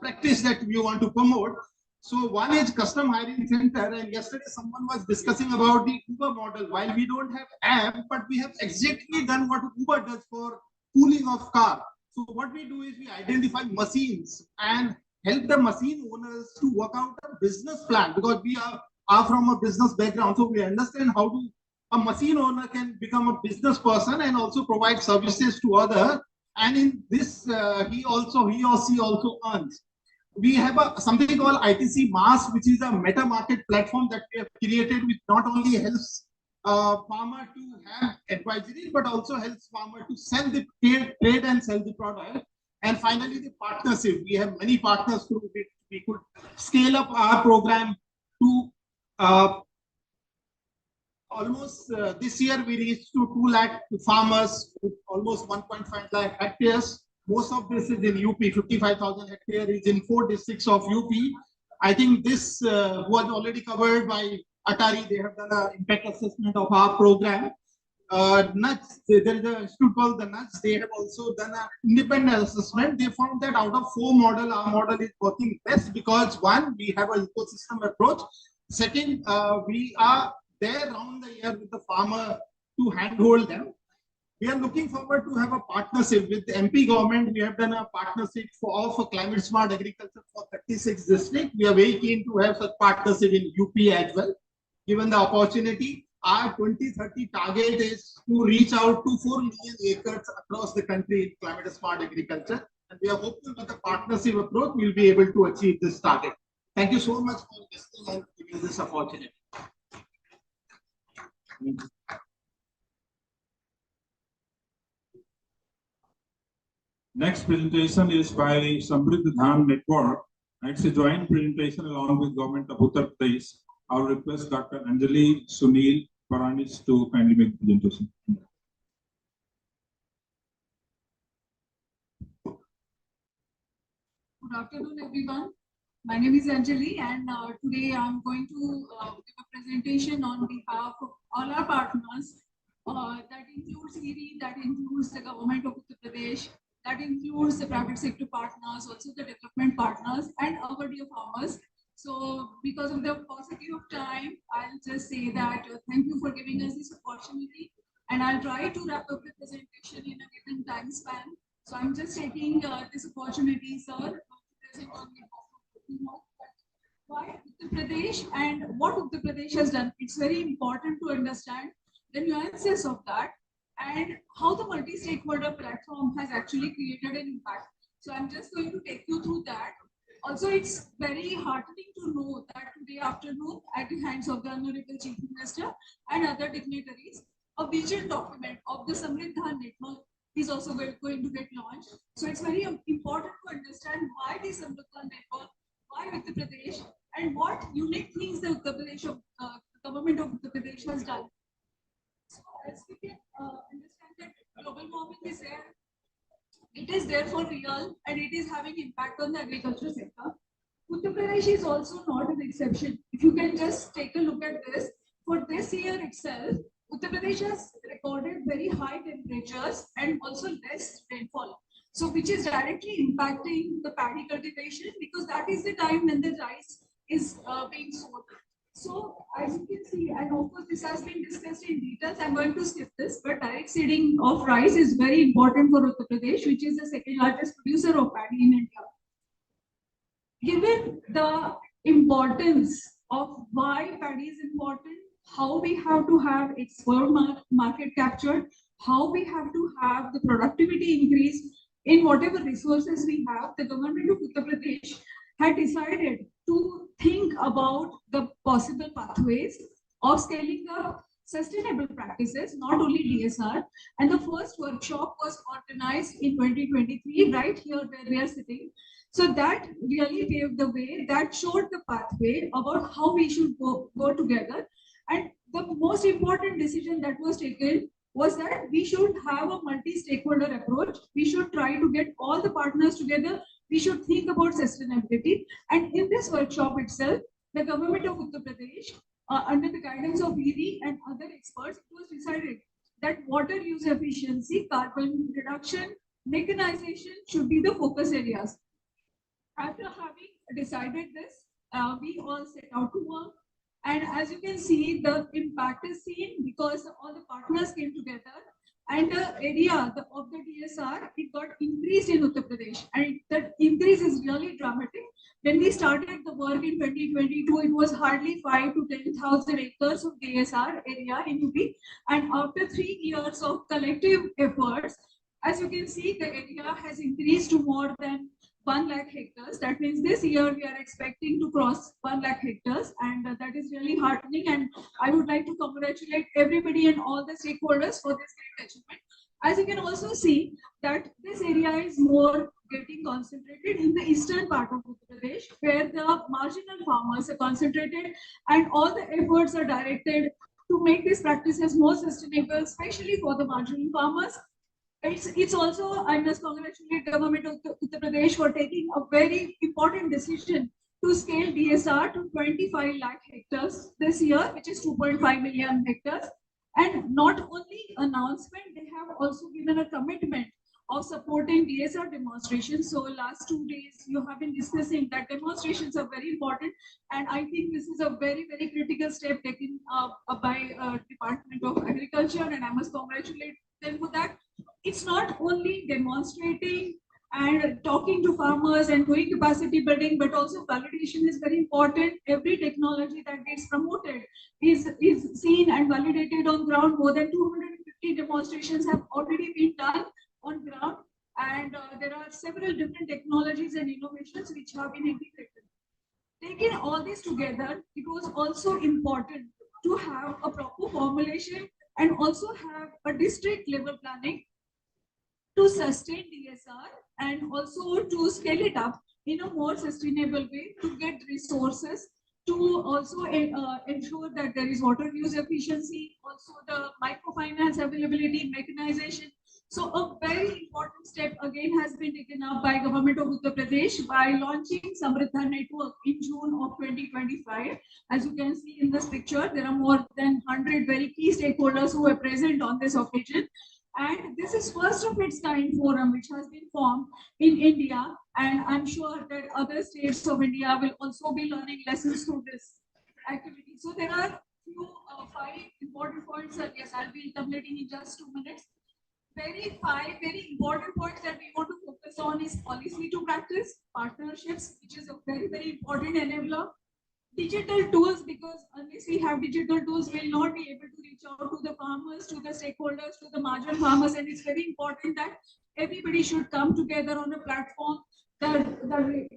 practice that we want to promote. So one is custom hiring center, and yesterday someone was discussing about the Uber model. While we don't have app, but we have exactly done what Uber does for pooling of car. So what we do is we identify machines and help the machine owners to work out a business plan, because we are from a business background, so we understand how to a machine owner can become a business person and also provide services to others. And in this, he or she also earns. We have something called ITC Mass, which is a meta market platform that we have created, which not only helps farmer to have advisory, but also helps farmer to sell the trade and sell the product. And finally, the partnership. We have many partners through which we could scale up our program to almost this year we reached to 2 lakh farmers with almost 1.5 lakh hectares. Most of this is in UP. 55,000 hectares is in 4 districts of UP. I think this was already covered by Atari. They have done an impact assessment of our program. Nuts, there is a institute called the Nuts. They have also done an independent assessment. They found that out of 4 models, our model is working best, because one, we have an ecosystem approach. Second, we are there around the year with the farmer to handhold them. We are looking forward to have a partnership with the MP government. We have done a partnership for climate smart agriculture for 36 districts. We are very keen to have such partnership in UP as well. Given the opportunity, our 2030 target is to reach out to 4 million acres across the country in climate smart agriculture. And we are hopeful with the partnership approach, we'll be able to achieve this target. Thank you so much for listening and giving this opportunity. Next presentation is by Samriddh Dhan Network. It's a joint presentation along with Government of Uttar Pradesh. I will request Dr. Anjali Sunil Paranis to kindly make the presentation. Good afternoon, everyone. My name is Anjali, and today I'm going to give a presentation on behalf of all our partners. That includes ERI, that includes the government of Uttar Pradesh, that includes the private sector partners, also the development partners, and our dear farmers. So, because of the paucity of time, I'll just say that thank you for giving us this opportunity, and I'll try to wrap up the presentation in a given time span. So, I'm just taking this opportunity, sir, to present on behalf of why Uttar Pradesh and what Uttar Pradesh has done. It's very important to understand the nuances of that and how the multi-stakeholder platform has actually created an impact. So I'm just going to take you through that. Also, it's very heartening to know that today afternoon, at the hands of the Honorable Chief Minister and other dignitaries, a vision document of the Samriddh Dhan Network is also going to get launched. So it's very important to understand why the Samriddh Dhan Network, why Uttar Pradesh, and what unique things the Uttar Pradesh government of Uttar Pradesh has done. So as we can understand that global warming is there, it is there for real, and it is having impact on the agriculture sector. Uttar Pradesh is also not an exception. If you can just take a look at this, for this year itself, Uttar Pradesh has recorded very high temperatures and also less rainfall. So which is directly impacting the paddy cultivation, because that is the time when the rice is being sown. So as you can see, and of course this has been discussed in details, I'm going to skip this, but direct seeding of rice is very important for Uttar Pradesh, which is the second largest producer of paddy in India. Given the importance of why paddy is important, how we have to have export market captured, how we have to have the productivity increase in whatever resources we have, the government of Uttar Pradesh had decided to think about the possible pathways of scaling up sustainable practices, not only DSR. And the first workshop was organized in 2023, right here where we are sitting. So that really paved the way, that showed the pathway about how we should go together. And the most important decision that was taken was that we should have a multi-stakeholder approach. We should try to get all the partners together. We should think about sustainability. And in this workshop itself, the government of Uttar Pradesh, under the guidance of ERI and other experts, it was decided that water use efficiency, carbon reduction, mechanization should be the focus areas. After having decided this, we all set out to work. And as you can see, the impact is seen because all the partners came together, and the area of the DSR, it got increased in Uttar Pradesh, and that increase is really dramatic. When we started the work in 2022, it was hardly 5 to 10,000 acres of DSR area in UP, and after 3 years of collective efforts, as you can see, the area has increased to more than 1 lakh hectares. That means this year we are expecting to cross 1 lakh hectares, and that is really heartening. And I would like to congratulate everybody and all the stakeholders for this great achievement. As you can also see that this area is more getting concentrated in the eastern part of Uttar Pradesh, where the marginal farmers are concentrated, and all the efforts are directed to make these practices more sustainable, especially for the marginal farmers. It's also, I must congratulate the government of Uttar Pradesh for taking a very important decision to scale DSR to 25 lakh hectares this year, which is 2.5 million hectares. And not only announcement, they have also given a commitment of supporting DSR demonstrations. So last 2 days, you have been discussing that demonstrations are very important. And I think this is a very, very critical step taken by Department of Agriculture. And I must congratulate Then for that, it's not only demonstrating and talking to farmers and doing capacity building, but also validation is very important. Every technology that gets promoted is seen and validated on ground. More than 250 demonstrations have already been done on ground, and there are several different technologies and innovations which have been integrated. Taking all this together, it was also important to have a proper formulation and also have a district level planning to sustain DSR and also to scale it up in a more sustainable way to get resources, to also ensure that there is water use efficiency, also the microfinance availability, mechanization. So a very important step again has been taken up by Government of Uttar Pradesh by launching Samriddha Network in June of 2025. As you can see in this picture, there are more than 100 very key stakeholders who were present on this occasion. And this is first of its kind forum which has been formed in India, and I'm sure that other states of India will also be learning lessons through this activity. So there are few 5 important points. Yes, I'll be completing in just 2 minutes. 5 very important points that we want to focus on is policy to practice, partnerships, which is a very important enabler. Digital tools, because unless we have digital tools, we'll not be able to reach out to the farmers, to the stakeholders, to the marginal farmers, and it's very important that everybody should come together on a platform. The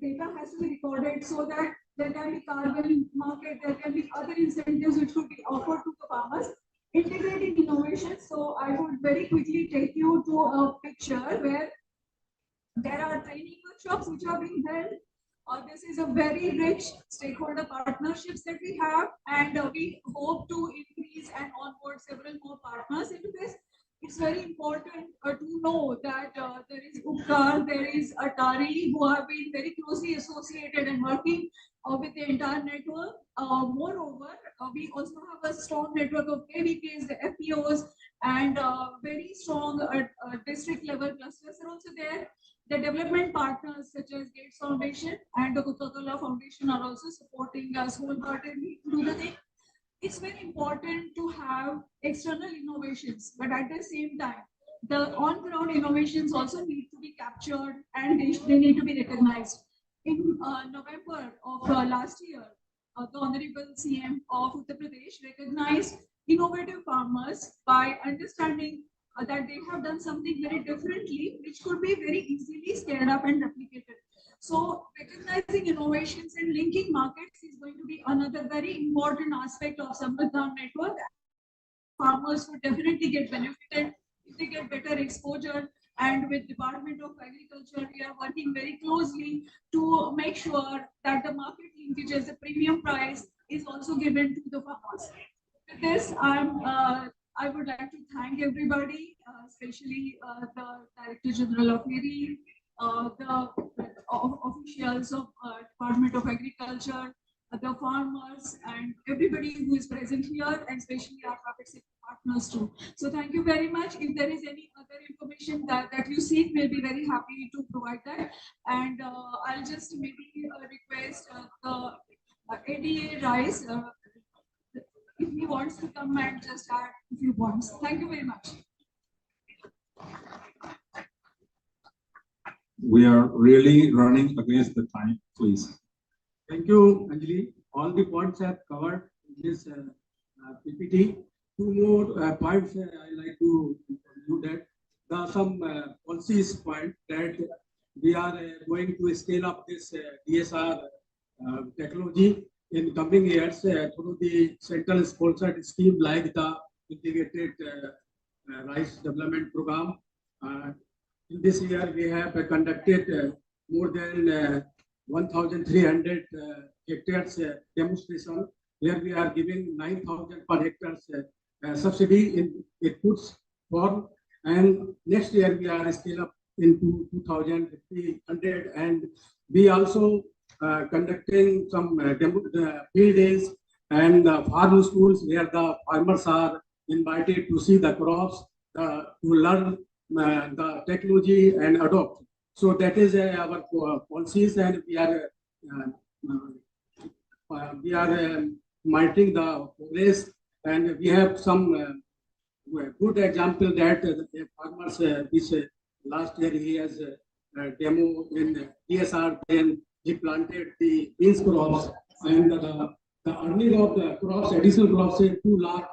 data has to be recorded so that there can be carbon market, there can be other incentives which could be offered to the farmers. Integrating innovation. So I would very quickly take you to a picture where there are training workshops which are being held. This is a very rich stakeholder partnerships that we have, and we hope to increase and onboard several more partners into this. It's very important to know that there is Upkar, there is Atari, who have been very closely associated and working with the entire network. Moreover, we also have a strong network of KVKs, the FPOs, and very strong district level clusters are also there. The development partners such as Gates Foundation and the Coca-Cola Foundation are also supporting us wholeheartedly to do the thing. It's very important to have external innovations, but at the same time, the on-ground innovations also need to be captured and they need to be recognized. In November of last year, the Honorable CM of Uttar Pradesh recognized innovative farmers by understanding that they have done something very differently, which could be very easily scaled up and replicated. So recognizing innovations and linking markets is going to be another very important aspect of Samriddha Network. Farmers would definitely get benefited if they get better exposure. And with Department of Agriculture, we are working very closely to make sure that the market linkages, the premium price is also given to the farmers. With this, I would like to thank everybody, especially the Director General of IRI, the officials of Department of Agriculture, the farmers, and everybody who is present here, and especially our private sector partners too. So thank you very much. If there is any other information that you seek, we'll be very happy to provide that. And I'll just maybe request the ADA Rice, if he wants to come and just add a few points. Thank you very much. We are really running against the time, please. Thank you, Anjali. All the points are covered in this PPT. 2 more points I like to include that. There are some policies point that we are going to scale up this DSR technology in coming years through the central sponsored scheme like the Integrated Rice Development Program. In this year, we have conducted more than 1,300 hectares demonstration, where we are giving 9,000 per hectares subsidy in inputs form. And next year, we are scale up into 2,300, and we also conducting some field days and farm schools where the farmers are invited to see the crops, to learn the technology and adopt. So that is our policies, and we are monitoring the progress, and we have some good example that the farmers this last year he has demo in DSR. Then he planted the beans crops, and the earning of the crops, additional crops, 2 lakh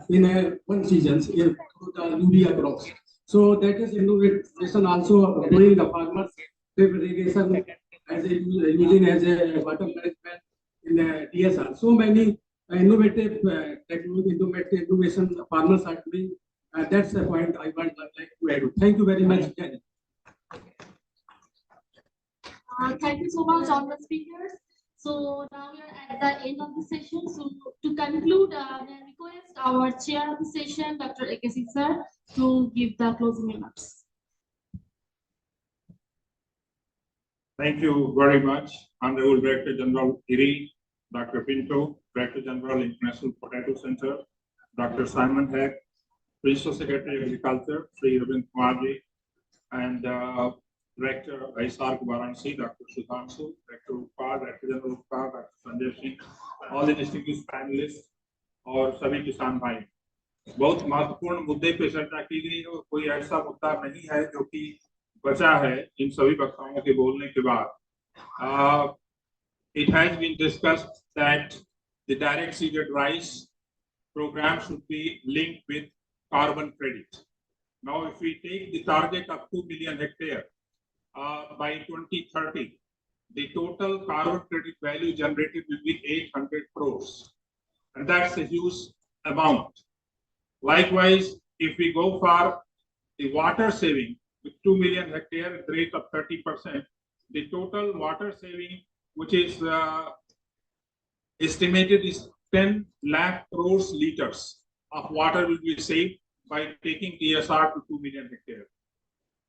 in one season through the urea crops. So that is innovation also doing the farmers drip irrigation as a using as a water management in the DSR. So many innovative technology, innovation farmers are doing. That's the point I would like to add. Thank you very much. Thank you so much, all the speakers. So now we are at the end of the session. So to conclude, may I request our chair of the session, Dr. Ekesi sir, to give the closing remarks. Thank you very much, Honorable Director General Giri, Dr. Pinto, Director General International Potato Center, Dr. Simon Heck, Principal Secretary Agriculture, Sri Ravind Kumarji, and Director ISAR Varanasi, Dr. Sudhanshu, Director Upar, Director General Upar, Dr. Sanjay Singh, all the distinguished panelists और सभी किसान भाई, बहुत महत्वपूर्ण मुद्दे पे चर्चा की गई और कोई ऐसा मुद्दा नहीं है जो कि बचा है इन सभी वक्ताओं के बोलने के बाद. It has been discussed that the direct seeded rice program should be linked with carbon credit. Now, if we take the target of 2 million hectare by 2030, the total carbon credit value generated will be 800 crores. And that's a huge amount. Likewise, if we go for the water saving with 2 million hectare at the rate of 30%, the total water saving, which is estimated is 10 lakh crores liters of water will be saved by taking DSR to 2 million hectare.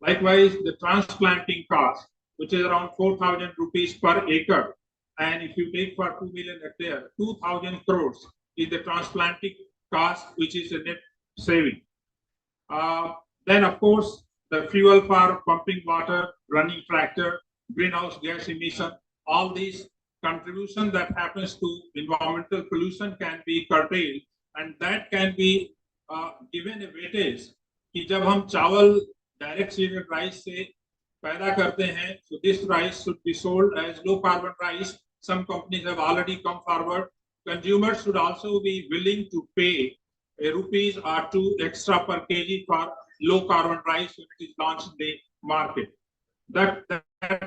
Likewise, the transplanting cost, which is around 4,000 rupees per acre, and if you take for 2 million hectare, 2,000 crores is the transplanting cost, which is a net saving. Then, of course, the fuel for pumping water, running tractor, greenhouse gas emission, all these contribution that happens to environmental pollution can be curtailed, and that can be given a weightage कि जब हम चावल direct seeded rice से पैदा करते हैं, so this rice should be sold as low carbon rice. Some companies have already come forward. Consumers should also be willing to pay a rupees or 2 extra per kg for low carbon rice when it is launched in the market. That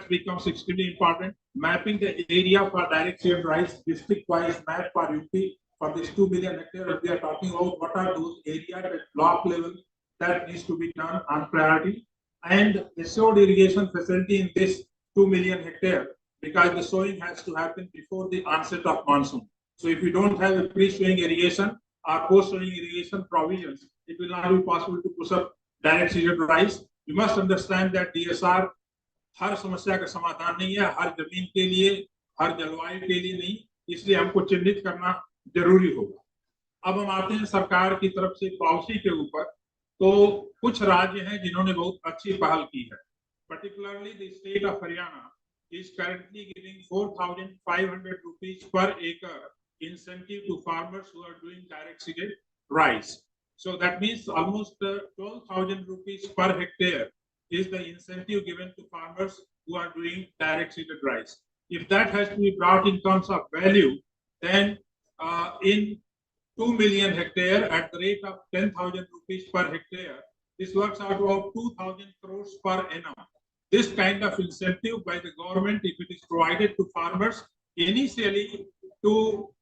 becomes extremely important. Mapping the area for direct seeded rice, district-wise map for UP for this 2 million hectare. We are talking about what are those areas at block level that needs to be done on priority, and the sowed irrigation facility in this 2 million hectare, because the sowing has to happen before the onset of monsoon. So if you don't have a pre-sowing irrigation or post-sowing irrigation provisions, it will not be possible to push up direct seeded rice. You must understand that DSR हर समस्या का समाधान नहीं है, हर जमीन के लिए, हर जलवायु के लिए नहीं, इसलिए हमको चिन्हित करना जरूरी होगा. अब हम आते हैं सरकार की तरफ से पॉलिसी के ऊपर. तो कुछ राज्य हैं जिन्होंने बहुत अच्छी पहल की है. Particularly the state of Haryana is currently giving 4,500 rupees per acre incentive to farmers who are doing direct seeded rice. So that means almost 12,000 rupees per hectare is the incentive given to farmers who are doing direct seeded rice. If that has to be brought in terms of value, then in 2 million hectare at the rate of 10,000 rupees per hectare, this works out about 2,000 crores per annum. This kind of incentive by the government, if it is provided to farmers initially to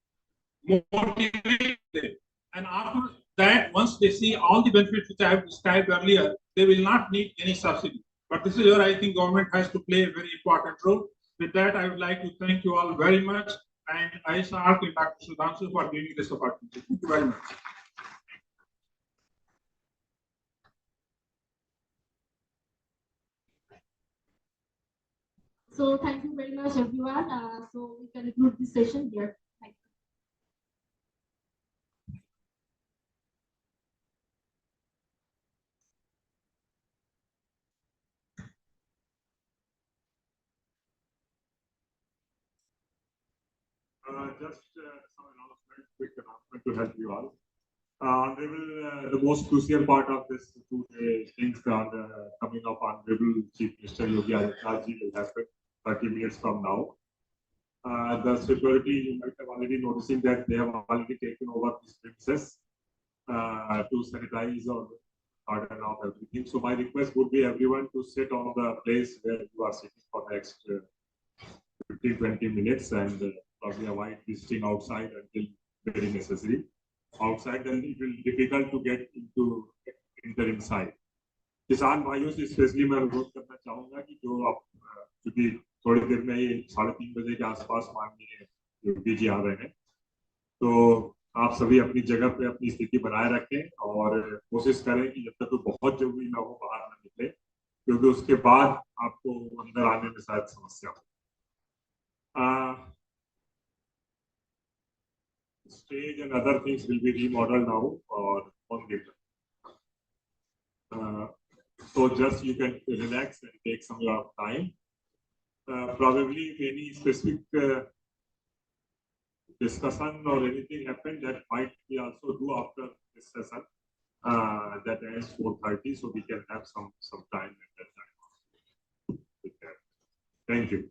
motivate them, and after that, once they see all the benefits which I have described earlier, they will not need any subsidy. But this is where I think government has to play a very important role. With that, I would like to thank you all very much, and I ask Dr. Sudhanshu for giving this opportunity. Thank you very much. So thank you very much, everyone. So we can conclude this session here. Thank you. Just some announcement, quick announcement to help you all. Honorable, the most crucial part of this two things are coming up. Honorable Chief Minister Yogi Adityanath ji will happen 30 minutes from now. The security, you might have already noticing that they have already taken over these premises to sanitize or harden off everything. So my request would be everyone to sit on the place where you are sitting for the next 15-20 minutes and probably avoid visiting outside until very necessary. Outside, then it will be difficult to get into enter inside. किसान भाइयों से specially मैं अनुरोध करना चाहूंगा कि जो आप क्योंकि थोड़ी देर में ये 3:30 बजे के आसपास माननीय योगी जी आ रहे हैं, तो आप सभी अपनी जगह पे अपनी स्थिति बनाए रखें और कोशिश करें कि जब तक तो बहुत जरूरी ना हो बाहर ना निकले, क्योंकि उसके बाद आपको अंदर आने में शायद समस्या हो. Stage and other things will be remodeled now or on later. So just you can relax and take some time. Probably if any specific discussion or anything happened, that might be also do after this session that ends 4:30, so we can have some time at that time. Thank you.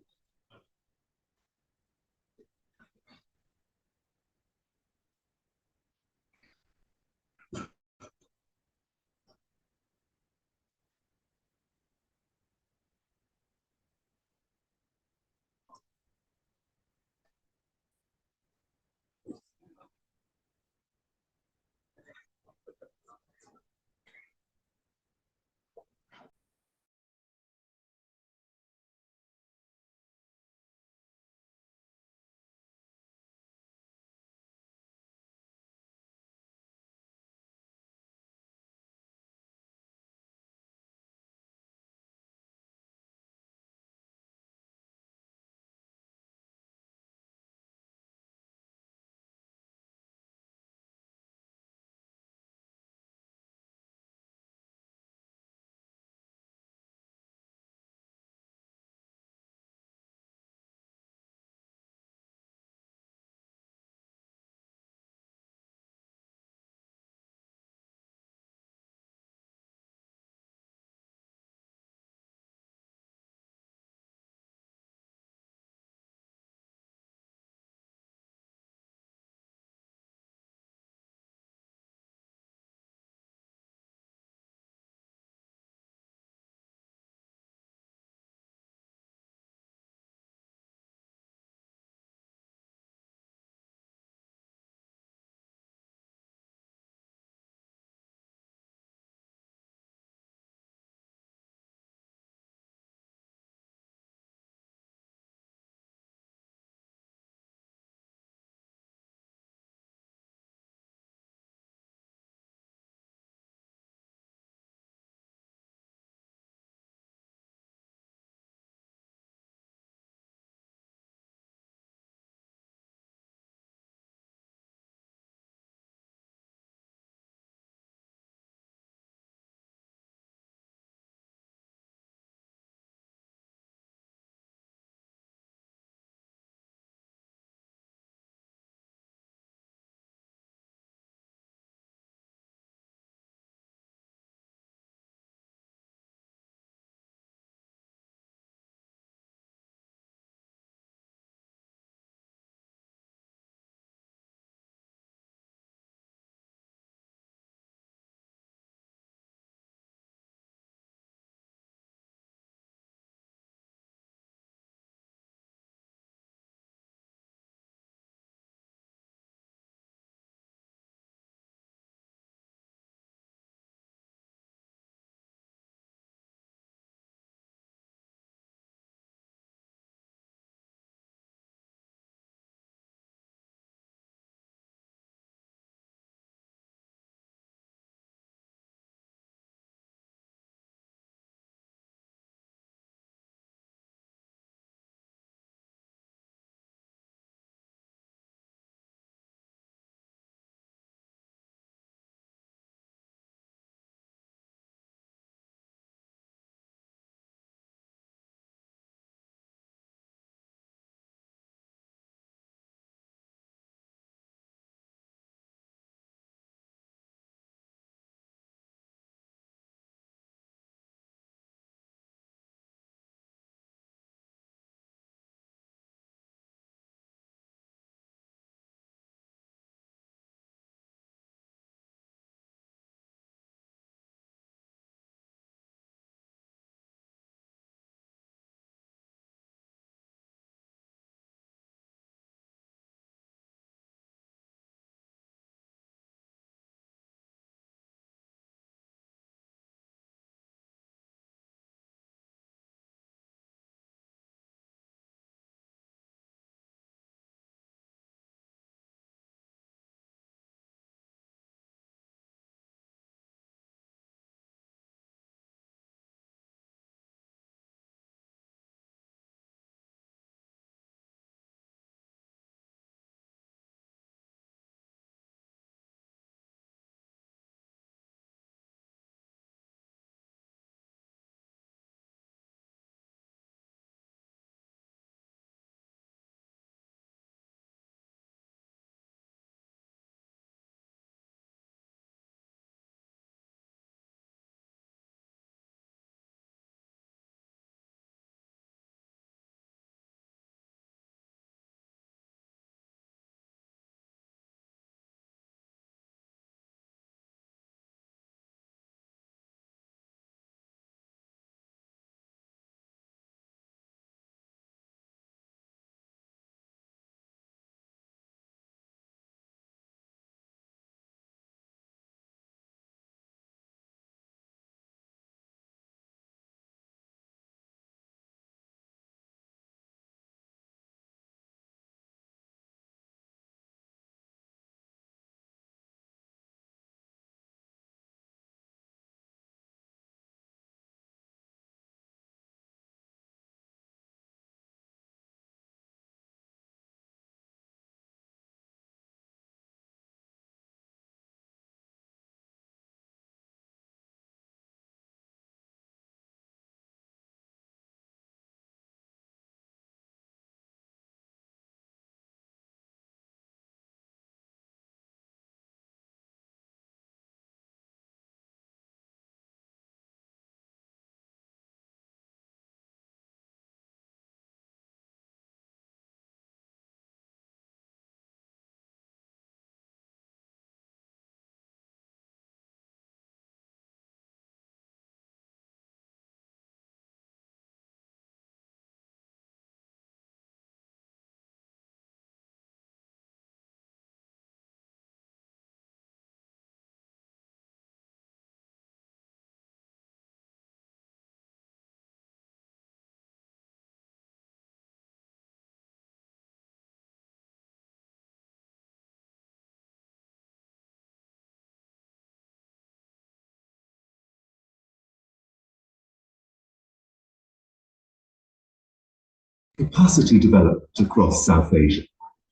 capacity development across South Asia.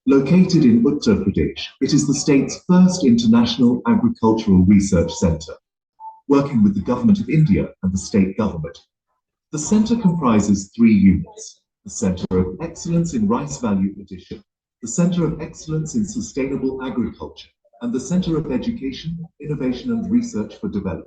Located in Uttar Pradesh, it is the state's first international agricultural research center, working with the Government of India and the state government. The center comprises 3 units: the Center of Excellence in Rice Value Addition, the Center of Excellence in Sustainable Agriculture, and the Center of Education, Innovation and Research for Development.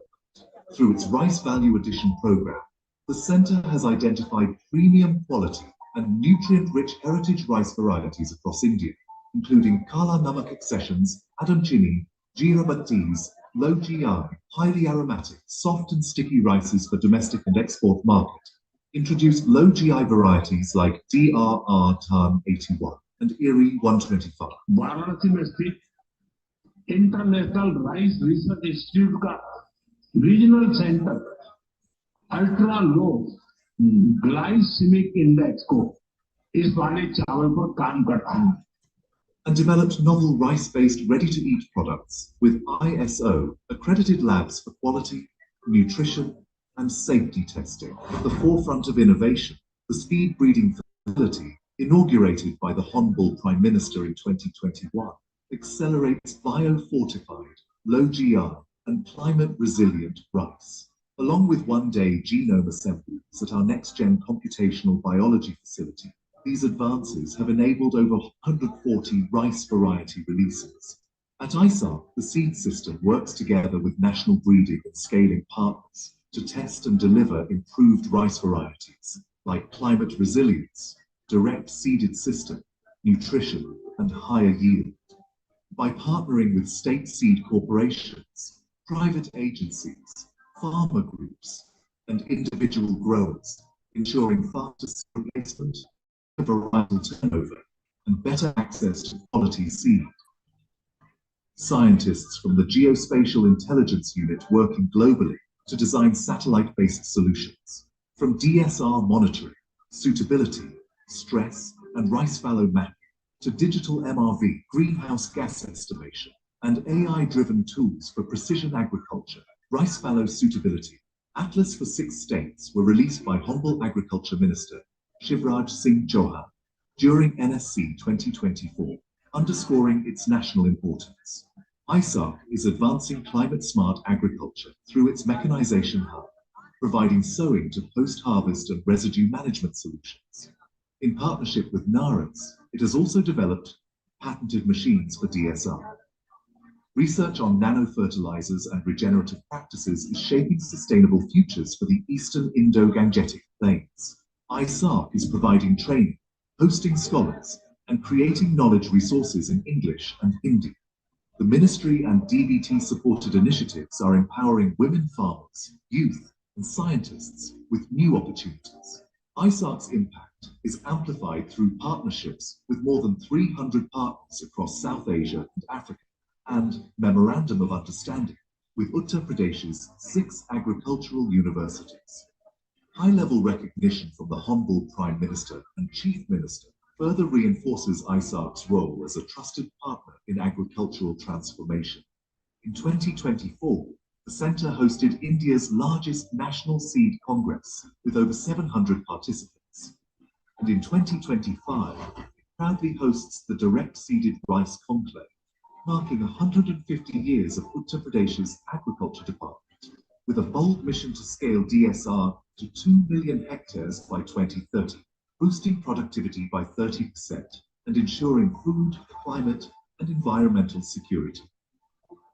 Through its Rice Value Addition program, the center has identified premium quality and nutrient-rich heritage rice varieties across India, including Kala Namak accessions, Adam Chini, Jeera Battis, low GI, highly aromatic, soft and sticky rices for domestic and export market. Introduced low GI varieties like DRR Tarn 81 and Erie 125. Varanasi में स्थित international rice research institute का regional centre ultra low glycaemic index को इस वाले चावल पर काम करता है and developed novel rice-based ready-to-eat products with ISO accredited labs for quality, nutrition, and safety testing. At the forefront of innovation, the speed breeding facility, inaugurated by the Honorable Prime Minister in 2021, accelerates biofortified, low GI, and climate-resilient rice. Along with one-day genome assemblies at our next-gen computational biology facility, these advances have enabled over 140 rice variety releases. At ISAR, the seed system works together with national breeding and scaling partners to test and deliver improved rice varieties like climate resilience, direct seeded system, nutrition, and higher yield. By partnering with state seed corporations, private agencies, farmer groups, and individual growers, ensuring faster seed replacement, varietal turnover, and better access to quality seed. Scientists from the Geospatial Intelligence Unit working globally to design satellite-based solutions, from DSR monitoring, suitability, stress, and rice fallow mapping, to digital MRV, greenhouse gas estimation, and AI-driven tools for precision agriculture. Rice fallow suitability atlas for 6 states were released by Honorable Agriculture Minister Shivraj Singh Chauhan during NSC 2024, underscoring its national importance. ISARC is advancing climate-smart agriculture through its mechanization hub, providing sowing to post-harvest and residue management solutions. In partnership with NARAS, it has also developed patented machines for DSR. Research on nanofertilizers and regenerative practices is shaping sustainable futures for the Eastern Indo-Gangetic Plains. ISARC is providing training, hosting scholars, and creating knowledge resources in English and Hindi. The ministry and DBT-supported initiatives are empowering women farmers, youth, and scientists with new opportunities. ISARC's impact is amplified through partnerships with more than 300 partners across South Asia and Africa, and Memorandum of Understanding with Uttar Pradesh's 6 agricultural universities. High-level recognition from the Honorable Prime Minister and Chief Minister further reinforces ISARC's role as a trusted partner in agricultural transformation. In 2024, the centre hosted India's largest National Seed Congress with over 700 participants. And in 2025, it proudly hosts the Direct Seeded Rice Conclave, marking 150 years of Uttar Pradesh's Agriculture Department, with a bold mission to scale DSR to 2 million hectares by 2030, boosting productivity by 30% and ensuring food, climate, and environmental security.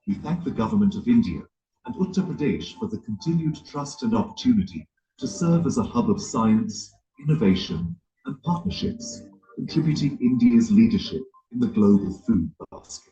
We thank the Government of India and Uttar Pradesh for the continued trust and opportunity to serve as a hub of science, innovation, and partnerships, contributing India's leadership in the global food basket.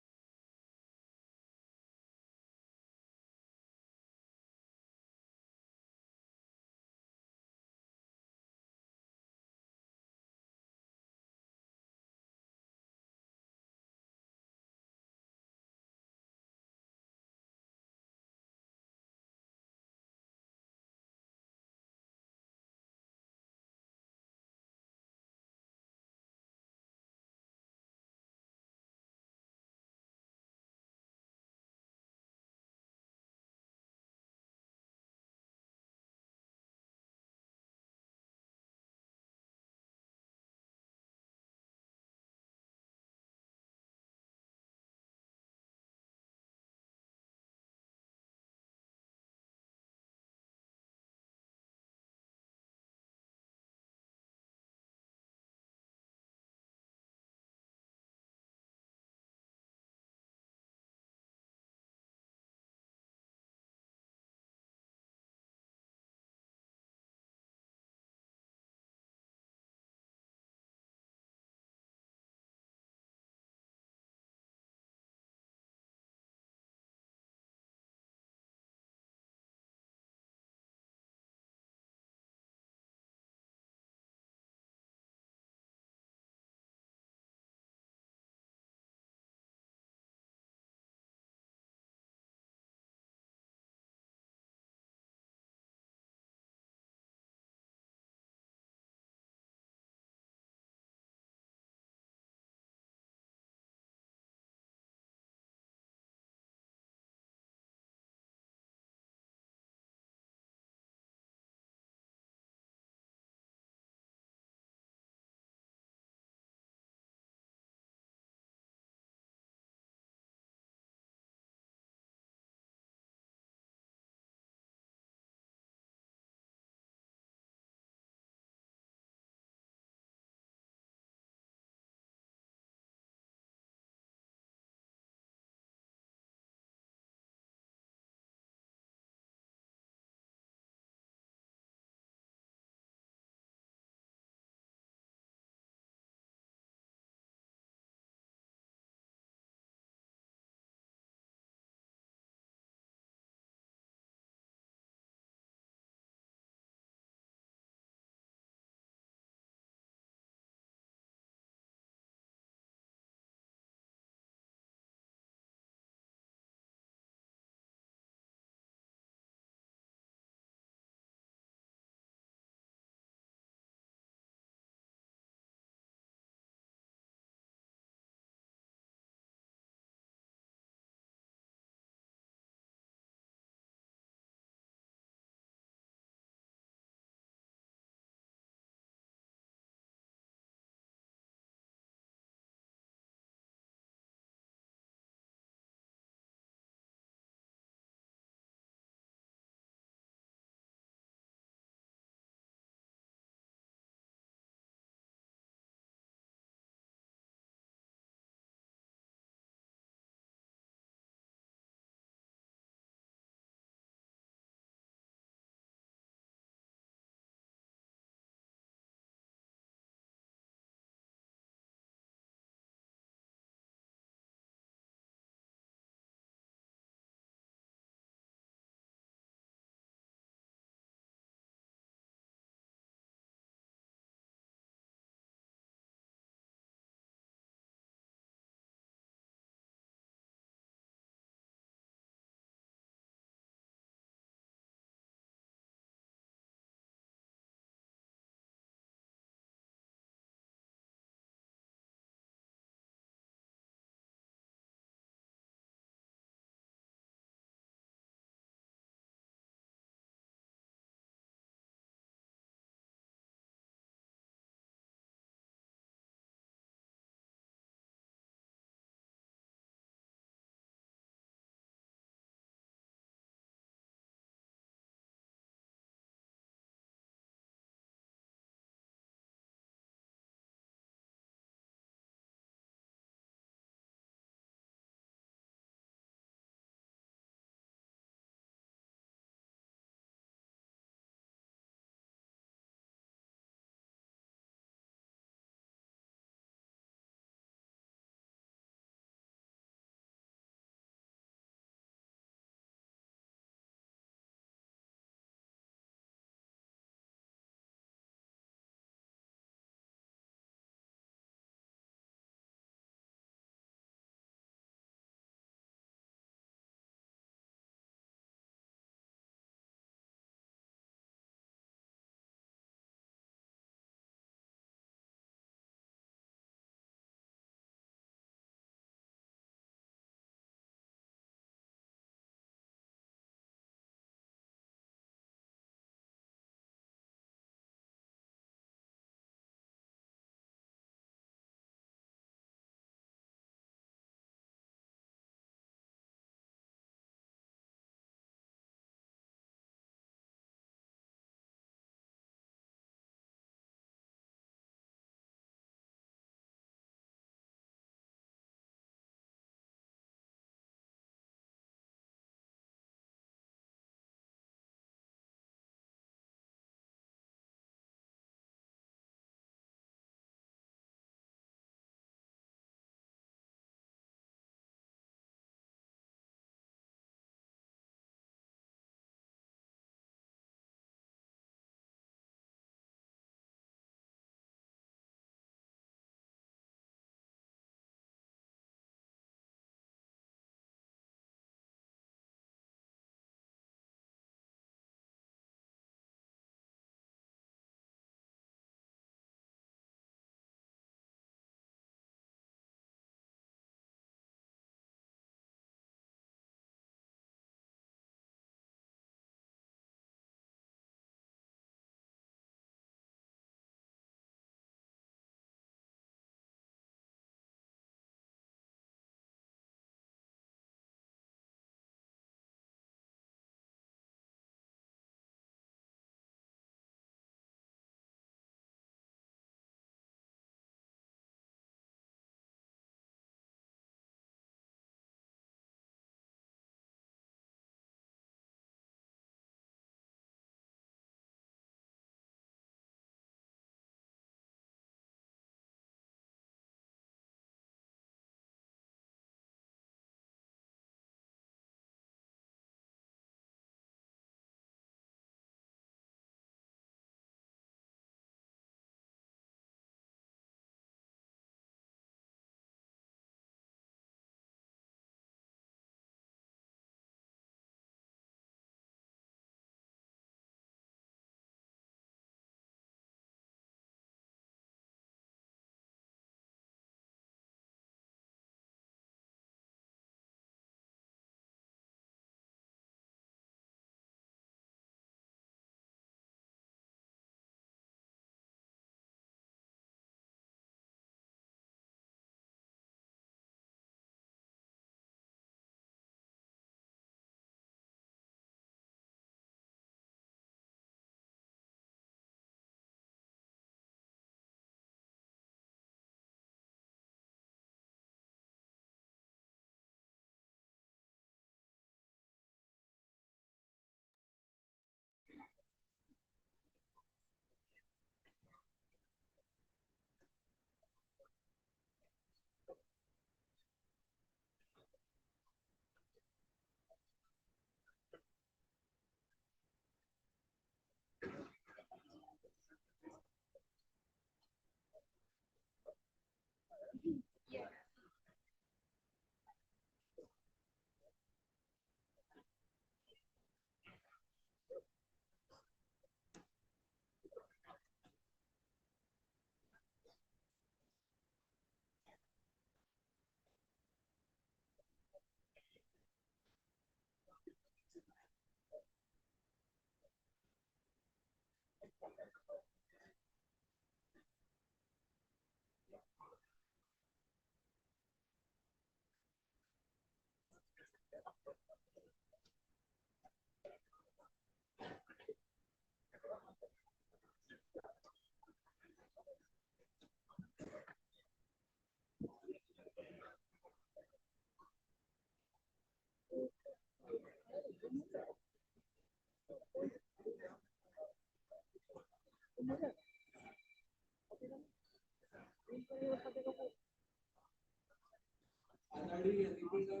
आदरणीय अतिथिगण,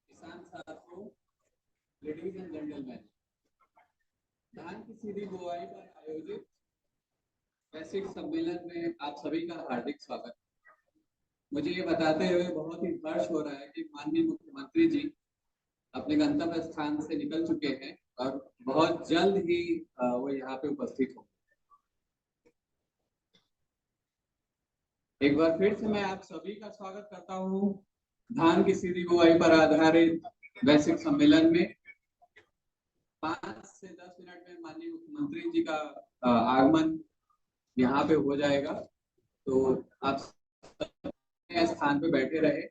किसान साथियों, ladies and gentleman, धान की सीधी बुआई पर आयोजित वैश्विक सम्मेलन में आप सभी का हार्दिक स्वागत। मुझे ये बताते हुए बहुत ही हर्ष हो रहा है कि माननीय मुख्यमंत्री जी अपने गंतव्य स्थान से निकल चुके हैं और बहुत जल्द ही वो यहाँ पे उपस्थित होंगे। एक बार फिर से मैं आप सभी का स्वागत करता हूँ धान की सीधी बुआई पर आधारित वैश्विक सम्मेलन में। 5 से 10 मिनट में माननीय मुख्यमंत्री जी का आगमन यहाँ पे हो जाएगा, तो आप स्थान पे बैठे रहे।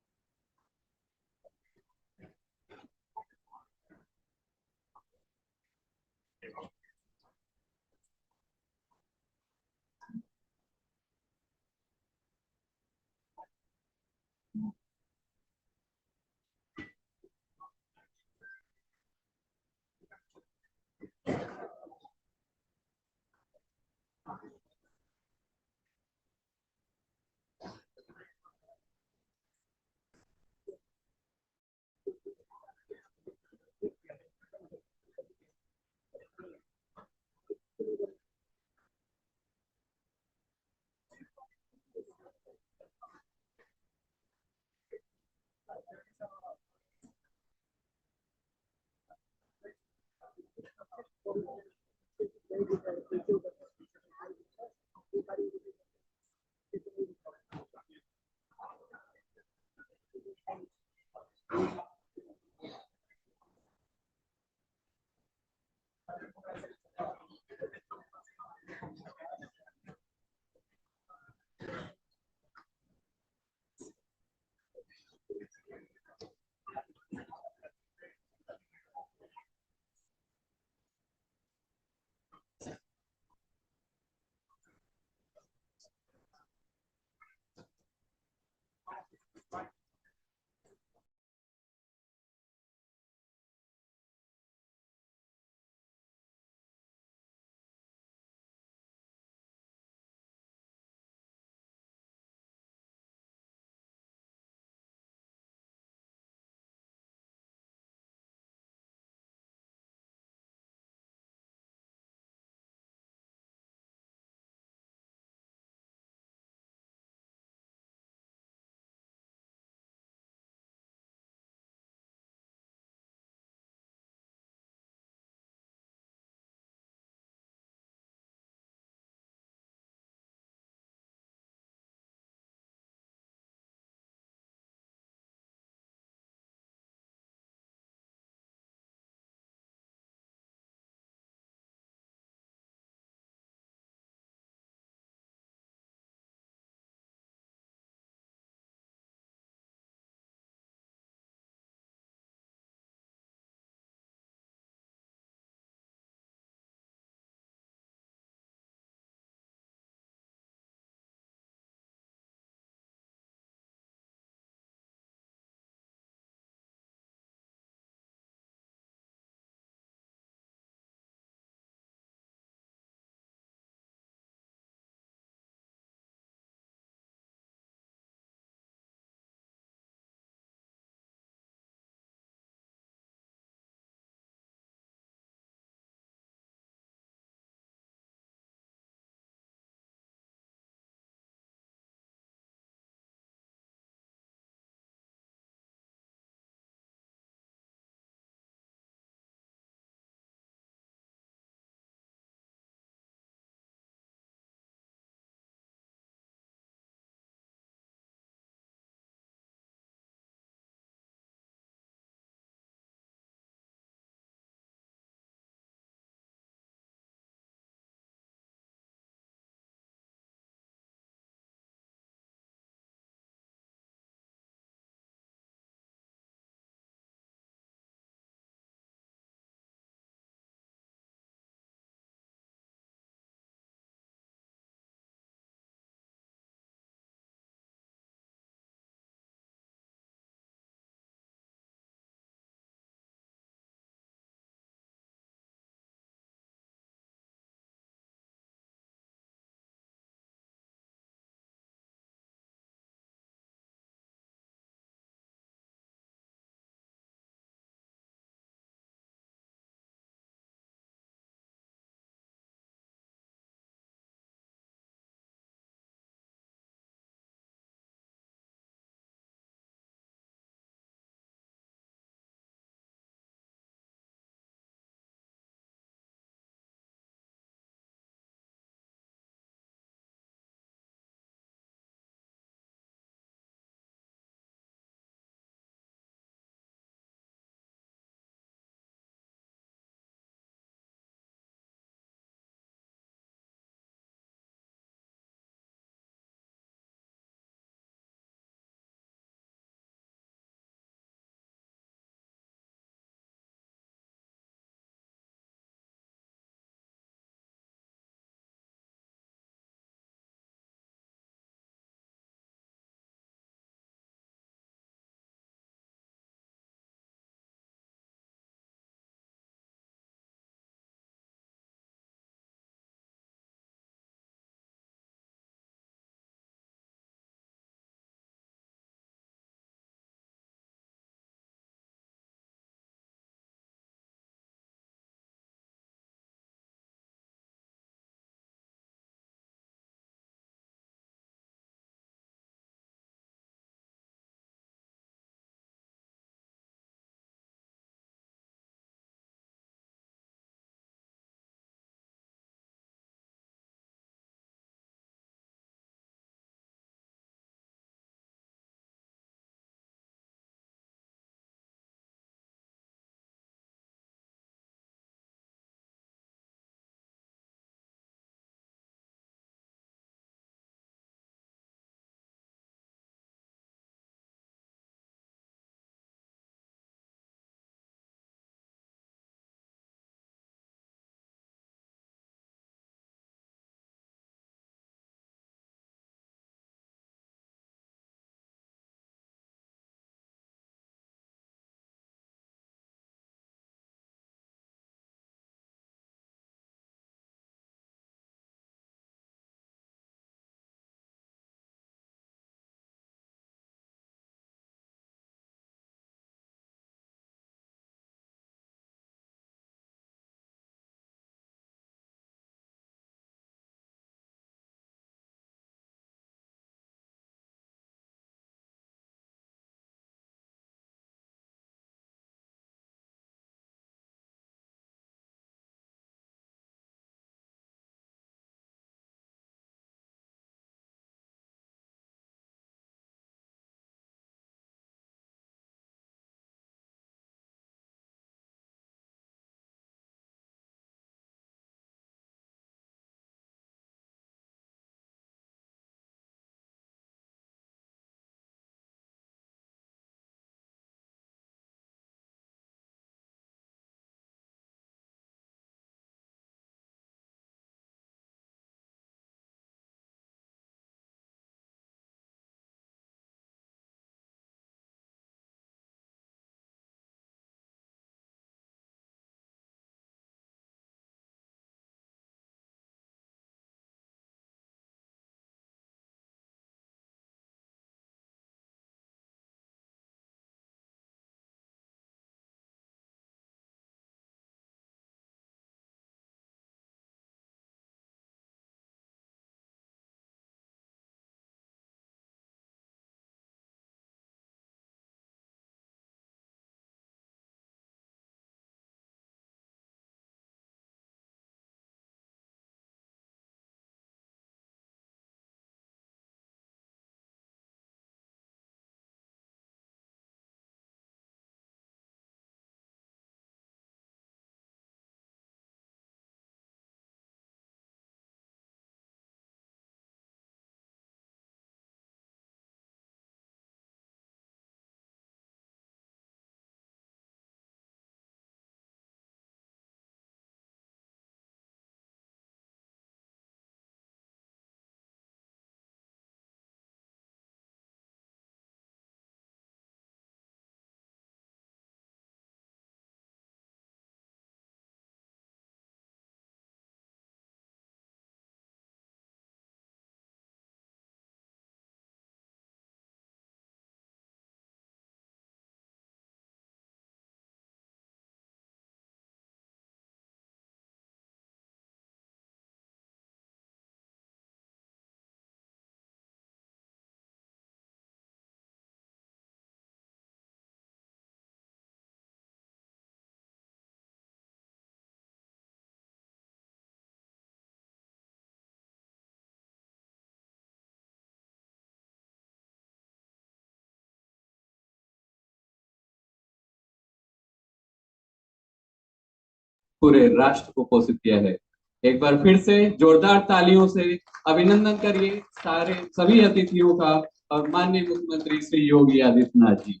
पूरे राष्ट्र को पोषित किया है। एक बार फिर से जोरदार तालियों से अभिनंदन करिए सारे सभी अतिथियों का और माननीय मुख्यमंत्री श्री योगी आदित्यनाथ जी।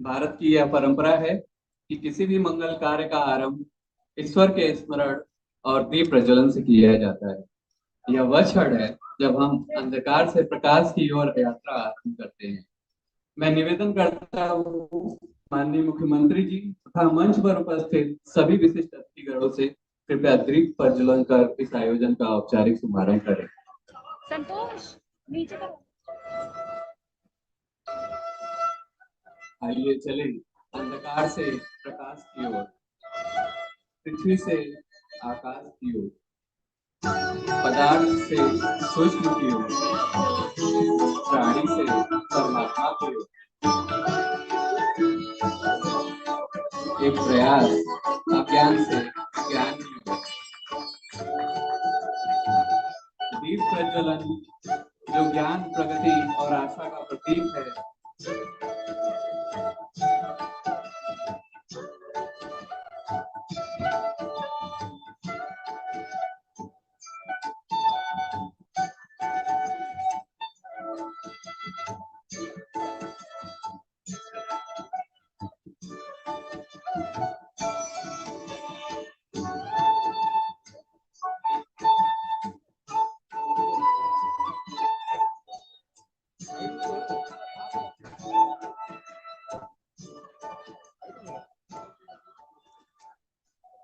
भारत की यह परंपरा है कि किसी भी मंगल कार्य का आरंभ ईश्वर के स्मरण और दीप प्रज्वलन से किया जाता है। यह वह क्षण है जब हम अंधकार से प्रकाश की ओर यात्रा आरंभ करते हैं। मैं निवेदन करता हूँ माननीय मुख्यमंत्री जी तथा मंच पर उपस्थित सभी विशिष्ट अतिथिगणों से कृपया दीप प्रज्वलन कर इस आयोजन का औपचारिक शुभारंभ करें। संतोष नीचे करो। आइए चले अंधकार से प्रकाश की ओर, पृथ्वी से आकाश की ओर, पदार्थ से सूक्ष्म की ओर, प्राणी से परमात्मा की ओर। एक प्रयास अज्ञान से ज्ञान की ओर। दीप प्रज्वलन जो ज्ञान, प्रगति और आशा का प्रतीक है,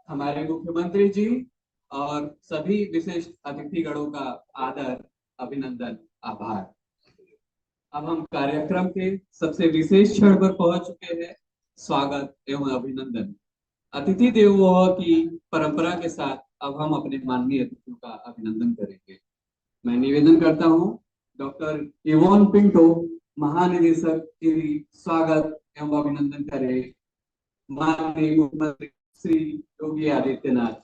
हमारे मुख्यमंत्री जी और सभी विशिष्ट अतिथिगणों का आदर, अभिनंदन, आभार। अब हम कार्यक्रम के सबसे विशेष क्षण पर पहुंच चुके हैं, स्वागत एवं अभिनंदन। अतिथि देवो भव की परंपरा के साथ अब हम अपने माननीय अतिथियों का अभिनंदन करेंगे। मैं निवेदन करता हूं डॉक्टर इवोन पिंटो महानिदेशक की स्वागत एवं अभिनंदन करें माननीय मुख्यमंत्री श्री योगी आदित्यनाथ।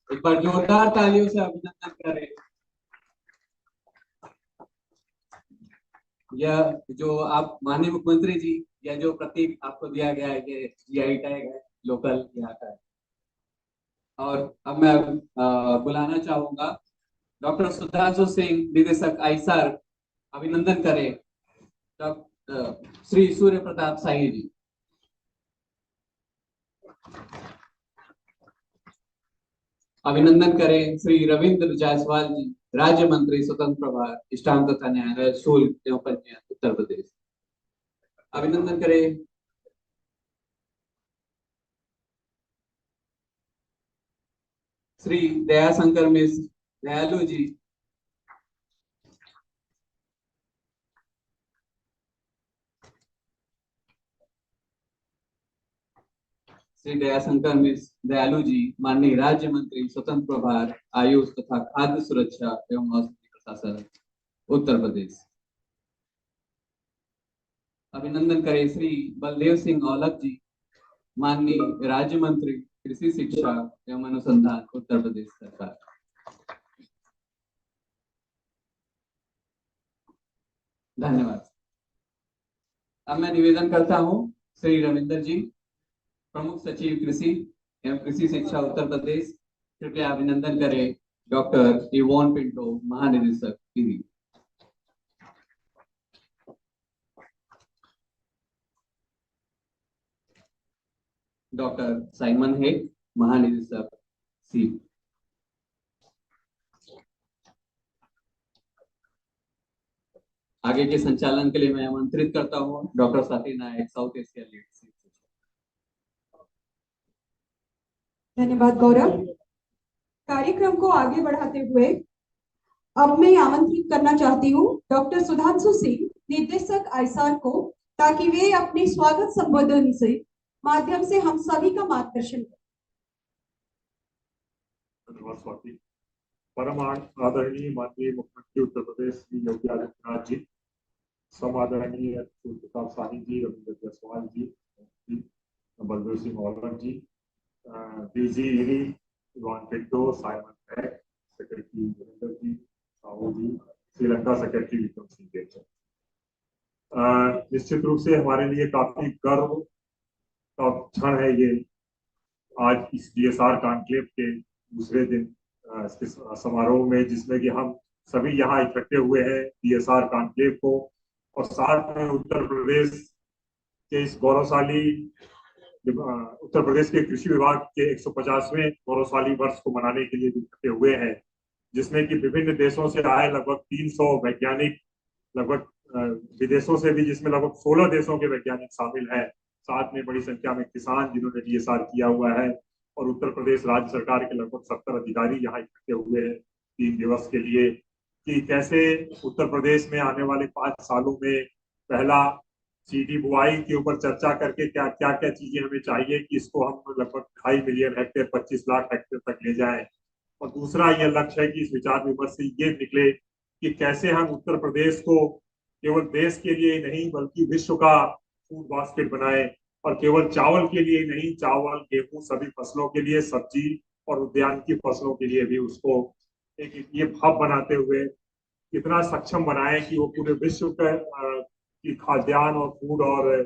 एक बार जोरदार तालियों से अभिनंदन करें। यह जो आप माननीय मुख्यमंत्री जी, यह जो प्रतीक आपको दिया गया है, ये जीआई टैग है, लोकल यहाँ का है। और अब मैं बुलाना चाहूंगा डॉक्टर सुधांशु सिंह, निदेशक आईसार, अभिनंदन करें डॉक्टर श्री सूर्य प्रताप शाही जी। अभिनंदन करें श्री रविंद्र जायसवाल जी, राज्य मंत्री स्वतंत्र प्रभार, स्टाम्प तथा न्यायालय, शुल्क एवं पंजीयन, उत्तर प्रदेश। अभिनंदन करें श्री दयाशंकर मिश्र, दयालु जी। श्री दयाशंकर मिश्र, दयालु जी, माननीय राज्य मंत्री स्वतंत्र प्रभार, आयुष तथा खाद्य सुरक्षा एवं औषधि प्रशासन, उत्तर प्रदेश। अभिनंदन करें श्री बलदेव सिंह औलख जी, माननीय राज्य मंत्री कृषि शिक्षा एवं अनुसंधान, उत्तर प्रदेश सरकार। धन्यवाद। अब मैं निवेदन करता हूं श्री रविंद्र जी, प्रमुख सचिव कृषि एवं कृषि शिक्षा, उत्तर प्रदेश, कृपया अभिनंदन करें डॉक्टर इवोन पिंटो महानिदेशक ईडी। डॉक्टर साइमन हेग, महानिदेशक सी। आगे के संचालन के लिए मैं आमंत्रित करता हूं डॉक्टर स्वाति नायक, साउथ एशिया लीड। धन्यवाद गौरव। कार्यक्रम को आगे बढ़ाते हुए अब मैं आमंत्रित करना चाहती हूँ डॉक्टर सुधांशु सिंह, निदेशक आईसार को ताकि वे अपने स्वागत संबोधन से माध्यम से हम सभी का मार्गदर्शन करें। धन्यवाद स्वाति। परम आदरणीय माननीय मुख्यमंत्री उत्तर प्रदेश श्री योगी आदित्यनाथ जी, समादरणीय Pratap Shahi ji, Ravindra Jaiswal ji, Baldev Singh Aulakh ji, DG ED Yvonne Pinto, Simon Heck, secretary Virendra ji, Sahu ji, Sri Lanka secretary Vikram Singh Dev ji. निश्चित रूप से हमारे लिए काफी गर्व का क्षण है ये, आज इस डीएसआर कॉन्क्लेव के दूसरे दिन इसके समारोह में, जिसमें कि हम सभी यहाँ इकट्ठे हुए हैं डीएसआर कॉन्क्लेव को, और साथ में उत्तर प्रदेश के इस गौरवशाली उत्तर प्रदेश के कृषि विभाग के 150वें गौरवशाली वर्ष को मनाने के लिए इकट्ठे हुए हैं, जिसमें कि विभिन्न देशों से आए लगभग 300 वैज्ञानिक, लगभग विदेशों से भी जिसमें लगभग 16 देशों के वैज्ञानिक शामिल हैं, साथ में बड़ी संख्या में किसान जिन्होंने डीएसआर किया हुआ है, और उत्तर प्रदेश राज्य सरकार के लगभग 70 अधिकारी यहाँ इकट्ठे हुए हैं 3 दिवस के लिए, कि कैसे उत्तर प्रदेश में आने वाले 5 सालों में पहला सीडी बुआई के ऊपर चर्चा करके क्या क्या क्या चीजें हमें चाहिए कि इसको हम लगभग 2.5 मिलियन हेक्टेयर 25 लाख हेक्टेयर तक ले जाएं, और दूसरा यह लक्ष्य है कि इस विचार विमर्श से ये निकले कि कैसे हम उत्तर प्रदेश को केवल देश के लिए नहीं बल्कि विश्व का फूड बास्केट बनाए, और केवल चावल के लिए नहीं, चावल गेहूं सभी फसलों के लिए, सब्जी और उद्यान की फसलों के लिए भी उसको एक ये हब बनाते हुए इतना सक्षम बनाए कि वो पूरे विश्व की खाद्यान्न और फूड और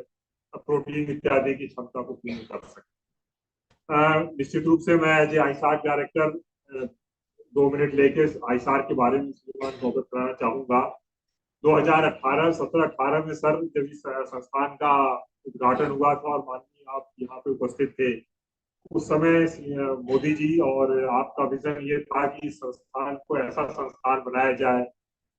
प्रोटीन इत्यादि की क्षमता को पूर्ण कर सके। निश्चित रूप से मैं एज ए आईसार डायरेक्टर 2 मिनट लेके आईसार के बारे में अवगत कराना चाहूंगा। 2018 में सर जब इस संस्थान का उद्घाटन हुआ था और माननीय आप यहाँ पे उपस्थित थे, उस समय मोदी जी और आपका विजन ये था कि इस संस्थान को ऐसा संस्थान बनाया जाए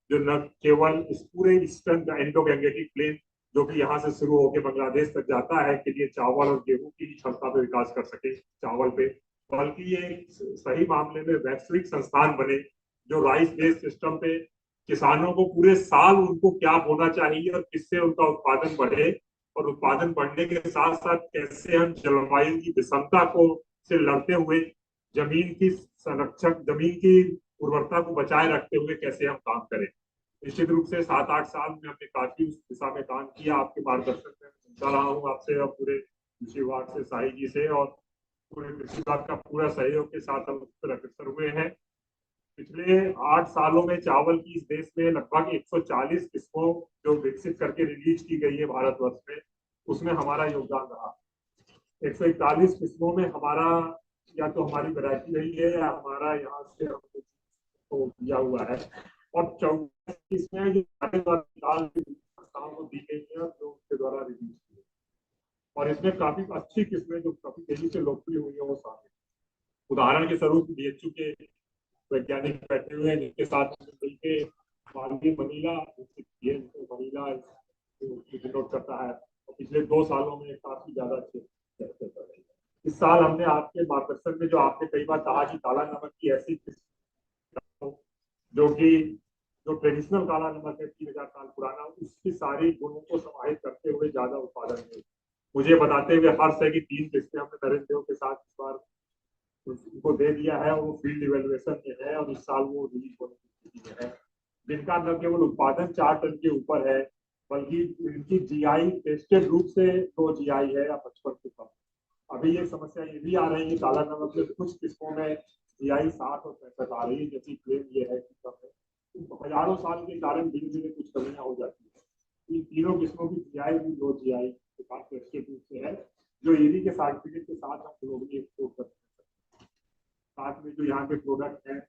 जो न केवल इस पूरे ईस्टर्न इंडो गैंगेटिक प्लेन जो कि यहाँ से शुरू होकर बांग्लादेश तक जाता है के लिए चावल और गेहूं की क्षमता पे विकास कर सके चावल पे, बल्कि ये सही मामले में वैश्विक संस्थान बने जो राइस बेस्ड सिस्टम पे किसानों को पूरे साल उनको क्या बोना चाहिए और किससे उनका उत्पादन बढ़े, और उत्पादन बढ़ने के साथ साथ कैसे हम जलवायु की विषमता को से लड़ते हुए जमीन की संरक्षक, जमीन की उर्वरता को बचाए रखते हुए कैसे हम काम करें। निश्चित रूप से 7-8 साल में हमने काफी उस दिशा में काम किया, आपके मार्गदर्शन में सुनता रहा हूँ आपसे और पूरे कृषि विभाग से, शाही जी से, और पूरे कृषि विभाग का पूरा सहयोग के साथ हम उस पर अग्रसर हुए हैं। पिछले 8 सालों में चावल की इस देश में लगभग 140 किस्मों जो विकसित करके रिलीज की गई है भारतवर्ष में, उसमें हमारा योगदान रहा। 141 किस्मों में हमारा या तो हमारी वैरायटी रही है या हमारा यहाँ से हमको दिया हुआ है, और 24 किस्में जो संस्थाओं को दी गई है जो उसके द्वारा रिलीज की है, और इसमें काफी अच्छी किस्में जो काफी तेजी से लोकप्रिय हुई है वो शामिल। उदाहरण के स्वरूप डीएचयू के वैज्ञानिक बैठे हुए हैं जिनके साथ मिलकर मालवीय मनीला मनीला डिनोट करता है, और पिछले 2 सालों में काफी ज्यादा अच्छे। इस साल हमने आपके मार्गदर्शन में जो आपने कई बार कहा कि काला नमक की ऐसी जो कि जो ट्रेडिशनल काला नमक है 3000 साल पुराना, उसकी सारी गुणों को समाहित करते हुए ज्यादा उत्पादन में मुझे बताते हुए हर्ष है कि 3 किस्में हमने नरेंद्र देव के साथ इस बार उनको दे दिया है और वो फील्ड इवेल्युएशन में है और इस साल वो रिलीज होने की स्थिति में है, जिनका न केवल उत्पादन 4 टन के ऊपर है बल्कि इनकी जीआई टेस्टेड रूप से 2 जीआई है या 55 से कम। अभी ये समस्या ये भी आ रही है काला नमक में कुछ किस्मों में जीआई 60 और 65 आ रही है, जैसी क्लेम ये है कि कम है। हजारों साल के कारण धीरे धीरे कुछ कमियां हो जाती है। इन तीनों किस्मों की जीआई भी 2 जीआई के साथ टेस्टेड रूप से है जो ईडी के सर्टिफिकेट के साथ हम ग्लोबली एक्सपोर्ट करते हैं। साथ में जो यहाँ के प्रोडक्ट है,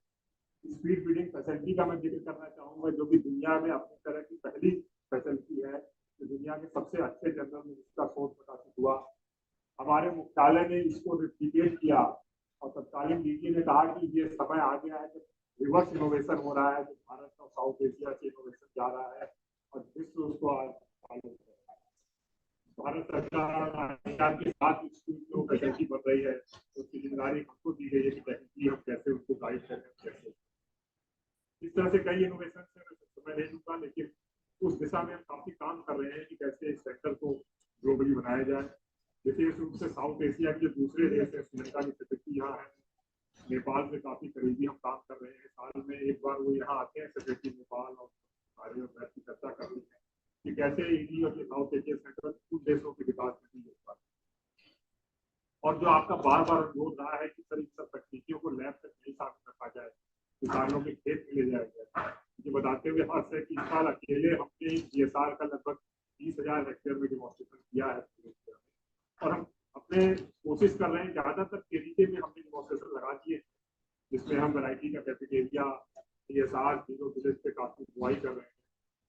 स्पीड ब्रीडिंग फैसिलिटी का मैं जिक्र करना चाहूंगा जो कि दुनिया में अपनी तरह की पहली फैसिलिटी है, जो दुनिया के सबसे अच्छे जर्नल में इसका शोध प्रकाशित हुआ। हमारे मुख्यालय ने इसको रिप्लिकेट किया और तत्कालीन डीजी ने कहा कि ये समय आ गया है कि रिवर्स इनोवेशन हो रहा है, जो भारत और साउथ एशिया से इनोवेशन जा रहा है और विश्व उसको फॉलो कर रहा है। भारत सरकार के साथ जो फैसिलिटी बन रही है उसकी जिम्मेदारी हमको दी गई है कि टेक्निकली हम कैसे उसको गाइड करें, कैसे इस तरह से कई इनोवेशन से मैं समय ले लूंगा, लेकिन उस दिशा में हम काफी काम कर रहे हैं कि कैसे इस सेक्टर को ग्लोबली बनाया जाए। विशेष रूप से साउथ एशिया के दूसरे देश है, श्रीलंका की सेक्रेटरी यहाँ है, नेपाल से काफी करीबी हम काम कर रहे हैं। साल में एक बार वो यहाँ आते हैं सेक्रेटरी नेपाल और भारत की चर्चा करते हैं कि कैसे ईडी और साउथ एशिया सेंटर उन देशों के विकास में भी योगदान। और जो आपका बार बार अनुरोध रहा है कि सर इन सब तकनीकियों को लैब तक नहीं साबित रखा जाए, किसानों के खेत में ले जाया जाए, ये बताते हुए हर्ष है कि इस साल अकेले हमने DSR का लगभग 30,000 हेक्टेयर में डिमॉन्स्ट्रेशन किया है और हम अपने कोशिश कर रहे हैं। ज्यादातर केरीके में हमने डिमॉन्स्ट्रेशन लगा दिए जिसमें हम वैरायटी का कैपिटेरिया DSR 0 विलेज पे काफी बुआई कर रहे हैं।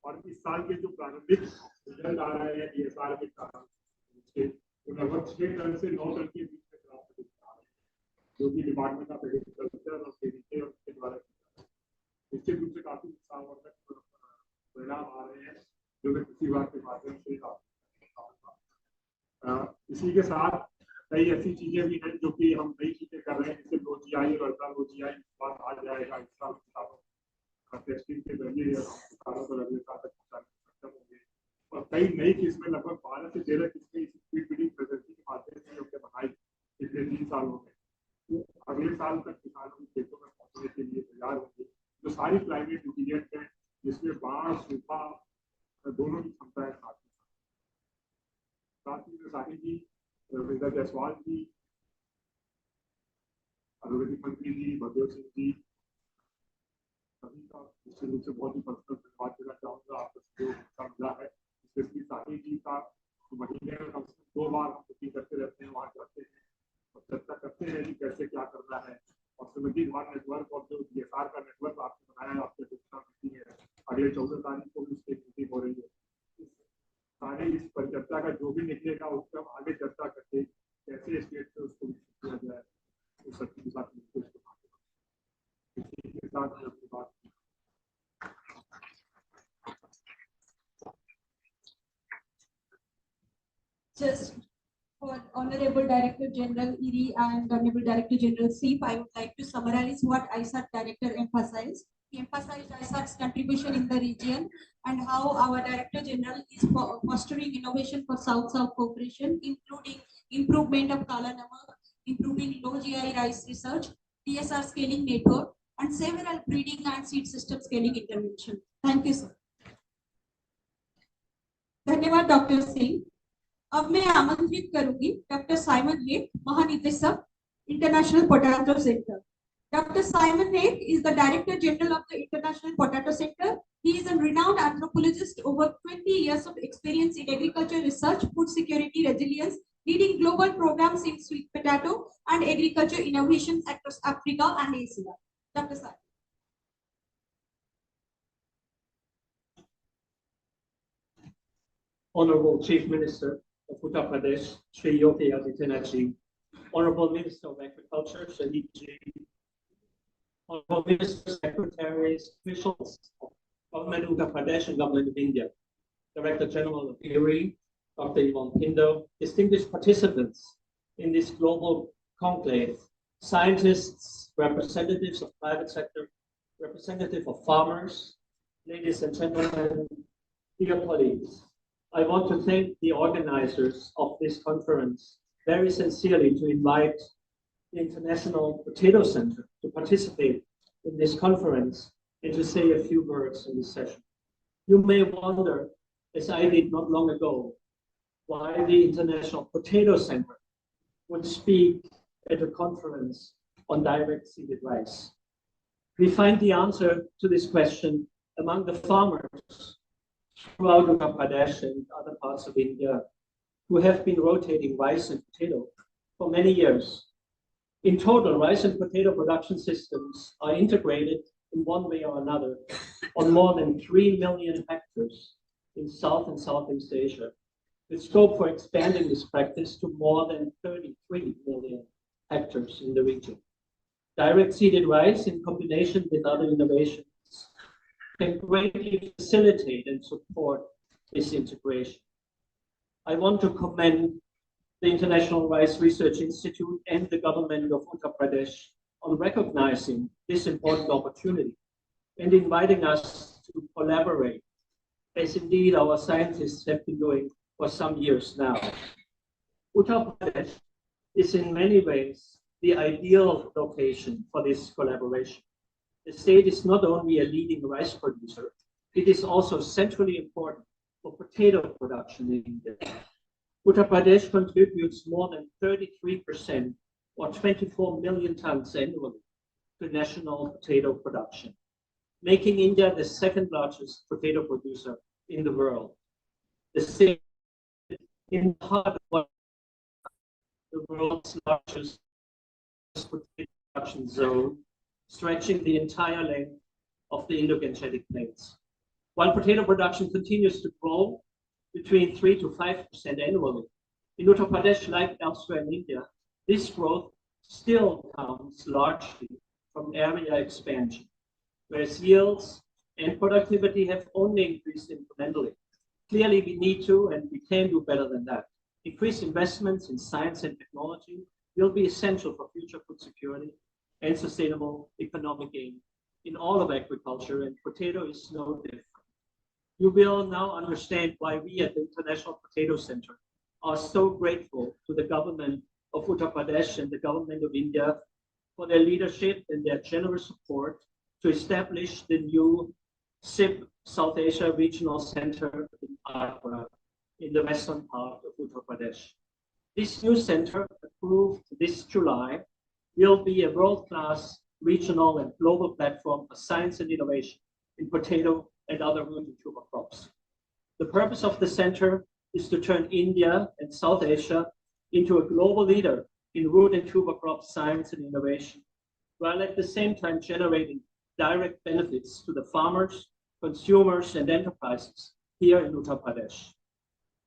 और इस साल के जो प्रारंभिक रिजल्ट आ रहे हैं DSR के कारण लगभग 6 टन से 9 टन के बीच में प्राप्त हो रहा है, जो कि डिपार्टमेंट ऑफ एग्रीकल्चर और केरीके और उसके द्वारा निश्चित रूप से काफी उत्साहवर्धक परिणाम आ रहे हैं जो कि कृषि विभाग के माध्यम से इसी के साथ कई ऐसी चीजें भी हैं जो कि हम नई चीजें कर रहे हैं, जैसे लो GI और अल्ट्रा लो GI बात आ जाएगा इस साल टेस्टिंग के जरिए किसानों को अगले साल तक पहुंचाने में सक्षम होंगे। और कई नई किस्में लगभग 12 से 13 किस्में इस स्पीड ब्रीडिंग प्रगति के माध्यम से हमने बनाई पिछले 3 सालों में, तो अगले साल तक किसानों के खेतों में पहुंचने के लिए तैयार होंगे। जो सारी क्लाइमेट रिजिलिएंट है जिसमें बाढ़ सूखा दोनों की क्षमता है साथ ही सारी जी रविंद्र जायसवाल जी, आयुर्वेदिक मंत्री जी, भगवत सिंह जी, सभी का निश्चित रूप से बहुत ही पर्सनल धन्यवाद देना चाहूँगा। आपका सहयोग मिला है, स्पेशली साही जी का महीने में कम से कम 2 बार हम मीटिंग करते रहते हैं, वहाँ जाते हैं और चर्चा करते हैं कि कैसे क्या करना है। और समिति द्वारा नेटवर्क और जो DSR का नेटवर्क आपने बनाया आपके सूचना मीटिंग है, अगले 14 तारीख को भी उसकी मीटिंग हो रही है। सारे इस परिचर्चा का जो भी निकलेगा उसका हम आगे चर्चा करके कैसे स्टेट से उसको किया जाए उस सबके साथ इसी के साथ अपनी बात Just for Honorable Director General ERI and Honorable Director General SEEP, I would like to summarize what ISAT Director emphasized. He emphasized ISAT's contribution in the region and how our Director General is fostering innovation for South-South cooperation, including improvement of Kala Namak, improving low GI rice research, DSR scaling network, and several breeding and seed system scaling intervention. Thank you, sir. धन्यवाद doctor Singh. अब मैं आमंत्रित करूंगी doctor Simon हेक, महानिदेशक international potato centre. Dr. Simon Haig is the Director General of the International Potato Center. He is a renowned anthropologist, over 20 years of experience in agriculture research, food security resilience, leading global programs in sweet potato and agriculture innovations across Africa and Asia. Dr. Simon. Honorable Chief Minister of Uttar Pradesh, Shri Yogi Adityanath ji, Honorable Minister of Agriculture, Shahid ji, Honorable Ministers, Secretaries, officials of Government of Uttar Pradesh and Government of India, Director General of IRI, Dr. Yvonne Pindo, distinguished participants in this global conclave, scientists, representatives of private sector, representative of farmers, ladies and gentlemen, dear colleagues. I want to thank the organizers of this conference very sincerely to invite the International Potato Center to participate in this conference and to say a few words in this session. You may wonder, as I did not long ago, why the International Potato Center would speak at a conference on direct seeded rice. We find the answer to this question among the farmers throughout Uttar Pradesh and other parts of India who have been rotating rice and potato for many years. In total, rice and potato production systems are integrated in one way or another on more than 3 million hectares in South and Southeast Asia, with scope for expanding this practice to more than 33 million hectares in the region. Direct seeded rice, in combination with other innovations, can greatly facilitate and support this integration. I want to commend the International Rice Research Institute and the government of Uttar Pradesh on recognizing this important opportunity and inviting us to collaborate as indeed our scientists have been doing for some years now. Uttar Pradesh is in many ways the ideal location for this collaboration. The state is not only a leading rice producer, it is also centrally important for potato production in India. Uttar Pradesh contributes more than 33% or 24 million tons annually to national potato production, making India the second largest potato producer in the world. The state in the heart of one of the world's largest potato production zone, stretching the entire length of the Indo-Gangetic Plains. While potato production continues to grow between 3 to 5% annually, in Uttar Pradesh, like elsewhere in India, this growth still comes largely from area expansion, whereas yields and productivity have only increased incrementally. Clearly, we need to and we can do better than that. Increased investments in science and technology will be essential for future food security and sustainable economic gain in all of agriculture, and potato is no different. You will now understand why we at the International Potato Center are so grateful to the government of Uttar Pradesh and the government of India for their leadership and their generous support to establish the new SIP South Asia Regional Center in Agra in the western part of Uttar Pradesh. This new center, approved this July, will be a world-class regional and global platform for science and innovation in potato and other root and tuber crops. The purpose of the center is to turn India and South Asia into a global leader in root and tuber crop science and innovation, while at the same time generating direct benefits to the farmers, consumers, and enterprises here in Uttar Pradesh.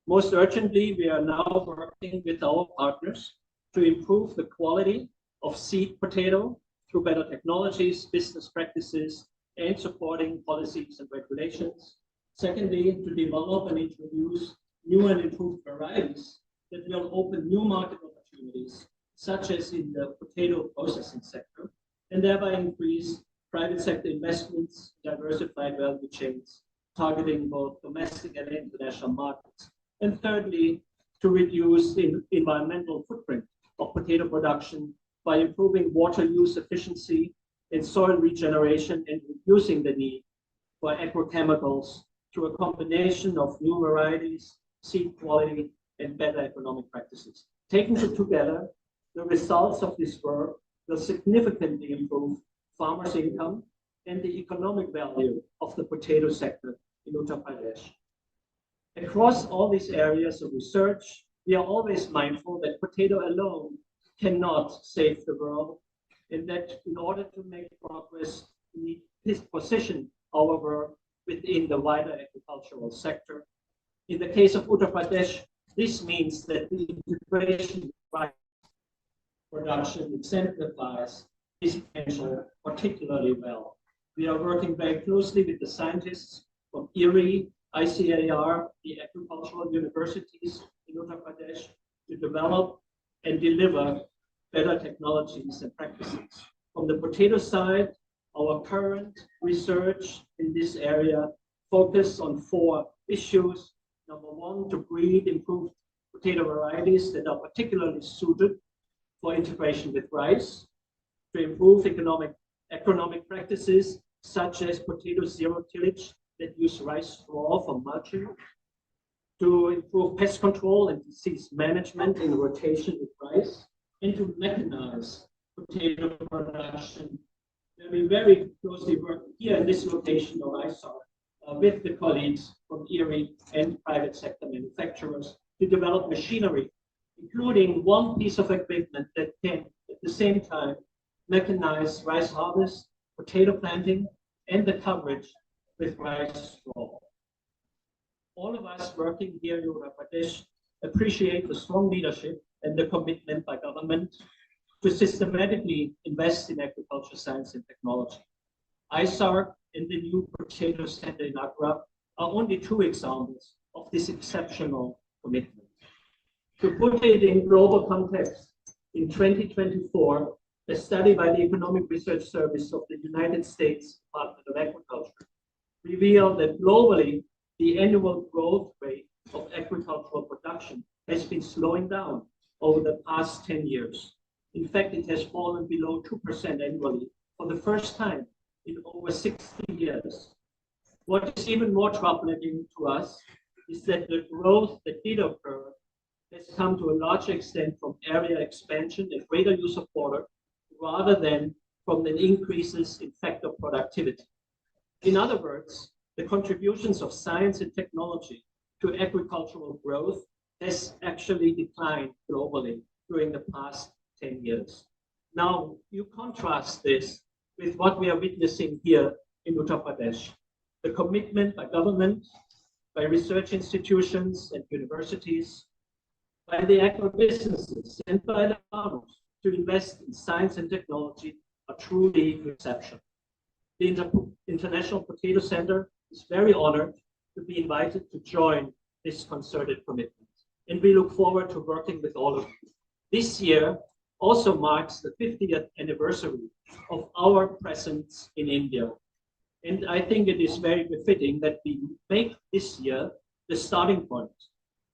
Most urgently, we are now working with our partners to improve the quality of seed potato through better technologies, business practices, and supporting policies and regulations. Secondly, to develop and introduce new and improved varieties that will open new market opportunities, such as in the potato processing sector, and thereby increase private sector investments, diversified value chains, targeting both domestic and international markets. And thirdly, to reduce the environmental footprint of potato production by improving water use efficiency and soil regeneration and reducing the need for agrochemicals through a combination of new varieties, seed quality, and better economic practices. Taken together, the results of this work will significantly improve farmers' income and the economic value of the potato sector in Uttar Pradesh. Across all these areas of research, we are always mindful that potato alone cannot save the world, and that in order to make progress, we need to position our work within the wider agricultural sector. In the case of Uttar Pradesh, this means that the integration of production exemplifies this potential particularly well. We are working very closely with the scientists from IRI, ICAR, the agricultural universities in Uttar Pradesh to develop and deliver better technologies and practices. From the potato side, our current research in this area focuses on 4 issues. Number 1, to breed improved potato varieties that are particularly suited for integration with rice, to improve economic practices such as potato zero tillage that use rice straw for mulching, to improve pest control and disease management in rotation with rice, and to mechanize potato production. We very closely work here in this location of ISAR with the colleagues from IRI and private sector manufacturers to develop machinery, including one piece of equipment that can at the same time mechanize rice harvest, potato planting, and the coverage with rice straw. All of us working here in Uttar Pradesh appreciate the strong leadership and the commitment by government to systematically invest in agriculture, science, and technology. ISAR and the new potato center in Agra are only 2 examples of this exceptional commitment. To put it in global context, in 2024, a study by the Economic Research Service of the United States Department of Agriculture revealed that globally, the annual growth rate of agricultural production has been slowing down over the past 10 years. In fact, it has fallen below 2% annually for the first time in over 60 years. What is even more troubling to us is that the growth that did occur has come to a large extent from area expansion and greater use of water, rather than from the increases in factor productivity. In other words, the contributions of science and technology to agricultural growth has actually declined globally during the past 10 years. Now, you contrast this with what we are witnessing here in Uttar Pradesh. The commitment by government, by research institutions and universities, by the agribusinesses, and by the farmers to invest in science and technology are truly exceptional. The International Potato Center is very honored to be invited to join this concerted commitment, and we look forward to working with all of you. This year also marks the 50th anniversary of our presence in India. And I think it is very befitting that we make this year the starting point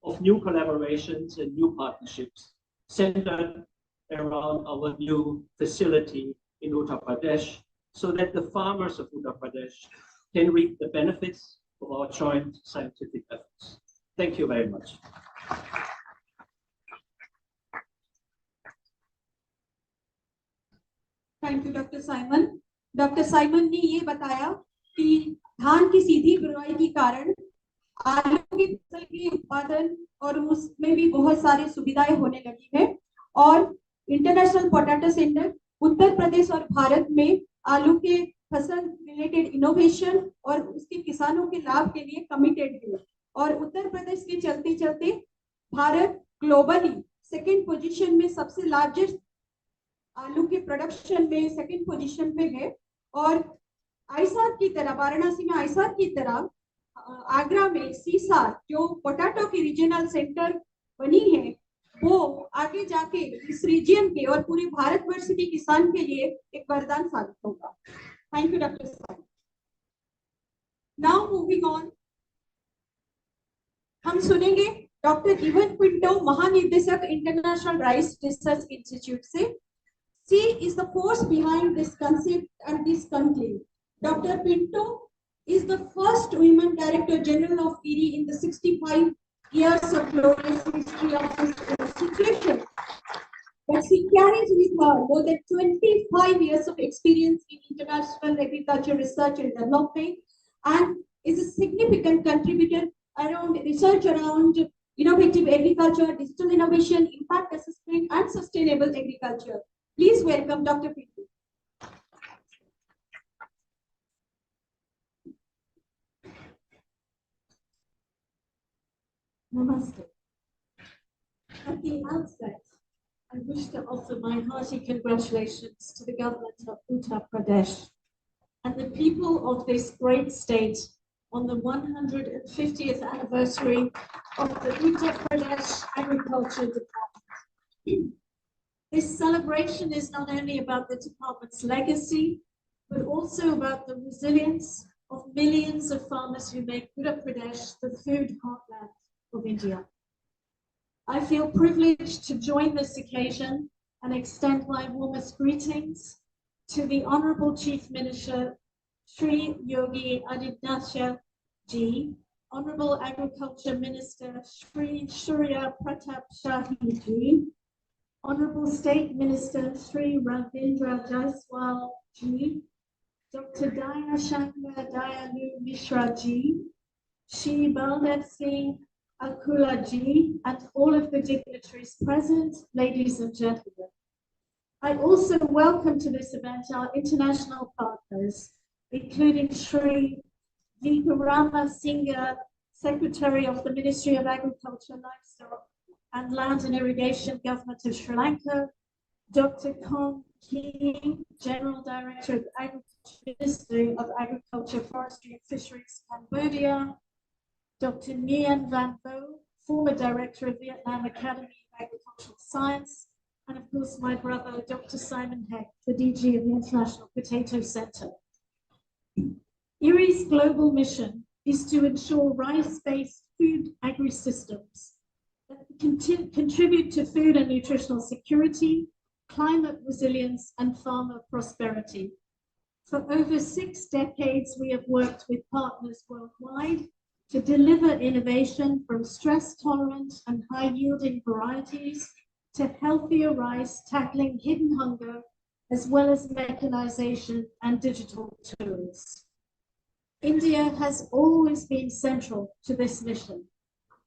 of new collaborations and new partnerships centered around our new facility in Uttar Pradesh, so that the farmers of Uttar Pradesh can reap the benefits of our joint scientific efforts. Thank you very much. Thank you doctor Simon. Doctor Simon ने ये बताया कि धान की सीधी बुआई के कारण आलू की फसल के उत्पादन और उसमें भी बहुत सारी सुविधाएं होने लगी है, और international potato centre Uttar Pradesh और भारत में आलू के फसल रिलेटेड इनोवेशन और उसके किसानों के लाभ के लिए कमिटेड है, और उत्तर प्रदेश के चलते चलते भारत ग्लोबली सेकंड पोजीशन में सबसे लार्जेस्ट आलू के प्रोडक्शन में सेकंड पोजीशन पे है। और आईसार की तरह वाराणसी में आईसार की तरह आगरा में सीसार जो पोटैटो की रीजनल सेंटर बनी है, वो आगे जाके इस रीजन के और पूरे भारतवर्ष के किसान के लिए एक वरदान साबित होगा। थैंक यू डॉक्टर साहब। नाउ मूविंग ऑन, हम सुनेंगे डॉक्टर इवन पिंटो, महानिदेशक इंटरनेशनल राइस रिसर्च इंस्टीट्यूट से। She is the force behind this concept and this conclave. Dr. Pinto is the first women Director General of IRI in the 65 years of glorious history of this institution. But she carries with her more than 25 years of experience in international agriculture research and development, and is a significant contributor around research around innovative agriculture, digital innovation, impact assessment, and sustainable agriculture. Please welcome Dr. Pinto. Namaste. At the outset, I wish to offer my hearty congratulations to the government of Uttar Pradesh and the people of this great state on the 150th anniversary of the Uttar Pradesh Agriculture Department. This celebration is not only about the department's legacy, but also about the resilience of millions of farmers who make Uttar Pradesh the food heartland of India. I feel privileged to join this occasion and extend my warmest greetings to the Honorable Chief Minister, Sri Yogi Adityanath Ji, Honorable Agriculture Minister, Sri Surya Pratap Shahi Ji, Honorable State Minister Sri Ravindra Jaiswal Ji, Dr. Daya Shankar Dayalu Mishra Ji, Shri Baldev Singh Akula Ji, and all of the dignitaries present, ladies and gentlemen. I also welcome to this event our international partners, including Sri Vikarama Singha, Secretary of the Ministry of Agriculture, Livestock and Land and Irrigation, Government of Sri Lanka, Dr. Conclave, General Director of Agriculture, Ministry of Agriculture, Forestry and Fisheries, Cambodia, Dr. Nguyen Van Vo, former Director of Vietnam Academy of Agricultural Science, and of course my brother, Dr. Simon Heck, the DG of the International Potato Center. IRI's global mission is to ensure rice-based food agri-systems that contribute to food and nutritional security, climate resilience, and farmer prosperity. For over 6 decades, we have worked with partners worldwide to deliver innovation from stress-tolerant and high-yielding varieties to healthier rice, tackling hidden hunger, as well as mechanization and digital tools. India has always been central to this mission.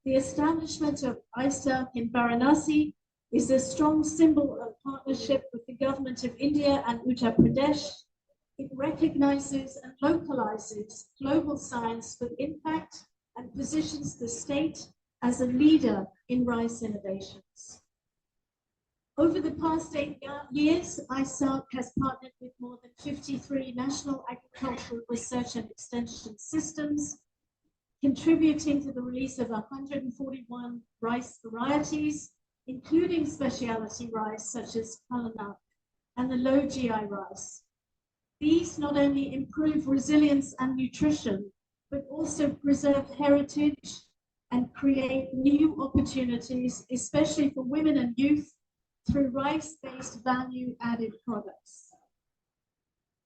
The establishment of ISA in Varanasi is a strong symbol of partnership with the government of India and Uttar Pradesh. It recognizes and localizes global science with impact and positions the state as a leader in rice innovations. Over the past 8 years, ISARC has partnered with more than 53 national agricultural research and extension systems, contributing to the release of 141 rice varieties, including specialty rice such as Kalanak and the low GI rice. These not only improve resilience and nutrition, but also preserve heritage and create new opportunities, especially for women and youth, through rice-based value-added products.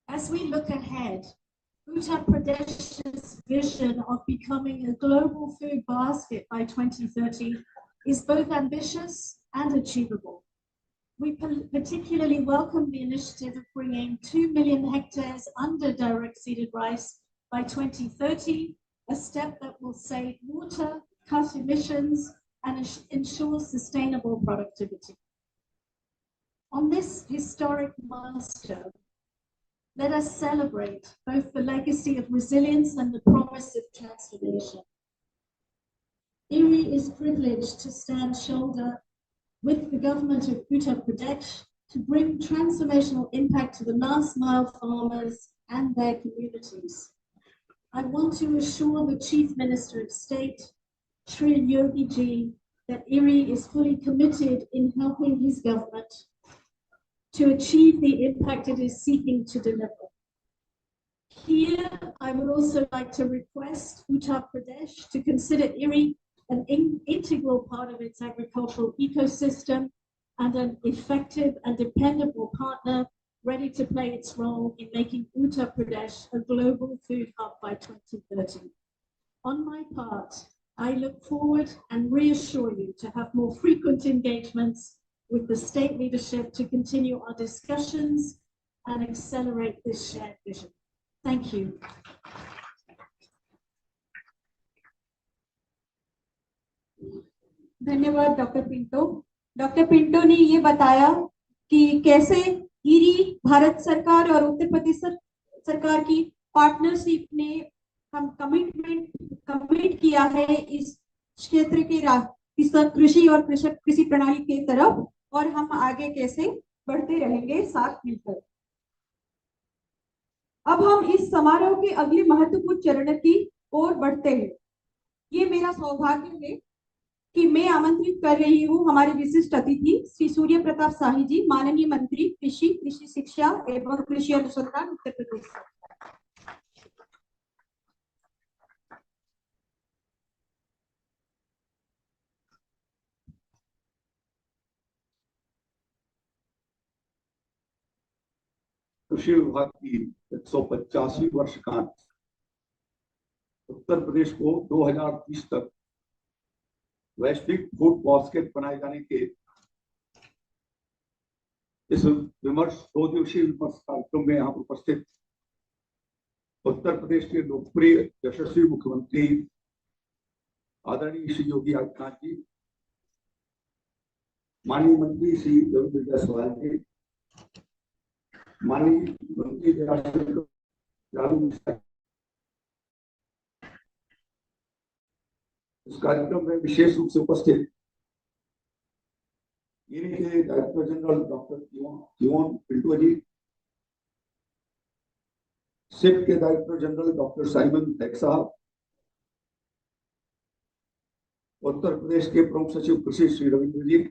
As we look ahead, Uttar Pradesh's vision of becoming a global food basket by 2030 is both ambitious and achievable. We particularly welcome the initiative of bringing 2 million hectares under direct-seeded rice by 2030, a step that will save water, cut emissions, and ensure sustainable productivity. On this historic milestone, let us celebrate both the legacy of resilience and the promise of transformation. IRI is privileged to stand shoulder with the government of Uttar Pradesh to bring transformational impact to the last mile farmers and their communities. I want to assure the Chief Minister of State, Shri Yogi Ji, that IRI is fully committed in helping his government to achieve the impact it is seeking to deliver. Here, I would also like to request Uttar Pradesh to consider IRI an integral part of its agricultural ecosystem and an effective and dependable partner ready to play its role in making Uttar Pradesh a global food hub by 2030. On my part, I look forward and reassure you to have more frequent engagements with the state leadership to continue our discussions and accelerate this shared vision. Thank you. धन्यवाद doctor Pinto. Doctor Pinto ने ये बताया कि कैसे eerie Bharat सरकार और उत्तर प्रदेश सरकार की पार्टनरशिप ने हम कमिट किया है इस क्षेत्र के कृषि और कृषि प्रणाली के तरफ, और हम आगे कैसे बढ़ते रहेंगे साथ मिलकर। अब हम इस समारोह के अगले महत्वपूर्ण चरण की ओर बढ़ते हैं। ये मेरा सौभाग्य है कि मैं आमंत्रित कर रही हूँ हमारे विशिष्ट अतिथि श्री सूर्य प्रताप शाही जी, माननीय मंत्री कृषि, कृषि शिक्षा एवं कृषि अनुसंधान उत्तर प्रदेश। कृषि विभाग की 185वीं वर्षगांठ उत्तर प्रदेश को 2030 तक वैश्विक फूड बास्केट बनाए जाने के इस विमर्श 2 दिवसीय विमर्श कार्यक्रम में यहाँ उपस्थित उत्तर प्रदेश के लोकप्रिय यशस्वी मुख्यमंत्री आदरणीय श्री योगी आदित्यनाथ जी, माननीय मंत्री श्री रविंद्र जायसवाल जी, माननीय मंत्री इस कार्यक्रम में विशेष रूप से उपस्थित इनके डायरेक्टर जनरल डॉक्टर कियोन पिंटो जी, सिप के डायरेक्टर जनरल डॉक्टर साइमन टेक साहब, उत्तर प्रदेश के प्रमुख सचिव कृषि श्री रविंद्र जी,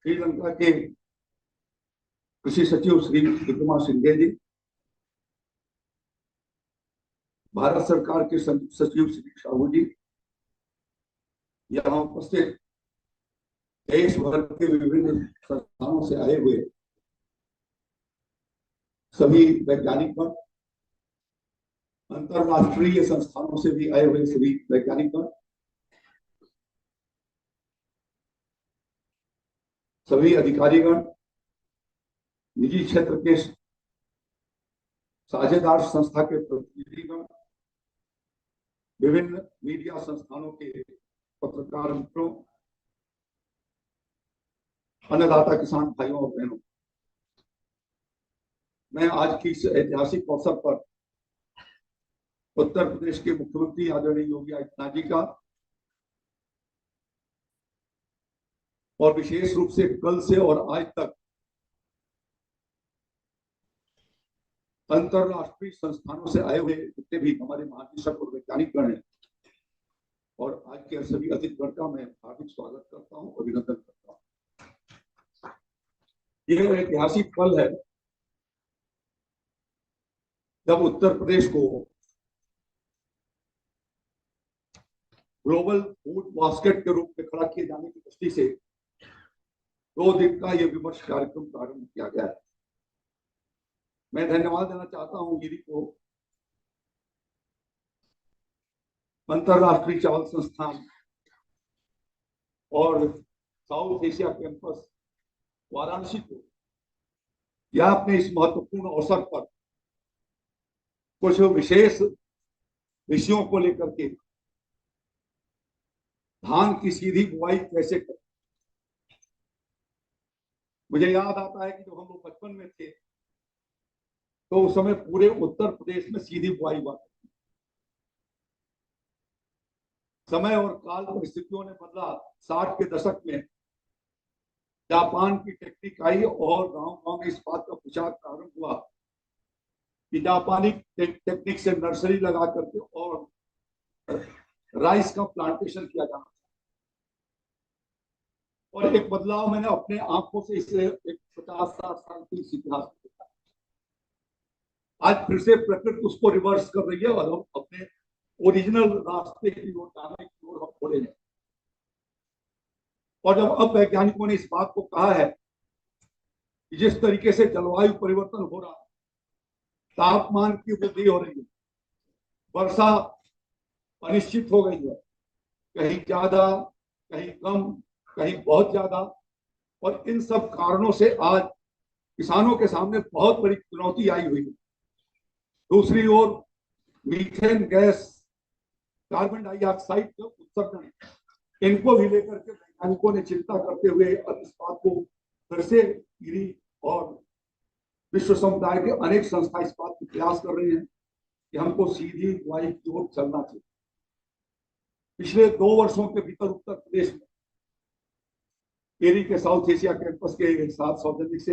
श्रीलंका के कृषि सचिव श्री विक्रमा सिंघे जी, भारत सरकार के संयुक्त सचिव श्री साहू जी, यहाँ उपस्थित देश भर के विभिन्न संस्थानों से आए हुए सभी वैज्ञानिकगण, अंतरराष्ट्रीय संस्थानों से भी आए हुए सभी वैज्ञानिकगण, सभी अधिकारीगण, निजी क्षेत्र के साझेदार संस्था के प्रतिनिधिगण, विभिन्न मीडिया संस्थानों के पत्रकार मित्रों, अन्नदाता किसान भाइयों और बहनों, मैं आज की इस ऐतिहासिक अवसर पर उत्तर प्रदेश के मुख्यमंत्री आदरणीय योगी आदित्यनाथ जी का और विशेष रूप से कल से और आज तक अंतरराष्ट्रीय संस्थानों से आए हुए जितने भी हमारे महानिदेशक और वैज्ञानिक गण हैं और आज के सभी अतिथिगण का मैं हार्दिक स्वागत करता हूं, अभिनंदन करता हूं। यह ऐतिहासिक पल है जब उत्तर प्रदेश को ग्लोबल फूड बास्केट के रूप में खड़ा किए जाने की दृष्टि से 2 दिन का यह विमर्श कार्यक्रम प्रारंभ किया गया है। मैं धन्यवाद देना चाहता हूं गिरी को, अंतरराष्ट्रीय चावल संस्थान और साउथ एशिया कैंपस वाराणसी को या अपने इस महत्वपूर्ण अवसर पर कुछ विशेष विषयों को लेकर के धान की सीधी बुआई कैसे करें। मुझे याद आता है कि जब हम लोग बचपन में थे तो उस समय पूरे उत्तर प्रदेश में सीधी बुआई हुआ। समय और काल परिस्थितियों ने बदला। 60 के दशक में जापान की टेक्निक आई और गांव गांव में इस बात का प्रचार प्रारंभ हुआ कि जापानी टेक्निक से नर्सरी लगा करके और राइस का प्लांटेशन किया जाना था। और एक बदलाव मैंने अपने आंखों से इसे एक 50-60 साल की इतिहास देखा। आज फिर से प्रकृति उसको रिवर्स कर रही है और हम अपने ओरिजिनल रास्ते की ओर जाने की ओर हम बढ़े हैं। और जब अब वैज्ञानिकों ने इस बात को कहा है कि जिस तरीके से जलवायु परिवर्तन हो रहा है, तापमान की वृद्धि हो रही है, वर्षा अनिश्चित हो गई है, कहीं ज्यादा कहीं कम कहीं बहुत ज्यादा, और इन सब कारणों से आज किसानों के सामने बहुत बड़ी चुनौती आई हुई है। दूसरी ओर मीथेन गैस, कार्बन डाइऑक्साइड के उत्सर्जन, इनको भी लेकर के वैज्ञानिकों ने चिंता करते हुए अब इस बात को फिर से गिरी और विश्व समुदाय के अनेक संस्था इस बात की प्रयास कर रही हैं कि हमको सीधी बुआई की ओर चलना चाहिए। पिछले 2 वर्षों के भीतर उत्तर प्रदेश में एरी के साउथ एशिया कैंपस के साथ सौजन्य से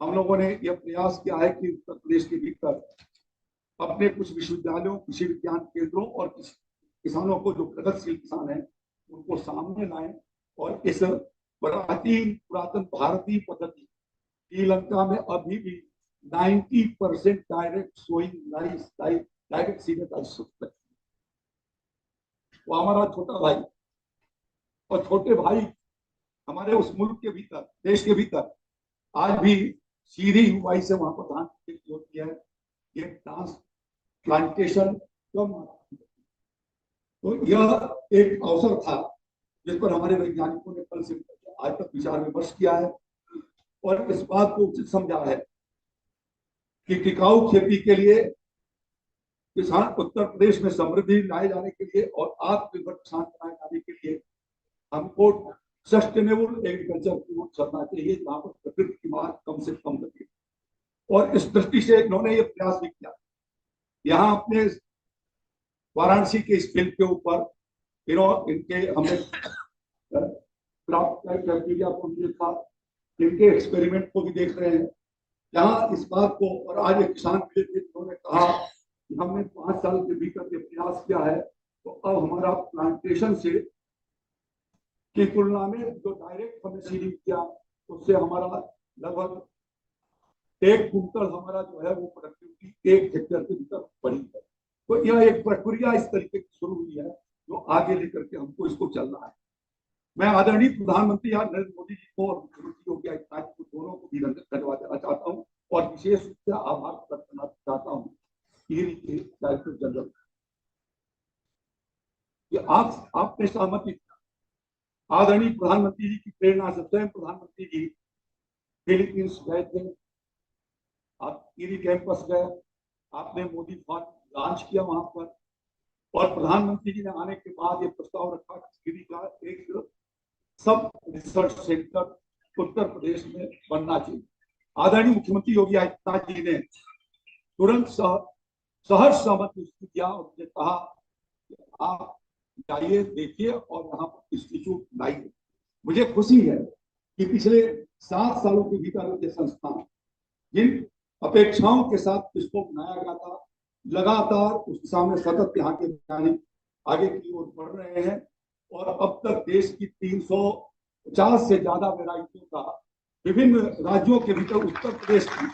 हम लोगों ने यह प्रयास किया है कि उत्तर प्रदेश के भीतर अपने कुछ विश्वविद्यालयों, कृषि विज्ञान केंद्रों और किसानों को, जो प्रगतिशील किसान हैं, उनको सामने लाएं और इस पुरातन भारतीय पद्धति, श्रीलंका में अभी भी 90% डायरेक्ट सोइंग राइस, डायरेक्ट सीधे राइस, वो हमारा छोटा भाई और छोटे भाई हमारे उस मुल्क के भीतर, देश के भीतर आज भी सीधी बुआई से वहां पर धान की खेती होती है। ये ट्रांसप्लांटेशन कम, तो यह एक अवसर था जिस पर हमारे वैज्ञानिकों ने कल से आज तक विचार विमर्श किया है और इस बात को उचित समझा है कि टिकाऊ खेती के लिए, किसान उत्तर प्रदेश में समृद्धि लाए जाने के लिए और आत्मनिर्भर किसान बनाए जाने के लिए हमको सस्टेनेबल एग्रीकल्चर की ओर चलना चाहिए, जहां पर प्रकृति की मार कम से कम लगे। और इस दृष्टि से इन्होंने ये प्रयास भी किया। यहाँ अपने वाराणसी के इस फील्ड के ऊपर इनके हमने क्राइटेरिया को भी देखा, इनके एक्सपेरिमेंट को भी देख रहे हैं। यहाँ इस बात को, और आज एक किसान मिले थे, उन्होंने कहा कि हमने 5 साल के भीतर ये प्रयास किया है, तो अब हमारा प्लांटेशन से की तुलना में जो डायरेक्ट हमने सीडिंग किया उससे हमारा लगभग 1 कुंटल हमारा जो है वो प्रोडक्टिविटी 1 हेक्टेयर के भीतर बढ़ी है। तो यह एक प्रक्रिया इस तरीके की शुरू हुई है जो आगे लेकर के हमको इसको चलना है। मैं आदरणीय प्रधानमंत्री नरेंद्र मोदी जी को और मुख्यमंत्री योगी आदित्यनाथ को दोनों को भी धन्यवाद देना चाहता हूँ और विशेष रूप से आभार प्रकट करना चाहता हूँ ईडी के डायरेक्टर जनरल कि आपने सहमति दिया। आदरणीय प्रधानमंत्री जी की प्रेरणा से स्वयं प्रधानमंत्री जी फिलीपींस गए थे, आप ईडी कैंपस गए, आपने मोदी फार्म लॉन्च किया वहां पर, और प्रधानमंत्री जी ने आने के बाद ये प्रस्ताव रखा कि ईडी का एक सब रिसर्च सेंटर उत्तर प्रदेश में बनना चाहिए। आदरणीय मुख्यमंत्री योगी आदित्यनाथ जी ने तुरंत सहर्ष सहमति किया और मुझे कहा कि आप जाइए, देखिए और यहाँ पर इंस्टीट्यूट लाइए। मुझे खुशी है कि पिछले 7 सालों के भीतर ये संस्थान जिन अपेक्षाओं के साथ इसको बनाया गया था, लगातार उस दिशा में सतत यहाँ के वैज्ञानिक आगे की ओर बढ़ रहे हैं और अब तक देश की 350 से ज्यादा वैरायटियों का विभिन्न राज्यों के भीतर उत्तर प्रदेश की,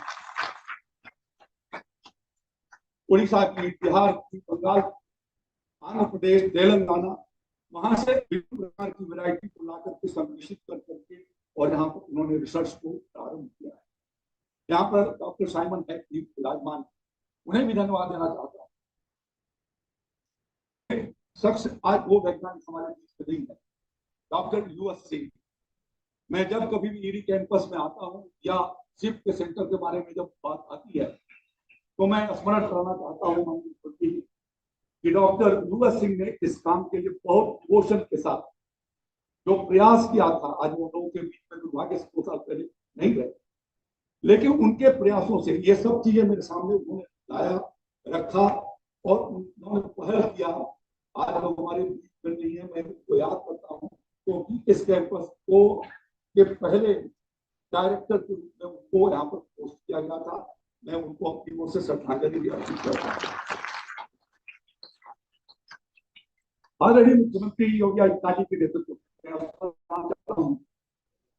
उड़ीसा की, बिहार की, बंगाल, आंध्र प्रदेश, तेलंगाना, वहां से विभिन्न प्रकार की वैरायटी को ला करके सम्मिलित कर करके और यहाँ पर उन्होंने रिसर्च को प्रारंभ किया है। यहाँ पर डॉक्टर साइमन है विराजमान, उन्हें भी धन्यवाद देना चाहता हूँ। शख्स आज वो वैज्ञानिक हमारे बीच में नहीं है, डॉक्टर यूएस सिंह। मैं जब कभी भी ईडी कैंपस में आता हूँ या शिफ्ट के सेंटर के बारे में जब बात आती है तो मैं स्मरण कराना चाहता हूँ कि डॉक्टर यूएस सिंह ने इस काम के लिए बहुत डिवोशन के साथ जो प्रयास किया था, आज वो लोगों के बीच में दुर्भाग्य से 2 साल पहले नहीं गए, लेकिन उनके प्रयासों से ये सब चीजें मेरे सामने उन्होंने लाया, रखा और उन्होंने पहल किया। आज लोग हमारे बीच में नहीं है, मैं उनको याद करता हूँ क्योंकि इस कैंपस को के पहले डायरेक्टर के रूप में उनको यहाँ पर पोस्ट किया गया था। मैं उनको अपनी ओर से श्रद्धांजलि भी अर्पित करता हूँ। आदरणीय मुख्यमंत्री योगी आदित्यनाथ जी के नेतृत्व में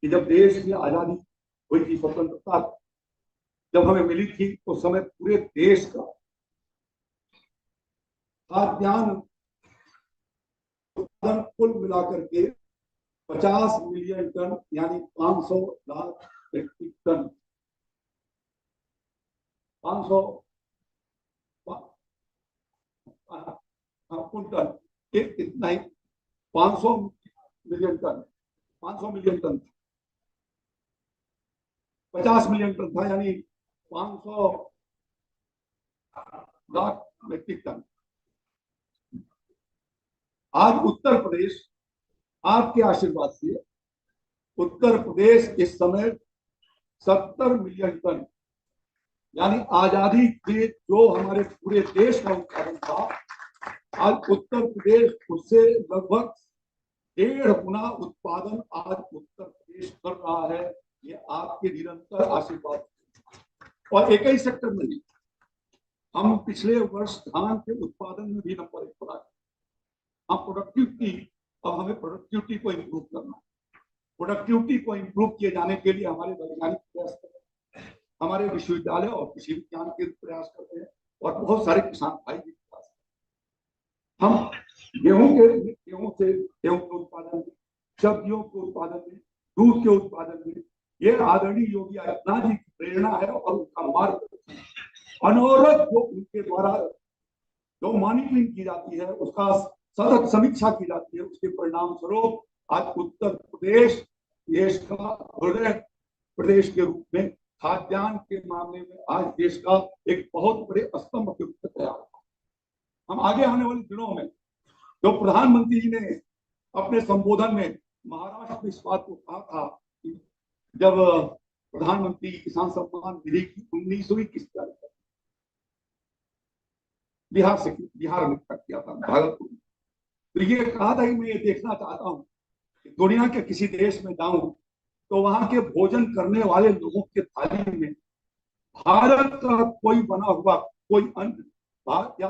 कि जब देश की आजादी हुई थी, स्वतंत्रता जब हमें मिली थी, तो समय पूरे देश का खाद्यान्न उत्पादन कुल मिलाकर के 50 मिलियन टन यानी 500 लाख मीट्रिक टन, 500 कुंटल, इतना ही 500 million ton, 500 million ton, 50 million ton था यानी 500 लाख मीट्रिक टन। आज उत्तर प्रदेश आपके आशीर्वाद से उत्तर प्रदेश इस समय 70 मिलियन टन यानी आजादी के जो हमारे पूरे देश का उत्पादन था, आज उत्तर प्रदेश उससे लगभग 1.5 गुना उत्पादन आज उत्तर प्रदेश कर रहा है। ये आपके निरंतर आशीर्वाद। और एक ही सेक्टर में नहीं, हम पिछले वर्ष धान के उत्पादन में भी नंबर 1 पर आए। हम प्रोडक्टिविटी, अब हमें प्रोडक्टिविटी को इम्प्रूव करना है। प्रोडक्टिविटी को इम्प्रूव किए जाने के लिए हमारे वैज्ञानिक प्रयास कर रहे हैं, हमारे विश्वविद्यालय और कृषि विज्ञान केंद्र प्रयास करते हैं और बहुत सारे किसान भाई भी प्रयास करते हैं। हम गेहूं के उत्पादन में, सब्जियों के उत्पादन में, दूध के उत्पादन में, ये आदरणीय योगी आदित्यनाथ जी की प्रेरणा है और उनका मार्ग अनवरत जो उनके द्वारा जो मॉनिटरिंग की जाती है, उसका सतत समीक्षा की जाती है, उसके परिणाम स्वरूप आज उत्तर प्रदेश देश का हृदय प्रदेश के रूप में खाद्यान्न के मामले में आज देश का एक बहुत बड़े स्तंभ के रूप में तैयार हुआ। हम आगे आने वाले दिनों में जो प्रधानमंत्री जी ने अपने संबोधन में महाराष्ट्र में इस बात को कहा था कि जब प्रधानमंत्री किसान सम्मान निधि की 19वीं किस्त जारी की, बिहार में किया था, भागलपुर में, तो ये कहा था कि मैं ये देखना चाहता हूँ कि दुनिया के किसी देश में जाऊं तो वहां के भोजन करने वाले लोगों के थाली में भारत का कोई बना हुआ कोई अन्न या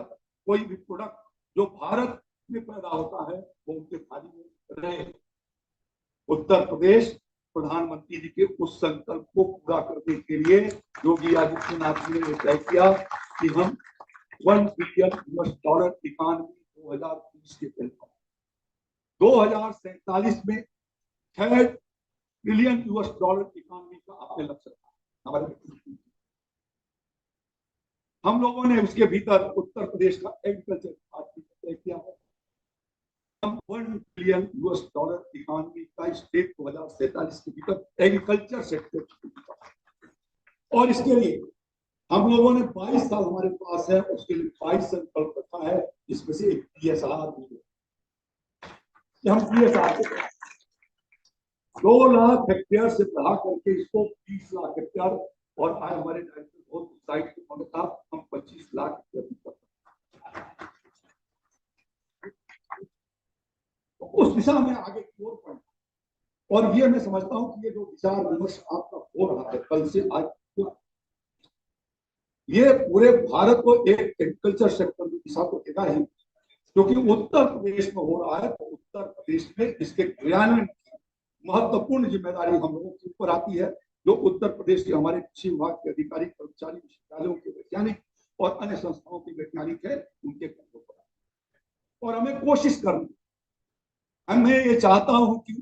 कोई भी प्रोडक्ट जो भारत में पैदा होता है वो उनके थाली में रहे। उत्तर प्रदेश प्रधानमंत्री जी के उस संकल्प को पूरा करने के लिए योगी आदित्यनाथ जी ने तय किया कि हम $1 बिलियन इकॉनमी 2030 के पहले 2047 में $3 ट्रिलियन इकॉनमी का आपने लक्ष्य रखा हमारे। हम लोगों ने उसके भीतर उत्तर प्रदेश का एग्रीकल्चर तय किया है। हम $1 बिलियन इकॉनमी का स्टेट 2047 के भीतर एग्रीकल्चर सेक्टर, और इसके लिए हम लोगों ने 22 साल हमारे पास है, उसके लिए 22 संकल्प रखा है, जिसमें से एक DSR भी है। हम DSR 2 लाख हेक्टेयर से बढ़ा करके इसको 20 लाख हेक्टेयर, और आज हमारे डायरेक्टर बहुत साइड पे था, हम 25 लाख हेक्टेयर, तो उस दिशा में आगे की ओर बढ़ना। और ये मैं समझता हूं कि ये जो विचार विमर्श आपका हो रहा है कल से आज, ये पूरे भारत को एक एग्रीकल्चर सेक्टर की दिशा को देगा ही, क्योंकि उत्तर प्रदेश में हो रहा है, तो उत्तर प्रदेश में इसके क्रियान्वयन की महत्वपूर्ण जिम्मेदारी हम लोगों के ऊपर आती है, जो उत्तर प्रदेश के हमारे कृषि विभाग के अधिकारी, कर्मचारी, विश्वविद्यालयों के वैज्ञानिक और अन्य संस्थाओं के वैज्ञानिक है, उनके कंधों पर। और हमें कोशिश करनी, मैं ये चाहता हूं कि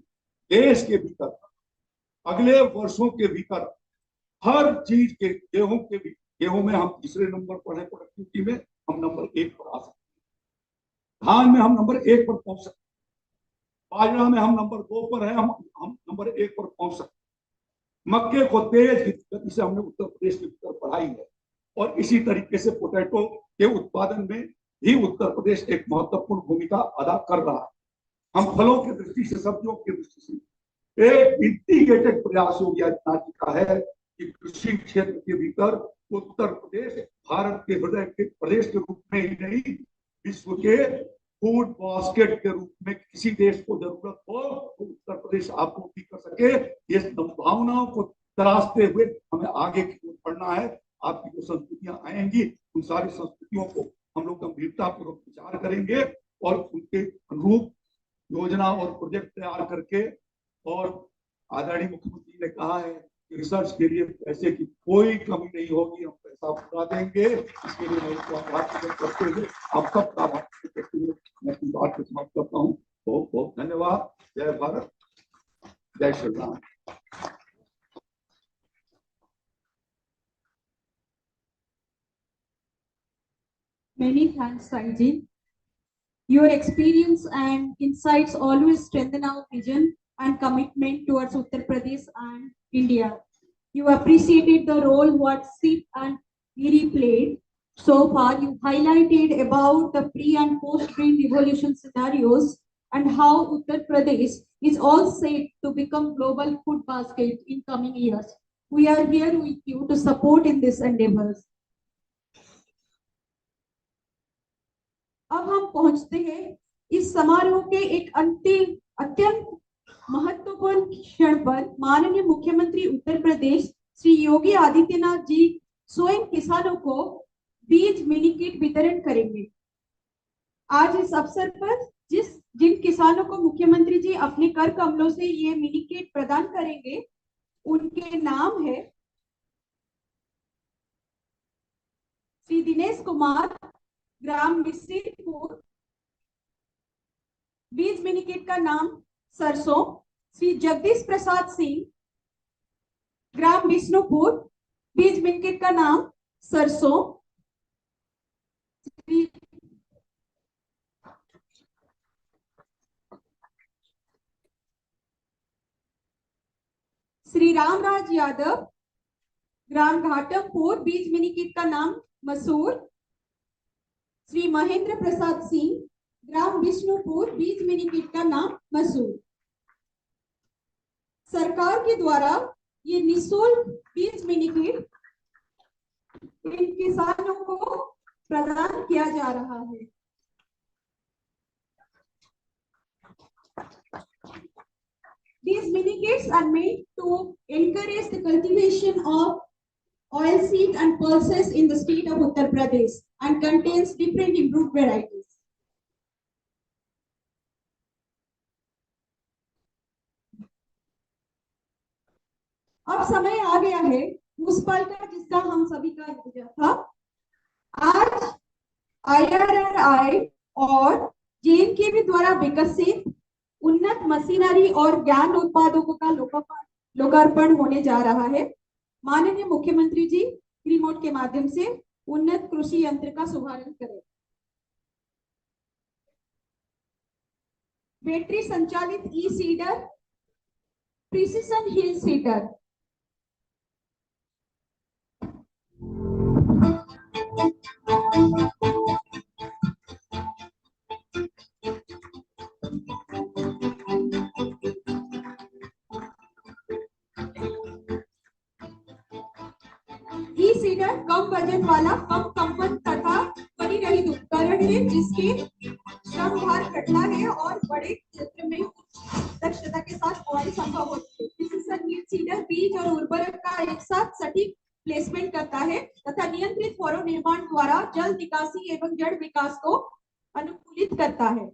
देश के भीतर अगले वर्षों के भीतर हर चीज के, गेहूं में हम तीसरे नंबर पर है प्रोडक्टिविटी में, हम नंबर 1 पर आ सकते हैं। धान में हम नंबर 1 पर पहुंच सकते हैं। बाजरा में हम नंबर 2 पर है, हम नंबर 1 पर पहुंच सकते हैं। मक्के को तेज गति से हमने उत्तर प्रदेश के भीतर बढ़ाई है, और इसी तरीके से पोटैटो के उत्पादन में भी उत्तर प्रदेश एक महत्वपूर्ण भूमिका अदा कर रहा है। हम फलों की दृष्टि से, सब्जियों की दृष्टि से एक इंटीग्रेटेड प्रयास योगी आदित्यनाथ जी का है कि कृषि क्षेत्र के भीतर उत्तर प्रदेश भारत के हृदय के प्रदेश के रूप में ही नहीं, विश्व के फूड बास्केट के रूप में किसी देश को जरूरत हो तो उत्तर प्रदेश आपूर्ति कर सके। ये संभावनाओं को तराशते हुए हमें आगे की ओर बढ़ना है। आपकी जो संस्कृतियां आएंगी, उन सारी संस्कृतियों को हम लोग गंभीरता पूर्वक विचार करेंगे और उनके अनुरूप योजना और प्रोजेक्ट तैयार करके, और आदरणीय मुख्यमंत्री ने कहा है कि रिसर्च के लिए पैसे की कोई कमी नहीं होगी, हम पैसा पूरा देंगे। इसके लिए मैं उनको आभार प्रकट करते हुए, आप सबका आभार प्रकट करते हुए मैं अपनी बात को समाप्त करता हूँ। बहुत बहुत धन्यवाद। जय भारत, जय Shri Ram. Many thanks, Sanjit. Your experience and insights always strengthen our vision and commitment towards Uttar Pradesh and India. You appreciated the role what SIP and ERI played. So far, you highlighted about the pre and post green revolution scenarios and how Uttar Pradesh is all set to become global food basket in coming years. We are here with you to support in these endeavors. अब हम पहुंचते हैं इस समारोह के एक अंतिम अत्यंत महत्वपूर्ण क्षण पर। माननीय मुख्यमंत्री उत्तर प्रदेश श्री योगी आदित्यनाथ जी स्वयं किसानों को बीज मिनी किट वितरण करेंगे। आज इस अवसर पर जिन किसानों को मुख्यमंत्री जी अपने कर कमलों से ये मिनी किट प्रदान करेंगे, उनके नाम है श्री दिनेश कुमार, ग्राम मिश्रीपुर, बीज मिनी किट का नाम सरसों। श्री जगदीश प्रसाद सिंह, ग्राम विष्णुपुर, बीज मिनी किट का नाम सरसों। श्री रामराज यादव, ग्राम घाटमपुर, बीज मिनी किट का नाम मसूर। श्री महेंद्र प्रसाद सिंह, ग्राम विष्णुपुर, बीज मिनी किट का नाम मसूर। सरकार के द्वारा ये निःशुल्क बीज मिनी किट इन किसानों को प्रदान किया जा रहा है। These mini kits are made to encourage the cultivation of oilseed and pulses in the state of Uttar Pradesh and contains different improved varieties. अब समय आ गया है उस पल का जिसका हम सभी का इंतजार था। आज IRRI और JNKV द्वारा विकसित उन्नत मशीनरी और ज्ञान उत्पादों का लोकार्पण होने जा रहा है। माननीय मुख्यमंत्री जी रिमोट के माध्यम से उन्नत कृषि यंत्र का शुभारंभ करें। बैटरी संचालित ई सीडर, प्रिसिशन हिल सीडर। ई सीडर कम वजन वाला, कम कंपन तथा परिरहित उपकरण है जिसके श्रम भार घटना है और बड़े क्षेत्र में दक्षता के साथ बुआई संभव होती है। प्रिसिशन हिल सीडर बीज और उर्वरक का एक साथ सटीक प्लेसमेंट करता है तथा नियंत्रित फरो निर्माण द्वारा जल निकासी एवं जड़ विकास को अनुकूलित करता है।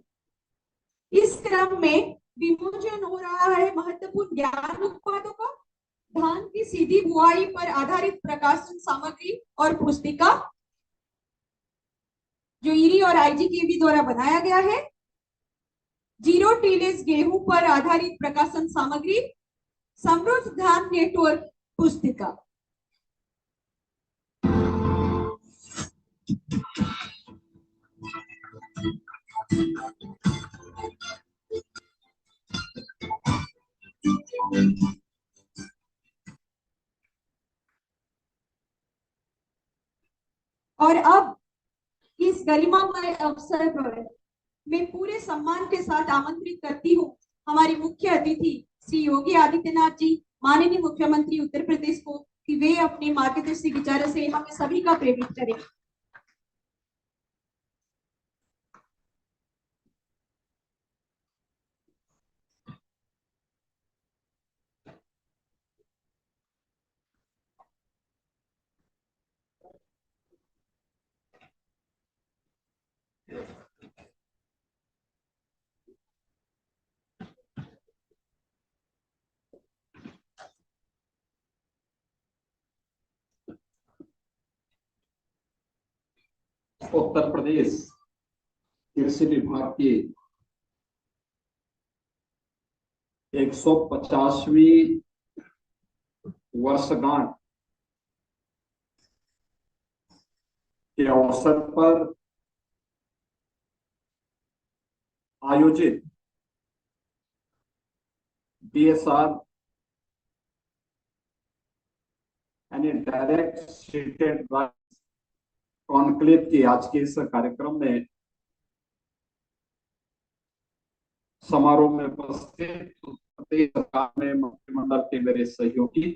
इस क्रम में विमोचन हो रहा है महत्वपूर्ण ज्ञान उत्पादों का, धान की सीधी बुआई पर आधारित प्रकाशन सामग्री और पुस्तिका जो ईरी और IGKV द्वारा बनाया गया है, जीरो टीलेज गेहूं पर आधारित प्रकाशन सामग्री, समृद्ध धान नेटवर्क पुस्तिका। और अब इस गरिमामय अवसर पर मैं पूरे सम्मान के साथ आमंत्रित करती हूँ हमारे मुख्य अतिथि श्री योगी आदित्यनाथ जी, माननीय मुख्यमंत्री उत्तर प्रदेश को, कि वे अपने मार्गदर्शी विचारों से हमें सभी का प्रेरित करें। उत्तर प्रदेश कृषि विभाग की 150वीं वर्षगांठ के अवसर पर आयोजित DSR यानी डायरेक्ट सीटेड कॉन्क्लेव की आज के इस कार्यक्रम में समारोह में उपस्थित प्रदेश सरकार में मंत्रिमंडल के मेरे सहयोगी,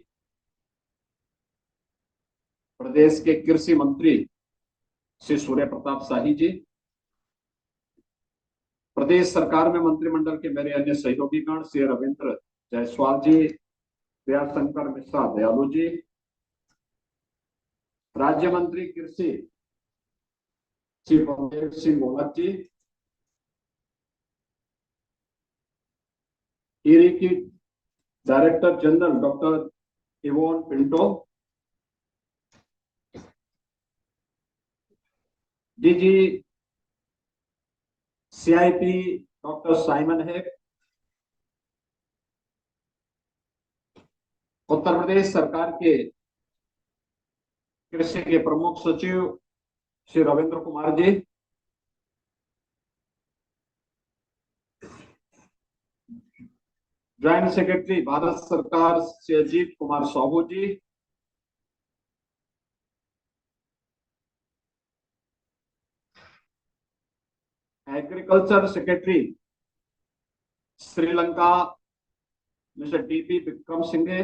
प्रदेश के कृषि मंत्री श्री सूर्य प्रताप शाही जी, प्रदेश सरकार में मंत्रिमंडल के मेरे अन्य सहयोगीगण श्री रविंद्र जायसवाल जी, दयाशंकर मिश्रा दयालु जी, राज्य मंत्री कृषि श्री बलदेव सिंह गोलक जी, ईरी की director general doctor Yvonne Pinto, DG CIP doctor Simon Heck, Uttar Pradesh सरकार के कृषि के प्रमुख सचिव श्री रविंद्र कुमार जी, ज्वाइंट सेक्रेटरी भारत सरकार Shri Ajit Kumar Sahu ji, agriculture secretary Sri Lanka mister DP Vikram Singhe,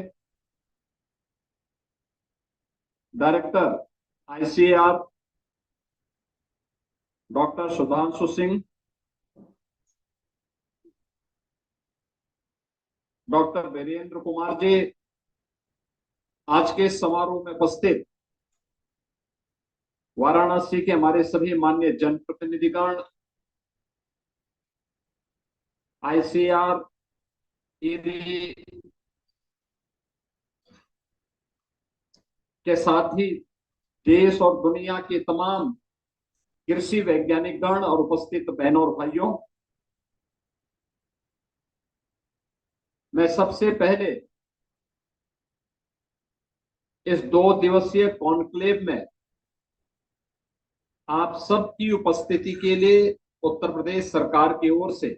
director ICAR doctor Sudhanshu Singh, doctor Virendra Kumar ji, आज के समारोह में उपस्थित वाराणसी के हमारे सभी माननीय जनप्रतिनिधिगण, ICAR ईडी के साथ ही देश और दुनिया के तमाम कृषि वैज्ञानिक गण और उपस्थित बहनों और भाइयों, मैं सबसे पहले इस 2 दिवसीय कॉन्क्लेव में आप सबकी उपस्थिति के लिए उत्तर प्रदेश सरकार की ओर से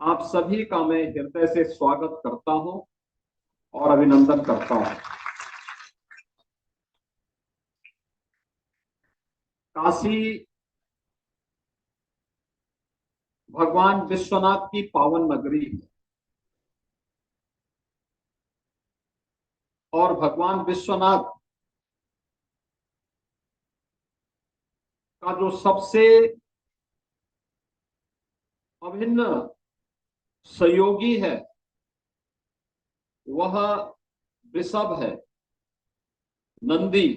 आप सभी का मैं हृदय से स्वागत करता हूं और अभिनंदन करता हूं। काशी भगवान विश्वनाथ की पावन नगरी है और भगवान विश्वनाथ का जो सबसे अभिन्न सहयोगी है वह वृषभ है, नंदी,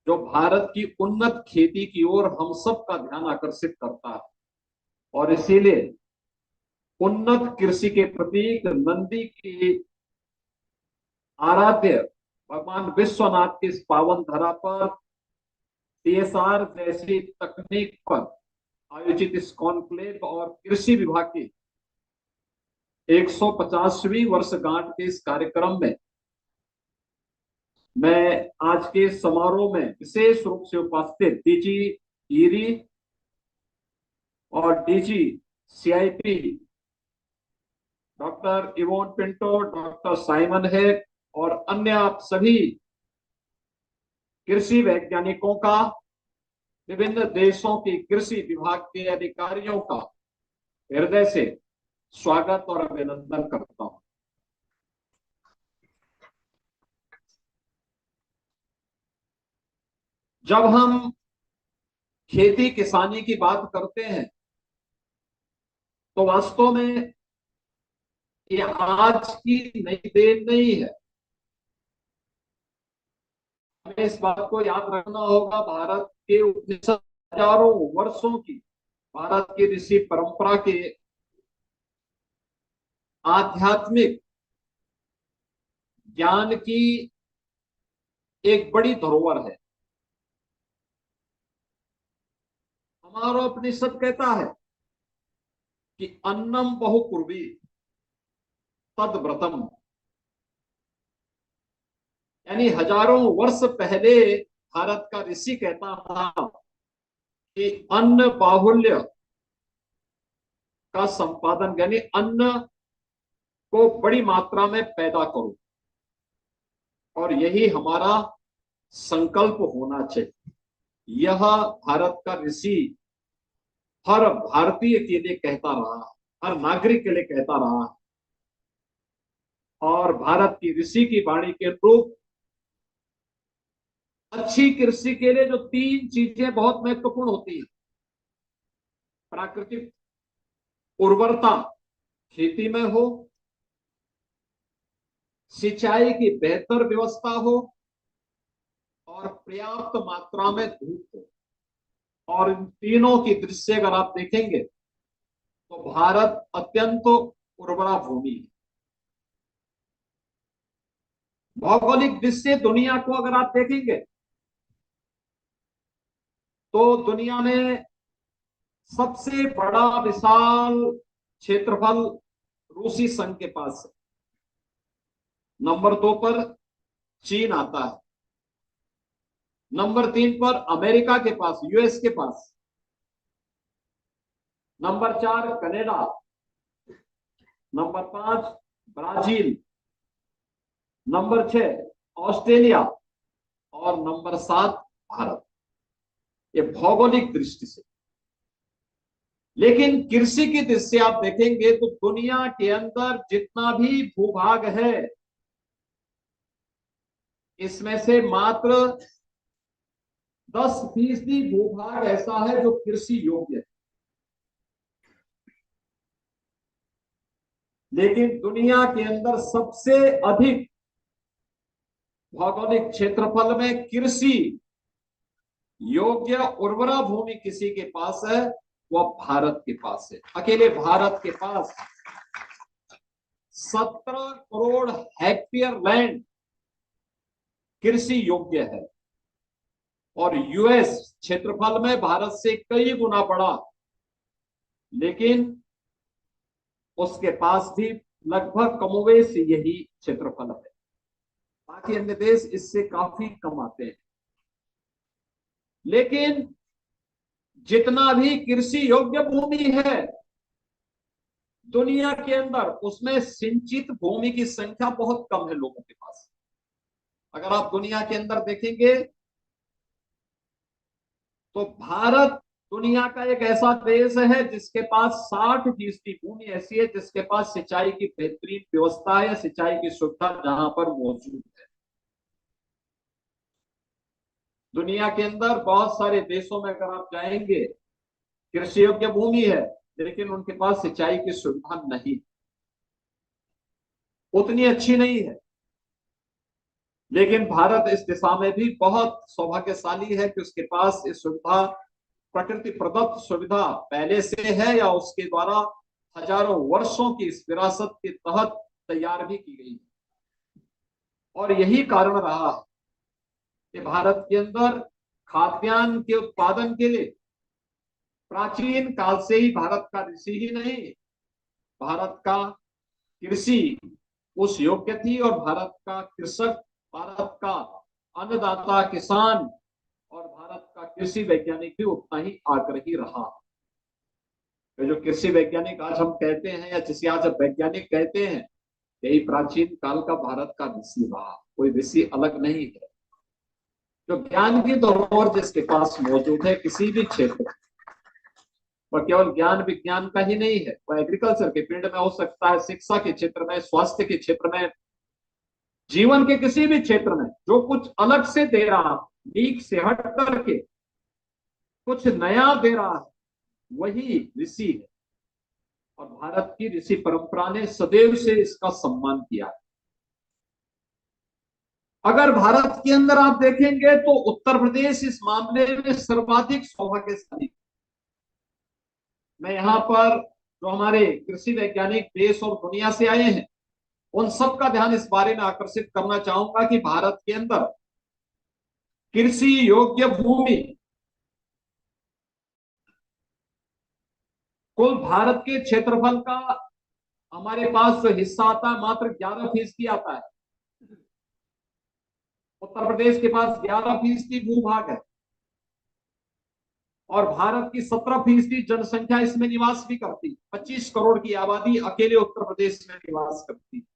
जो भारत की उन्नत खेती की ओर हम सब का ध्यान आकर्षित करता है। और इसीलिए उन्नत कृषि के प्रतीक नंदी की आराध्य भगवान विश्वनाथ की इस पावन धरा पर DSR जैसी तकनीक पर आयोजित इस कॉन्क्लेव और कृषि विभाग की 150वीं वर्षगांठ के इस कार्यक्रम में मैं आज के समारोह में विशेष रूप से उपस्थित DG ईरी और DG CIP doctor Yvonne Pinto, doctor Simon है और अन्य आप सभी कृषि वैज्ञानिकों का, विभिन्न देशों के कृषि विभाग के अधिकारियों का हृदय से स्वागत और अभिनंदन करता हूं। जब हम खेती किसानी की बात करते हैं तो वास्तव में ये आज की नई देन नहीं है। हमें इस बात को याद रखना होगा, भारत के उपनिषद हजारों वर्षों की भारत की ऋषि परंपरा के आध्यात्मिक ज्ञान की एक बड़ी धरोहर है। हमारा उपनिषद कहता है कि अन्नम बहुकुर्वी तद व्रतम, यानी हजारों वर्ष पहले भारत का ऋषि कहता था कि अन्न बाहुल्य का संपादन, यानी अन्न को बड़ी मात्रा में पैदा करो, और यही हमारा संकल्प होना चाहिए। यह भारत का ऋषि हर भारतीय के लिए कहता रहा, हर नागरिक के लिए कहता रहा। और भारत की ऋषि की वाणी के अनुरूप अच्छी कृषि के लिए जो 3 चीजें बहुत महत्वपूर्ण होती हैं, प्राकृतिक उर्वरता खेती में हो, सिंचाई की बेहतर व्यवस्था हो और पर्याप्त मात्रा में धूप हो। और इन तीनों की दृष्टि अगर आप देखेंगे तो भारत अत्यंत उर्वरा भूमि है। भौगोलिक दृष्टि दुनिया को अगर आप देखेंगे तो दुनिया में सबसे बड़ा विशाल क्षेत्रफल रूसी संघ के पास है। नंबर 2 पर चीन आता है, नंबर 3 पर अमेरिका के पास, यूएस के पास, number 4 Canada, number 5 Brazil, number 6 Australia और नंबर 7 भारत। ये भौगोलिक दृष्टि से। लेकिन कृषि की दृष्टि से आप देखेंगे तो दुनिया के अंदर जितना भी भूभाग है, इसमें से मात्र 10% भूभाग ऐसा है जो कृषि योग्य है। लेकिन दुनिया के अंदर सबसे अधिक भौगोलिक क्षेत्रफल में कृषि योग्य उर्वरा भूमि किसी के पास है, वह भारत के पास है। अकेले भारत के पास 17 करोड़ हेक्टेयर लैंड कृषि योग्य है और यूएस क्षेत्रफल में भारत से कई गुना बड़ा, लेकिन उसके पास भी लगभग कमोवेश यही क्षेत्रफल है। बाकी अन्य देश इससे काफी कम आते हैं। लेकिन जितना भी कृषि योग्य भूमि है दुनिया के अंदर, उसमें सिंचित भूमि की संख्या बहुत कम है लोगों के पास। अगर आप दुनिया के अंदर देखेंगे तो भारत दुनिया का एक ऐसा देश है जिसके पास 60% भूमि ऐसी है जिसके पास सिंचाई की बेहतरीन व्यवस्था है या सिंचाई की सुविधा जहां पर मौजूद है। दुनिया के अंदर बहुत सारे देशों में अगर आप जाएंगे कृषि योग्य भूमि है लेकिन उनके पास सिंचाई की सुविधा नहीं, उतनी अच्छी नहीं है। लेकिन भारत इस दिशा में भी बहुत सौभाग्यशाली है कि उसके पास इस सुविधा, प्रकृति प्रदत्त सुविधा पहले से है या उसके द्वारा हजारों वर्षों की इस विरासत के तहत तैयार भी की गई है। और यही कारण रहा है कि भारत के अंदर खाद्यान्न के उत्पादन के लिए प्राचीन काल से ही भारत का ऋषि ही नहीं, भारत का कृषि उस योग्य थी और भारत का कृषक, भारत का अन्नदाता किसान और भारत का कृषि वैज्ञानिक भी उतना ही आग्रही रहा। तो जो कृषि वैज्ञानिक आज हम कहते हैं या जिसे आज वैज्ञानिक कहते हैं, यही प्राचीन काल का भारत का ऋषि रहा, कोई ऋषि अलग नहीं है। जो ज्ञान की धरोहर जिसके पास मौजूद है किसी भी क्षेत्र में, और केवल ज्ञान विज्ञान का ही नहीं है, वो एग्रीकल्चर के फील्ड में हो सकता है, शिक्षा के क्षेत्र में, स्वास्थ्य के क्षेत्र में, जीवन के किसी भी क्षेत्र में जो कुछ अलग से दे रहा, लीक से हट करके कुछ नया दे रहा है, वही ऋषि है। और भारत की ऋषि परंपरा ने सदैव से इसका सम्मान किया है। अगर भारत के अंदर आप देखेंगे तो उत्तर प्रदेश इस मामले में सर्वाधिक सौभाग्यशाली। मैं यहाँ पर जो हमारे कृषि वैज्ञानिक देश और दुनिया से आए हैं उन सबका ध्यान इस बारे में आकर्षित करना चाहूंगा कि भारत के अंदर कृषि योग्य भूमि कुल भारत के क्षेत्रफल का हमारे पास जो हिस्सा आता है मात्र 11% आता है। उत्तर प्रदेश के पास 11% भूभाग है और भारत की 17% जनसंख्या इसमें निवास भी करती। 25 करोड़ की आबादी अकेले उत्तर प्रदेश में निवास करती।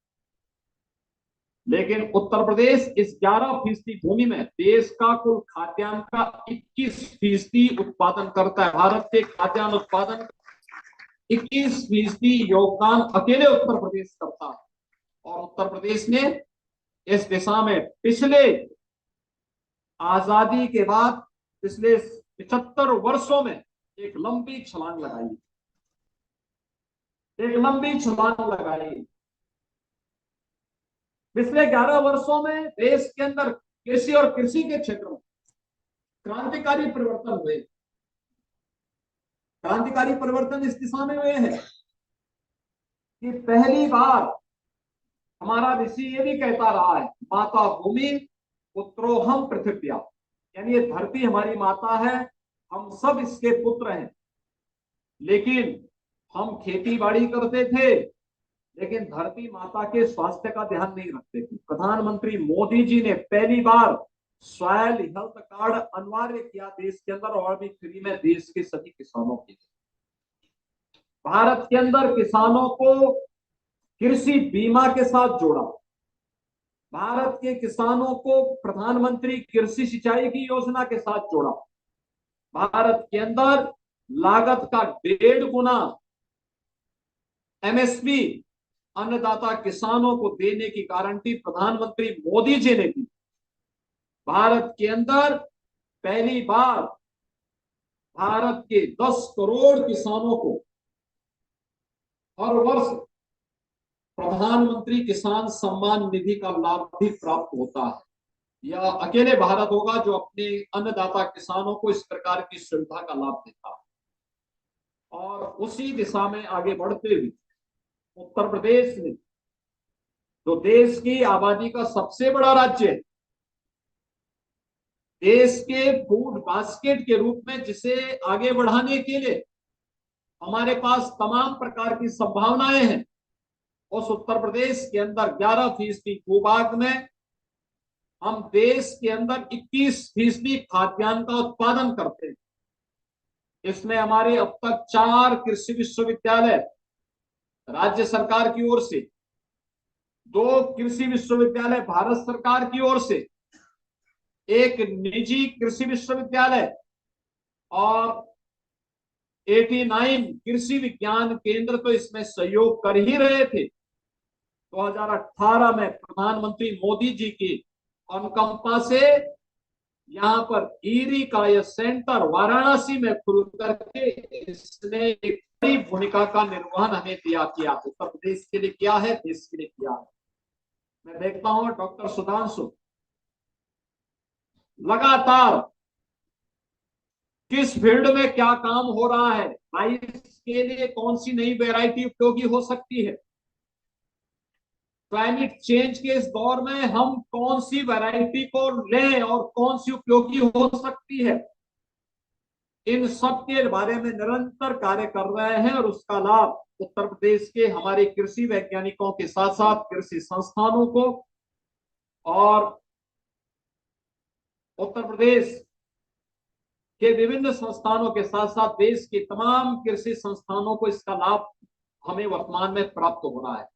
लेकिन उत्तर प्रदेश इस 11% भूमि में देश का कुल खाद्यान्न का 21% उत्पादन करता है। भारत के खाद्यान्न उत्पादन 21% योगदान अकेले उत्तर प्रदेश करता है। और उत्तर प्रदेश ने इस दिशा में पिछले आजादी के बाद पिछले 75 वर्षों में एक लंबी छलांग लगाई, एक लंबी छलांग लगाई। पिछले 11 वर्षों में देश के अंदर कृषि और कृषि के क्षेत्र में क्रांतिकारी परिवर्तन हुए। क्रांतिकारी परिवर्तन इस दिशा में हुए हैं कि पहली बार हमारा ऋषि ये भी कहता रहा है, माता भूमि पुत्रोहम पृथिव्या, यानी ये धरती हमारी माता है, हम सब इसके पुत्र हैं। लेकिन हम खेती बाड़ी करते थे लेकिन धरती माता के स्वास्थ्य का ध्यान नहीं रखते थे। प्रधानमंत्री मोदी जी ने पहली बार सॉयल हेल्थ कार्ड अनिवार्य किया देश के अंदर और भी फ्री में देश के सभी किसानों के लिए। भारत के अंदर किसानों को कृषि बीमा के साथ जोड़ा। भारत के किसानों को प्रधानमंत्री कृषि सिंचाई की योजना के साथ जोड़ा। भारत के अंदर लागत का 1.5 गुना एमएसपी अन्नदाता किसानों को देने की गारंटी प्रधानमंत्री मोदी जी ने दी। भारत के अंदर पहली बार भारत के 10 करोड़ किसानों को हर वर्ष प्रधानमंत्री किसान सम्मान निधि का लाभ भी प्राप्त होता है। यह अकेले भारत होगा जो अपने अन्नदाता किसानों को इस प्रकार की सुविधा का लाभ देता है। और उसी दिशा में आगे बढ़ते हुए उत्तर प्रदेश ने जो देश की आबादी का सबसे बड़ा राज्य है, देश के फूड बास्केट के रूप में जिसे आगे बढ़ाने के लिए हमारे पास तमाम प्रकार की संभावनाएं हैं, उस उत्तर प्रदेश के अंदर 11% भूभाग में हम देश के अंदर 21% खाद्यान्न का उत्पादन करते हैं। इसमें हमारे अब तक 4 कृषि विश्वविद्यालय राज्य सरकार की ओर से, 2 कृषि विश्वविद्यालय भारत सरकार की ओर से, एक निजी कृषि विश्वविद्यालय और 89 कृषि विज्ञान केंद्र तो इसमें सहयोग कर ही रहे थे। 2018 में प्रधानमंत्री मोदी जी की अनुकंपा से यहाँ पर ईरी का यह सेंटर वाराणसी में खुल करके इसने एक बड़ी भूमिका का निर्वहन हमें दिया किया, उत्तर प्रदेश के लिए किया है, देश के लिए किया है। मैं देखता हूं डॉक्टर सुधांशु लगातार किस फील्ड में क्या काम हो रहा है, राइस के लिए कौन सी नई वैरायटी उपयोगी हो सकती है, क्लाइमेट चेंज के इस दौर में हम कौन सी वैरायटी को लें और कौन सी उपयोगी हो सकती है, इन सब के बारे में निरंतर कार्य कर रहे हैं। और उसका लाभ उत्तर प्रदेश के हमारे कृषि वैज्ञानिकों के साथ साथ कृषि संस्थानों को और उत्तर प्रदेश के विभिन्न संस्थानों के साथ साथ देश के तमाम कृषि संस्थानों को इसका लाभ हमें वर्तमान में प्राप्त हो रहा है।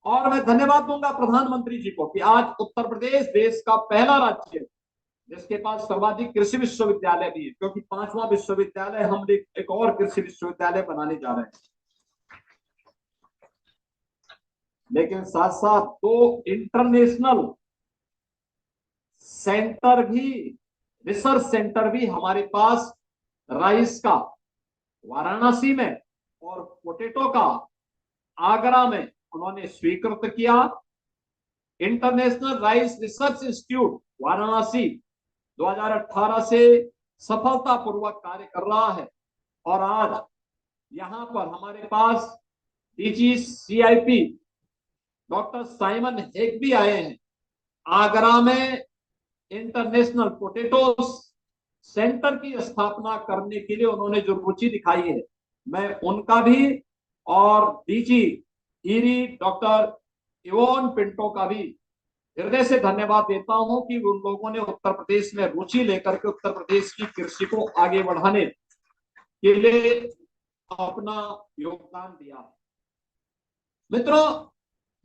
और मैं धन्यवाद दूंगा प्रधानमंत्री जी को कि आज उत्तर प्रदेश देश का पहला राज्य है जिसके पास सर्वाधिक कृषि विश्वविद्यालय भी है, क्योंकि 5वां विश्वविद्यालय हम एक और कृषि विश्वविद्यालय बनाने जा रहे हैं। लेकिन साथ साथ 2 इंटरनेशनल सेंटर भी, रिसर्च सेंटर भी हमारे पास राइस का वाराणसी में और पोटैटो का आगरा में उन्होंने स्वीकृत किया। International rice research institute Varanasi 2018 से सफलतापूर्वक कार्य कर रहा है और आज यहां पर हमारे पास DG CIP doctor Simon Heck भी आए हैं। आगरा में इंटरनेशनल पोटैटो सेंटर की स्थापना करने के लिए उन्होंने जो रुचि दिखाई है, मैं उनका भी और DG eerie doctor Yvonne Pinto का भी हृदय से धन्यवाद देता हूं कि उन लोगों ने उत्तर प्रदेश में रुचि लेकर के उत्तर प्रदेश की कृषि को आगे बढ़ाने के लिए अपना योगदान दिया है। मित्रों,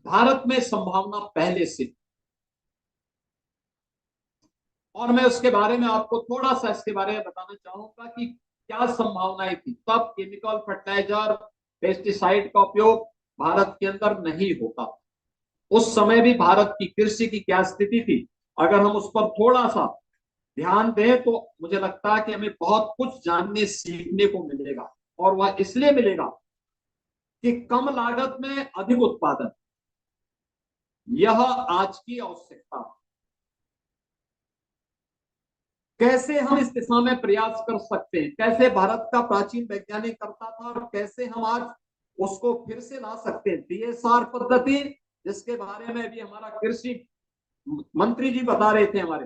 भारत में संभावना पहले से, और मैं उसके बारे में आपको थोड़ा सा इसके बारे में बताना चाहूंगा कि क्या संभावनाएं थी। तब केमिकल फर्टिलाइजर, पेस्टिसाइड का उपयोग भारत के अंदर नहीं होता। उस समय भी भारत की कृषि की क्या स्थिति थी, अगर हम उस पर थोड़ा सा ध्यान दें तो मुझे लगता है कि हमें बहुत कुछ जानने सीखने को मिलेगा। और वह इसलिए मिलेगा कि कम लागत में अधिक उत्पादन, यह आज की आवश्यकता है। कैसे हम इस दिशा में प्रयास कर सकते हैं, कैसे भारत का प्राचीन वैज्ञानिक करता था और कैसे हम आज उसको फिर से ला सकते हैं। डीएसआर पद्धति, जिसके बारे में भी हमारा कृषि मंत्री जी बता रहे थे हमारे,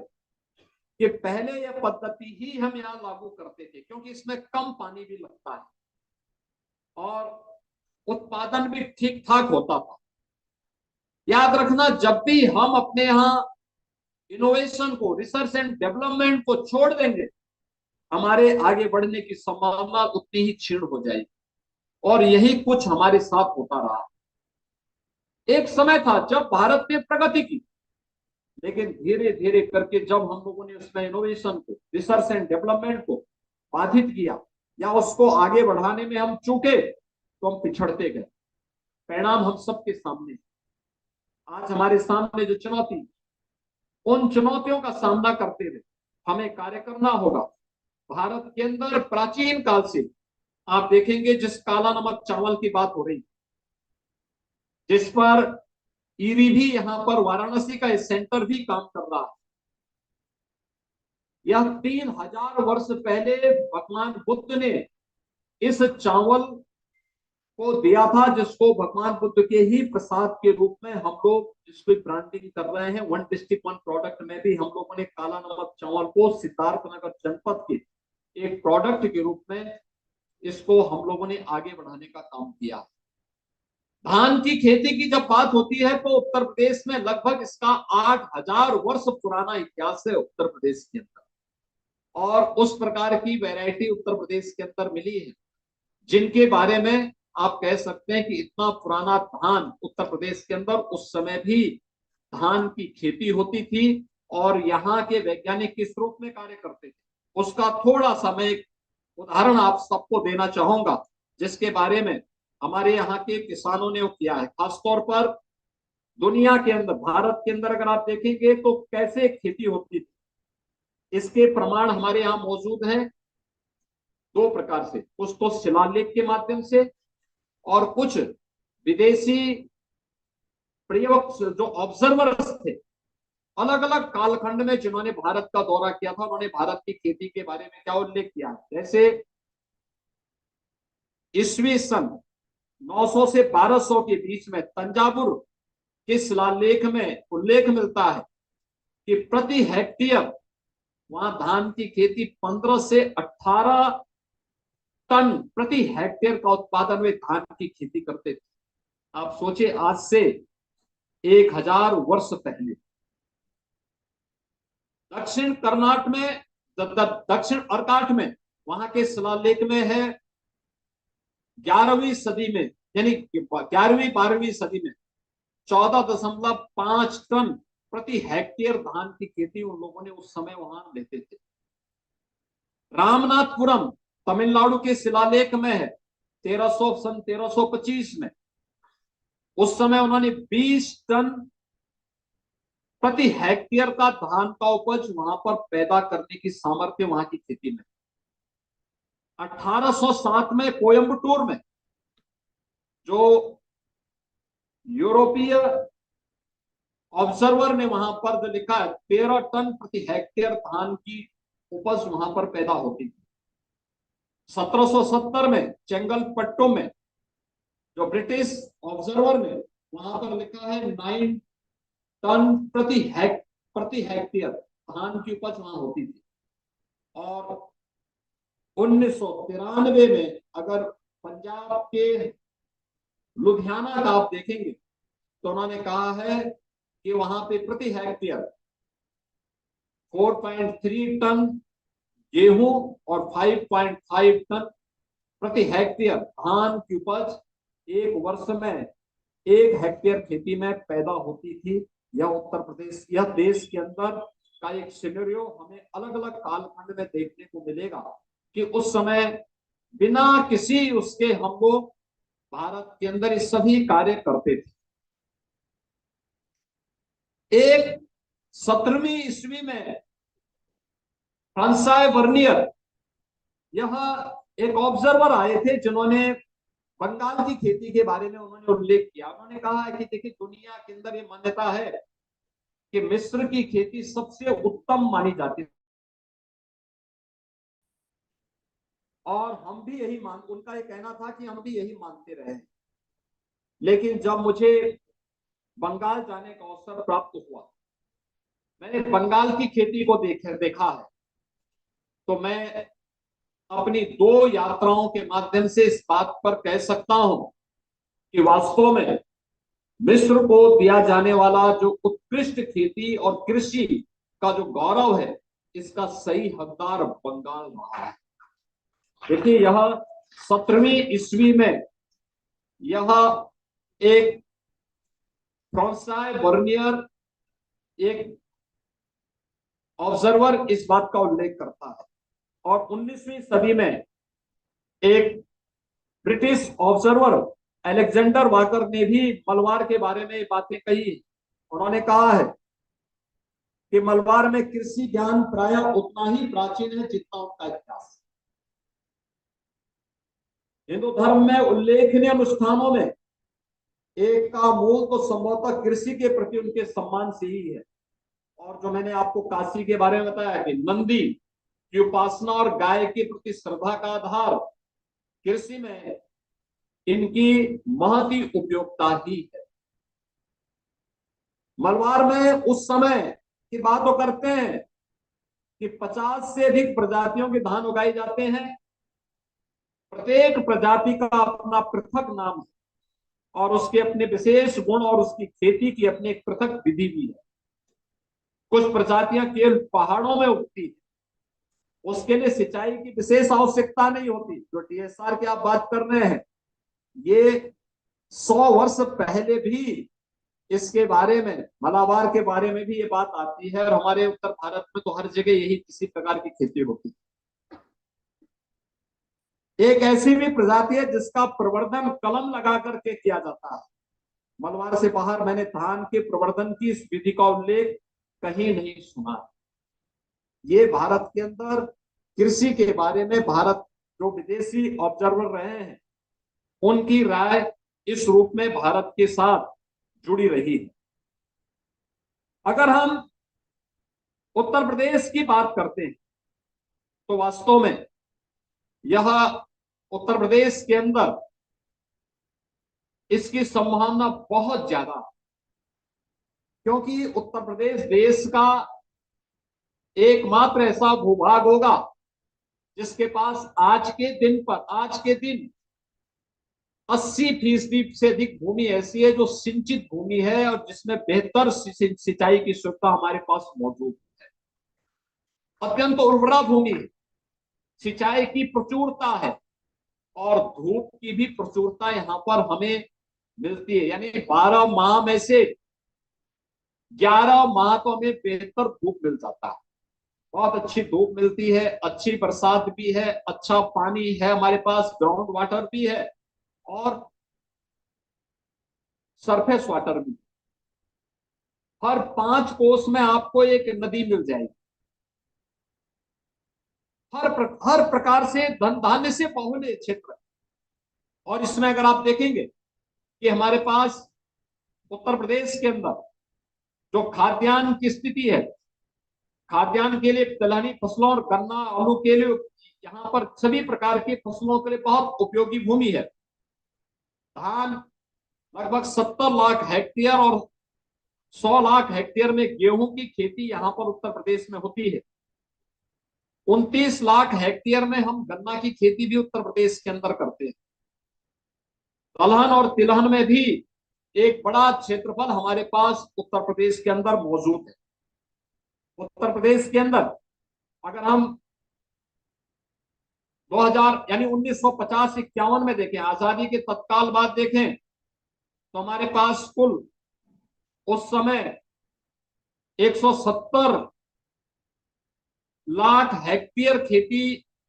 कि पहले यह पद्धति ही हम यहाँ लागू करते थे क्योंकि इसमें कम पानी भी लगता है और उत्पादन भी ठीक ठाक होता था। याद रखना, जब भी हम अपने यहाँ इनोवेशन को, रिसर्च एंड डेवलपमेंट को छोड़ देंगे, हमारे आगे बढ़ने की संभावना उतनी ही क्षीण हो जाएगी। और यही कुछ हमारे साथ होता रहा। एक समय था जब भारत ने प्रगति की, लेकिन धीरे धीरे करके जब हम लोगों ने उसमें इनोवेशन को, रिसर्च एंड डेवलपमेंट को बाधित किया या उसको आगे बढ़ाने में हम चूके, तो हम पिछड़ते गए। परिणाम हम सबके सामने। आज हमारे सामने जो चुनौती, उन चुनौतियों का सामना करते हुए हमें कार्य करना होगा। भारत के अंदर प्राचीन काल से आप देखेंगे, जिस काला नमक चावल की बात हो रही, जिस पर ईरी भी यहां पर वाराणसी का सेंटर भी काम कर रहा है, यह 3000 वर्ष पहले भगवान बुद्ध ने इस चावल को दिया था, जिसको भगवान बुद्ध के ही प्रसाद के रूप में हम लोग जिसकी ब्रांडिंग कर रहे हैं। 1 डिस्ट्रिक्ट 1 प्रोडक्ट में भी हम लोगों ने काला नमक चावल को सिद्धार्थनगर जनपद के एक प्रोडक्ट के रूप में इसको हम लोगों ने आगे बढ़ाने का काम किया। धान की खेती की जब बात होती है तो उत्तर प्रदेश में लगभग इसका 8000 वर्ष पुराना इतिहास है उत्तर प्रदेश के अंदर, और उस प्रकार की वैरायटी उत्तर प्रदेश के अंदर मिली है जिनके बारे में आप कह सकते हैं कि इतना पुराना धान उत्तर प्रदेश के अंदर उस समय भी धान की खेती होती थी और यहाँ के वैज्ञानिक किस रूप में कार्य करते थे, उसका थोड़ा सा मैं एक उदाहरण आप सबको देना चाहूंगा जिसके बारे में हमारे यहाँ के किसानों ने किया है। खासतौर पर दुनिया के अंदर, भारत के अंदर अगर आप देखेंगे तो कैसे खेती होती थी, इसके प्रमाण हमारे यहाँ मौजूद हैं 2 प्रकार से, कुछ तो शिलालेख के माध्यम से और कुछ विदेशी प्रयोग जो ऑब्जर्वर्स थे अलग अलग कालखंड में जिन्होंने भारत का दौरा किया था, उन्होंने भारत की खेती के बारे में क्या उल्लेख किया है। जैसे ईस्वी सन 900 से 1200 के बीच में तंजावुर के शिलालेख में उल्लेख मिलता है कि प्रति हेक्टेयर वहां धान की खेती 15 से 18 टन प्रति हेक्टेयर का उत्पादन में धान की खेती करते थे। आप सोचिए आज से 1000 वर्ष पहले। दक्षिण कर्नाटक में, दक्षिण अर्काट में वहां के शिलालेख में है 11वीं सदी में, यानी 11वीं 12वीं सदी में 14.5 टन प्रति हेक्टेयर धान की खेती उन लोगों ने उस समय वहां लेते थे। रामनाथपुरम तमिलनाडु के शिलालेख में है 1325 में, उस समय उन्होंने 20 टन प्रति हेक्टेयर का धान का उपज वहां पर पैदा करने की सामर्थ्य वहां की खेती में। 1807 में कोयम्बटूर में जो यूरोपीय ऑब्जर्वर ने वहां पर जो लिखा है 13 टन प्रति हेक्टेयर धान की उपज वहां पर पैदा होती थी। 1770 में चेंगलपट्टू में जो ब्रिटिश ऑब्जर्वर ने वहां पर लिखा है 9 टन प्रति हेक्टेयर धान की उपज वहां होती थी। और 1993 में अगर पंजाब के लुधियाना का आप देखेंगे तो उन्होंने कहा है कि वहां पे प्रति हेक्टेयर 4.3 टन गेहूं और 5.5 टन प्रति हेक्टेयर धान की उपज एक वर्ष में 1 हेक्टेयर खेती में पैदा होती थी। यह उत्तर प्रदेश, यह देश के अंदर का एक सिनेरियो हमें अलग अलग कालखंड में देखने को मिलेगा कि उस समय बिना किसी उसके हम लोग भारत के अंदर इस सभी कार्य करते थे। एक 17वीं ईस्वी में फ्रांसाय वर्नियर, यह एक ऑब्जर्वर आए थे जिन्होंने बंगाल की खेती के बारे में उन्होंने उल्लेख किया। उन्होंने कहा है कि देखिए दुनिया के अंदर ये मान्यता है कि मिस्र की खेती सबसे उत्तम मानी जाती है और हम भी यही उनका ये कहना था कि हम भी यही मानते रहे। लेकिन जब मुझे बंगाल जाने का अवसर प्राप्त हुआ, मैंने बंगाल की खेती को देखा है, तो मैं अपनी 2 यात्राओं के माध्यम से इस बात पर कह सकता हूं कि वास्तव में मिस्र को दिया जाने वाला जो उत्कृष्ट खेती और कृषि का जो गौरव है, इसका सही हकदार बंगाल रहा है। देखिए यह 17वीं ईस्वी में यह एक फ्रांसाय वर्नियर एक ऑब्जर्वर इस बात का उल्लेख करता है और 19वीं सदी में एक ब्रिटिश ऑब्जर्वर अलेक्जेंडर वाकर ने भी मलबार के बारे में बातें कही। उन्होंने कहा है कि मलबार में कृषि ज्ञान प्रायः उतना ही प्राचीन है जितना उनका इतिहास। हिंदू धर्म में उल्लेखनीय अनुष्ठानों में एक का मूल तो संभवतः कृषि के प्रति उनके सम्मान से ही है। और जो मैंने आपको काशी के बारे में बताया कि नंदी की उपासना और गाय के प्रति श्रद्धा का आधार कृषि में इनकी महती उपयोगिता ही है। मलबार में उस समय की बात तो करते हैं कि 50 से अधिक प्रजातियों के धान उगाए जाते हैं। प्रत्येक प्रजाति का अपना पृथक नाम है और उसके अपने विशेष गुण और उसकी खेती की अपनी एक पृथक विधि भी है। कुछ प्रजातियां केवल पहाड़ों में उगती है, उसके लिए सिंचाई की विशेष आवश्यकता नहीं होती। जो टीएसआर की आप बात कर रहे हैं, ये 100 वर्ष पहले भी इसके बारे में, मलाबार के बारे में भी ये बात आती है और हमारे उत्तर भारत में तो हर जगह यही किसी प्रकार की खेती होती है। एक ऐसी भी प्रजाति है जिसका प्रवर्धन कलम लगा करके किया जाता है। मलबार से बाहर मैंने धान के प्रवर्धन की इस विधि का उल्लेख कहीं नहीं सुना। ये भारत के अंदर कृषि के बारे में भारत जो विदेशी ऑब्जर्वर रहे हैं, उनकी राय इस रूप में भारत के साथ जुड़ी रही है। अगर हम उत्तर प्रदेश की बात करते हैं तो वास्तव में यह उत्तर प्रदेश के अंदर इसकी संभावना बहुत ज्यादा है, क्योंकि उत्तर प्रदेश देश का एकमात्र ऐसा भूभाग होगा जिसके पास आज के दिन 80% से अधिक भूमि ऐसी है जो सिंचित भूमि है और जिसमें बेहतर सिंचाई की सुविधा हमारे पास मौजूद है। अत्यंत उर्वरा भूमि है, सिंचाई की प्रचुरता है और धूप की भी प्रचुरता यहाँ पर हमें मिलती है। यानी 12 माह में से 11 माह तो हमें बेहतर धूप मिल जाता है। बहुत अच्छी धूप मिलती है, अच्छी बरसात भी है, अच्छा पानी है, हमारे पास ग्राउंड वाटर भी है और सरफेस वाटर भी। हर 5 कोस में आपको एक नदी मिल जाएगी। हर प्रकार से धान्य से बहुल्य क्षेत्र। और इसमें अगर आप देखेंगे कि हमारे पास उत्तर प्रदेश के अंदर जो खाद्यान्न की स्थिति है, खाद्यान्न के लिए दलहनी फसलों और गन्ना आलू के लिए यहाँ पर सभी प्रकार की फसलों के लिए बहुत उपयोगी भूमि है। धान लगभग 70 लाख हेक्टेयर और 100 लाख हेक्टेयर में गेहूं की खेती यहाँ पर उत्तर प्रदेश में होती है। 29 लाख हेक्टेयर में हम गन्ना की खेती भी उत्तर प्रदेश के अंदर करते हैं। दलहन और तिलहन में भी एक बड़ा क्षेत्रफल हमारे पास उत्तर प्रदेश के अंदर मौजूद है। उत्तर प्रदेश के अंदर अगर हम 2000 यानी 1950-51 में देखें, आजादी के तत्काल बाद देखें, तो हमारे पास कुल उस समय 170 लाख हेक्टेयर खेती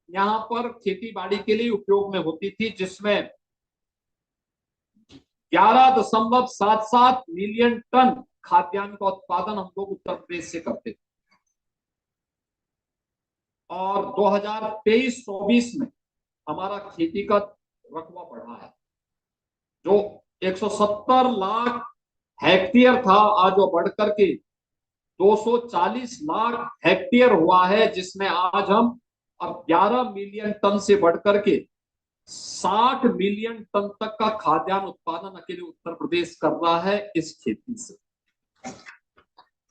यहां पर खेती बाड़ी के लिए उपयोग में होती थी, जिसमें 11.77 मिलियन टन खाद्यान्न का उत्पादन हम लोग उत्तर प्रदेश से करते थे। और 2023-24 में हमारा खेती का रकबा बढ़ा है, जो 170 लाख हेक्टेयर था आज वो बढ़कर के 240 लाख हेक्टेयर हुआ है, जिसमें आज हम अब 11 मिलियन टन से बढ़कर के 60 मिलियन टन तक का खाद्यान्न उत्पादन अकेले उत्तर प्रदेश कर रहा है इस खेती से।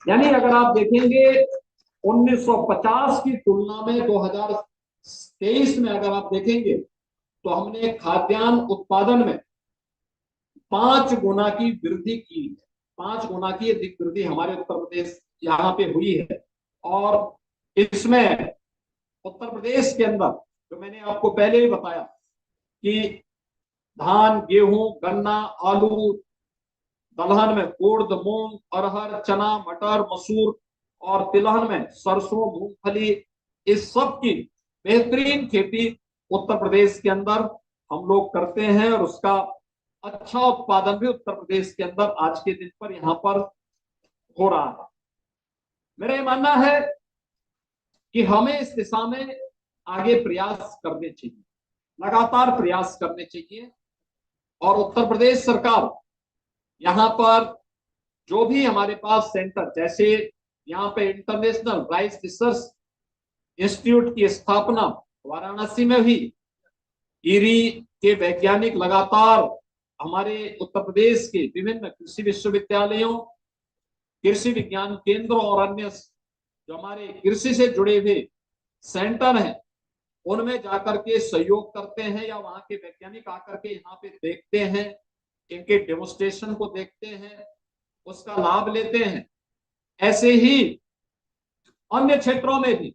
यानी अगर आप देखेंगे 1950 की तुलना में 2023 में अगर आप देखेंगे तो हमने खाद्यान्न उत्पादन में 5 गुना की वृद्धि की है। 5 गुना की अधिक वृद्धि हमारे उत्तर प्रदेश यहाँ पे हुई है। और इसमें उत्तर प्रदेश के अंदर जो मैंने आपको पहले ही बताया कि धान, गेहूं, गन्ना, आलू, दलहन में उड़द, मूंग, अरहर, चना, मटर, मसूर और तिलहन में सरसों, मूंगफली, इस सब की बेहतरीन खेती उत्तर प्रदेश के अंदर हम लोग करते हैं और उसका अच्छा उत्पादन भी उत्तर प्रदेश के अंदर आज के दिन पर यहाँ पर हो रहा है। मेरा ये मानना है कि हमें इस दिशा में आगे प्रयास करने चाहिए, लगातार प्रयास करने चाहिए। और उत्तर प्रदेश सरकार यहाँ पर जो भी हमारे पास सेंटर, जैसे यहाँ पे इंटरनेशनल राइस रिसर्च इंस्टीट्यूट की स्थापना वाराणसी में हुई, ईरी के वैज्ञानिक लगातार हमारे उत्तर प्रदेश के विभिन्न कृषि विश्वविद्यालयों, कृषि विज्ञान केंद्रों और अन्य जो हमारे कृषि से जुड़े हुए सेंटर हैं उनमें जाकर के सहयोग करते हैं, या वहां के वैज्ञानिक आकर के यहाँ पे देखते हैं, इनके डेमोन्स्ट्रेशन को देखते हैं, उसका लाभ लेते हैं। ऐसे ही अन्य क्षेत्रों में भी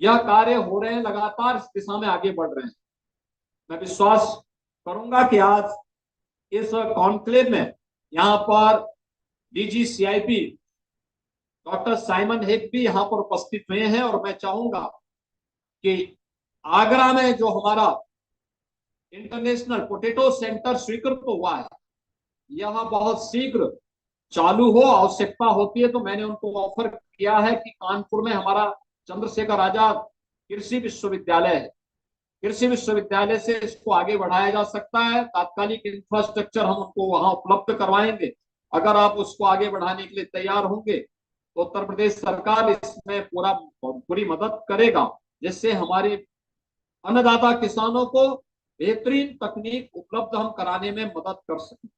यह कार्य हो रहे हैं, लगातार इस दिशा में आगे बढ़ रहे हैं। मैं विश्वास करूंगा कि आज इस कॉन्क्लेव में यहाँ पर DGCIP डॉक्टर साइमन हेग भी यहाँ पर उपस्थित हुए हैं, और मैं चाहूंगा कि आगरा में जो हमारा इंटरनेशनल पोटैटो सेंटर स्वीकृत हुआ है, यह बहुत शीघ्र चालू हो। आवश्यकता होती है तो मैंने उनको ऑफर किया है कि कानपुर में हमारा चंद्रशेखर आजाद कृषि विश्वविद्यालय है, कृषि विश्वविद्यालय से इसको आगे बढ़ाया जा सकता है। तात्कालिक इंफ्रास्ट्रक्चर हम उनको वहां उपलब्ध करवाएंगे। अगर आप उसको आगे बढ़ाने के लिए तैयार होंगे तो उत्तर प्रदेश सरकार इसमें पूरी मदद करेगा, जिससे हमारे अन्नदाता किसानों को बेहतरीन तकनीक उपलब्ध हम कराने में मदद कर सकें।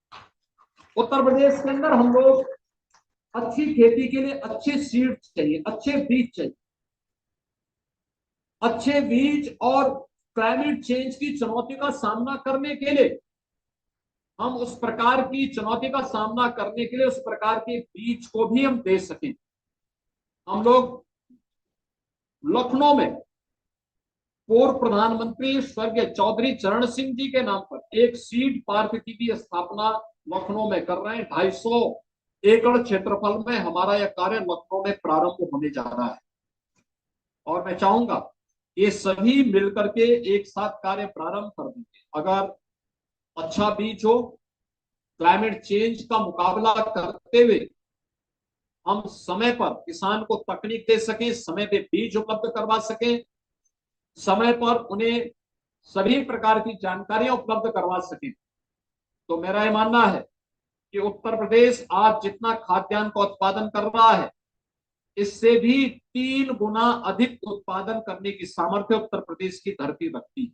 उत्तर प्रदेश के अंदर हम लोग अच्छी खेती के लिए अच्छे सीड चाहिए, अच्छे बीज चाहिए, अच्छे बीज, और क्लाइमेट चेंज की चुनौती का सामना करने के लिए हम उस प्रकार की चुनौती का सामना करने के लिए उस प्रकार के बीज को भी हम दे सकें। हम लोग लखनऊ में पूर्व प्रधानमंत्री स्वर्गीय चौधरी चरण सिंह जी के नाम पर एक सीड पार्क की भी स्थापना लखनऊ में कर रहे हैं। 250 एकड़ क्षेत्रफल में हमारा यह कार्य लखनऊ में प्रारंभ होने जा रहा है, और मैं चाहूंगा ये सभी मिलकर के एक साथ कार्य प्रारंभ कर देंगे। अगर अच्छा बीज हो, क्लाइमेट चेंज का मुकाबला करते हुए हम समय पर किसान को तकनीक दे सकें, समय पे बीज उपलब्ध करवा सकें, समय पर उन्हें सभी प्रकार की जानकारियां उपलब्ध करवा सकें, तो मेरा यह मानना है कि उत्तर प्रदेश आज जितना खाद्यान्न का उत्पादन कर रहा है, इससे भी 3 गुना अधिक उत्पादन करने की सामर्थ्य उत्तर प्रदेश की धरती रखती है।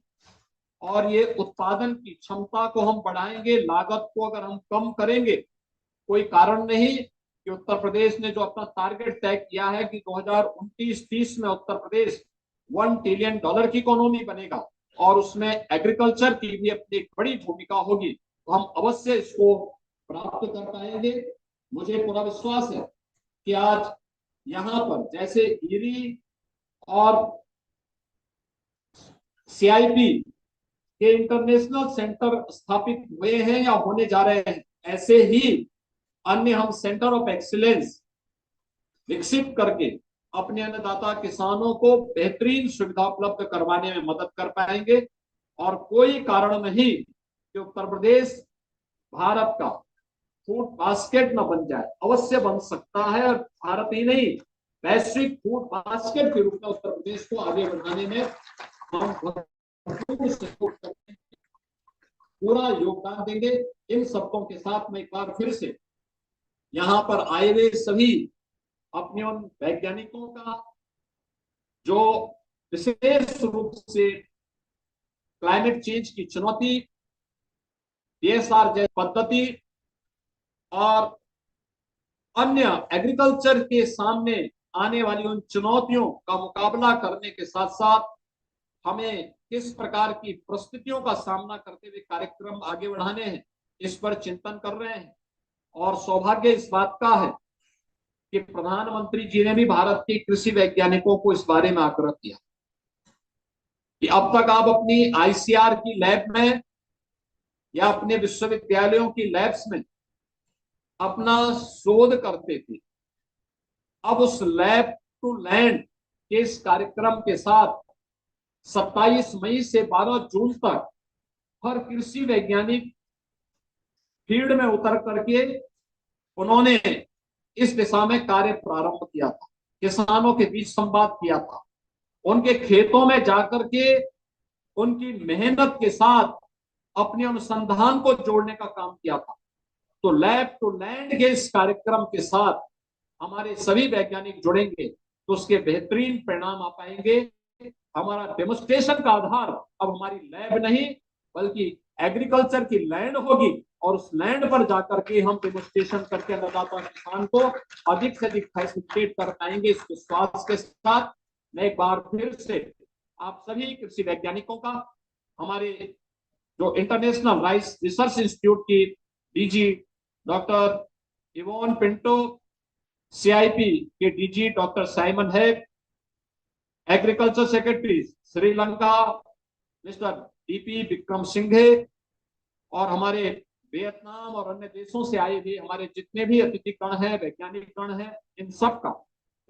और ये उत्पादन की क्षमता को हम बढ़ाएंगे, लागत को अगर हम कम करेंगे, कोई कारण नहीं कि उत्तर प्रदेश ने जो अपना टारगेट तय किया है कि 2029-30 में उत्तर प्रदेश $1 ट्रिलियन की इकोनॉमी बनेगा और उसमें एग्रीकल्चर की भी अपनी एक बड़ी भूमिका होगी, तो हम अवश्य इसको प्राप्त कर पाएंगे। मुझे पूरा विश्वास है कि आज यहाँ पर जैसे ईरी और CIP के इंटरनेशनल सेंटर स्थापित हुए हैं या होने जा रहे हैं, ऐसे ही अन्य हम सेंटर ऑफ एक्सीलेंस विकसित करके अपने अन्नदाता किसानों को बेहतरीन सुविधा उपलब्ध करवाने में मदद कर पाएंगे। और कोई कारण नहीं कि उत्तर प्रदेश भारत का फूड बास्केट न बन जाए, अवश्य बन सकता है। और भारत ही नहीं, वैश्विक फूड बास्केट के रूप में उत्तर प्रदेश को आगे बढ़ाने में हम पूरा योगदान देंगे। इन शब्दों के साथ मैं एक बार फिर से यहाँ पर आए हुए सभी अपने उन वैज्ञानिकों का जो विशेष रूप से क्लाइमेट चेंज की चुनौती, DSR जैसी पद्धति और अन्य एग्रीकल्चर के सामने आने वाली उन चुनौतियों का मुकाबला करने के साथ साथ हमें किस प्रकार की परिस्थितियों का सामना करते हुए कार्यक्रम आगे बढ़ाने हैं, इस पर चिंतन कर रहे हैं। और सौभाग्य इस बात का है कि प्रधानमंत्री जी ने भी भारत के कृषि वैज्ञानिकों को इस बारे में आग्रह किया कि अब तक आप अपनी ICR की लैब में या अपने विश्वविद्यालयों की लैब्स में अपना शोध करते थे, अब उस लैब टू लैंड के इस कार्यक्रम के साथ 27 मई से 12 जून तक हर कृषि वैज्ञानिक फील्ड में उतर करके उन्होंने इस दिशा में कार्य प्रारंभ किया था, किसानों के बीच संवाद किया था, उनके खेतों में जाकर के उनकी मेहनत के साथ अपने अनुसंधान को जोड़ने का काम किया था। तो लैब टू लैंड के इस कार्यक्रम के साथ हमारे सभी वैज्ञानिक जुड़ेंगे तो उसके बेहतरीन परिणाम आ पाएंगे। हमारा डेमोस्ट्रेशन का आधार अब हमारी लैब नहीं बल्कि एग्रीकल्चर की लैंड होगी, और उस लैंड पर जाकर के हम डेमोस्ट्रेशन करके अन्नदाता किसान को अधिक से अधिक फैसिलिटेट कर पाएंगे। इस विश्वास के साथ मैं एक बार फिर से आप सभी कृषि वैज्ञानिकों का, हमारे जो इंटरनेशनल राइस रिसर्च इंस्टीट्यूट की DG doctor Yvonne Pinto, CIP के DG doctor Simon Heck, agriculture secretary Sri Lanka mister DP Vikram Singhe, और हमारे वियतनाम और अन्य देशों से आए हुए हमारे जितने भी अतिथिगण हैं, वैज्ञानिक गण हैं, इन सब का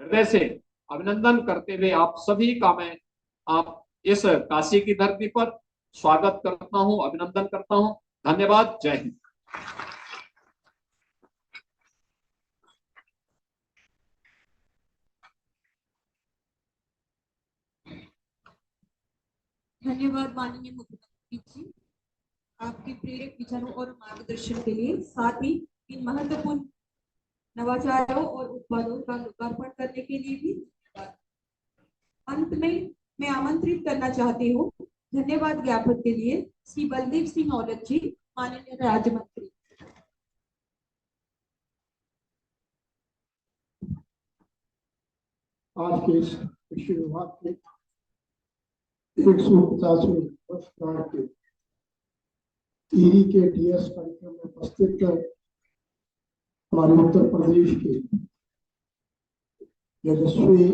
हृदय से अभिनंदन करते हुए आप सभी का मैं आप इस काशी की धरती पर स्वागत करता हूं, अभिनंदन करता हूं। धन्यवाद। जय हिंद। धन्यवाद माननीय मुख्यमंत्री जी, आपके प्रेरक विचारों और मार्गदर्शन के लिए, साथ ही इन महत्वपूर्ण नवाचारों और उत्पादों का लोकार्पण करने के लिए भी। अंत में मैं आमंत्रित करना चाहती हूँ धन्यवाद ज्ञापन के लिए श्री बलदेव सिंह औलख जी, माननीय राज्य मंत्री। आज के इस कृषि विभाग के 150वें वर्षगांठ के ईरी के डीएस कार्यक्रम में उपस्थित हमारे उत्तर प्रदेश के यशस्वी,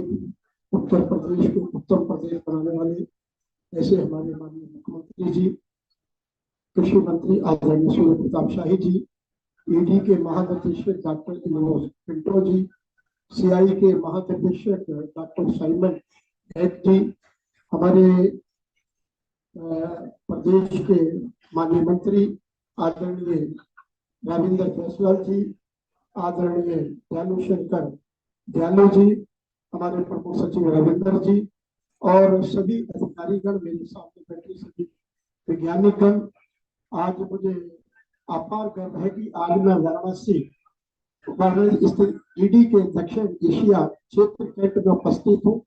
उत्तर प्रदेश को उत्तम प्रदेश बनाने वाले ऐसे हमारे माननीय मुख्यमंत्री जी, कृषि मंत्री आदरणीय सूर्य प्रताप शाही जी, ईडी के महानिदेशक डॉक्टर इवोन पिंटो जी, सीआई के महानिदेशक डॉक्टर साइमन हैग जी, हमारे प्रदेश के माननीय मंत्री आदरणीय रविंद्र जायसवाल जी, आदरणीय दयालु शंकर दयालु जी, हमारे प्रमुख सचिव रविंद्र जी, और सभी अधिकारीगण, मेरे सामने बैठे सभी वैज्ञानिकगण। आज मुझे अपार गर्व है कि आज मैं वाराणसी स्थित ईडी के दक्षिण एशिया क्षेत्र केंद्र में उपस्थित हूँ।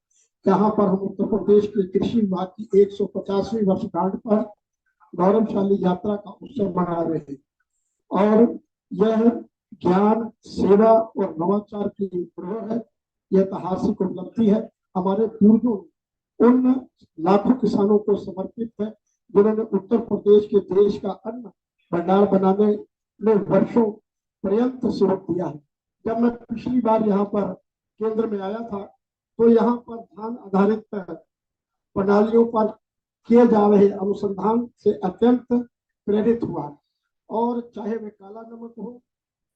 यहाँ पर हम उत्तर प्रदेश के कृषि विभाग की 150वीं वर्षगांठ पर गौरवशाली यात्रा का उत्सव मना रहे हैं, और यह ज्ञान, सेवा और नवाचार की धरोहर है। यह ऐतिहासिक उपलब्धि है। हमारे पूर्वजों उन लाखों किसानों को समर्पित है जिन्होंने उत्तर प्रदेश के देश का अन्न भंडार बनाने में वर्षों पर्यंत सहयोग दिया है। जब मैं पिछली बार यहाँ पर केंद्र में आया था तो यहाँ पर धान आधारित प्रणालियों पर किए जा रहे अनुसंधान से अत्यंत प्रेरित हुआ, और चाहे वे काला नमक हो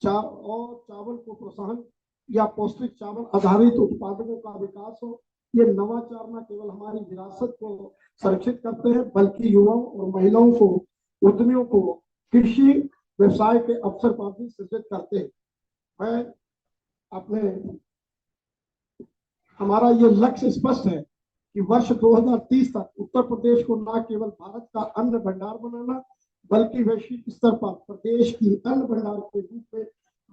और चावल को प्रोत्साहन या पौष्टिक चावल आधारित उत्पादों का विकास हो, ये नवाचार न केवल हमारी विरासत को संरक्षित करते हैं बल्कि युवाओं और महिलाओं को, उद्यमियों को कृषि व्यवसाय के अवसर पर भी सृजित करते हैं। मैं अपने हमारा ये लक्ष्य स्पष्ट है कि वर्ष 2030 तक उत्तर प्रदेश को न केवल भारत का अन्न भंडार बनाना बल्कि वैश्विक स्तर पर प्रदेश की अन्न भंडार के रूप में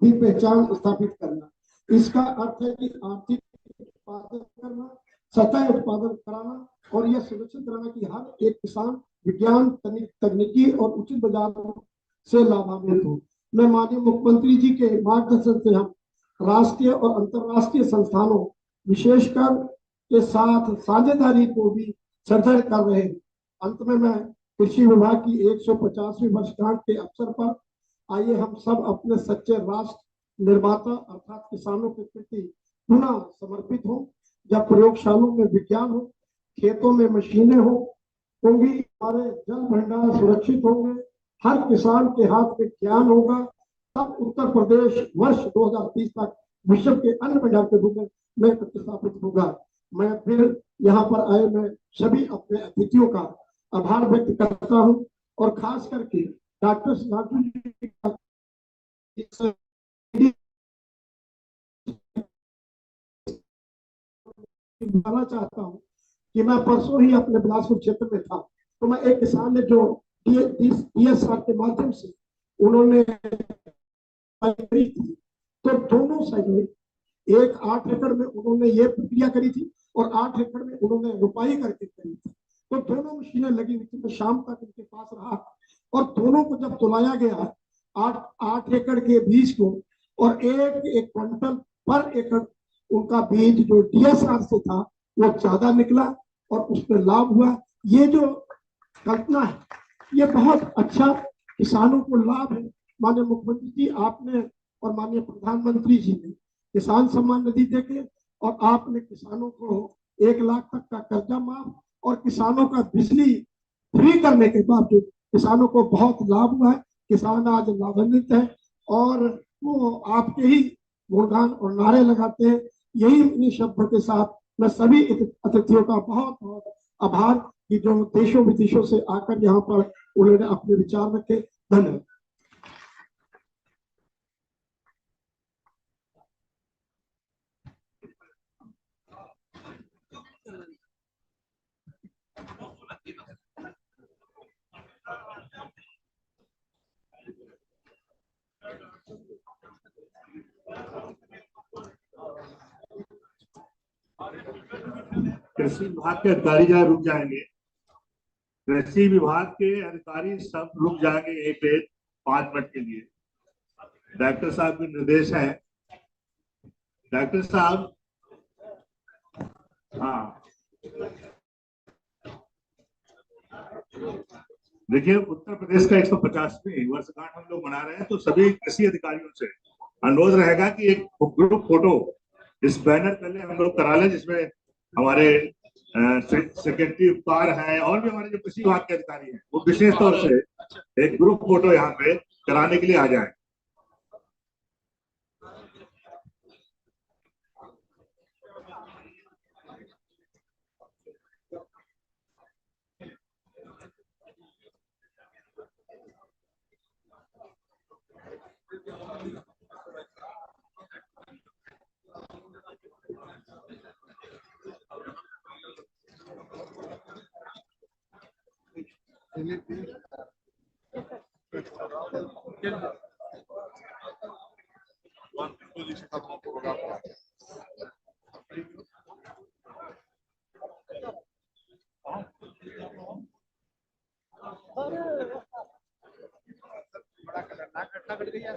भी पहचान स्थापित करना। इसका अर्थ है कि आर्थिक उत्पादन करना, सतत उत्पादन कराना, और यह सुनिश्चित करना कि हर एक किसान विज्ञान, तकनीकी और उचित बाजारों से लाभान्वित हो। मैं माननीय मुख्यमंत्री जी के मार्गदर्शन से हम राष्ट्रीय और अंतर्राष्ट्रीय संस्थानों विशेषकर के साथ साझेदारी को भी सुदृढ़ कर रहे हैं। अंत में मैं कृषि विभाग की 150वीं वर्षगांठ के अवसर पर आइए हम सब अपने सच्चे राष्ट्र निर्माता अर्थात किसानों के प्रति पुनः समर्पित हो। जब प्रयोगशालाओं में विज्ञान हो, खेतों में मशीनें होंगी, हमारे जल भंडार सुरक्षित होंगे, हर किसान के हाथ में ज्ञान होगा, तब उत्तर प्रदेश वर्ष 2030 तक विश्व के अन्न भंडार के रूप में प्रतिस्थापित होगा। मैं फिर यहाँ पर आए मैं सभी अपने अतिथियों का आभार व्यक्त करता हूँ, और खास करके डॉक्टर साटू जी का बताना चाहता हूँ कि मैं परसों ही अपने बिलासपुर क्षेत्र में था, तो मैं एक किसान ने जो DSR के माध्यम से उन्होंने करी थी, तो दोनों साइड में 8 एकड़ में उन्होंने ये प्रक्रिया करी थी और 8 एकड़ में उन्होंने रुपाई करके खरीदी थी। तो दोनों मशीनें लगी हुई थी, तो शाम तक उनके पास रहा और दोनों को जब तुलाया गया 8 एकड़ के बीज को और एक क्विंटल पर एकड़ उनका बीज जो डीएसआर से था वो ज्यादा निकला और उसमें लाभ हुआ। ये जो कल्पना है ये बहुत अच्छा, किसानों को लाभ है। माननीय मुख्यमंत्री जी आपने और माननीय प्रधानमंत्री जी ने किसान सम्मान निधि देके और आपने किसानों को 1 लाख तक का कर्जा माफ और किसानों का बिजली फ्री करने के बावजूद किसानों को बहुत लाभ हुआ है। किसान आज लाभान्वित है और वो आपके ही गुणगान और नारे लगाते हैं। यही इन शब्दों के साथ मैं सभी अतिथियों का बहुत बहुत आभार कि जो देशों विदेशों से आकर यहाँ पर उन्होंने अपने विचार रखे। धन्यवाद। कृषि विभाग के अधिकारी जहाँ रुक जाएंगे, कृषि विभाग के अधिकारी सब रुक जाएंगे एक 5 मिनट के लिए। डॉक्टर साहब के निर्देश हैं। डॉक्टर साहब, हाँ देखिए, उत्तर प्रदेश का 150वीं वर्षगांठ हम लोग मना रहे हैं, तो सभी कृषि अधिकारियों से अनुरोध रहेगा कि एक ग्रुप फोटो इस बैनर पहले हम लोग करा लें, जिसमें हमारे सेक्रेटरी उपकार हैं और भी हमारे जो कृषि विभाग के अधिकारी हैं वो विशेष तौर से एक ग्रुप फोटो यहाँ पे कराने के लिए आ जाए। बड़ा खतरनाक घटना घट गई है।